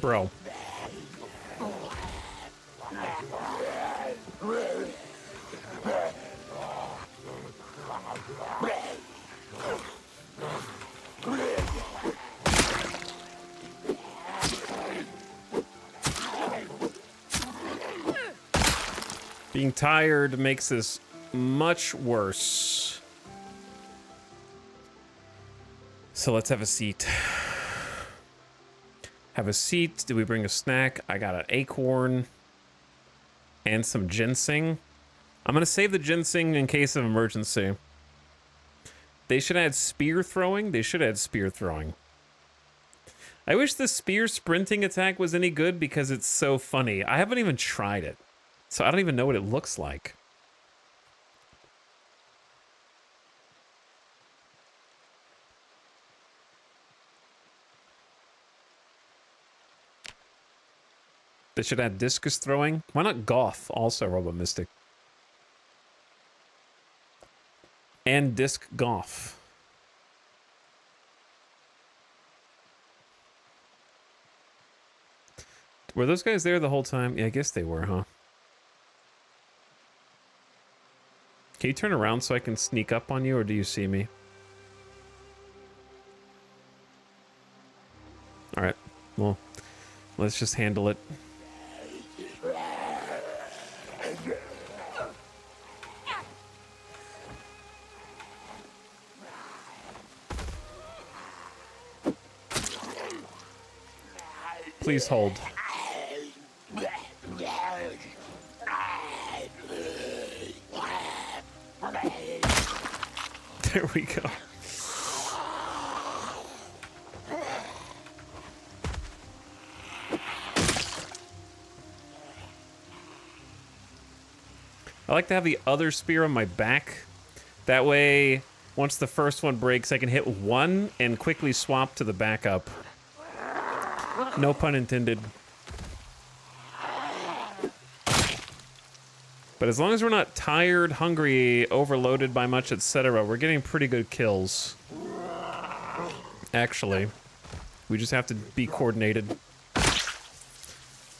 A: Bro. Being tired makes this much worse. So let's have a seat. Have a seat. Did we bring a snack? I got an acorn and some ginseng. I'm gonna save the ginseng in case of emergency. They should add spear throwing. They should add spear throwing. I wish the spear sprinting attack was any good because it's so funny. I haven't even tried it, so I don't even know what it looks like. They should add discus throwing. Why not Goth also, Robo Mystic? And disc Goth. Were those guys there the whole time? Yeah, I guess they were, huh? Can you turn around so I can sneak up on you, or do you see me? All right, well, let's just handle it. Please hold. There we go. I like to have the other spear on my back. That way, once the first one breaks, I can hit one and quickly swap to the backup. No pun intended. But as long as we're not tired, hungry, overloaded by much, etc., we're getting pretty good kills. Actually, we just have to be coordinated.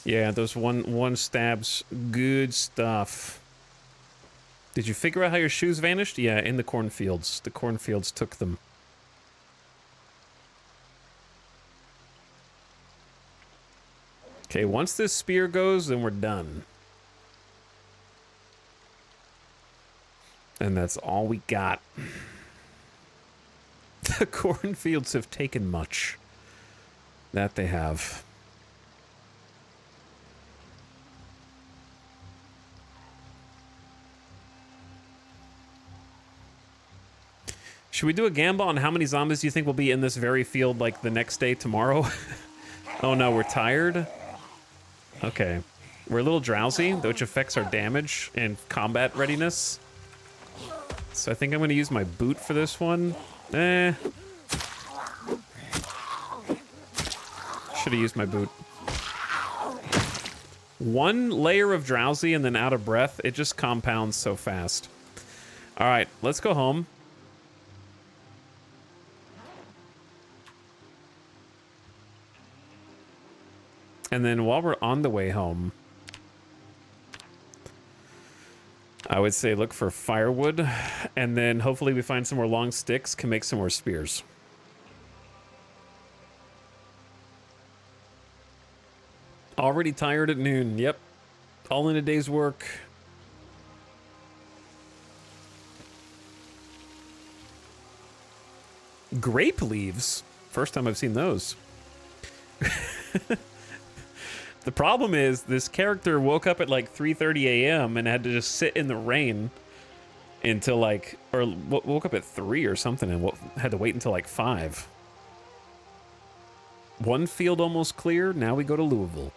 A: Yeah, those one stabs, good stuff. Did you figure out how your shoes vanished? Yeah, in the cornfields. The cornfields took them. Okay, once this spear goes, then we're done. And that's all we got. The cornfields have taken much. That they have. Should we do a gamble on how many zombies you think will be in this very field, like, the next day tomorrow? Oh no, we're tired? Okay. We're a little drowsy, which affects our damage and combat readiness. So I think I'm going to use my boot for this one. Should have used my boot. One layer of drowsy and then out of breath, it just compounds so fast. All right, let's go home. And then while we're on the way home, I would say look for firewood, and then hopefully we find some more long sticks, can make some more spears. Already tired at noon, yep. All in a day's work. Grape leaves? First time I've seen those. The problem is this character woke up at like 3:30 a.m. and had to just sit in the rain until like, or woke up at 3 or something and had to wait until like 5. One field almost clear, now we go to Louisville.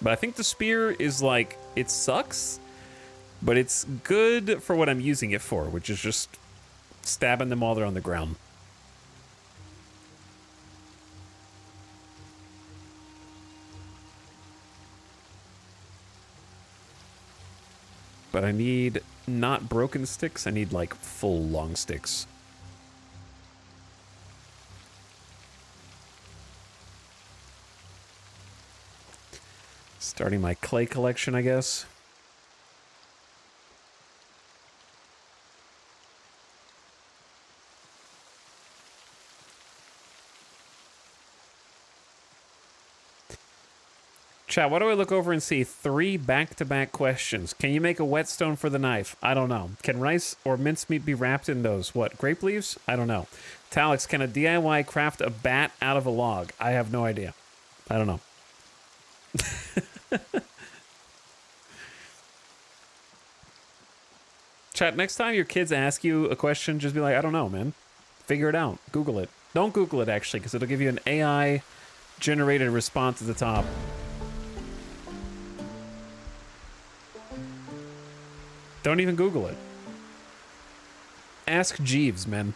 A: But I think the spear is like, it sucks, But it's good for what I'm using it for, which is just stabbing them while they're on the ground. But I need not broken sticks, I need like full long sticks. Starting my clay collection, I guess. Chat, why do I look over and see 3 back-to-back questions? Can you make a whetstone for the knife? I don't know. Can rice or mincemeat be wrapped in those? What, grape leaves? I don't know. Talix, can a DIY craft a bat out of a log? I have no idea. I don't know. Chat, next time your kids ask you a question, just be like, I don't know, man. Figure it out. Google it. Don't Google it, actually, because it'll give you an AI-generated response at the top. Don't even Google it. Ask Jeeves, man.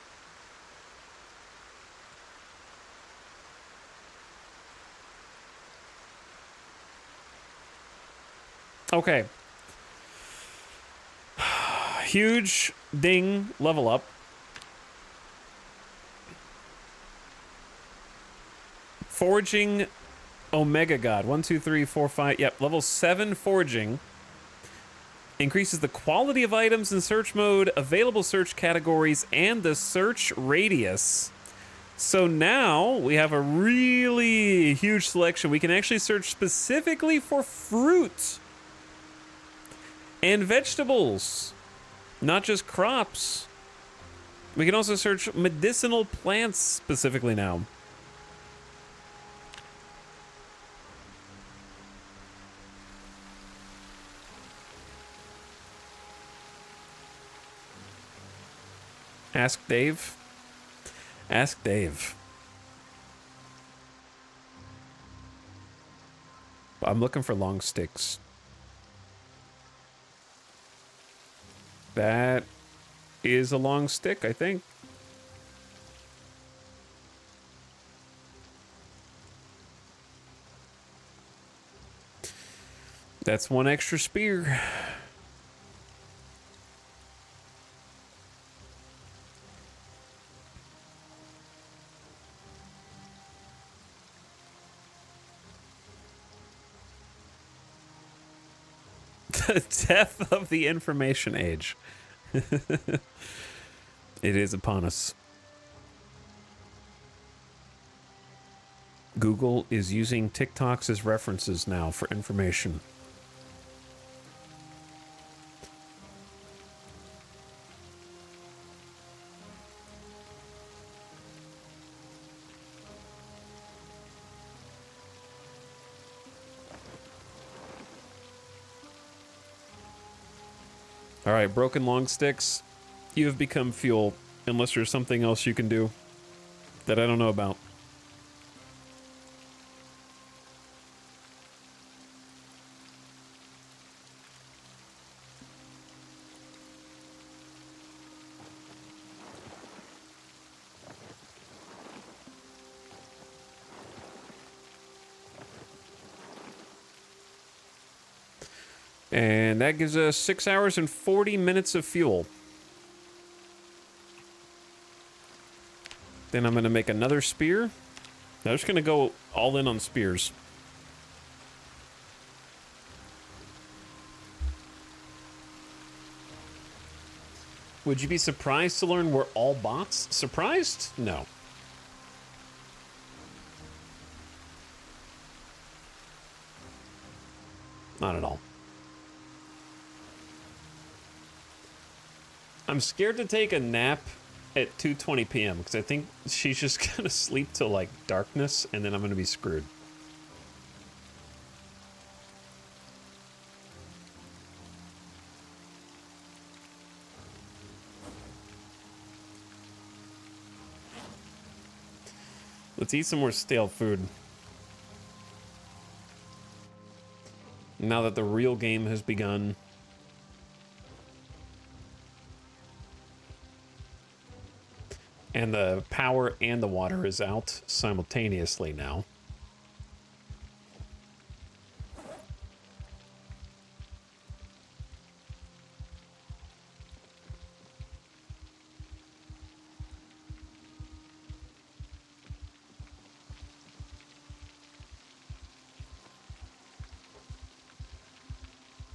A: Okay. Huge ding level up. Forging Omega God. 1, 2, 3, 4, 5. Yep, level 7 forging. Increases the quality of items in search mode, available search categories, and the search radius. So now we have a really huge selection. We can actually search specifically for fruit and vegetables, not just crops. We can also search medicinal plants specifically now. Ask Dave. Ask Dave. I'm looking for long sticks. That is a long stick, I think. That's one extra spear. The death of the information age. It is upon us. Google is using TikToks as references now for information. All right, broken long sticks. You have become fuel, unless there's something else you can do that I don't know about. And that gives us 6 hours and 40 minutes of fuel. Then I'm going to make another spear. I'm just going to go all in on spears. Would you be surprised to learn we're all bots? Surprised? No. Not at all. I'm scared to take a nap at 2:20 p.m. because I think she's just gonna sleep till like darkness, and then I'm gonna be screwed. Let's eat some more stale food. Now that the real game has begun. And the power and the water is out simultaneously now.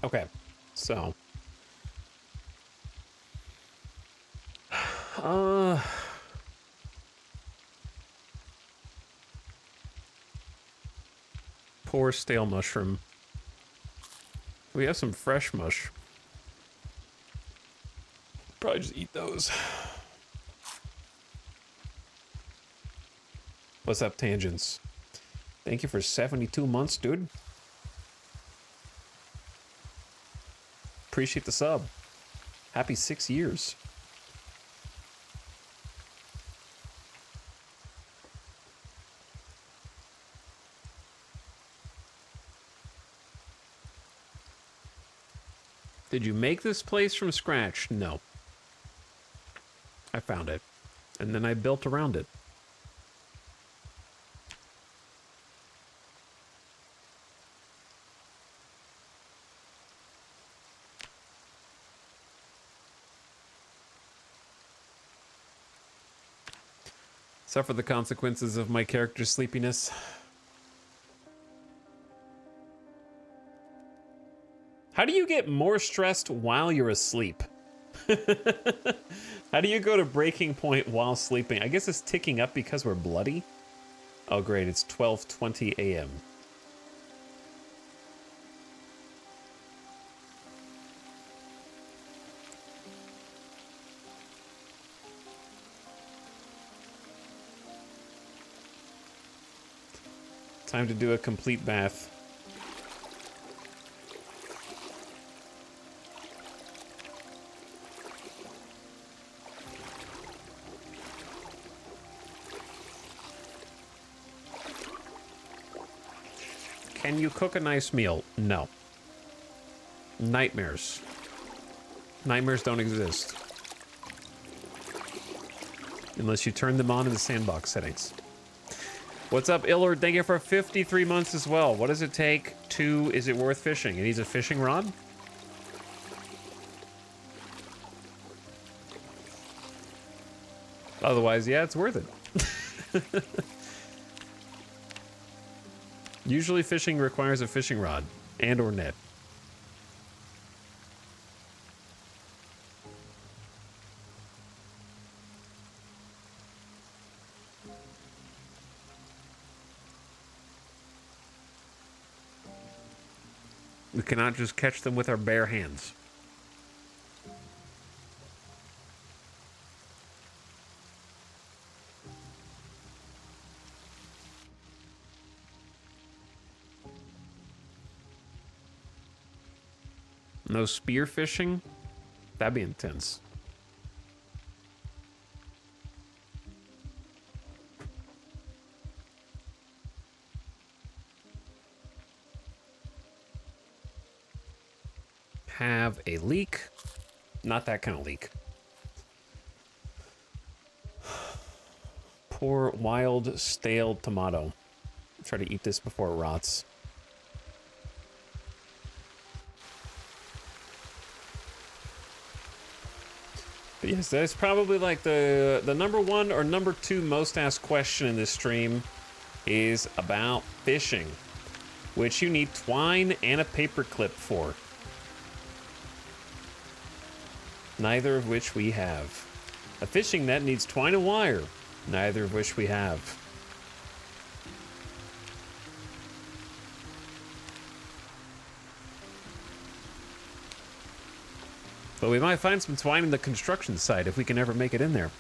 A: Okay, so poor stale mushroom. We have some fresh mush. Probably just eat those. What's up, Tangents? Thank you for 72 months, dude. Appreciate the sub. Happy 6 years. Did you make this place from scratch? No. I found it, and then I built around it. Suffer the consequences of my character's sleepiness. How do you get more stressed while you're asleep? How do you go to breaking point while sleeping? I guess it's ticking up because we're bloody. Oh great, it's 12:20 a.m. Time to do a complete bath. Can you cook a nice meal? No. Nightmares. Nightmares don't exist. Unless you turn them on in the sandbox settings. What's up, Illard? Thank you for 53 months as well. What does it take to... Is it worth fishing? It needs a fishing rod? Otherwise, yeah, it's worth it. Usually fishing requires a fishing rod and or net. We cannot just catch them with our bare hands. No spear fishing? That'd be intense. Have a leek. Not that kind of leek. Poor wild stale tomato. Try to eat this before it rots. But yes, that's probably like the number one or number two most asked question in this stream is about fishing, which you need twine and a paper clip for. Neither of which we have. A fishing net needs twine and wire, neither of which we have. But we might find some twine in the construction site if we can ever make it in there.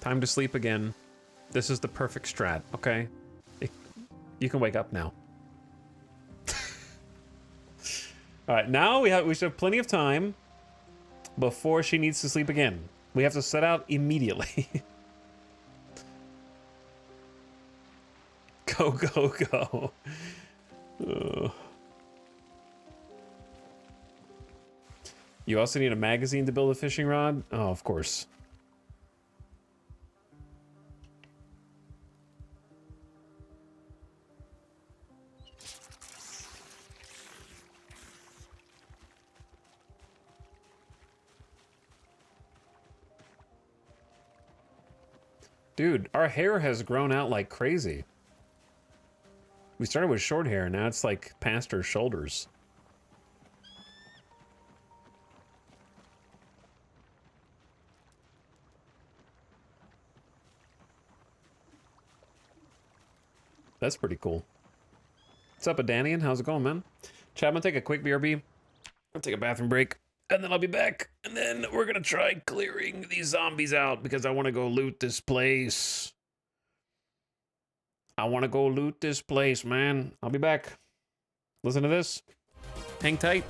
A: Time to sleep again. This is the perfect strat, okay? You can wake up now. All right, now we should have plenty of time before she needs to sleep again. We have to set out immediately. Go, go, go. You also need a magazine to build a fishing rod? Oh, of course. Dude, our hair has grown out like crazy. We started with short hair, now it's like past our shoulders. That's pretty cool. What's up, Adanian? How's it going, man? Chat, I'm gonna take a quick BRB. I'll take a bathroom break, and then I'll be back. And then we're gonna try clearing these zombies out because I want to go loot this place. I want to go loot this place, man. I'll be back. Listen to this. Hang tight.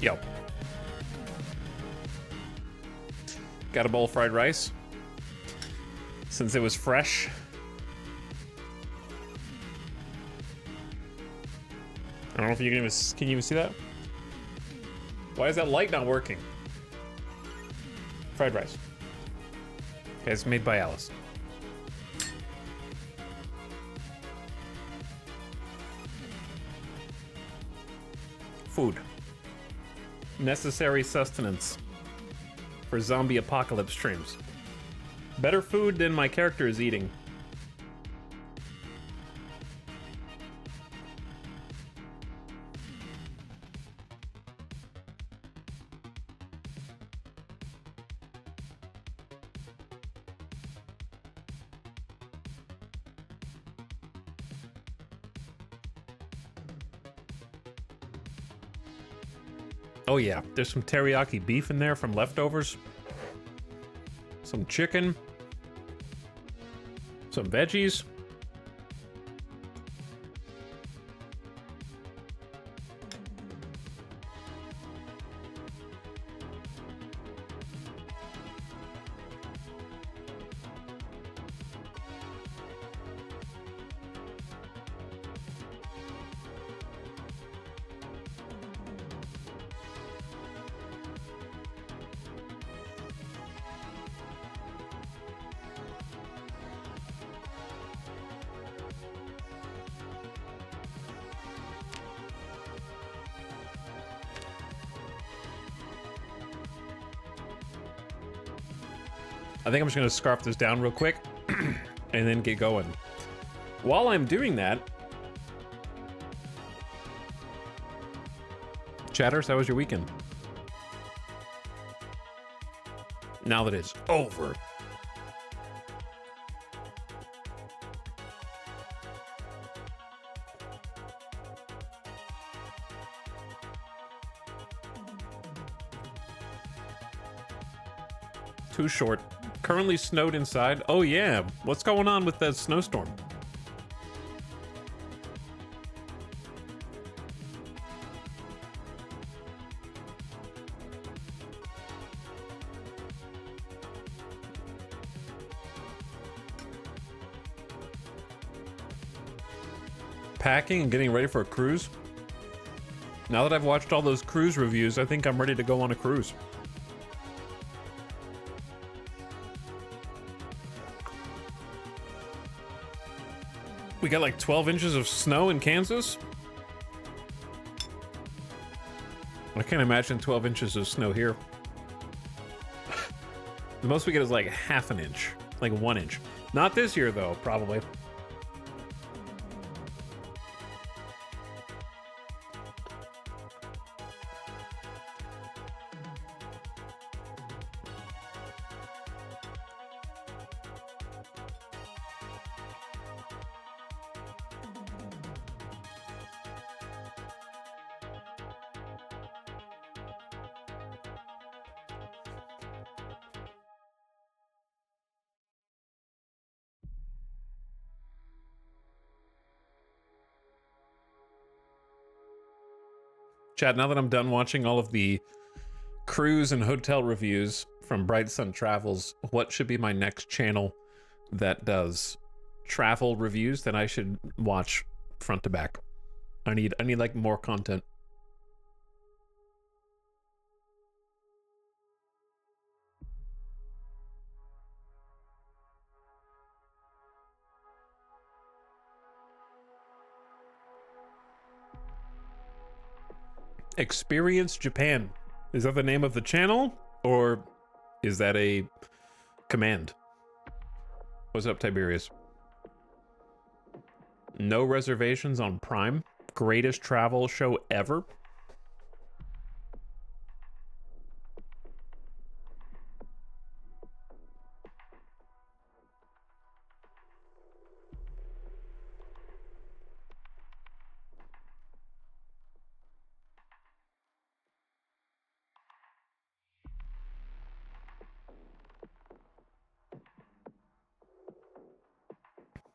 A: Yo. Got a bowl of fried rice. Since it was fresh. I don't know if you can you even see that? Why is that light not working? Fried rice. Okay, it's made by Alice. Food. Necessary sustenance for zombie apocalypse streams. Better food than my character is eating. Oh yeah, there's some teriyaki beef in there from leftovers. Some chicken. Some veggies. I think I'm just gonna scarf this down real quick and then get going. While I'm doing that, Chatters, how was your weekend? Now that it's over. Too short. Currently snowed inside. Oh yeah, what's going on with that snowstorm? Packing and getting ready for a cruise. Now that I've watched all those cruise reviews, I think I'm ready to go on a cruise. We got like 12 inches of snow in Kansas. I can't imagine 12 inches of snow here. The most we get is like half an inch, like 1 inch. Not this year though, probably. Chad, now that I'm done watching all of the cruise and hotel reviews from Bright Sun Travels, what should be my next channel that does travel reviews that I should watch front to back? I need like more content. Experience Japan. Is that the name of the channel? Or is that a command? What's up, Tiberius? No reservations on Prime. Greatest travel show ever.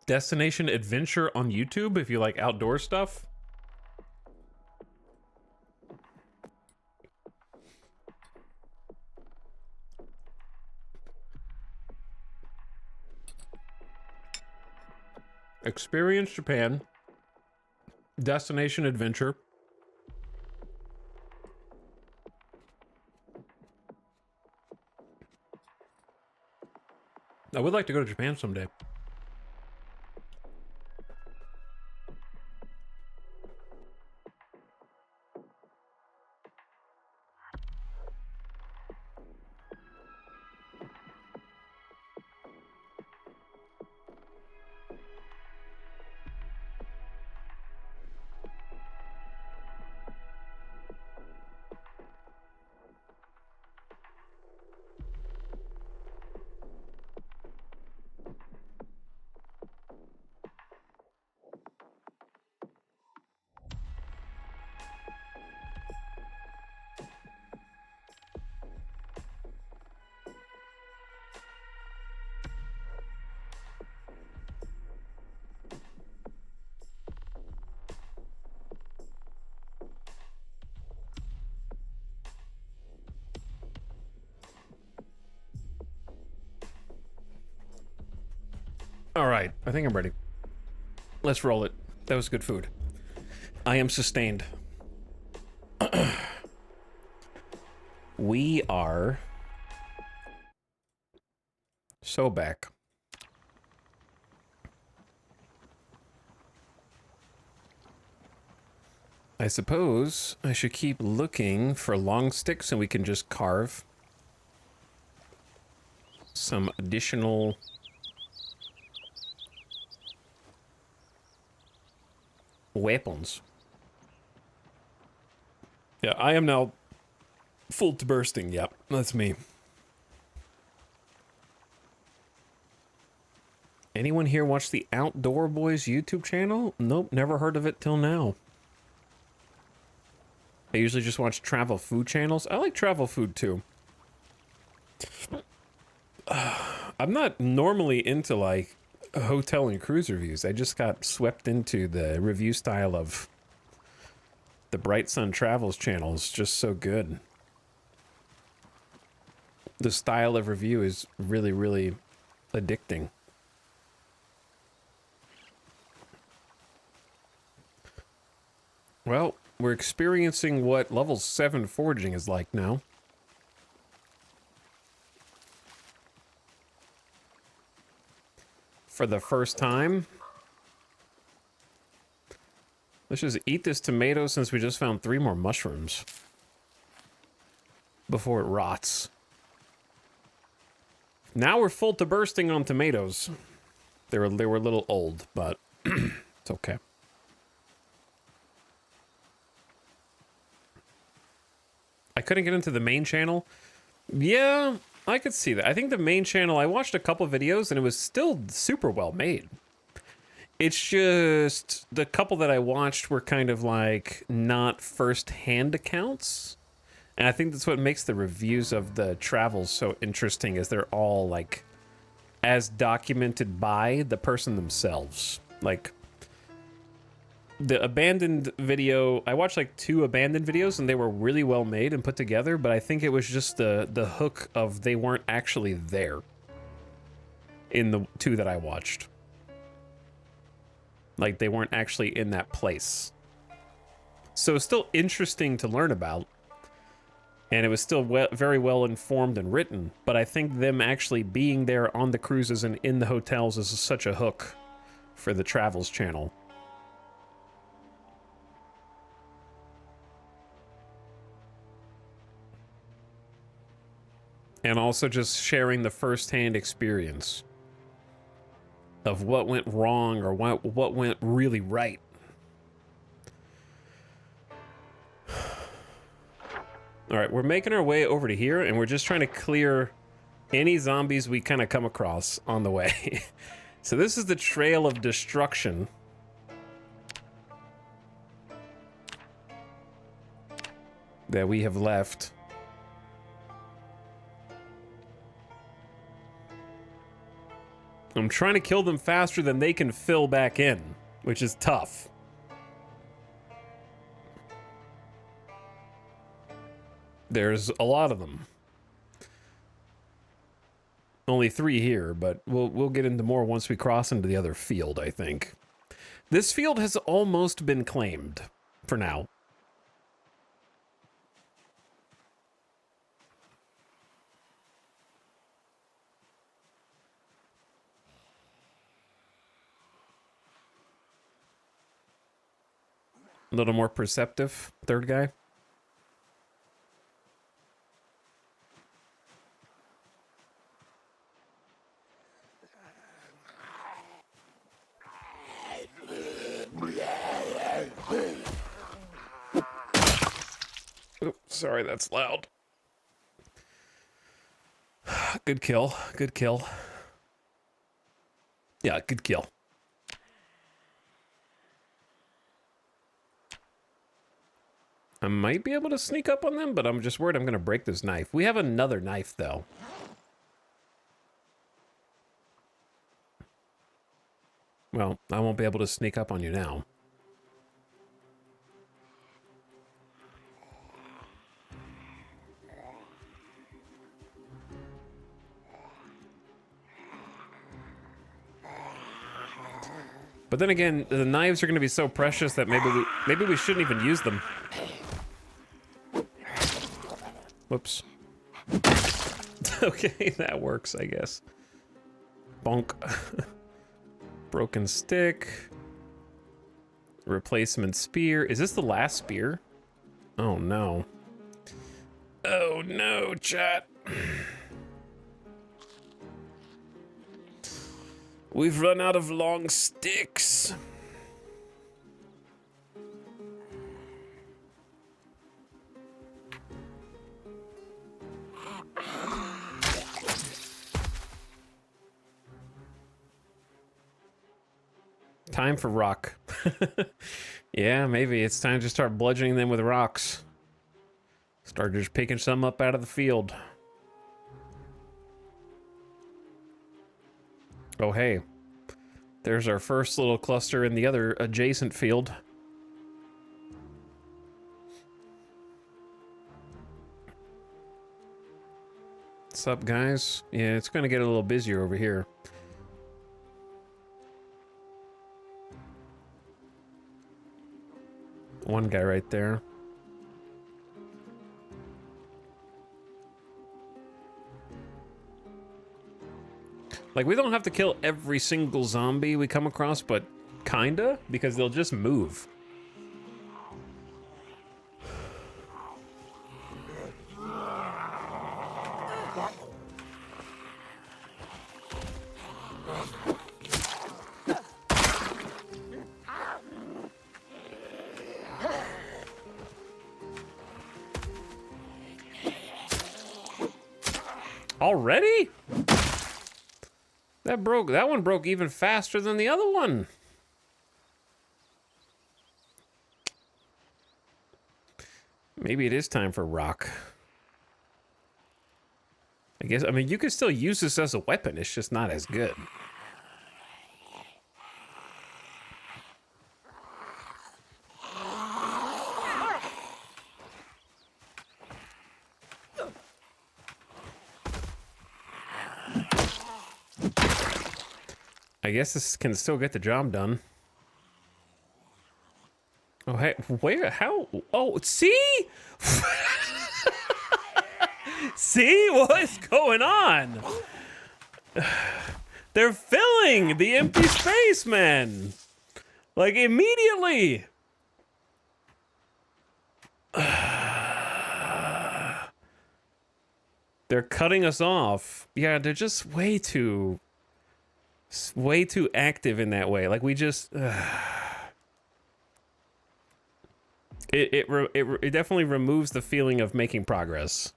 A: Destination Adventure on YouTube if you like outdoor stuff. Experience Japan. Destination adventure. I would like to go to Japan someday. All right, I think I'm ready. Let's roll it. That was good food. I am sustained. We are so back. I suppose I should keep looking for long sticks and we can just carve some additional weapons. Yeah, I am now full to bursting. Yep, that's me. Anyone here watch the Outdoor Boys YouTube channel? Nope, never heard of it till now. I usually just watch travel food channels. I like travel food too. I'm not normally into like hotel and cruise reviews. I just got swept into the review style of the Bright Sun Travels channel. It's just so good. The style of review is really, really addicting. Well, we're experiencing what level 7 foraging is like now. For the first time. Let's just eat this tomato since we just found 3 more mushrooms. Before it rots. Now we're full to bursting on tomatoes. They were a little old, but it's okay. I couldn't get into the main channel. Yeah, I could see that. I think the main channel, I watched a couple videos and it was still super well made. It's just the couple that I watched were kind of like not first-hand accounts. And I think that's what makes the reviews of the travels so interesting, is they're all like as documented by the person themselves. Like the abandoned video, I watched like 2 abandoned videos and they were really well made and put together, but I think it was just the hook of they weren't actually there in the 2 that I watched. Like they weren't actually in that place. So it's still interesting to learn about. And it was still very well informed and written, but I think them actually being there on the cruises and in the hotels is such a hook for the Travels channel. And also just sharing the first-hand experience of what went wrong or what went really right. All right, we're making our way over to here, and we're just trying to clear any zombies we kind of come across on the way. So this is the trail of destruction. That we have left. I'm trying to kill them faster than they can fill back in, which is tough. There's a lot of them. Only 3 here, but we'll get into more once we cross into the other field, I think. This field has almost been claimed for now. A little more perceptive, third guy. Oh, sorry, that's loud. Good kill. Good kill. Yeah, good kill. I might be able to sneak up on them, but I'm just worried I'm going to break this knife. We have another knife, though. Well, I won't be able to sneak up on you now. But then again, the knives are going to be so precious that maybe we shouldn't even use them. Whoops. Okay, that works, I guess. Bonk. Broken stick. Replacement spear. Is this the last spear? Oh no. Oh no, chat. We've run out of long sticks. Time for rock. Yeah, maybe it's time to start bludgeoning them with rocks. Start just picking some up out of the field. Oh, hey. There's our first little cluster in the other adjacent field. What's up, guys? Yeah, it's gonna get a little busier over here. One guy right there. Like, we don't have to kill every single zombie we come across, but kinda, because they'll just move. Already? That one broke even faster than the other one. Maybe it is time for rock. I mean, you could still use this as a weapon, it's just not as good. I guess this can still get the job done. Oh, hey, where? How? Oh, see? See? What's going on? They're filling the empty space, man. Like, immediately. They're cutting us off. Yeah, they're just way too active in that way. Like, we just it definitely removes the feeling of making progress,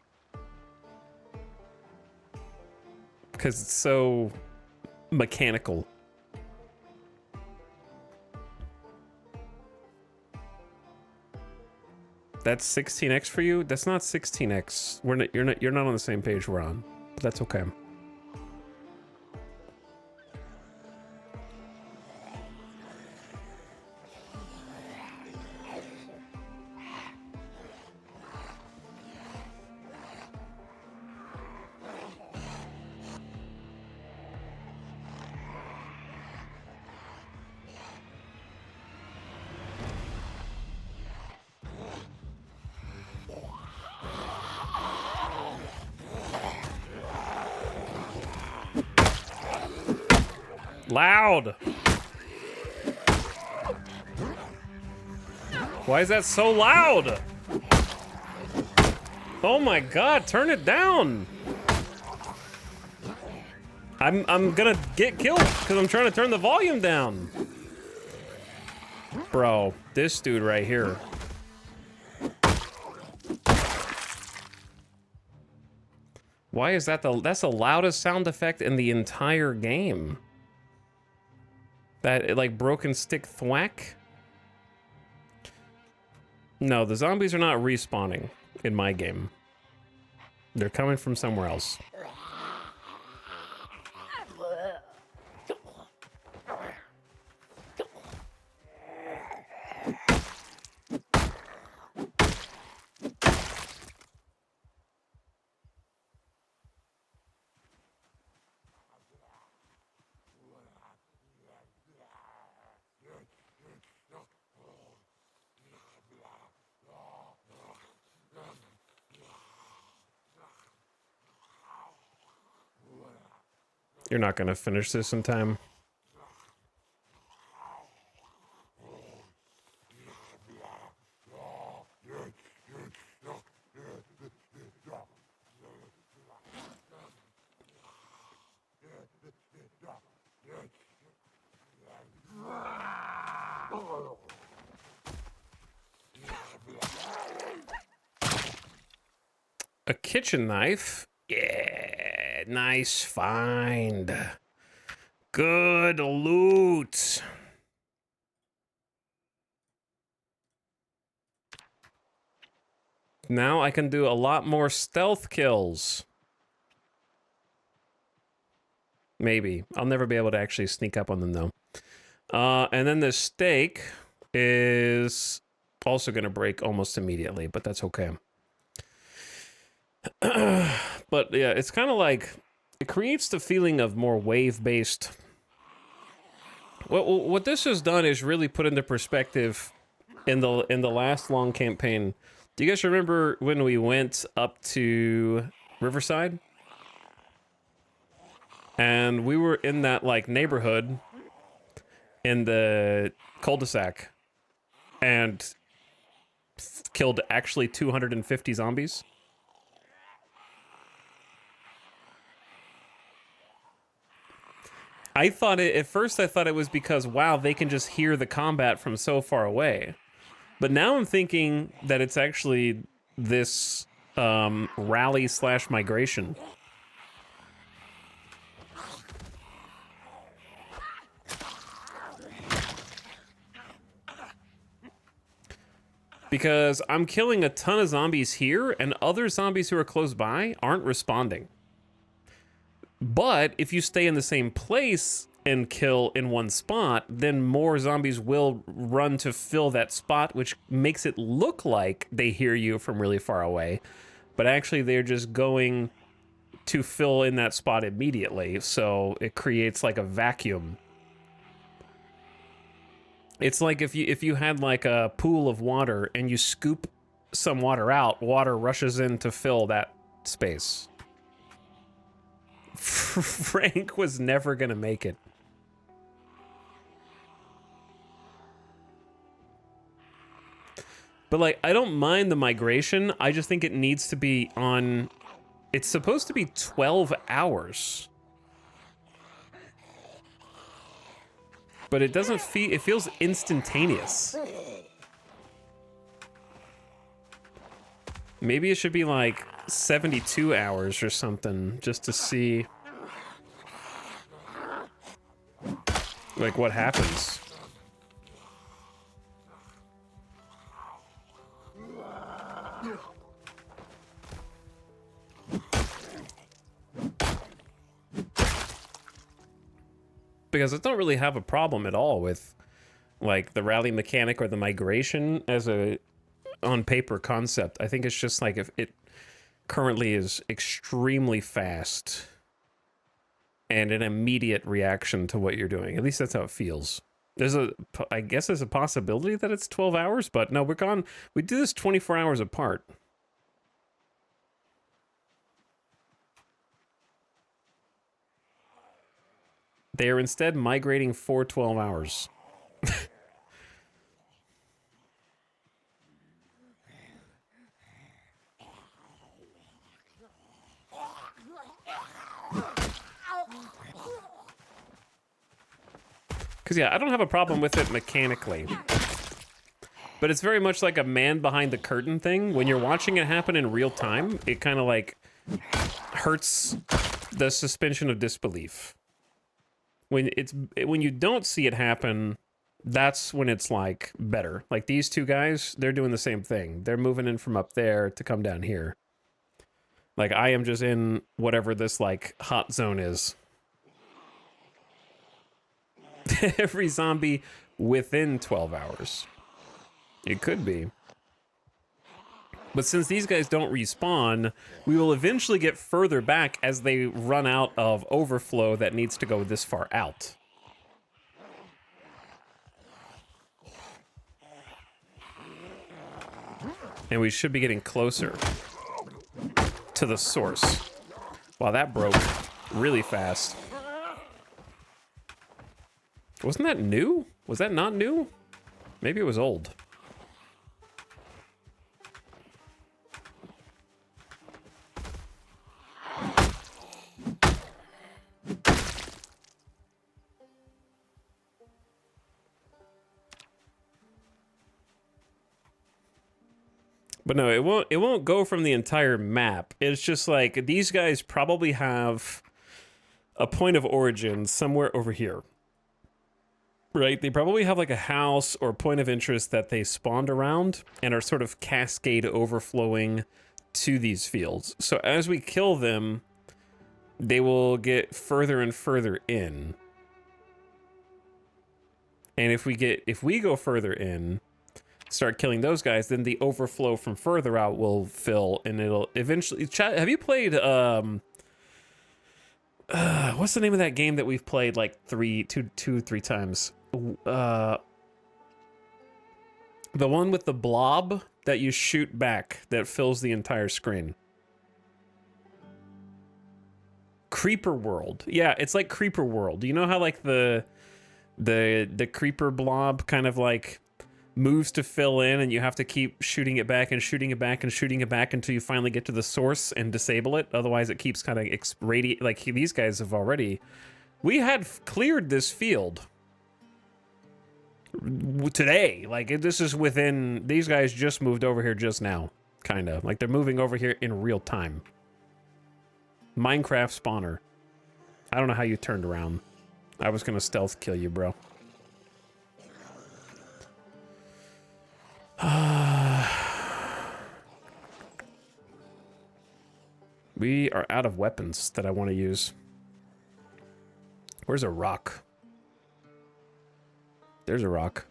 A: because it's so mechanical. That's 16x for you? That's not 16x. You're not on the same page we're on. But that's okay. Loud. Why is that so loud? Oh my god, turn it down. I'm gonna get killed because I'm trying to turn the volume down. Bro, this dude right here. Why is that that's the loudest sound effect in the entire game? That, like, broken stick thwack? No, the zombies are not respawning in my game. They're coming from somewhere else. You're not gonna finish this in time. A kitchen knife? Yeah, nice find. Good loot. Now I can do a lot more stealth kills. Maybe. I'll never be able to actually sneak up on them, though. And then the steak is also going to break almost immediately, but that's okay. But yeah, it's kind of like, it creates the feeling of more wave-based. What this has done is really put into perspective in the last long campaign. Do you guys remember when we went up to Riverside? And we were in that, like, neighborhood in the cul-de-sac and killed actually 250 zombies. I thought at first I thought it was because, wow, they can just hear the combat from so far away. But now I'm thinking that it's actually this rally/migration. Because I'm killing a ton of zombies here, and other zombies who are close by aren't responding. But if you stay in the same place and kill in one spot, then more zombies will run to fill that spot, which makes it look like they hear you from really far away. But actually, they're just going to fill in that spot immediately, so it creates like a vacuum. It's like if you had like a pool of water and you scoop some water out, water rushes in to fill that space. Frank was never gonna make it. But like, I don't mind the migration. I just think it needs to be on. It's supposed to be 12 hours. But it doesn't feel, it feels instantaneous. Maybe it should be like 72 hours or something, just to see like what happens. Because I don't really have a problem at all with like the rally mechanic or the migration as a on paper concept. I think it's just like, if it currently is extremely fast and an immediate reaction to what you're doing. At least that's how it feels. There's a, I guess there's a possibility that it's 12 hours, but no, we do this 24 hours apart. They are instead migrating for 12 hours. Because, yeah, I don't have a problem with it mechanically. But it's very much like a man behind the curtain thing. When you're watching it happen in real time, it kind of like hurts the suspension of disbelief. When you don't see it happen, that's when it's like better. Like these two guys, they're doing the same thing. They're moving in from up there to come down here. Like I am just in whatever this like hot zone is. Every zombie within 12 hours. It could be. But since these guys don't respawn, we will eventually get further back as they run out of overflow that needs to go this far out. And we should be getting closer to the source. Wow, that broke really fast. Wasn't that new? Was that not new? Maybe it was old. But no, it won't go from the entire map. It's just like these guys probably have a point of origin somewhere over here. Right? They probably have like a house or point of interest that they spawned around and are sort of cascade overflowing to these fields. So as we kill them, they will get further and further in. And if we go further in, start killing those guys, then the overflow from further out will fill and it'll eventually... Chat, have you played what's the name of that game that we've played like three times? The one with the blob that you shoot back that fills the entire screen. Creeper World. Yeah, it's like Creeper World. You know how like the creeper blob kind of like moves to fill in and you have to keep shooting it back and shooting it back and shooting it back until you finally get to the source and disable it. Otherwise it keeps kind of radiate. Like these guys have already... We had cleared this field today. Like this is within... These guys just moved over here just now. Kind of. Like they're moving over here in real time. Minecraft spawner. I don't know how you turned around. I was gonna stealth kill you, bro. We are out of weapons that I want to use. Where's a rock? There's a rock.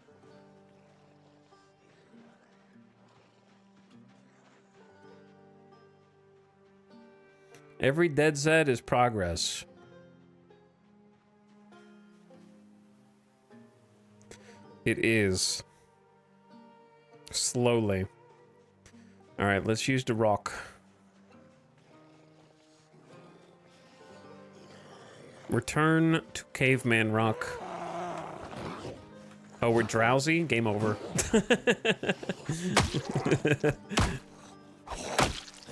A: Every dead set is progress. It is. Slowly. All right, let's use the rock. Return to Caveman Rock. Oh, we're drowsy? Game over.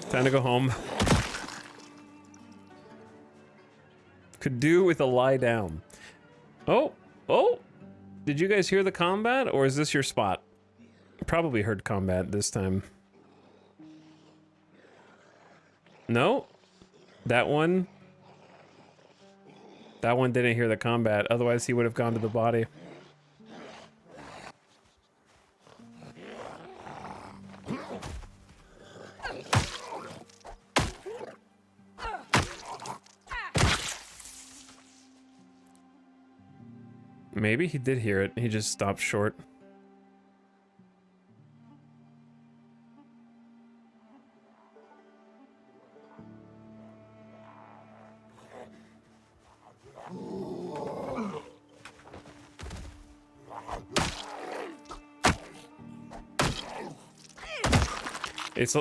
A: Time to go home. Could do with a lie down. Oh, oh! Did you guys hear the combat, or is this your spot? Probably heard combat this time. No? That one didn't hear the combat, otherwise he would have gone to the body. Maybe he did hear it, he just stopped short.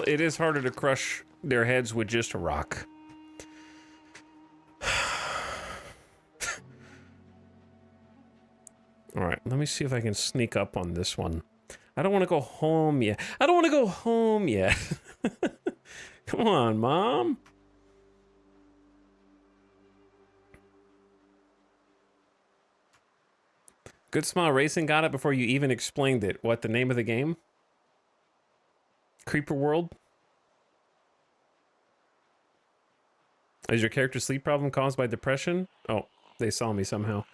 A: It is harder to crush their heads with just a rock. All right, let me see if I can sneak up on this one. I don't want to go home yet. I don't want to go home yet. Come on, Mom. Good Smile Racing got it before you even explained it. What, the name of the game? Creeper World? Is your character's sleep problem caused by depression? Oh, they saw me somehow.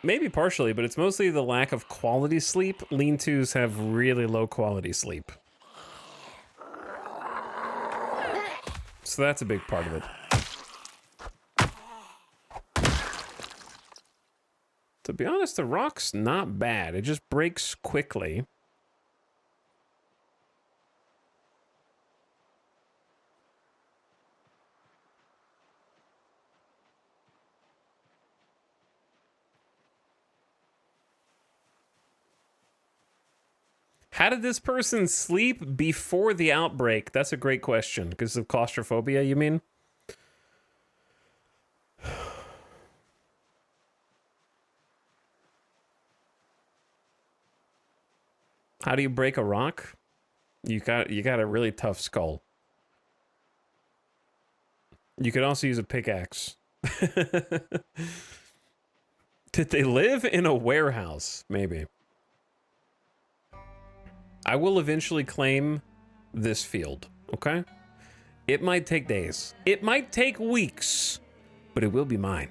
A: Maybe partially, but it's mostly the lack of quality sleep. Lean-tos have really low quality sleep. So that's a big part of it. To be honest, the rock's not bad. It just breaks quickly. How did this person sleep before the outbreak? That's a great question. Because of claustrophobia, you mean? How do you break a rock? You got a really tough skull. You could also use a pickaxe. Did they live in a warehouse? Maybe. I will eventually claim this field, okay? It might take days. It might take weeks, but it will be mine.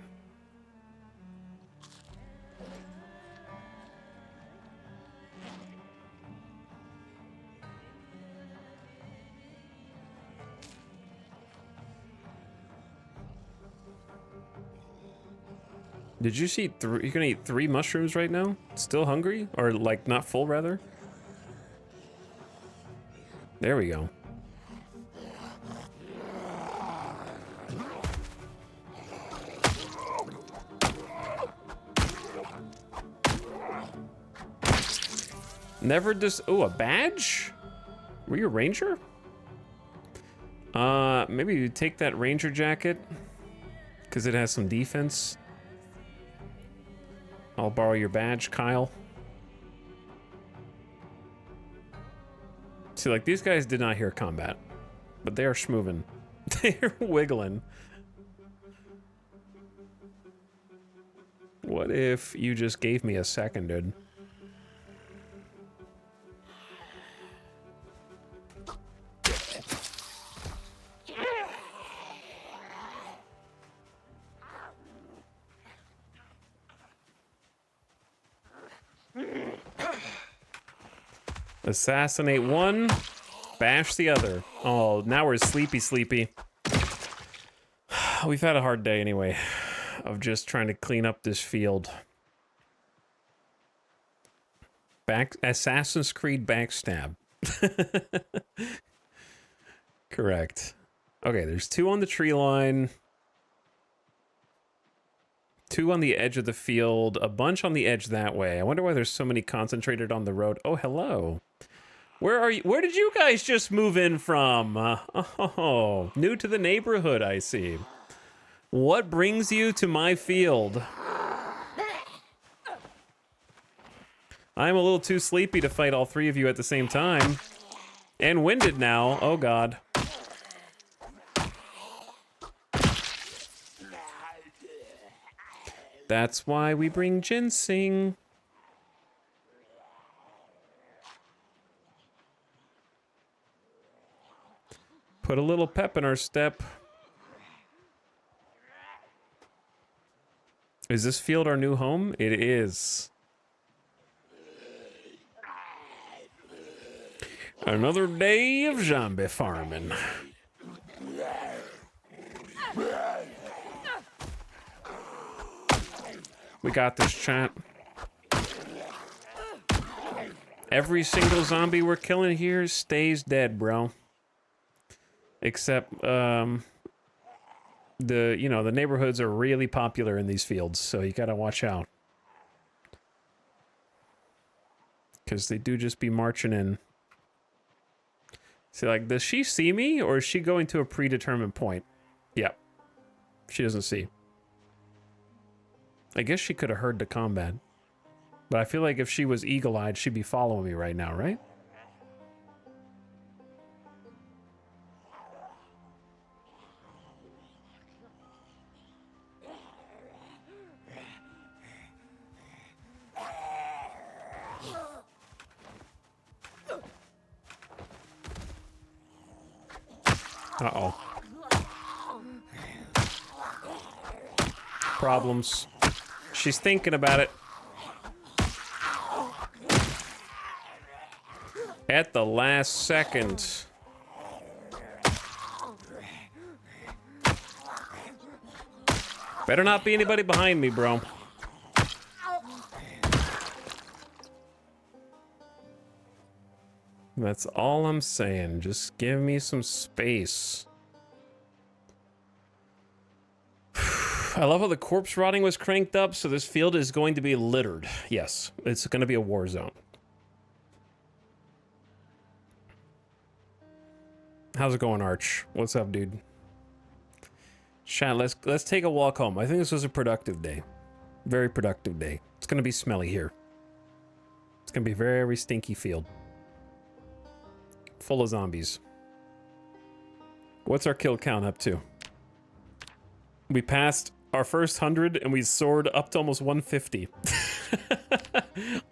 A: Did you see you're gonna eat 3 mushrooms right now? Still hungry? Or like not full rather? There we go. Never oh, a badge? Were you a ranger? Maybe you take that ranger jacket because it has some defense. I'll borrow your badge, Kyle. See, like, these guys did not hear combat, but they are schmoving. They're wiggling. What if you just gave me a second, dude? Assassinate one, bash the other. Oh, now we're sleepy. We've had a hard day anyway of just trying to clean up this field. Assassin's Creed backstab. Correct. Okay, there's 2 on the tree line. 2 on the edge of the field, a bunch on the edge that way. I wonder why there's so many concentrated on the road. Oh, hello. Where are you? Where did you guys just move in from? Oh, new to the neighborhood, I see. What brings you to my field? I'm a little too sleepy to fight all 3 of you at the same time. And winded now. Oh, God. That's why we bring ginseng. Put a little pep in our step. Is this field our new home? It is. Another day of zombie farming. We got this, chat. Every single zombie we're killing here stays dead, bro. Except, the neighborhoods are really popular in these fields, so you gotta watch out. Because they do just be marching in. See, like, does she see me, or is she going to a predetermined point? Yep. She doesn't see. I guess she could have heard the combat. But I feel like if she was eagle-eyed, she'd be following me right now, right? Uh-oh. Problems. She's thinking about it. At the last second. Better not be anybody behind me, bro. That's all I'm saying. Just give me some space. I love how the corpse rotting was cranked up, so this field is going to be littered. Yes, it's going to be a war zone. How's it going, Arch? What's up, dude? Chat, let's take a walk home. I think this was a productive day. Very productive day. It's going to be smelly here. It's going to be a very stinky field. Full of zombies. What's our kill count up to? We passed our first 100 and we soared up to almost 150.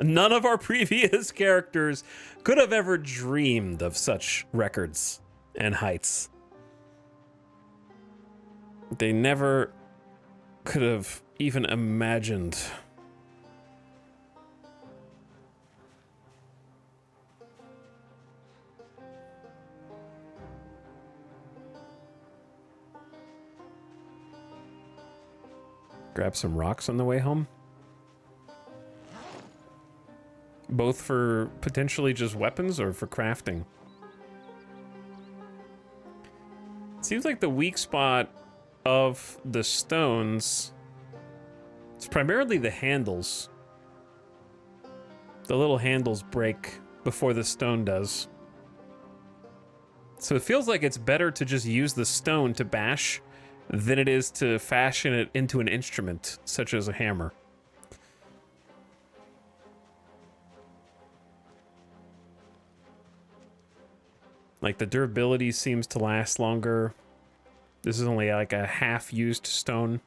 A: None of our previous characters could have ever dreamed of such records and heights. They never could have even imagined. Grab some rocks on the way home. Both for potentially just weapons or for crafting. It seems like the weak spot of the stones, it's primarily the handles. The little handles break before the stone does. So it feels like it's better to just use the stone to bash than it is to fashion it into an instrument, such as a hammer. Like, the durability seems to last longer. This is only like a half-used stone.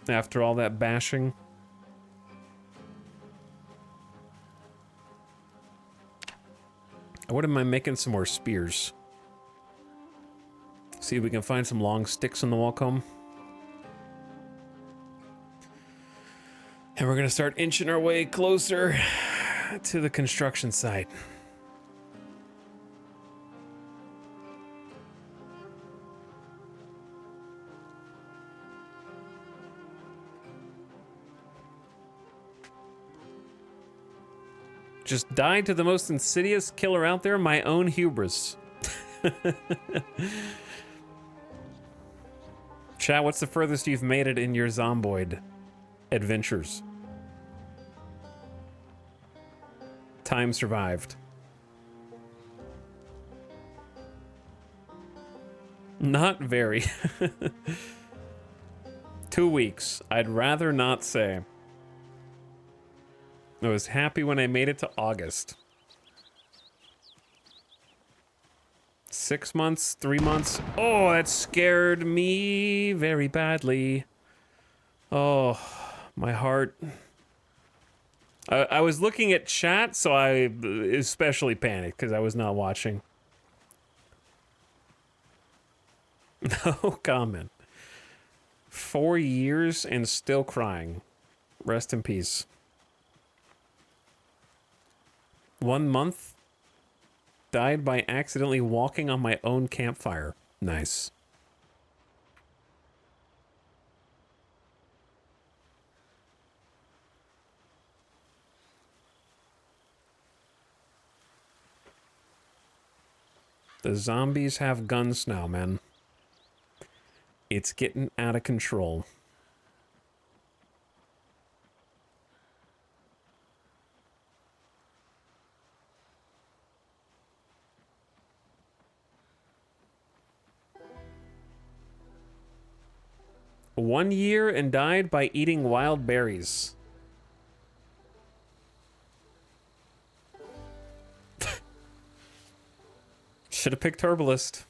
A: After all that bashing. I wouldn't mind making some more spears. See if we can find some long sticks on the walk home. And we're gonna start inching our way closer to the construction site. Just died to the most insidious killer out there, my own hubris. Chat, what's the furthest you've made it in your zomboid adventures? Time survived. Not very. 2 weeks. I'd rather not say. I was happy when I made it to August. 6 months, 3 months. Oh, that scared me very badly. Oh, my heart. I was looking at chat, so I especially panicked because I was not watching. No comment. 4 years and still crying. Rest in peace. 1 month. Died by accidentally walking on my own campfire. Nice. The zombies have guns now, man. It's getting out of control. 1 year and died by eating wild berries. Should have picked Herbalist.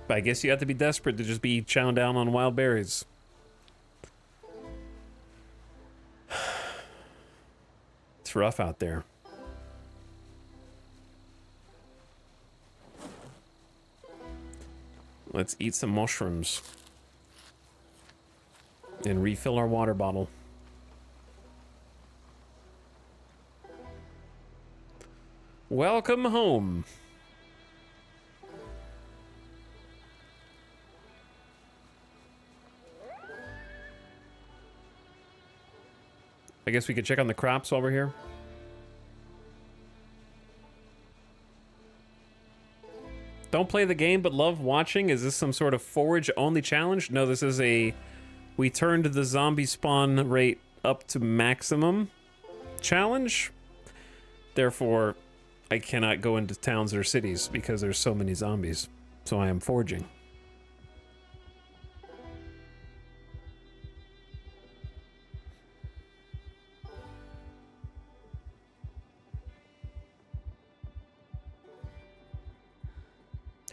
A: But I guess you have to be desperate to just be chowing down on wild berries. It's rough out there. Let's eat some mushrooms. And refill our water bottle. Welcome home. I guess we could check on the crops while we're here. Don't play the game but love watching. Is this some sort of forage only challenge? No, this is a... We turned the zombie spawn rate up to maximum challenge. Therefore, I cannot go into towns or cities because there's so many zombies. So I am foraging.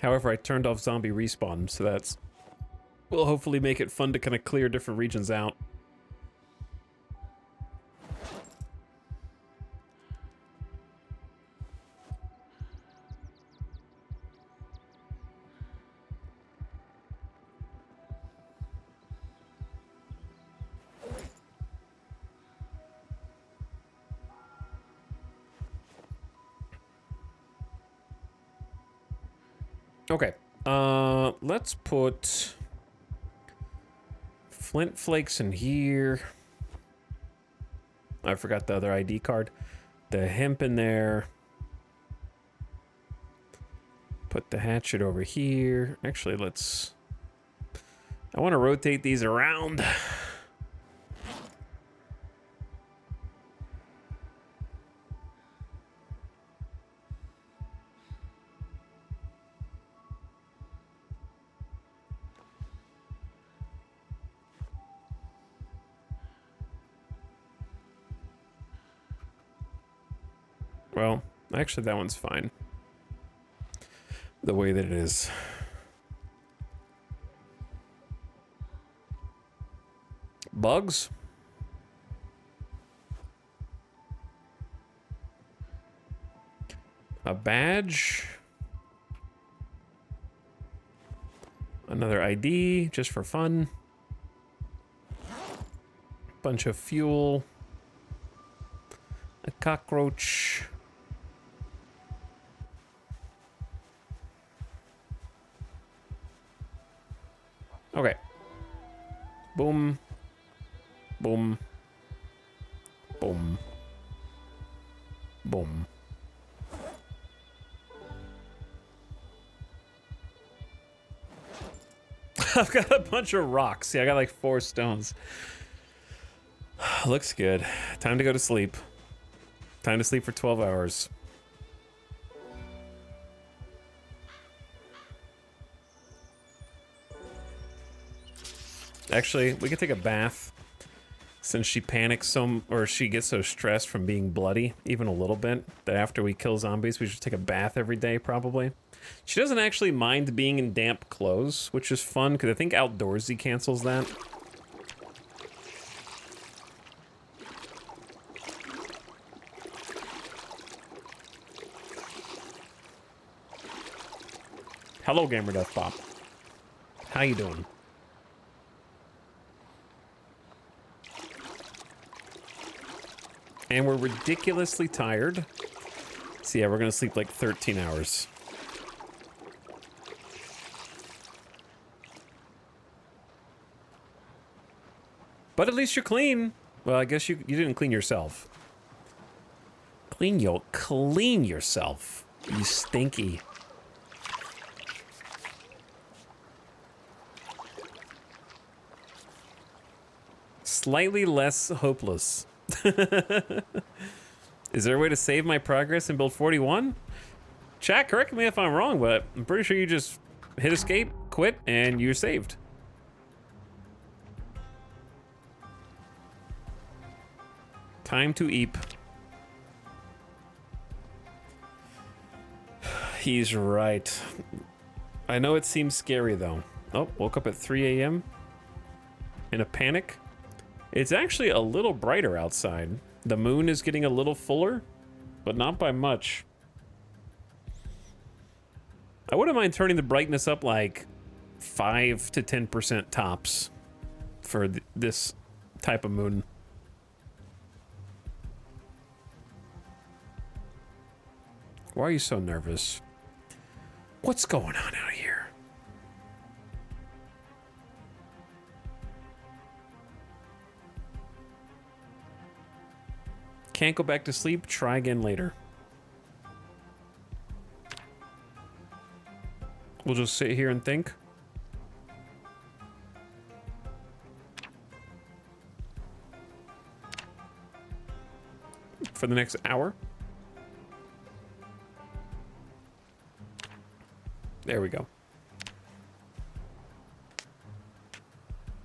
A: However, I turned off zombie respawn, so that's... will hopefully make it fun to kind of clear different regions out. Okay, let's put flint flakes in here. I forgot the other ID card. The hemp in there. Put the hatchet over here. Actually, let's... I want to rotate these around. Well, actually that one's fine. The way that it is. Bugs? A badge? Another ID, just for fun. Bunch of fuel. A cockroach. Okay. Boom. Boom. Boom. Boom. I've got a bunch of rocks. See, I got like 4 stones. Looks good. Time to go to sleep. Time to sleep for 12 hours. Actually, we could take a bath. Since she panics so, or she gets so stressed from being bloody, even a little bit, that after we kill zombies, we should take a bath every day, probably. She doesn't actually mind being in damp clothes, which is fun, because I think outdoorsy cancels that. Hello, Gamer Death Pop. How you doing? And we're ridiculously tired. So yeah, we're gonna sleep like 13 hours. But at least you're clean. Well, I guess you didn't clean yourself. Clean yourself, you stinky. Slightly less hopeless. Is there a way to save my progress in build 41? Chat, correct me if I'm wrong, but I'm pretty sure you just hit escape, quit, and you're saved. Time to eep. He's right. I know it seems scary though. Oh, woke up at 3 a.m. in a panic. It's actually a little brighter outside. The moon is getting a little fuller, but not by much. I wouldn't mind turning the brightness up like 5 to 10% tops for this type of moon. Why are you so nervous? What's going on out here? Can't go back to sleep? Try again later. We'll just sit here and think. For the next hour. There we go.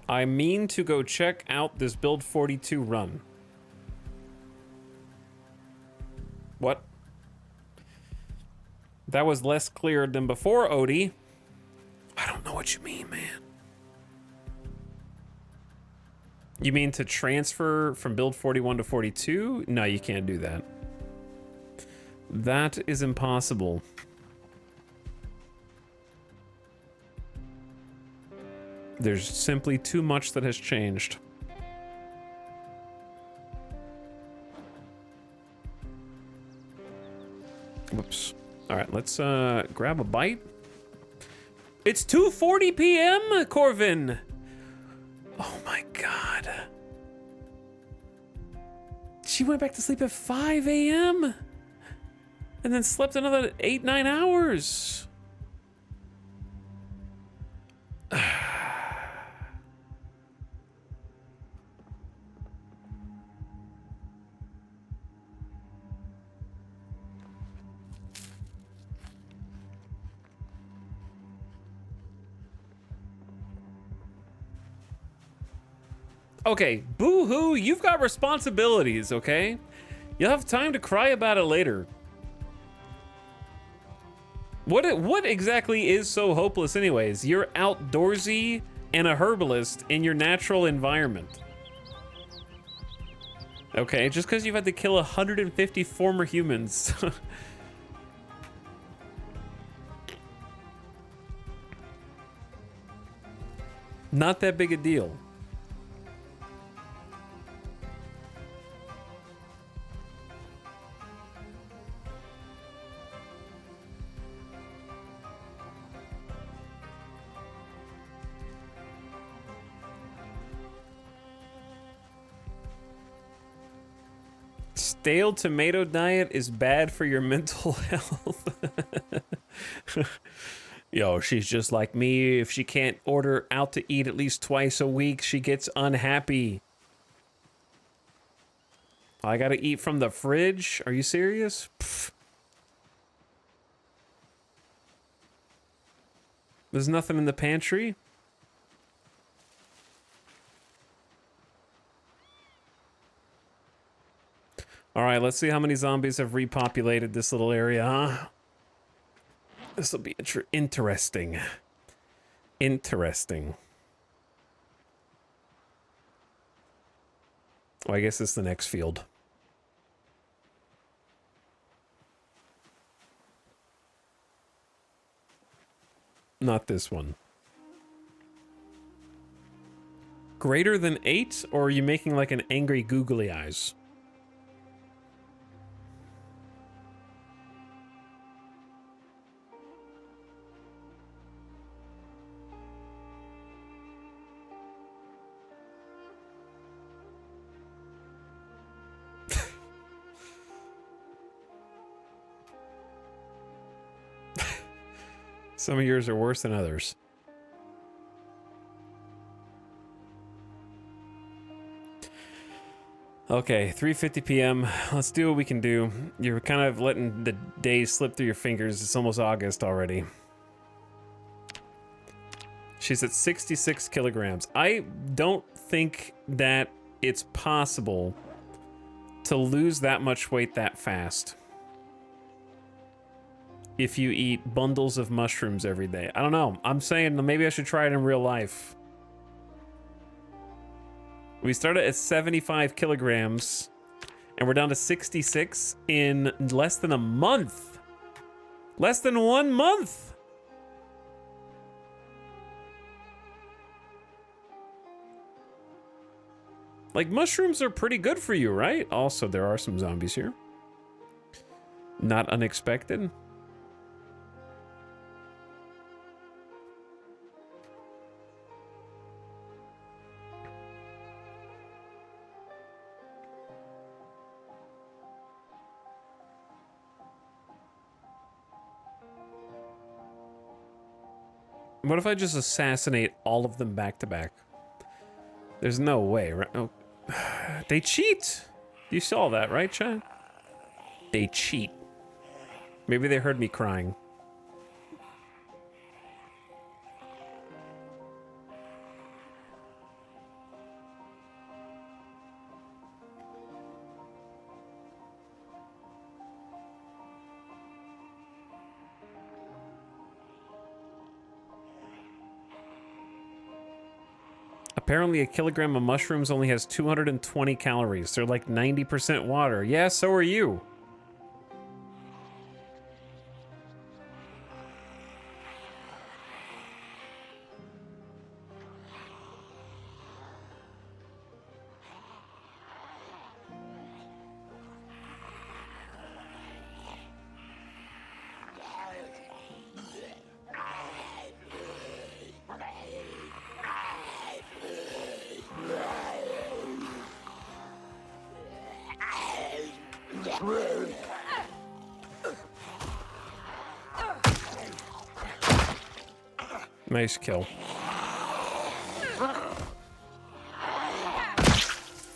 A: I mean to go check out this build 42 run. What? That was less clear than before, Odie. I don't know what you mean, man. You mean to transfer from build 41 to 42? No, you can't do that. That is impossible. There's simply too much that has changed. Whoops. All right, let's grab a bite. It's 2:40 p.m., Corvin. Oh my God. She went back to sleep at 5 a.m. and then slept another 8-9 hours. Okay, boo-hoo, you've got responsibilities, okay? You'll have time to cry about it later. What exactly is so hopeless anyways? You're outdoorsy and a herbalist in your natural environment. Okay, just because you've had to kill 150 former humans. Not that big a deal. Stale tomato diet is bad for your mental health. Yo, she's just like me. If she can't order out to eat at least twice a week, she gets unhappy. I gotta eat from the fridge? Are you serious? Pfft. There's nothing in the pantry? All right, let's see how many zombies have repopulated this little area, huh? This will be interesting. Interesting. Oh, I guess it's the next field. Not this one. Greater than 8, or are you making like an angry googly eyes? Some of yours are worse than others. Okay, 3:50 p.m. Let's do what we can do. You're kind of letting the days slip through your fingers. It's almost August already. She's at 66 kilograms. I don't think that it's possible to lose that much weight that fast if you eat bundles of mushrooms every day. I don't know. I'm saying maybe I should try it in real life. We started at 75 kilograms, and we're down to 66 in less than a month. Less than 1 month. Like, mushrooms are pretty good for you, right? Also, there are some zombies here. Not unexpected. What if I just assassinate all of them back to back? There's no way, right? Oh. They cheat! You saw that, right, Chad? They cheat. Maybe they heard me crying. Apparently, a kilogram of mushrooms only has 220 calories. They're like 90% water. Yeah, so are you. Nice kill.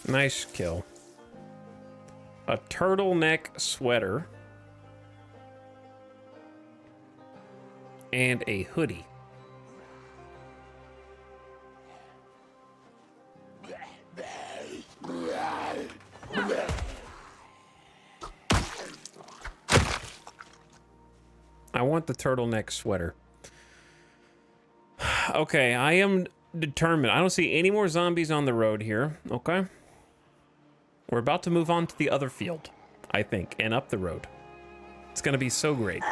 A: Nice kill. A turtleneck sweater. And a hoodie. I want the turtleneck sweater. Okay, I am determined. I don't see any more zombies on the road here, okay? We're about to move on to the other field, I think, and up the road. It's gonna be so great.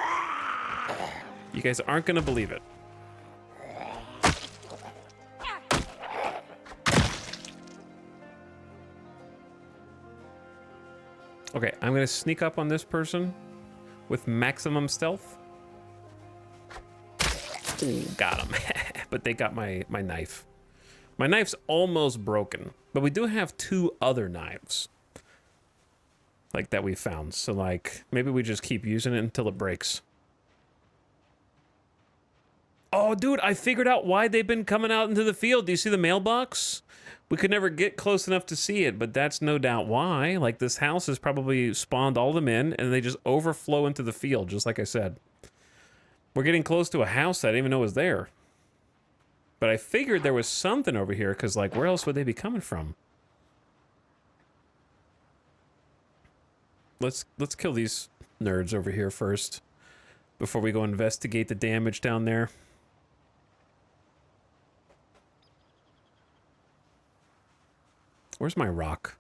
A: You guys aren't gonna believe it. Okay, I'm gonna sneak up on this person with maximum stealth. Ooh, got him. But they got my knife. My knife's almost broken, but we do have 2 other knives. Like, that we found. So, like, maybe we just keep using it until it breaks. Oh, dude, I figured out why they've been coming out into the field. Do you see the mailbox? We could never get close enough to see it, but that's no doubt why. Like, this house has probably spawned all of them in, and they just overflow into the field, just like I said. We're getting close to a house that I didn't even know was there. But I figured there was something over here, because, like, where else would they be coming from? Let's kill these nerds over here first, before we go investigate the damage down there. Where's my rock?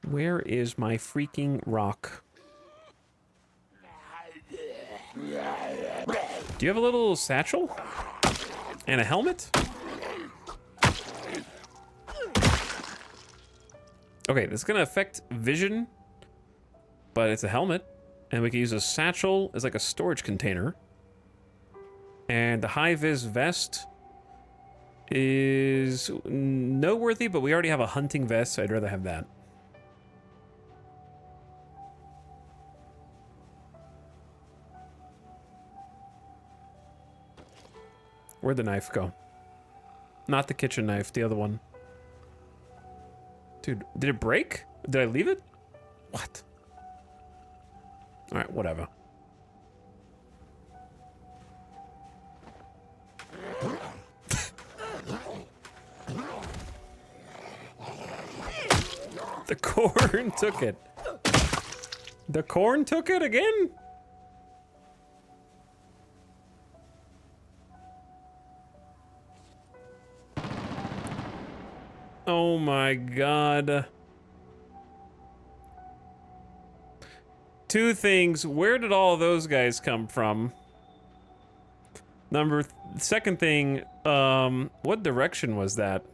A: Where is my freaking rock? Do you have a little satchel? And a helmet? Okay, this is gonna affect vision, but it's a helmet, and we can use a satchel as like a storage container. And the high-vis vest is noteworthy, but we already have a hunting vest, so I'd rather have that. Where'd the knife go? Not the kitchen knife, the other one. Dude, did it break? Did I leave it? What? Alright, whatever. The corn took it. The corn took it again? Oh my god. Two things. Where did all of those guys come from? Second thing, what direction was that?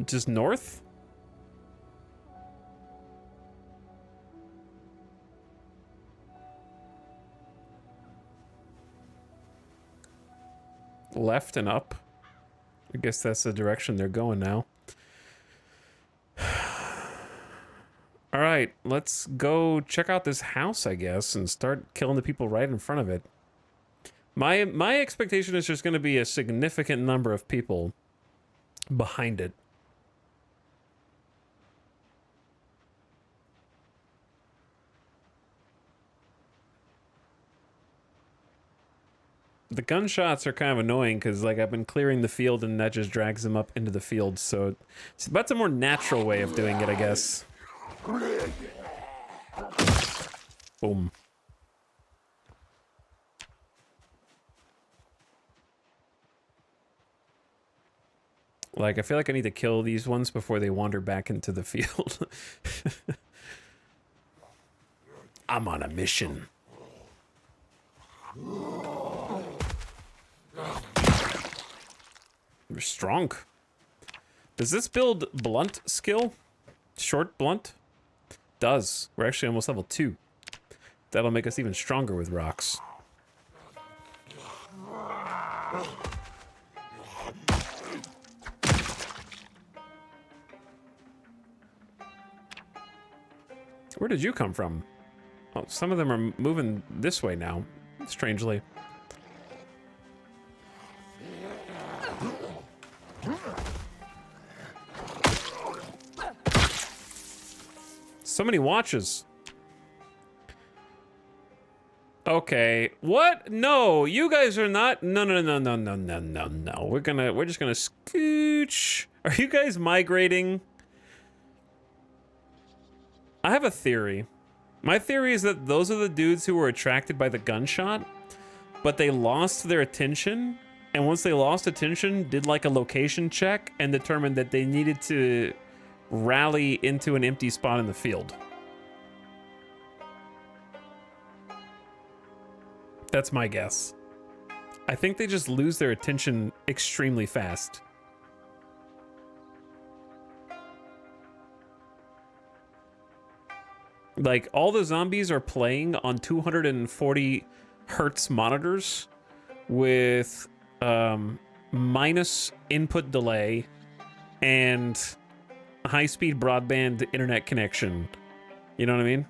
A: Just north? Left and up? I guess that's the direction they're going now. All right, let's go check out this house, I guess, and start killing the people right in front of it. My expectation is there's going to be a significant number of people behind it. The gunshots are kind of annoying because, like, I've been clearing the field and that just drags them up into the field. So that's a more natural way of doing it, I guess. Boom. Like, I feel like I need to kill these ones before they wander back into the field. I'm on a mission. You're strong. Does this build blunt skill? Short blunt? Does. We're actually almost level 2. That'll make us even stronger with rocks. Where did you come from? Oh, some of them are moving this way now, strangely. So many watches. Okay, what? No, you guys are not. No. We're just gonna scooch. Are you guys migrating? I have a theory. My theory is that those are the dudes who were attracted by the gunshot, but they lost their attention, and once they lost attention, did like a location check and determined that they needed to rally into an empty spot in the field. That's my guess. I think they just lose their attention extremely fast. Like, all the zombies are playing on 240 hertz monitors with minus input delay and high-speed broadband internet connection. You know what I mean?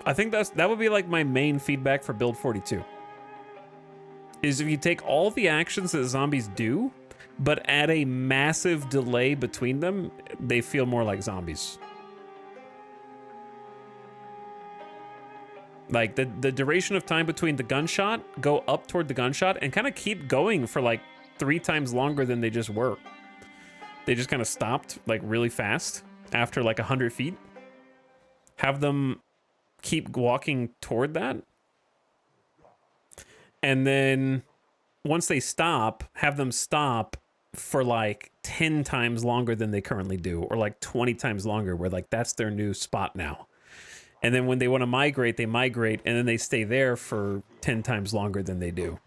A: I think that would be like my main feedback for build 42. Is if you take all the actions that zombies do, but add a massive delay between them, they feel more like zombies. Like, the duration of time between the gunshot, go up toward the gunshot, and kind of keep going for like 3 times longer than they just were. They just kind of stopped, like, really fast after like 100 feet. Have them keep walking toward that. And then once they stop, have them stop for like 10 times longer than they currently do, or like 20 times longer, where like that's their new spot now. And then when they want to migrate, they migrate, and then they stay there for 10 times longer than they do.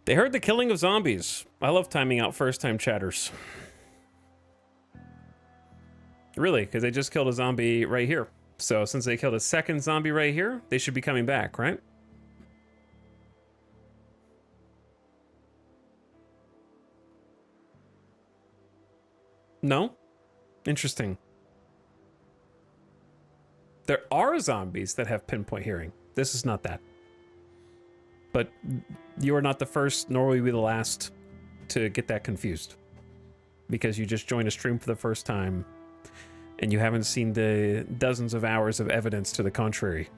A: They heard the killing of zombies. I love timing out first-time chatters. Really, because they just killed a zombie right here. So since they killed a second zombie right here, they should be coming back, right? No? Interesting. There are zombies that have pinpoint hearing. This is not that. But you are not the first, nor will you be the last to get that confused. Because you just joined a stream for the first time, and you haven't seen the dozens of hours of evidence to the contrary.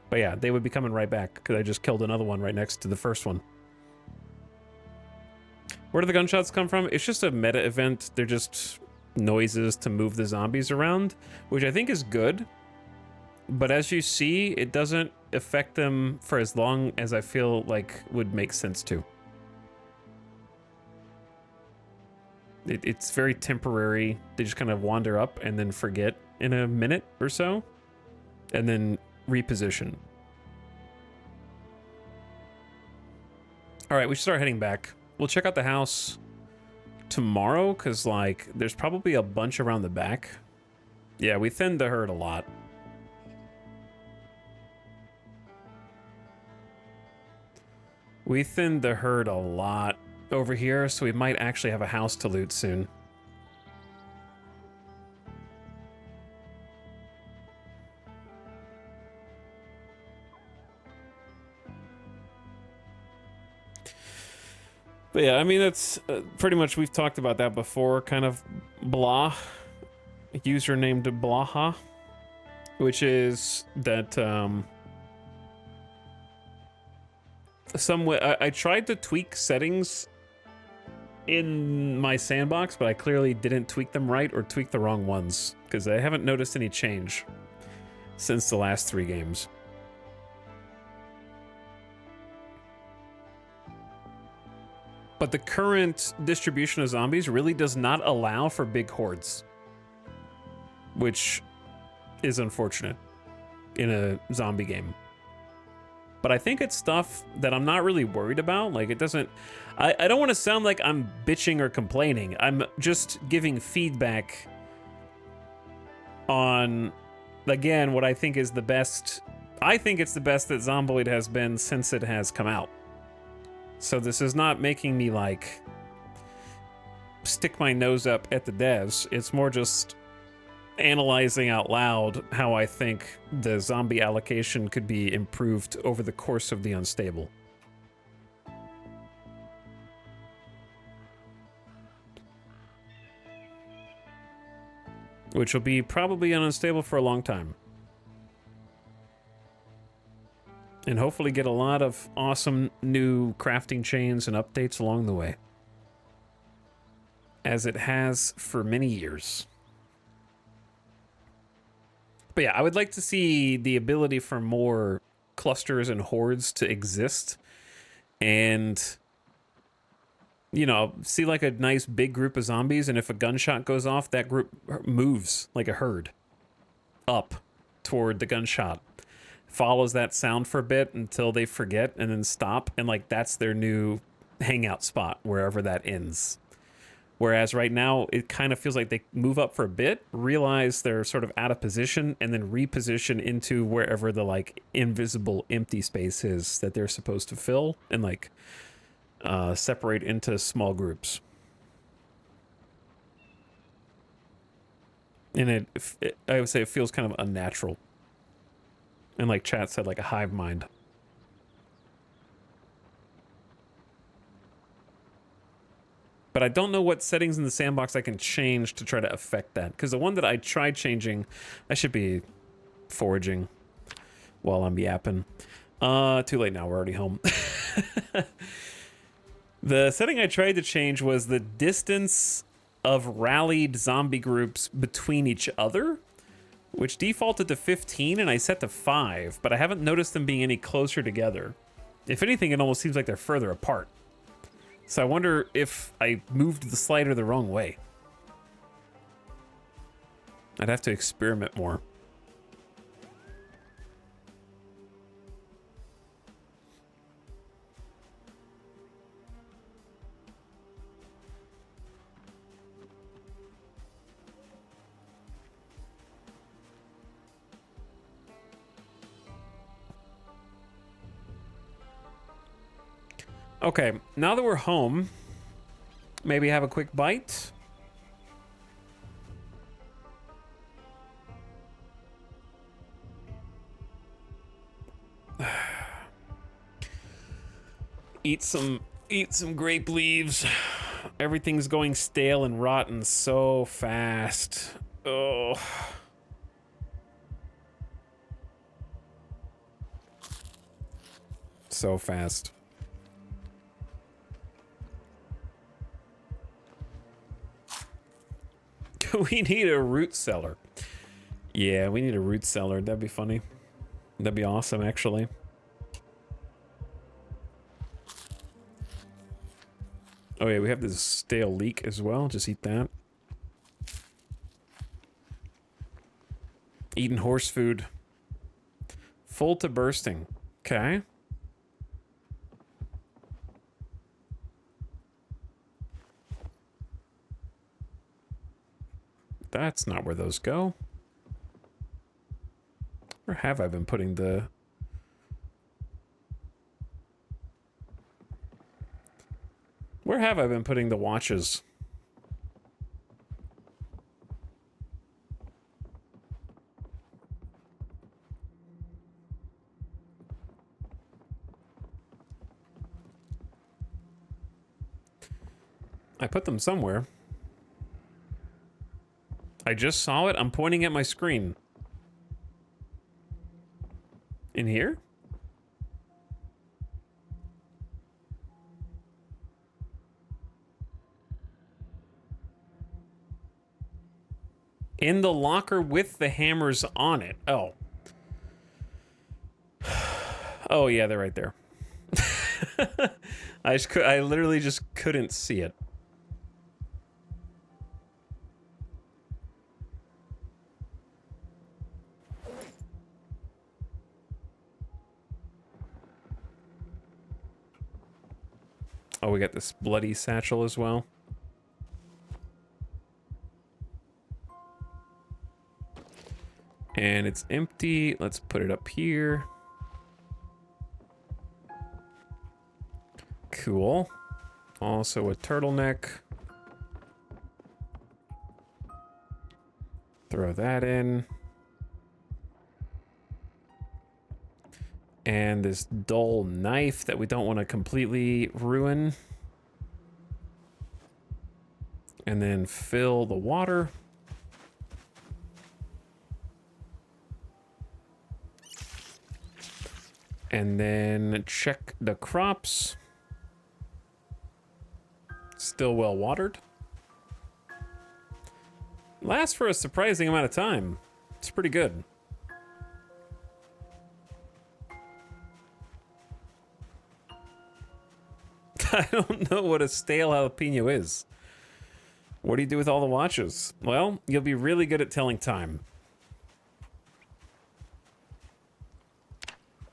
A: But yeah, they would be coming right back, because I just killed another one right next to the first one. Where do the gunshots come from? It's just a meta event. They're just noises to move the zombies around, which I think is good. But as you see, it doesn't affect them for as long as I feel like would make sense to. It's very temporary. They just kind of wander up and then forget in a minute or so, and then reposition. All right, we should start heading back. We'll check out the house tomorrow, because, like, there's probably a bunch around the back. Yeah, we thinned the herd a lot. We thinned the herd a lot over here, so we might actually have a house to loot soon. But yeah, I mean, that's pretty much, we've talked about that before, kind of blah. A user named Blaha, which is that some way I tried to tweak settings in my sandbox, but I clearly didn't tweak them right or tweak the wrong ones, because I haven't noticed any change since the last 3 games. But the current distribution of zombies really does not allow for big hordes, which is unfortunate in a zombie game. But I think it's stuff that I'm not really worried about. Like, it doesn't... I don't want to sound like I'm bitching or complaining. I'm just giving feedback on, again, what I think is the best... I think it's the best that Zomboid has been since it has come out. So this is not making me, like, stick my nose up at the devs. It's more just analyzing out loud how I think the zombie allocation could be improved over the course of the Unstable. Which will be probably Unstable for a long time. And hopefully get a lot of awesome new crafting chains and updates along the way. As it has for many years. But yeah, I would like to see the ability for more clusters and hordes to exist. And, you know, see like a nice big group of zombies, and if a gunshot goes off, that group moves like a herd up toward the gunshot. Follows that sound for a bit until they forget and then stop, and like that's their new hangout spot wherever that ends. Whereas right now it kind of feels like they move up for a bit, realize they're sort of out of position, and then reposition into wherever the like invisible empty space is that they're supposed to fill, and like separate into small groups. And I would say it feels kind of unnatural. And like chat said, like a hive mind. But I don't know what settings in the sandbox I can change to try to affect that. Because the one that I tried changing, I should be foraging while I'm yapping. Too late now, we're already home. The setting I tried to change was the distance of rallied zombie groups between each other, which defaulted to 15, and I set to 5, but I haven't noticed them being any closer together. If anything, it almost seems like they're further apart. So I wonder if I moved the slider the wrong way. I'd have to experiment more. Okay, now that we're home, maybe have a quick bite. Eat some grape leaves. Everything's going stale and rotten so fast. Oh. So fast. We need a root cellar. Yeah, we need a root cellar. That'd be funny. That'd be awesome, actually. Oh yeah, we have this stale leek as well. Just eat that. Eating horse food. Full to bursting. Okay. That's not where those go. Where have I been putting the... Where have I been putting the watches? I put them somewhere. I just saw it. I'm pointing at my screen. In here? In the locker with the hammers on it. Oh. Oh yeah, they're right there. I literally just couldn't see it. Oh, we got this bloody satchel as well. And it's empty. Let's put it up here. Cool. Also a turtleneck. Throw that in. And this dull knife that we don't want to completely ruin. And then fill the water. And then check the crops. Still well watered. Lasts for a surprising amount of time. It's pretty good. I don't know what a stale jalapeno is. What do you do with all the watches? Well, you'll be really good at telling time.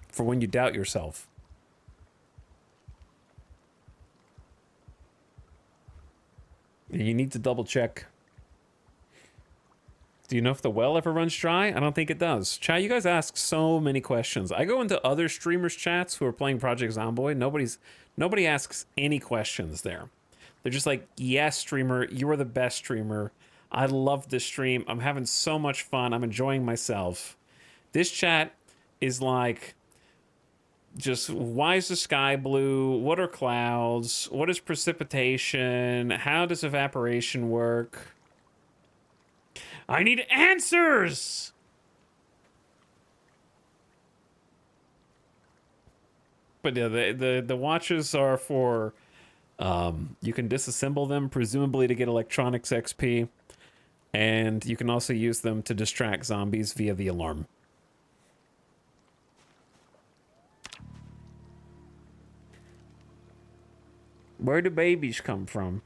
A: For when you doubt yourself. You need to double check. Do you know if the well ever runs dry? I don't think it does. Chat, you guys ask so many questions. I go into other streamers' chats who are playing Project Zomboid. Nobody asks any questions there. They're just like, yes, streamer, you are the best streamer. I love this stream. I'm having so much fun. I'm enjoying myself. This chat is like, just why is the sky blue? What are clouds? What is precipitation? How does evaporation work? I need answers! But yeah, the watches are for, you can disassemble them, presumably to get electronics XP. And you can also use them to distract zombies via the alarm. Where do babies come from?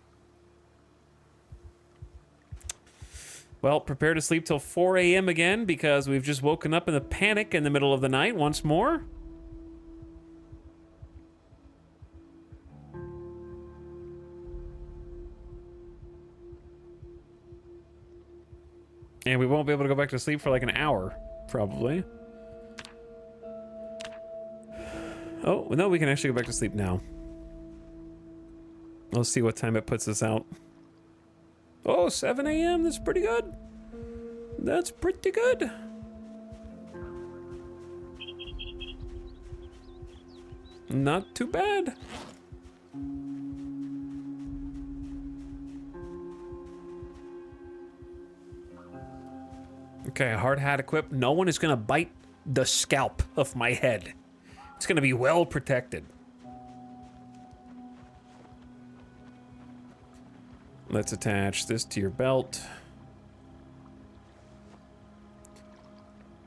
A: Well, prepare to sleep till 4 a.m. again because we've just woken up in a panic in the middle of the night once more. And we won't be able to go back to sleep for like an hour, probably. Oh, no, we can actually go back to sleep now. Let's see what time it puts us out. Oh, 7 a.m. That's pretty good. That's pretty good. Not too bad. Okay, hard hat equipped. No one is gonna bite the scalp of my head. It's gonna be well protected. Let's attach this to your belt.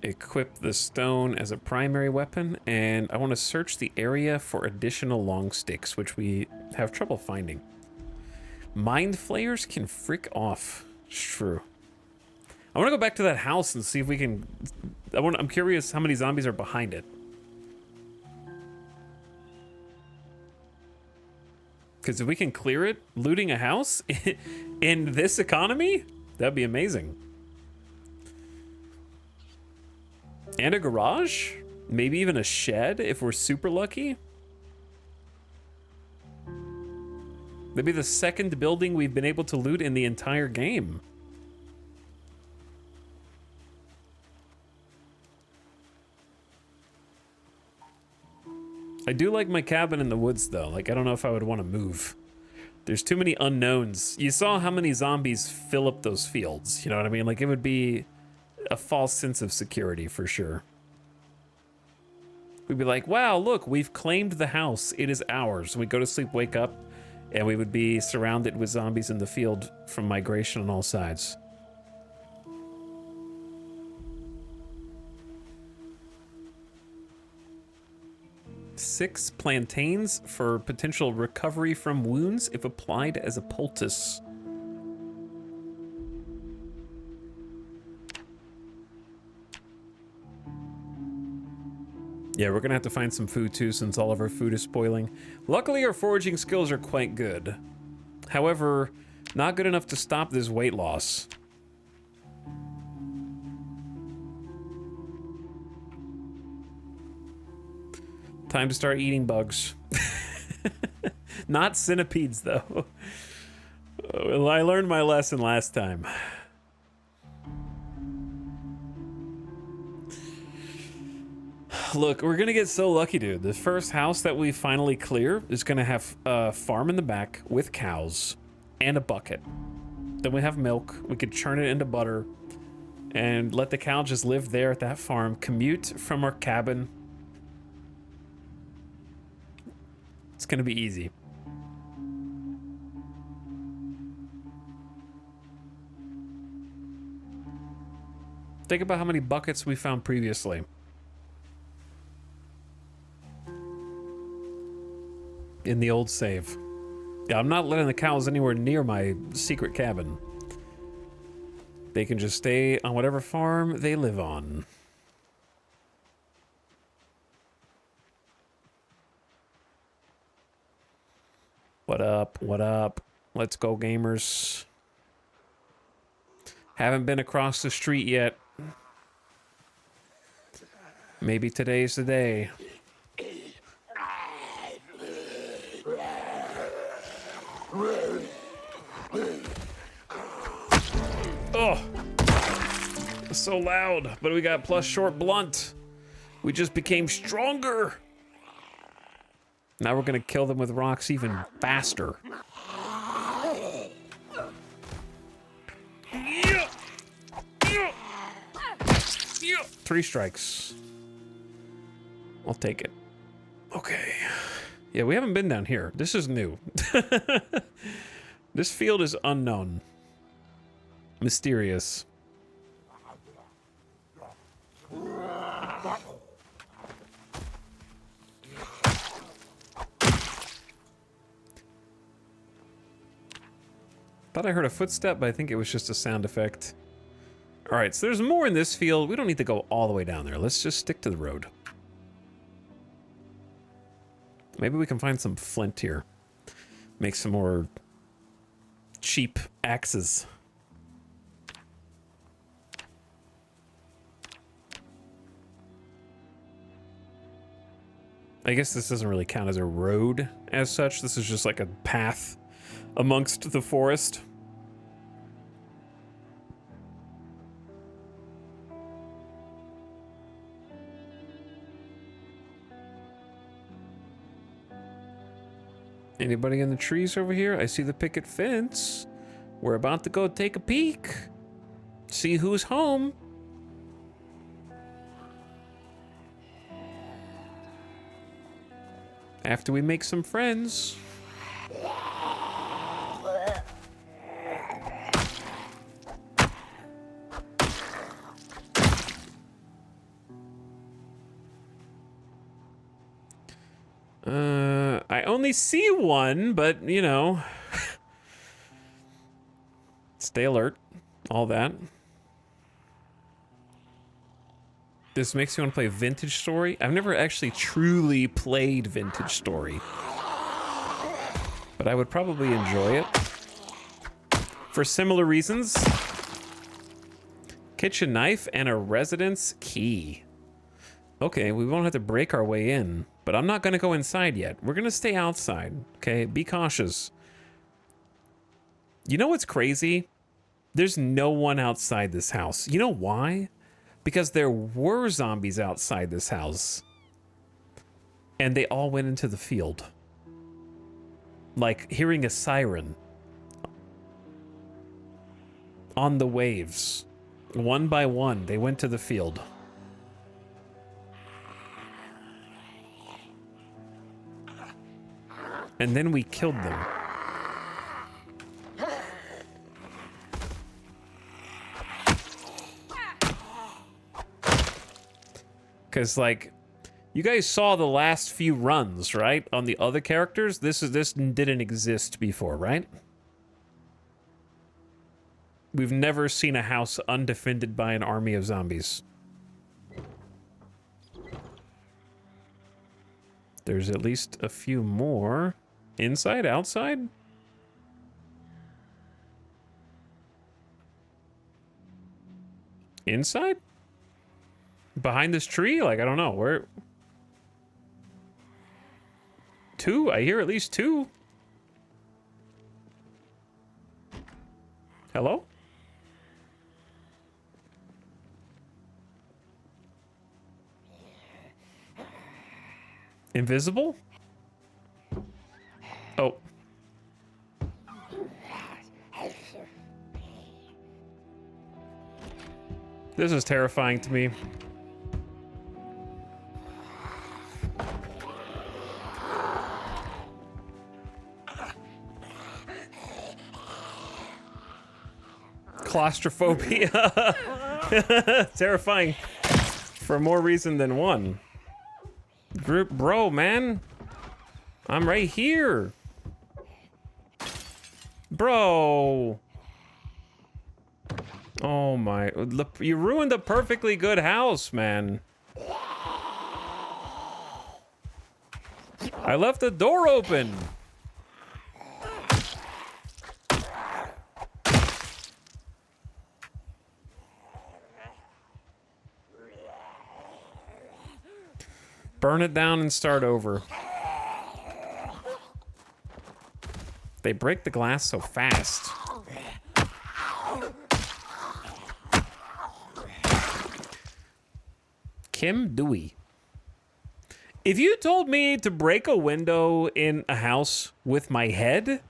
A: Equip the stone as a primary weapon, and I want to search the area for additional long sticks, which we have trouble finding. Mind flayers can frick off. It's true. I want to go back to that house and see if we can... I'm curious how many zombies are behind it. Because if we can clear it, looting a house in this economy, that'd be amazing. And a garage? Maybe even a shed if we're super lucky? Maybe the second building we've been able to loot in the entire game. I do like my cabin in the woods, though. Like, I don't know if I would want to move. There's too many unknowns. You saw how many zombies fill up those fields. You know what I mean? Like, it would be a false sense of security, for sure. We'd be like, wow, look, we've claimed the house. It is ours. We go to sleep, wake up, and we would be surrounded with zombies in the field from migration on all sides. Six plantains for potential recovery from wounds if applied as a poultice. Yeah, we're gonna have to find some food too, since all of our food is spoiling. Luckily, our foraging skills are quite good. However, not good enough to stop this weight loss. Time to start eating bugs. Not centipedes, though. Well, I learned my lesson last time. Look, we're gonna get so lucky, dude. The first house that we finally clear is gonna have a farm in the back with cows and a bucket. Then we have milk. We could churn it into butter and let the cow just live there at that farm, commute from our cabin. It's gonna be easy. Think about how many buckets we found previously. In the old save. Yeah, I'm not letting the cows anywhere near my secret cabin. They can just stay on whatever farm they live on. What up? What up? Let's go, gamers. Haven't been across the street yet. Maybe today's the day. Oh, so loud, but we got plus short blunt. We just became stronger. Now we're gonna kill them with rocks even faster. Yeah. Yeah. Yeah. 3 strikes. I'll take it. Okay. Yeah, we haven't been down here. This is new. This field is unknown. Mysterious. Thought I heard a footstep, but I think it was just a sound effect. All right, so there's more in this field. We don't need to go all the way down there. Let's just stick to the road. Maybe we can find some flint here. Make some more cheap axes. I guess this doesn't really count as a road as such. This is just like a path amongst the forest. Anybody in the trees over here? I see the picket fence. We're about to go take a peek. See who's home. After we make some friends. I only see one, but, you know. Stay alert. All that. This makes me want to play Vintage Story. I've never actually truly played Vintage Story. But I would probably enjoy it. For similar reasons. Kitchen knife and a residence key. Okay, we won't have to break our way in. But I'm not going to go inside yet. We're going to stay outside. Okay, be cautious. You know what's crazy? There's no one outside this house. You know why? Because there were zombies outside this house. And they all went into the field. Like hearing a siren. On the waves. One by one, they went to the field. And then we killed them. Because, like, you guys saw the last few runs, right? On the other characters, this didn't exist before, right? We've never seen a house undefended by an army of zombies. There's at least a few more. Inside, outside? Inside? Behind this tree? Like, I don't know. Where? Two? I hear at least two. Hello? Invisible? Oh. This is terrifying to me. Claustrophobia. Terrifying for more reason than one. Bro, man. I'm right here. Bro. Oh my. You ruined a perfectly good house, man. I left the door open. Burn it down and start over. They break the glass so fast. Kim Dewey. If you told me to break a window in a house with my head,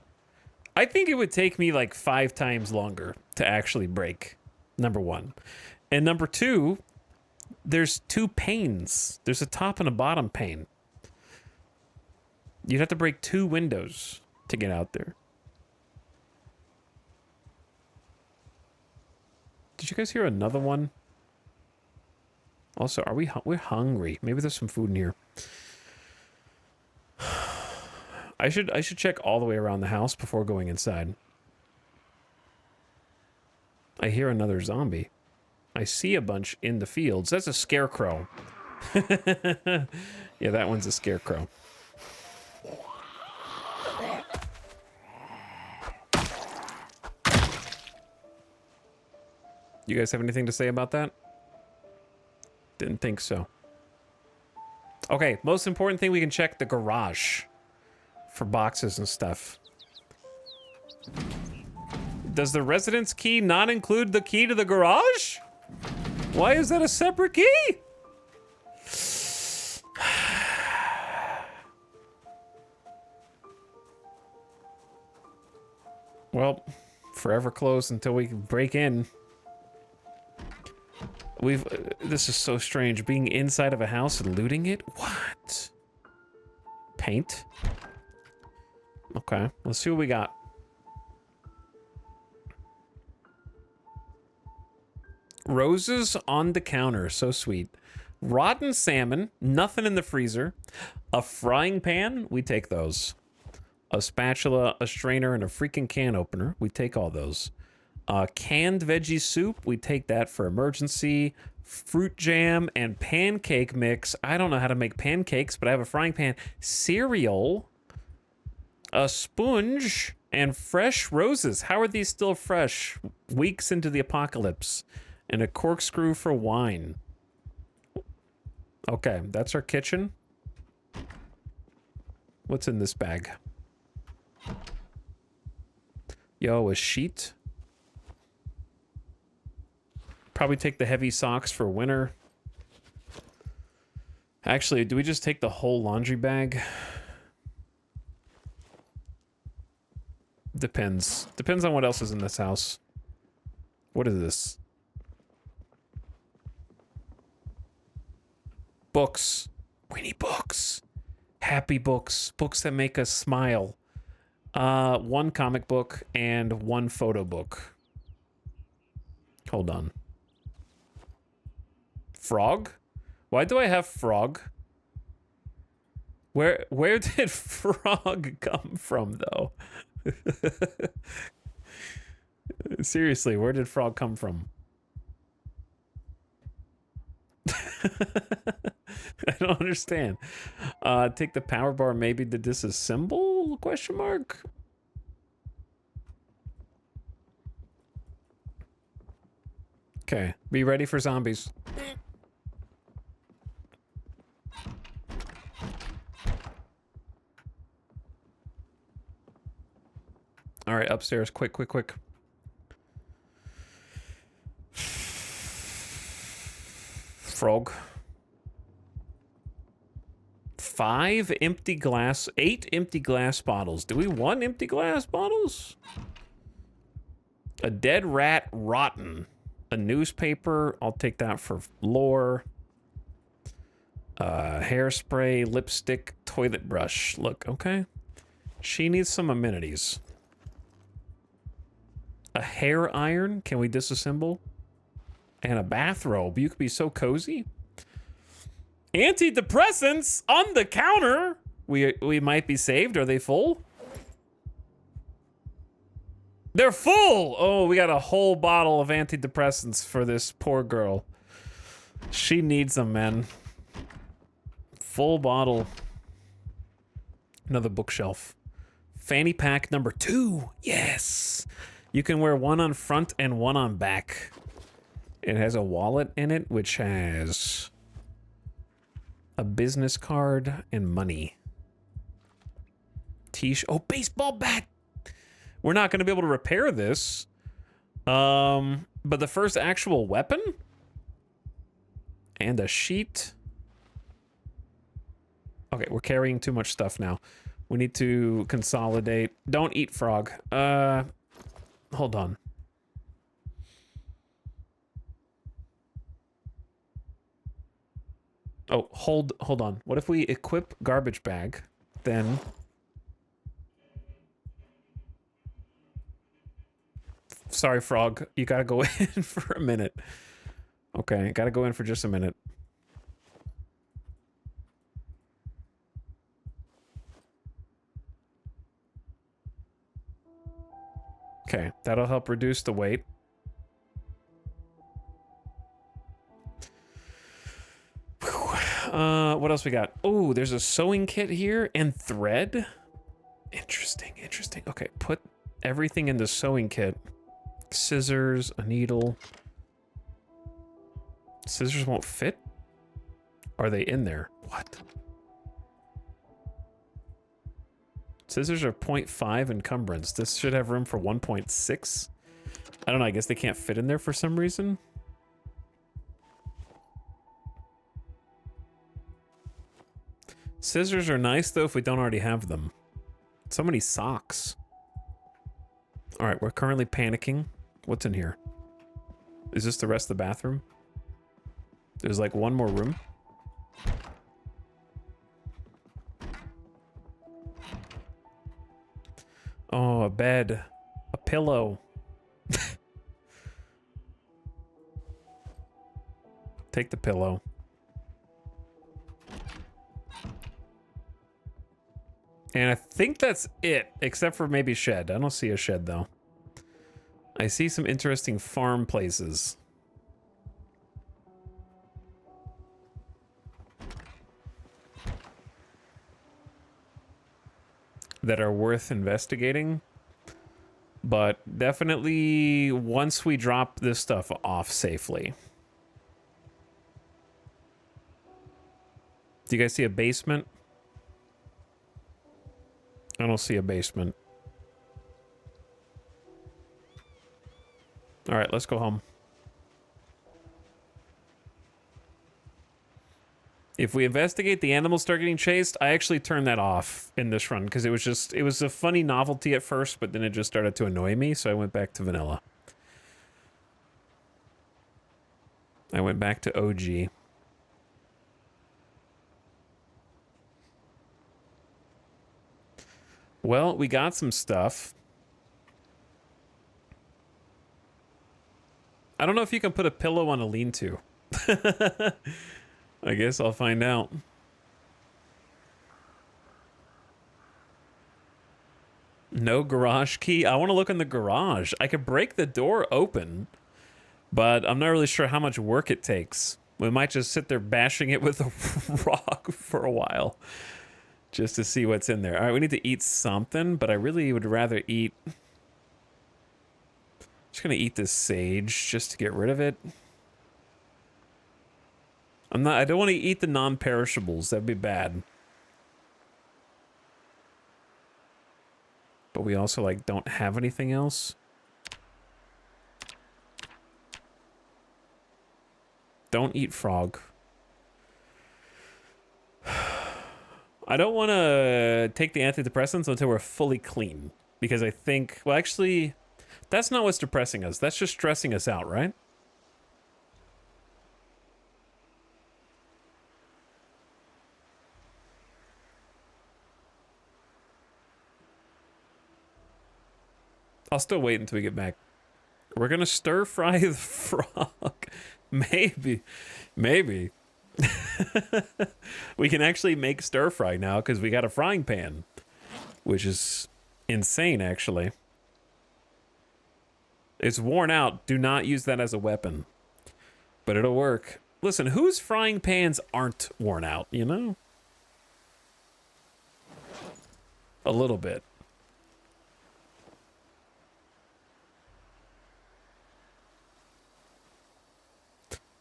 A: I think it would take me like 5 times longer to actually break, number one. And number two, there's 2 panes. There's a top and a bottom pane. You'd have to break 2 windows to get out there. Did you guys hear another one? Also, we're hungry. Maybe there's some food in here. I should check all the way around the house before going inside. I hear another zombie. I see a bunch in the fields. That's a scarecrow. Yeah, that one's a scarecrow. You guys have anything to say about that? Didn't think so. Okay, most important thing, we can check the garage for boxes and stuff. Does the residence key not include the key to the garage? Why is that a separate key? Well, forever closed until we can break in. This is so strange. Being inside of a house and looting it? What? Paint? Okay, let's see what we got. Roses on the counter, so sweet. Rotten salmon, nothing in the freezer. A frying pan, we take those. A spatula, a strainer, and a freaking can opener, we take all those. Canned veggie soup, we take that for emergency. Fruit jam and pancake mix. I don't know how to make pancakes, but I have a frying pan. Cereal, a sponge, and fresh roses. How are these still fresh? Weeks into the apocalypse. And a corkscrew for wine. Okay, that's our kitchen. What's in this bag? Yo, a sheet. Probably take the heavy socks for winter. Actually, do we just take the whole laundry bag? Depends. Depends on what else is in this house. What is this? Books. We need books. Happy books. Books that make us smile. One comic book and one photo book. Hold on. Frog? Why do I have frog? Where did frog come from, though? Seriously, where did frog come from? I don't understand. Take the power bar maybe to disassemble? Question mark. Okay, be ready for zombies. All right, upstairs, quick, quick, quick. Frog. 8 empty glass bottles. Do we want empty glass bottles? A dead rat, rotten. A newspaper, I'll take that for lore. Hairspray, lipstick, toilet brush. Look, okay. She needs some amenities. A hair iron, can we disassemble? And a bathrobe, you could be so cozy. Antidepressants on the counter. We might be saved. Are they full? They're full. Oh, we got a whole bottle of antidepressants for this poor girl. She needs them, man. Full bottle. Another bookshelf. Fanny pack number 2. Yes. You can wear one on front and one on back. It has a wallet in it, which has a business card and money. T-shirt. Oh, baseball bat. We're not going to be able to repair this. But the first actual weapon? And a sheet. Okay, we're carrying too much stuff now. We need to consolidate. Don't eat frog. Hold on. Oh, hold on. What if we equip garbage bag, then... Sorry, frog. You gotta go in for a minute. Okay, gotta go in for just a minute. Okay, that'll help reduce the weight. What else we got? Oh, there's a sewing kit here and thread. Interesting, interesting. Okay, put everything in the sewing kit. Scissors, a needle. Scissors won't fit? Are they in there? What? Scissors are 0.5 encumbrance. This should have room for 1.6. I don't know, I guess they can't fit in there for some reason. Scissors are nice, though, if we don't already have them. So many socks. All right, we're currently panicking. What's in here? Is this the rest of the bathroom? There's like one more room. Oh, a bed. A pillow. Take the pillow. And I think that's it, except for maybe shed. I don't see a shed, though. I see some interesting farm places. That are worth investigating. But definitely once we drop this stuff off safely. Do you guys see a basement? I don't see a basement. All right, let's go home. If we investigate, the animals start getting chased. I actually turned that off in this run because it was a funny novelty at first, but then it just started to annoy me, so I went back to vanilla. I went back to OG. Well, we got some stuff. I don't know if you can put a pillow on a lean-to. I guess I'll find out. No garage key? I want to look in the garage. I could break the door open, but I'm not really sure how much work it takes. We might just sit there bashing it with a rock for a while. Just to see what's in there. All right, we need to eat something, but I really would rather eat... Just gonna eat this sage just to get rid of it. I don't want to eat the non-perishables. That'd be bad. But we also, like, don't have anything else. Don't eat frog. I don't want to take the antidepressants until we're fully clean. Because I think... Well, actually, that's not what's depressing us. That's just stressing us out, right? I'll still wait until we get back. We're going to stir fry the frog. Maybe. Maybe. We can actually make stir fry now because we got a frying pan, which is insane, actually. It's worn out. Do not use that as a weapon, but it'll work. Listen, whose frying pans aren't worn out, you know? A little bit.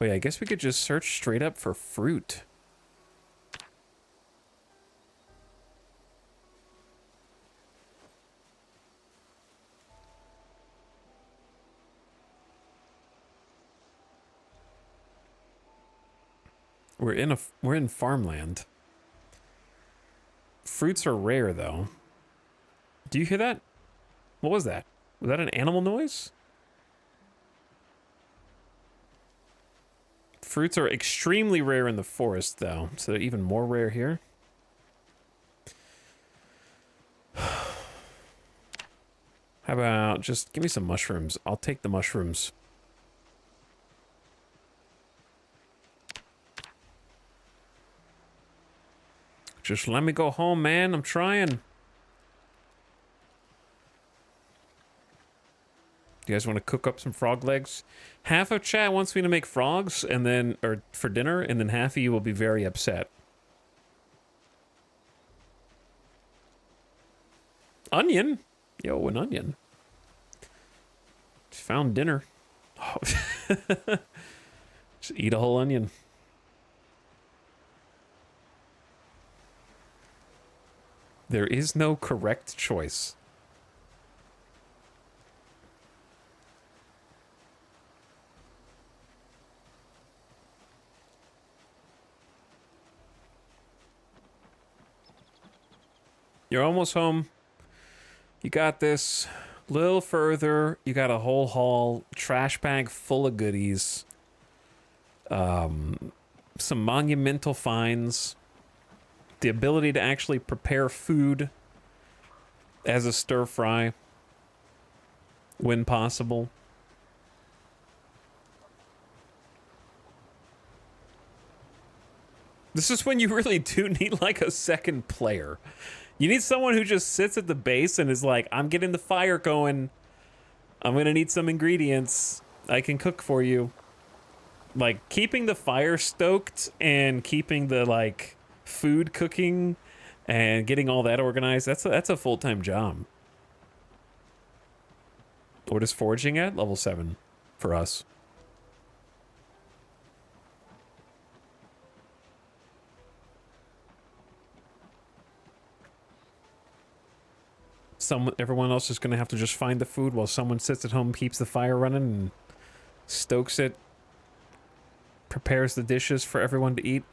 A: Wait, I guess we could just search straight up for fruit. We're in farmland. Fruits are rare though. Do you hear that? What was that? Was that an animal noise? Fruits are extremely rare in the forest, though, so they're even more rare here. How about just give me some mushrooms? I'll take the mushrooms. Just let me go home, man. I'm trying. You guys want to cook up some frog legs? Half of chat wants me to make frogs and then, or for dinner, and then half of you will be very upset. Onion? Yo, an onion. Just found dinner. Oh. Just eat a whole onion. There is no correct choice. You're almost home. You got this. A little further, you got a whole haul, trash bag full of goodies. Some monumental finds. The ability to actually prepare food as a stir fry when possible. This is when you really do need like a second player. You need someone who just sits at the base and is like, I'm getting the fire going. I'm gonna need some ingredients. I can cook for you. Like, keeping the fire stoked and keeping the, like, food cooking and getting all that organized, that's a full-time job. What is foraging at? Level 7 for us. Everyone else is gonna have to just find the food while someone sits at home, keeps the fire running, and stokes it. Prepares the dishes for everyone to eat.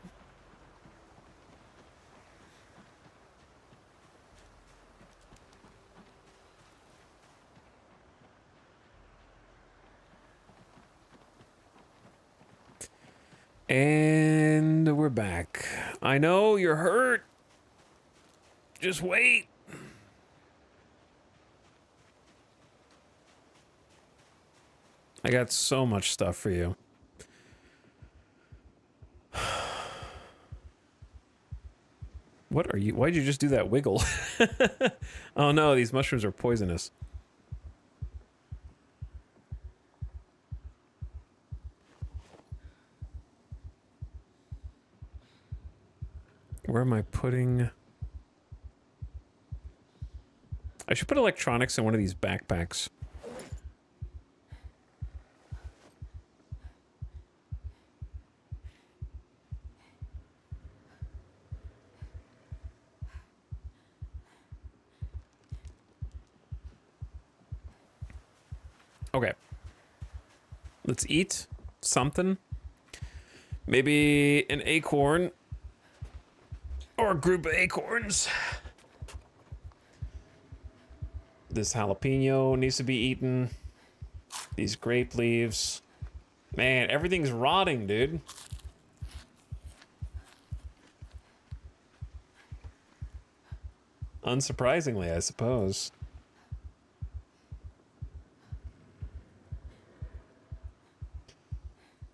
A: And we're back. I know you're hurt. Just wait. I got so much stuff for you. What are you? Why'd you just do that wiggle? Oh no, these mushrooms are poisonous. Where am I putting? I should put electronics in one of these backpacks. Okay. Let's eat something. Maybe an acorn. Or a group of acorns. This jalapeno needs to be eaten. These grape leaves. Man, everything's rotting, dude. Unsurprisingly, I suppose.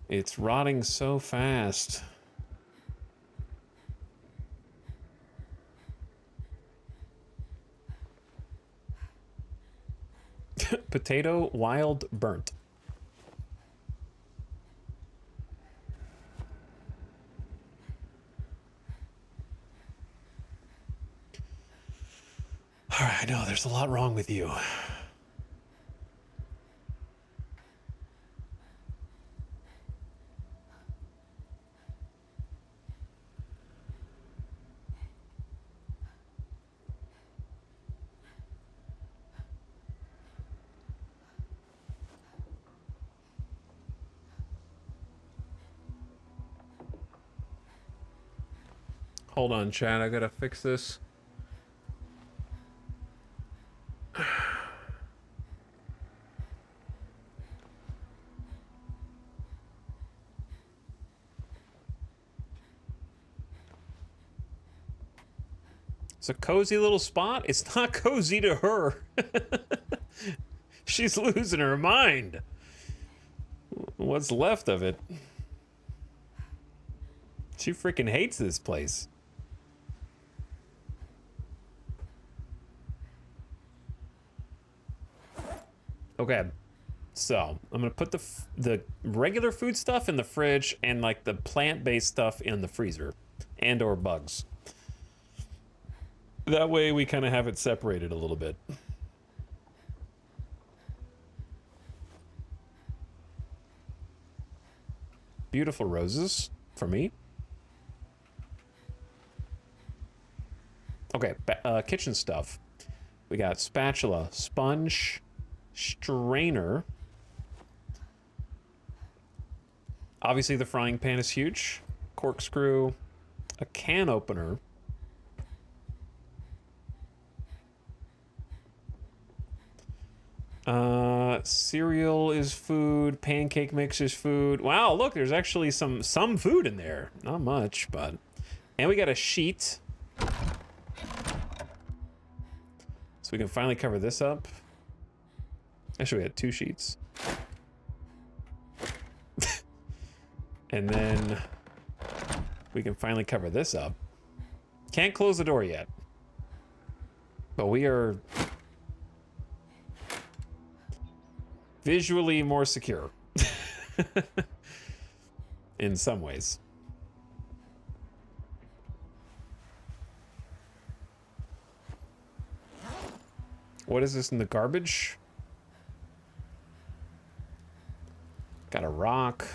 A: It's rotting so fast. Potato wild burnt. All right, I know there's a lot wrong with you. Hold on, Chad. I gotta fix this. It's a cozy little spot. It's not cozy to her. She's losing her mind. What's left of it? She freaking hates this place. Okay, so I'm gonna put the regular food stuff in the fridge and like the plant-based stuff in the freezer, and or bugs. That way we kind of have it separated a little bit. Beautiful roses for me. Okay. Okay, kitchen stuff. We got spatula, sponge, strainer. Obviously, the frying pan is huge. Corkscrew, a can opener. Cereal is food. Pancake mix is food. Wow, look, there's actually some food in there. Not much, but... And we got a sheet. So we can finally cover this up. Actually, we had 2 sheets. And then we can finally cover this up. Can't close the door yet. But we are visually more secure. In some ways. What is this in the garbage? Got a rock.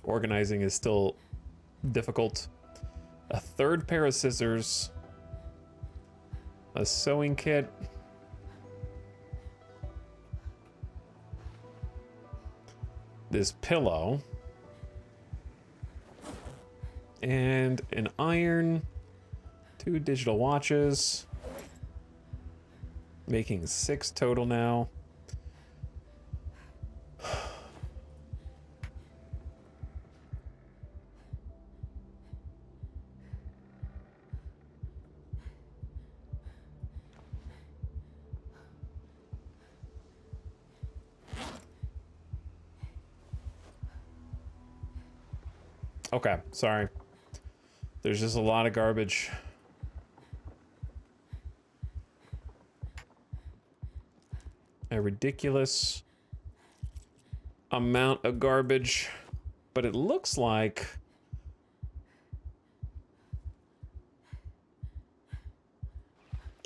A: Organizing is still difficult. A 3rd pair of scissors. A sewing kit. This pillow. And an iron. 2 digital watches. Making 6 total now. Okay, sorry. There's just a lot of garbage. A ridiculous amount of garbage, but it looks like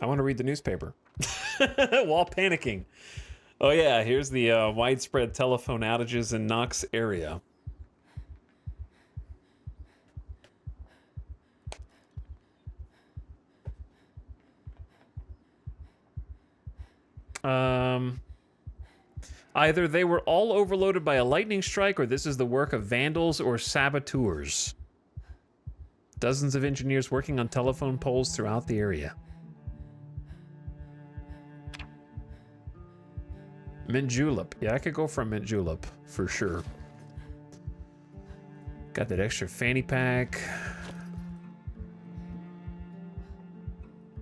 A: I want to read the newspaper while panicking. Oh yeah, here's the widespread telephone outages in Knox area. Either they were all overloaded by a lightning strike, or this is the work of vandals or saboteurs. Dozens of engineers working on telephone poles throughout the area. Mint julep. Yeah, I could go for a mint julep, for sure. Got that extra fanny pack.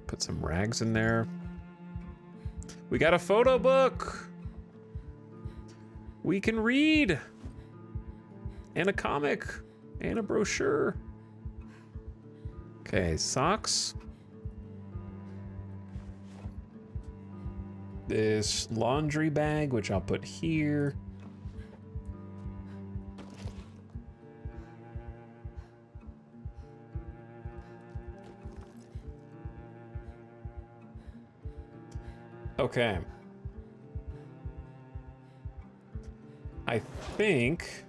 A: Put some rags in there. We got a photo book. We can read. And a comic. And a brochure. Okay, socks. This laundry bag, which I'll put here. Okay. I think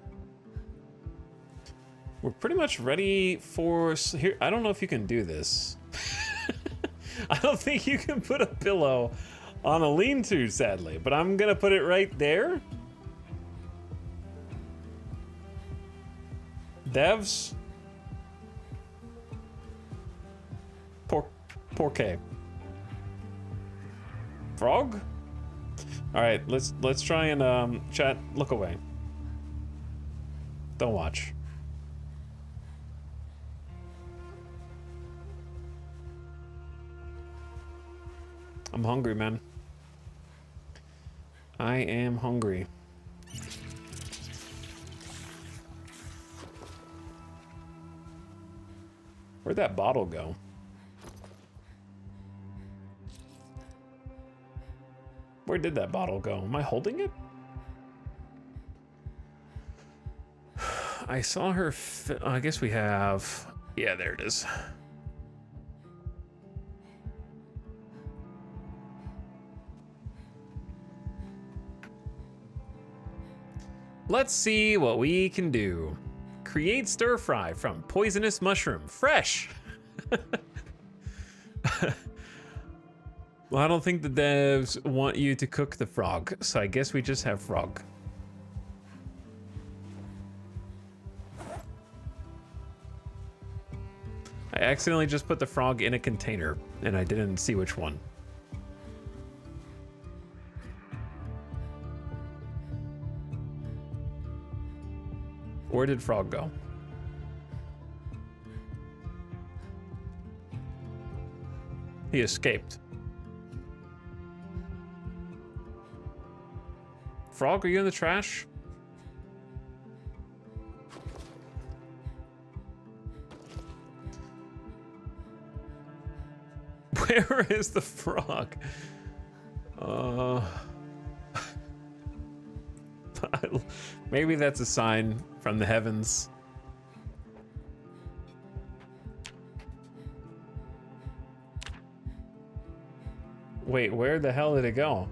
A: we're pretty much ready for here. I don't know if you can do this. I don't think you can put a pillow on a lean-to, sadly, but I'm gonna put it right there. Devs. Porqué. Frog? All right, let's try and chat. Look away. Don't watch. I'm hungry, man. I am hungry. Where'd that bottle go? Where did that bottle go? Am I holding it? I saw her. I guess we have. Yeah, there it is. Let's see what we can do. Create stir fry from poisonous mushroom. Fresh! Well, I don't think the devs want you to cook the frog, so I guess we just have frog. I accidentally just put the frog in a container, and I didn't see which one. Where did frog go? He escaped. Frog, are you in the trash? Where is the frog? Maybe that's a sign from the heavens. Wait, where the hell did it go?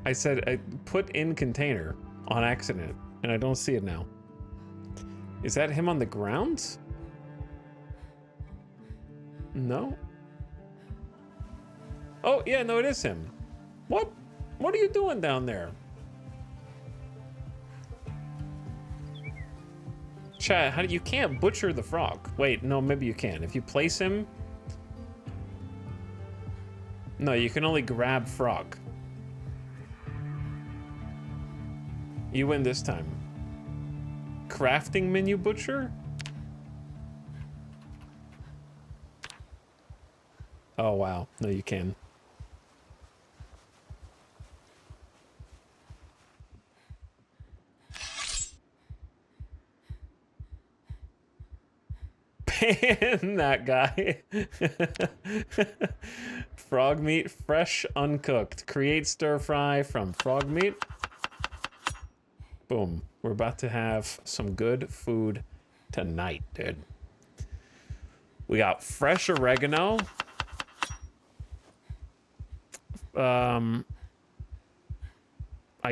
A: I said I put in container on accident, and I don't see it now. Is that him on the ground? No. Oh, yeah, no, it is him. What? What are you doing down there? Chat, how do you can't butcher the frog? Wait, no, maybe you can. If you place him. No, you can only grab frog. You win this time. Crafting menu butcher? Oh, wow. No, you can. Ban that guy. Frog meat, fresh, uncooked. Create stir fry from frog meat. Boom. We're about to have some good food tonight, dude. We got fresh oregano. I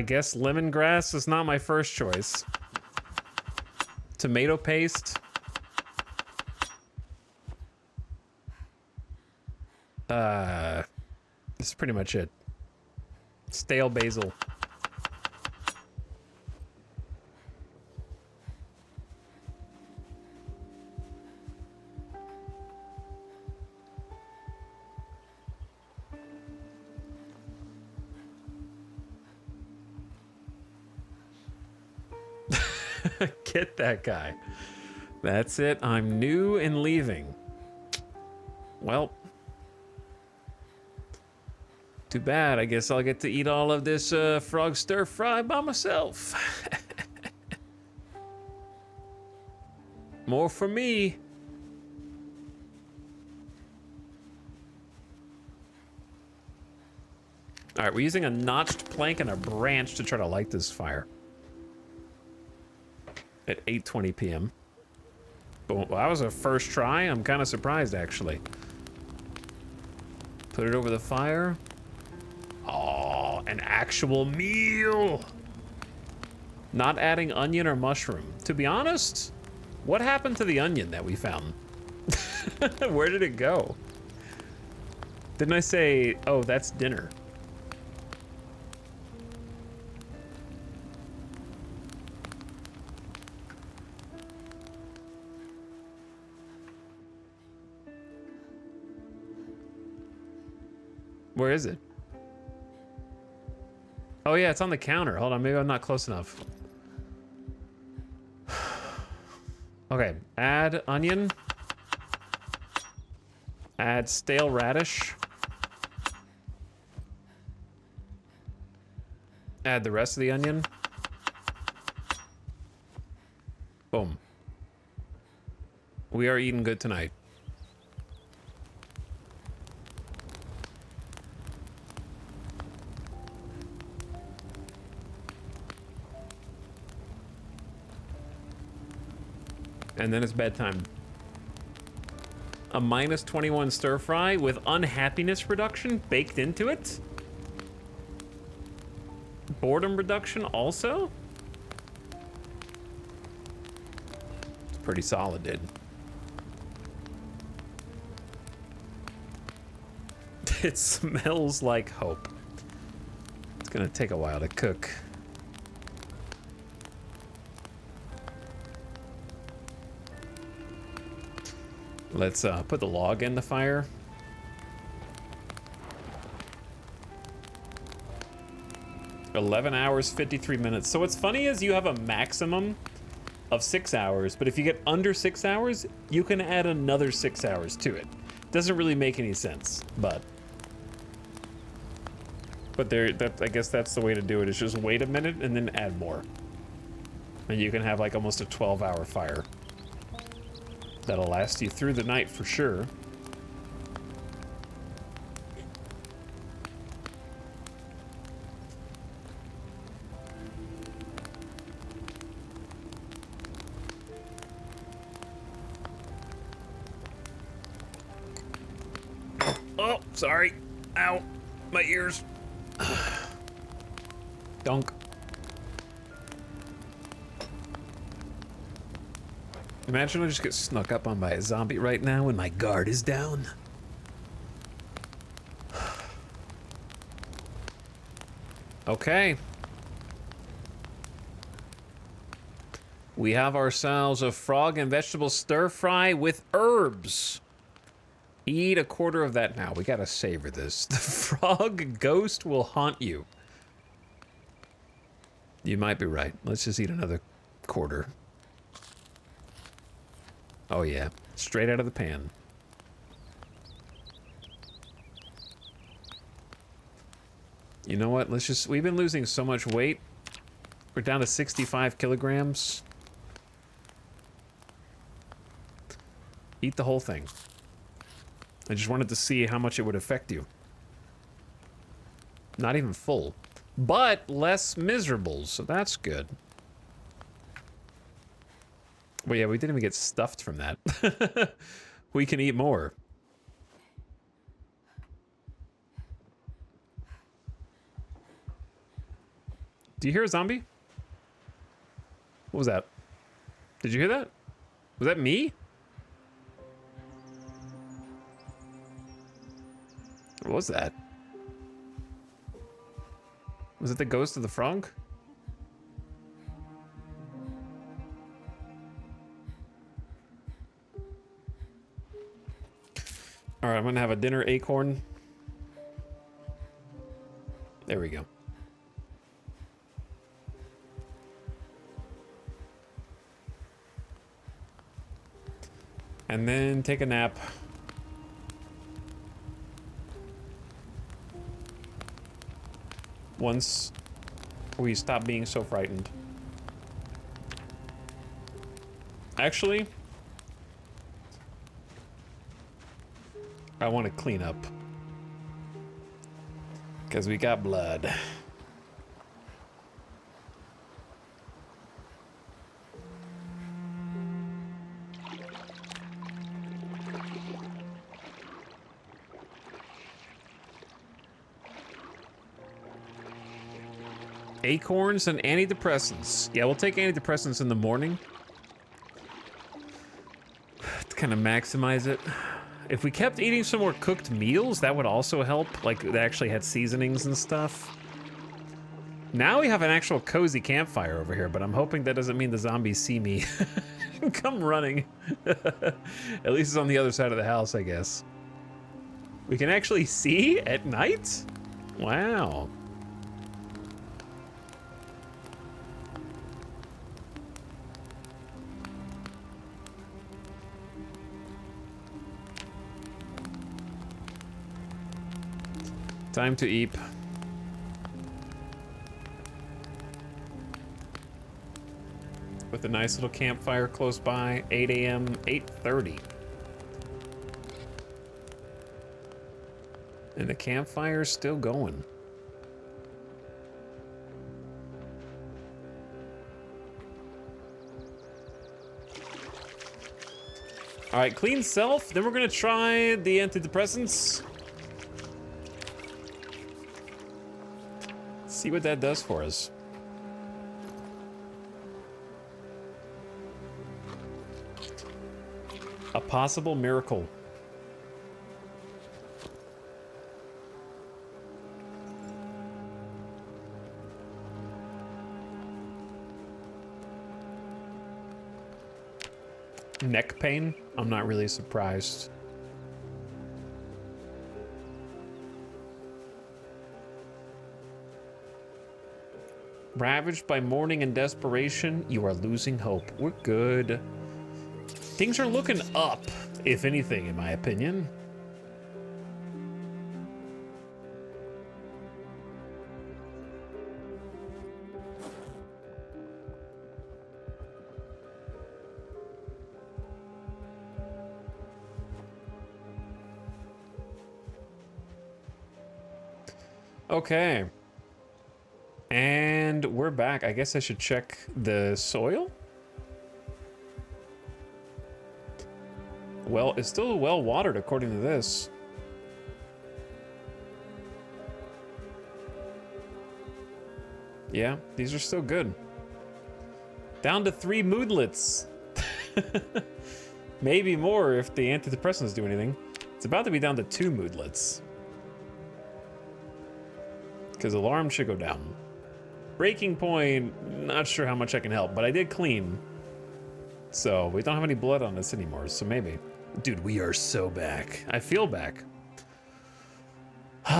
A: guess lemongrass is not my first choice. Tomato paste. This is pretty much it. Stale basil. Get that guy. That's it. I'm new and leaving. Well, too bad. I guess I'll get to eat all of this frog stir fry by myself. More for me. All right, we're using a notched plank and a branch to try to light this fire. At 8:20 p.m. Well, that was a first try. I'm kind of surprised, actually. Put it over the fire. Oh, an actual meal. Not adding onion or mushroom. To be honest, what happened to the onion that we found? Where did it go? Didn't I say, oh, that's dinner? Where is it? Oh yeah, it's on the counter. Hold on, maybe I'm not close enough. Okay, add onion. Add stale radish. Add the rest of the onion. Boom. We are eating good tonight. And then it's bedtime. A minus 21 stir fry with unhappiness reduction baked into it? Boredom reduction also? Pretty solid, dude. It smells like hope. It's gonna take a while to cook. Let's put the log in the fire. $11 hours, 53 minutes. So what's funny is you have a maximum of 6 hours, but if you get under 6 hours, you can add another 6 hours to it. Doesn't really make any sense, but there, I guess that's the way to do it, is just wait a minute and then add more. And you can have like almost a 12-hour fire. That'll last you through the night for sure. Oh, sorry. Ow. My ears. Dunk. Imagine I just get snuck up on by a zombie right now and my guard is down. Okay. We have ourselves a frog and vegetable stir fry with herbs. Eat a quarter of that now. We gotta savor this. The frog ghost will haunt you. You might be right. Let's just eat another quarter. Oh yeah, straight out of the pan. You know what? Let's just, we've been losing so much weight. We're down to 65 kilograms. Eat the whole thing. I just wanted to see how much it would affect you. Not even full, but less miserable, so that's good. Well, yeah, we didn't even get stuffed from that. We can eat more. Do you hear a zombie? What was that? Did you hear that? Was that me? What was that? Was it the ghost of the frog? All right, I'm gonna have a dinner acorn. There we go. And then take a nap. Once we stop being so frightened. Actually, I want to clean up. Because we got blood. Acorns and antidepressants. Yeah, we'll take antidepressants in the morning. To kind of maximize it. If we kept eating some more cooked meals, that would also help. Like, they actually had seasonings and stuff. Now we have an actual cozy campfire over here, but I'm hoping that doesn't mean the zombies see me. Come running. At least it's on the other side of the house, I guess. We can actually see at night? Wow. Time to eat. With a nice little campfire close by, 8 a.m., 8:30. And the campfire's still going. All right, clean self. Then we're gonna try the antidepressants. See what that does for us. A possible miracle. Neck pain? I'm not really surprised. Ravaged by mourning and desperation, you are losing hope. We're good. Things are looking up, if anything, in my opinion. Okay. And we're back. I guess I should check the soil. Well, it's still well watered according to this. Yeah, these are still good. Down to 3 moodlets. Maybe more if the antidepressants do anything. It's about to be down to 2 moodlets. Because alarm should go down. Breaking point, not sure how much I can help, but I did clean. So we don't have any blood on us anymore, so maybe. Dude, we are so back. I feel back. All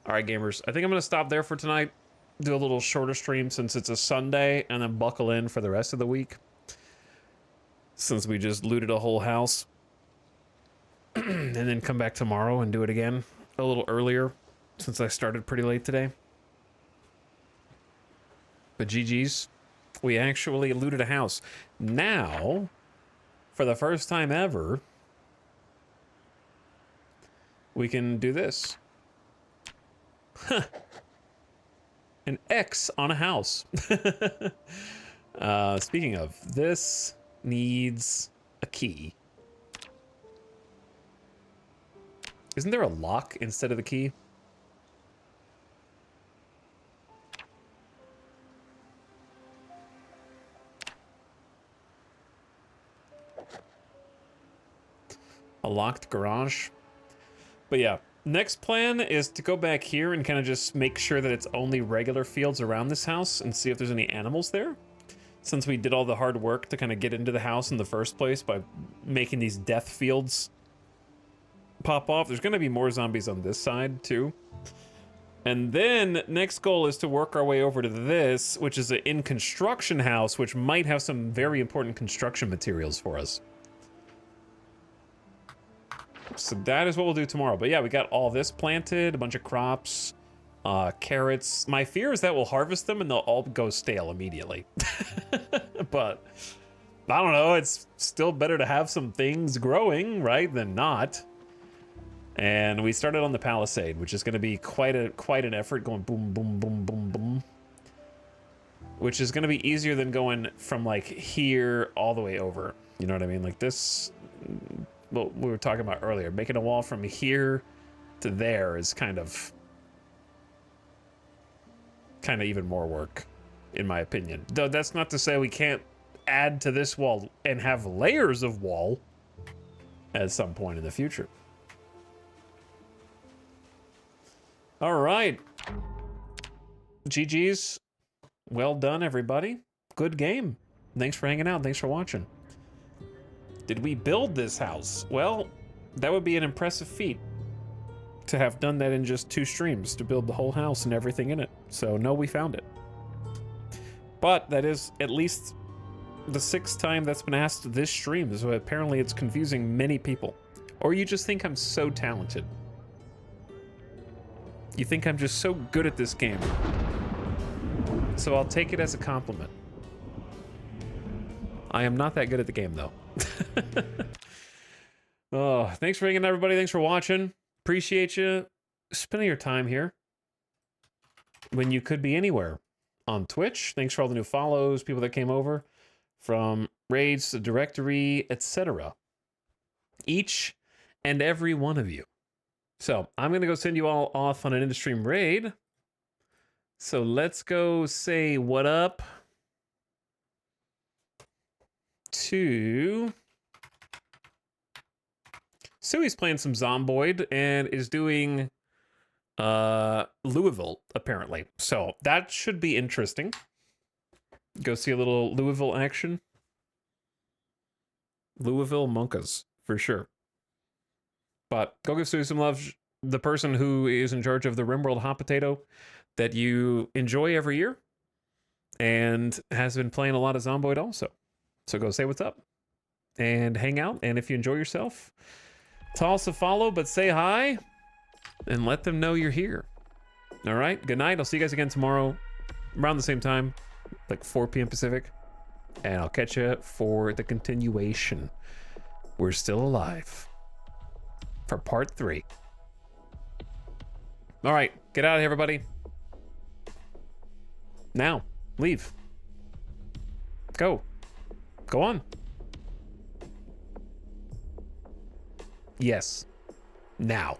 A: right, gamers. I think I'm going to stop there for tonight. Do a little shorter stream since it's a Sunday, and then buckle in for the rest of the week. Since we just looted a whole house. And then come back tomorrow and do it again a little earlier, since I started pretty late today. But GG's. We actually looted a house. Now, for the first time ever, we can do this. Huh. An X on a house. Speaking of, this needs a key. Isn't there a lock instead of the key? A locked garage. But yeah, next plan is to go back here and kind of just make sure that it's only regular fields around this house and see if there's any animals there. Since we did all the hard work to kind of get into the house in the first place by making these death fields pop off. There's going to be more zombies on this side too. And then next goal is to work our way over to this, which is an in construction house, which might have some very important construction materials for us. So that is what we'll do tomorrow. But yeah, we got all this planted, a bunch of crops, carrots. My fear is that we'll harvest them and they'll all go stale immediately. But I don't know, it's still better to have some things growing, right, than not. And we started on the palisade, which is going to be quite an effort, going boom, boom, boom, boom, boom. Which is going to be easier than going from like here all the way over. You know what I mean? Like this, what we were talking about earlier, making a wall from here to there is kind of even more work, in my opinion. Though that's not to say we can't add to this wall and have layers of wall at some point in the future. All right. GG's. Well done, everybody. Good game. Thanks for hanging out. Thanks for watching. Did we build this house? Well, that would be an impressive feat to have done that in just 2 streams, to build the whole house and everything in it. So, no, we found it. But that is at least the 6th time that's been asked this stream, so apparently it's confusing many people. Or you just think I'm so talented. You think I'm just so good at this game. So I'll take it as a compliment. I am not that good at the game, though. Oh, thanks for hanging, everybody. Thanks for watching. Appreciate you spending your time here when you could be anywhere. On Twitch, thanks for all the new follows, people that came over from raids to directory, etc. Each and every one of you. So I'm going to go send you all off on an in-stream raid. So let's go say what up to Sui's playing some Zomboid and is doing Louisville, apparently. So that should be interesting. Go see a little Louisville action. Louisville Monkas, for sure. But go give Sui some love. The person who is in charge of the RimWorld Hot Potato that you enjoy every year and has been playing a lot of Zomboid also. So go say what's up and hang out. And if you enjoy yourself, toss a follow, but say hi and let them know you're here. All right, good night. I'll see you guys again tomorrow around the same time, like 4 p.m. Pacific. And I'll catch you for the continuation. We're still alive for part 3. All right, get out of here, everybody. Now, leave. Go. Go on. Yes. Now.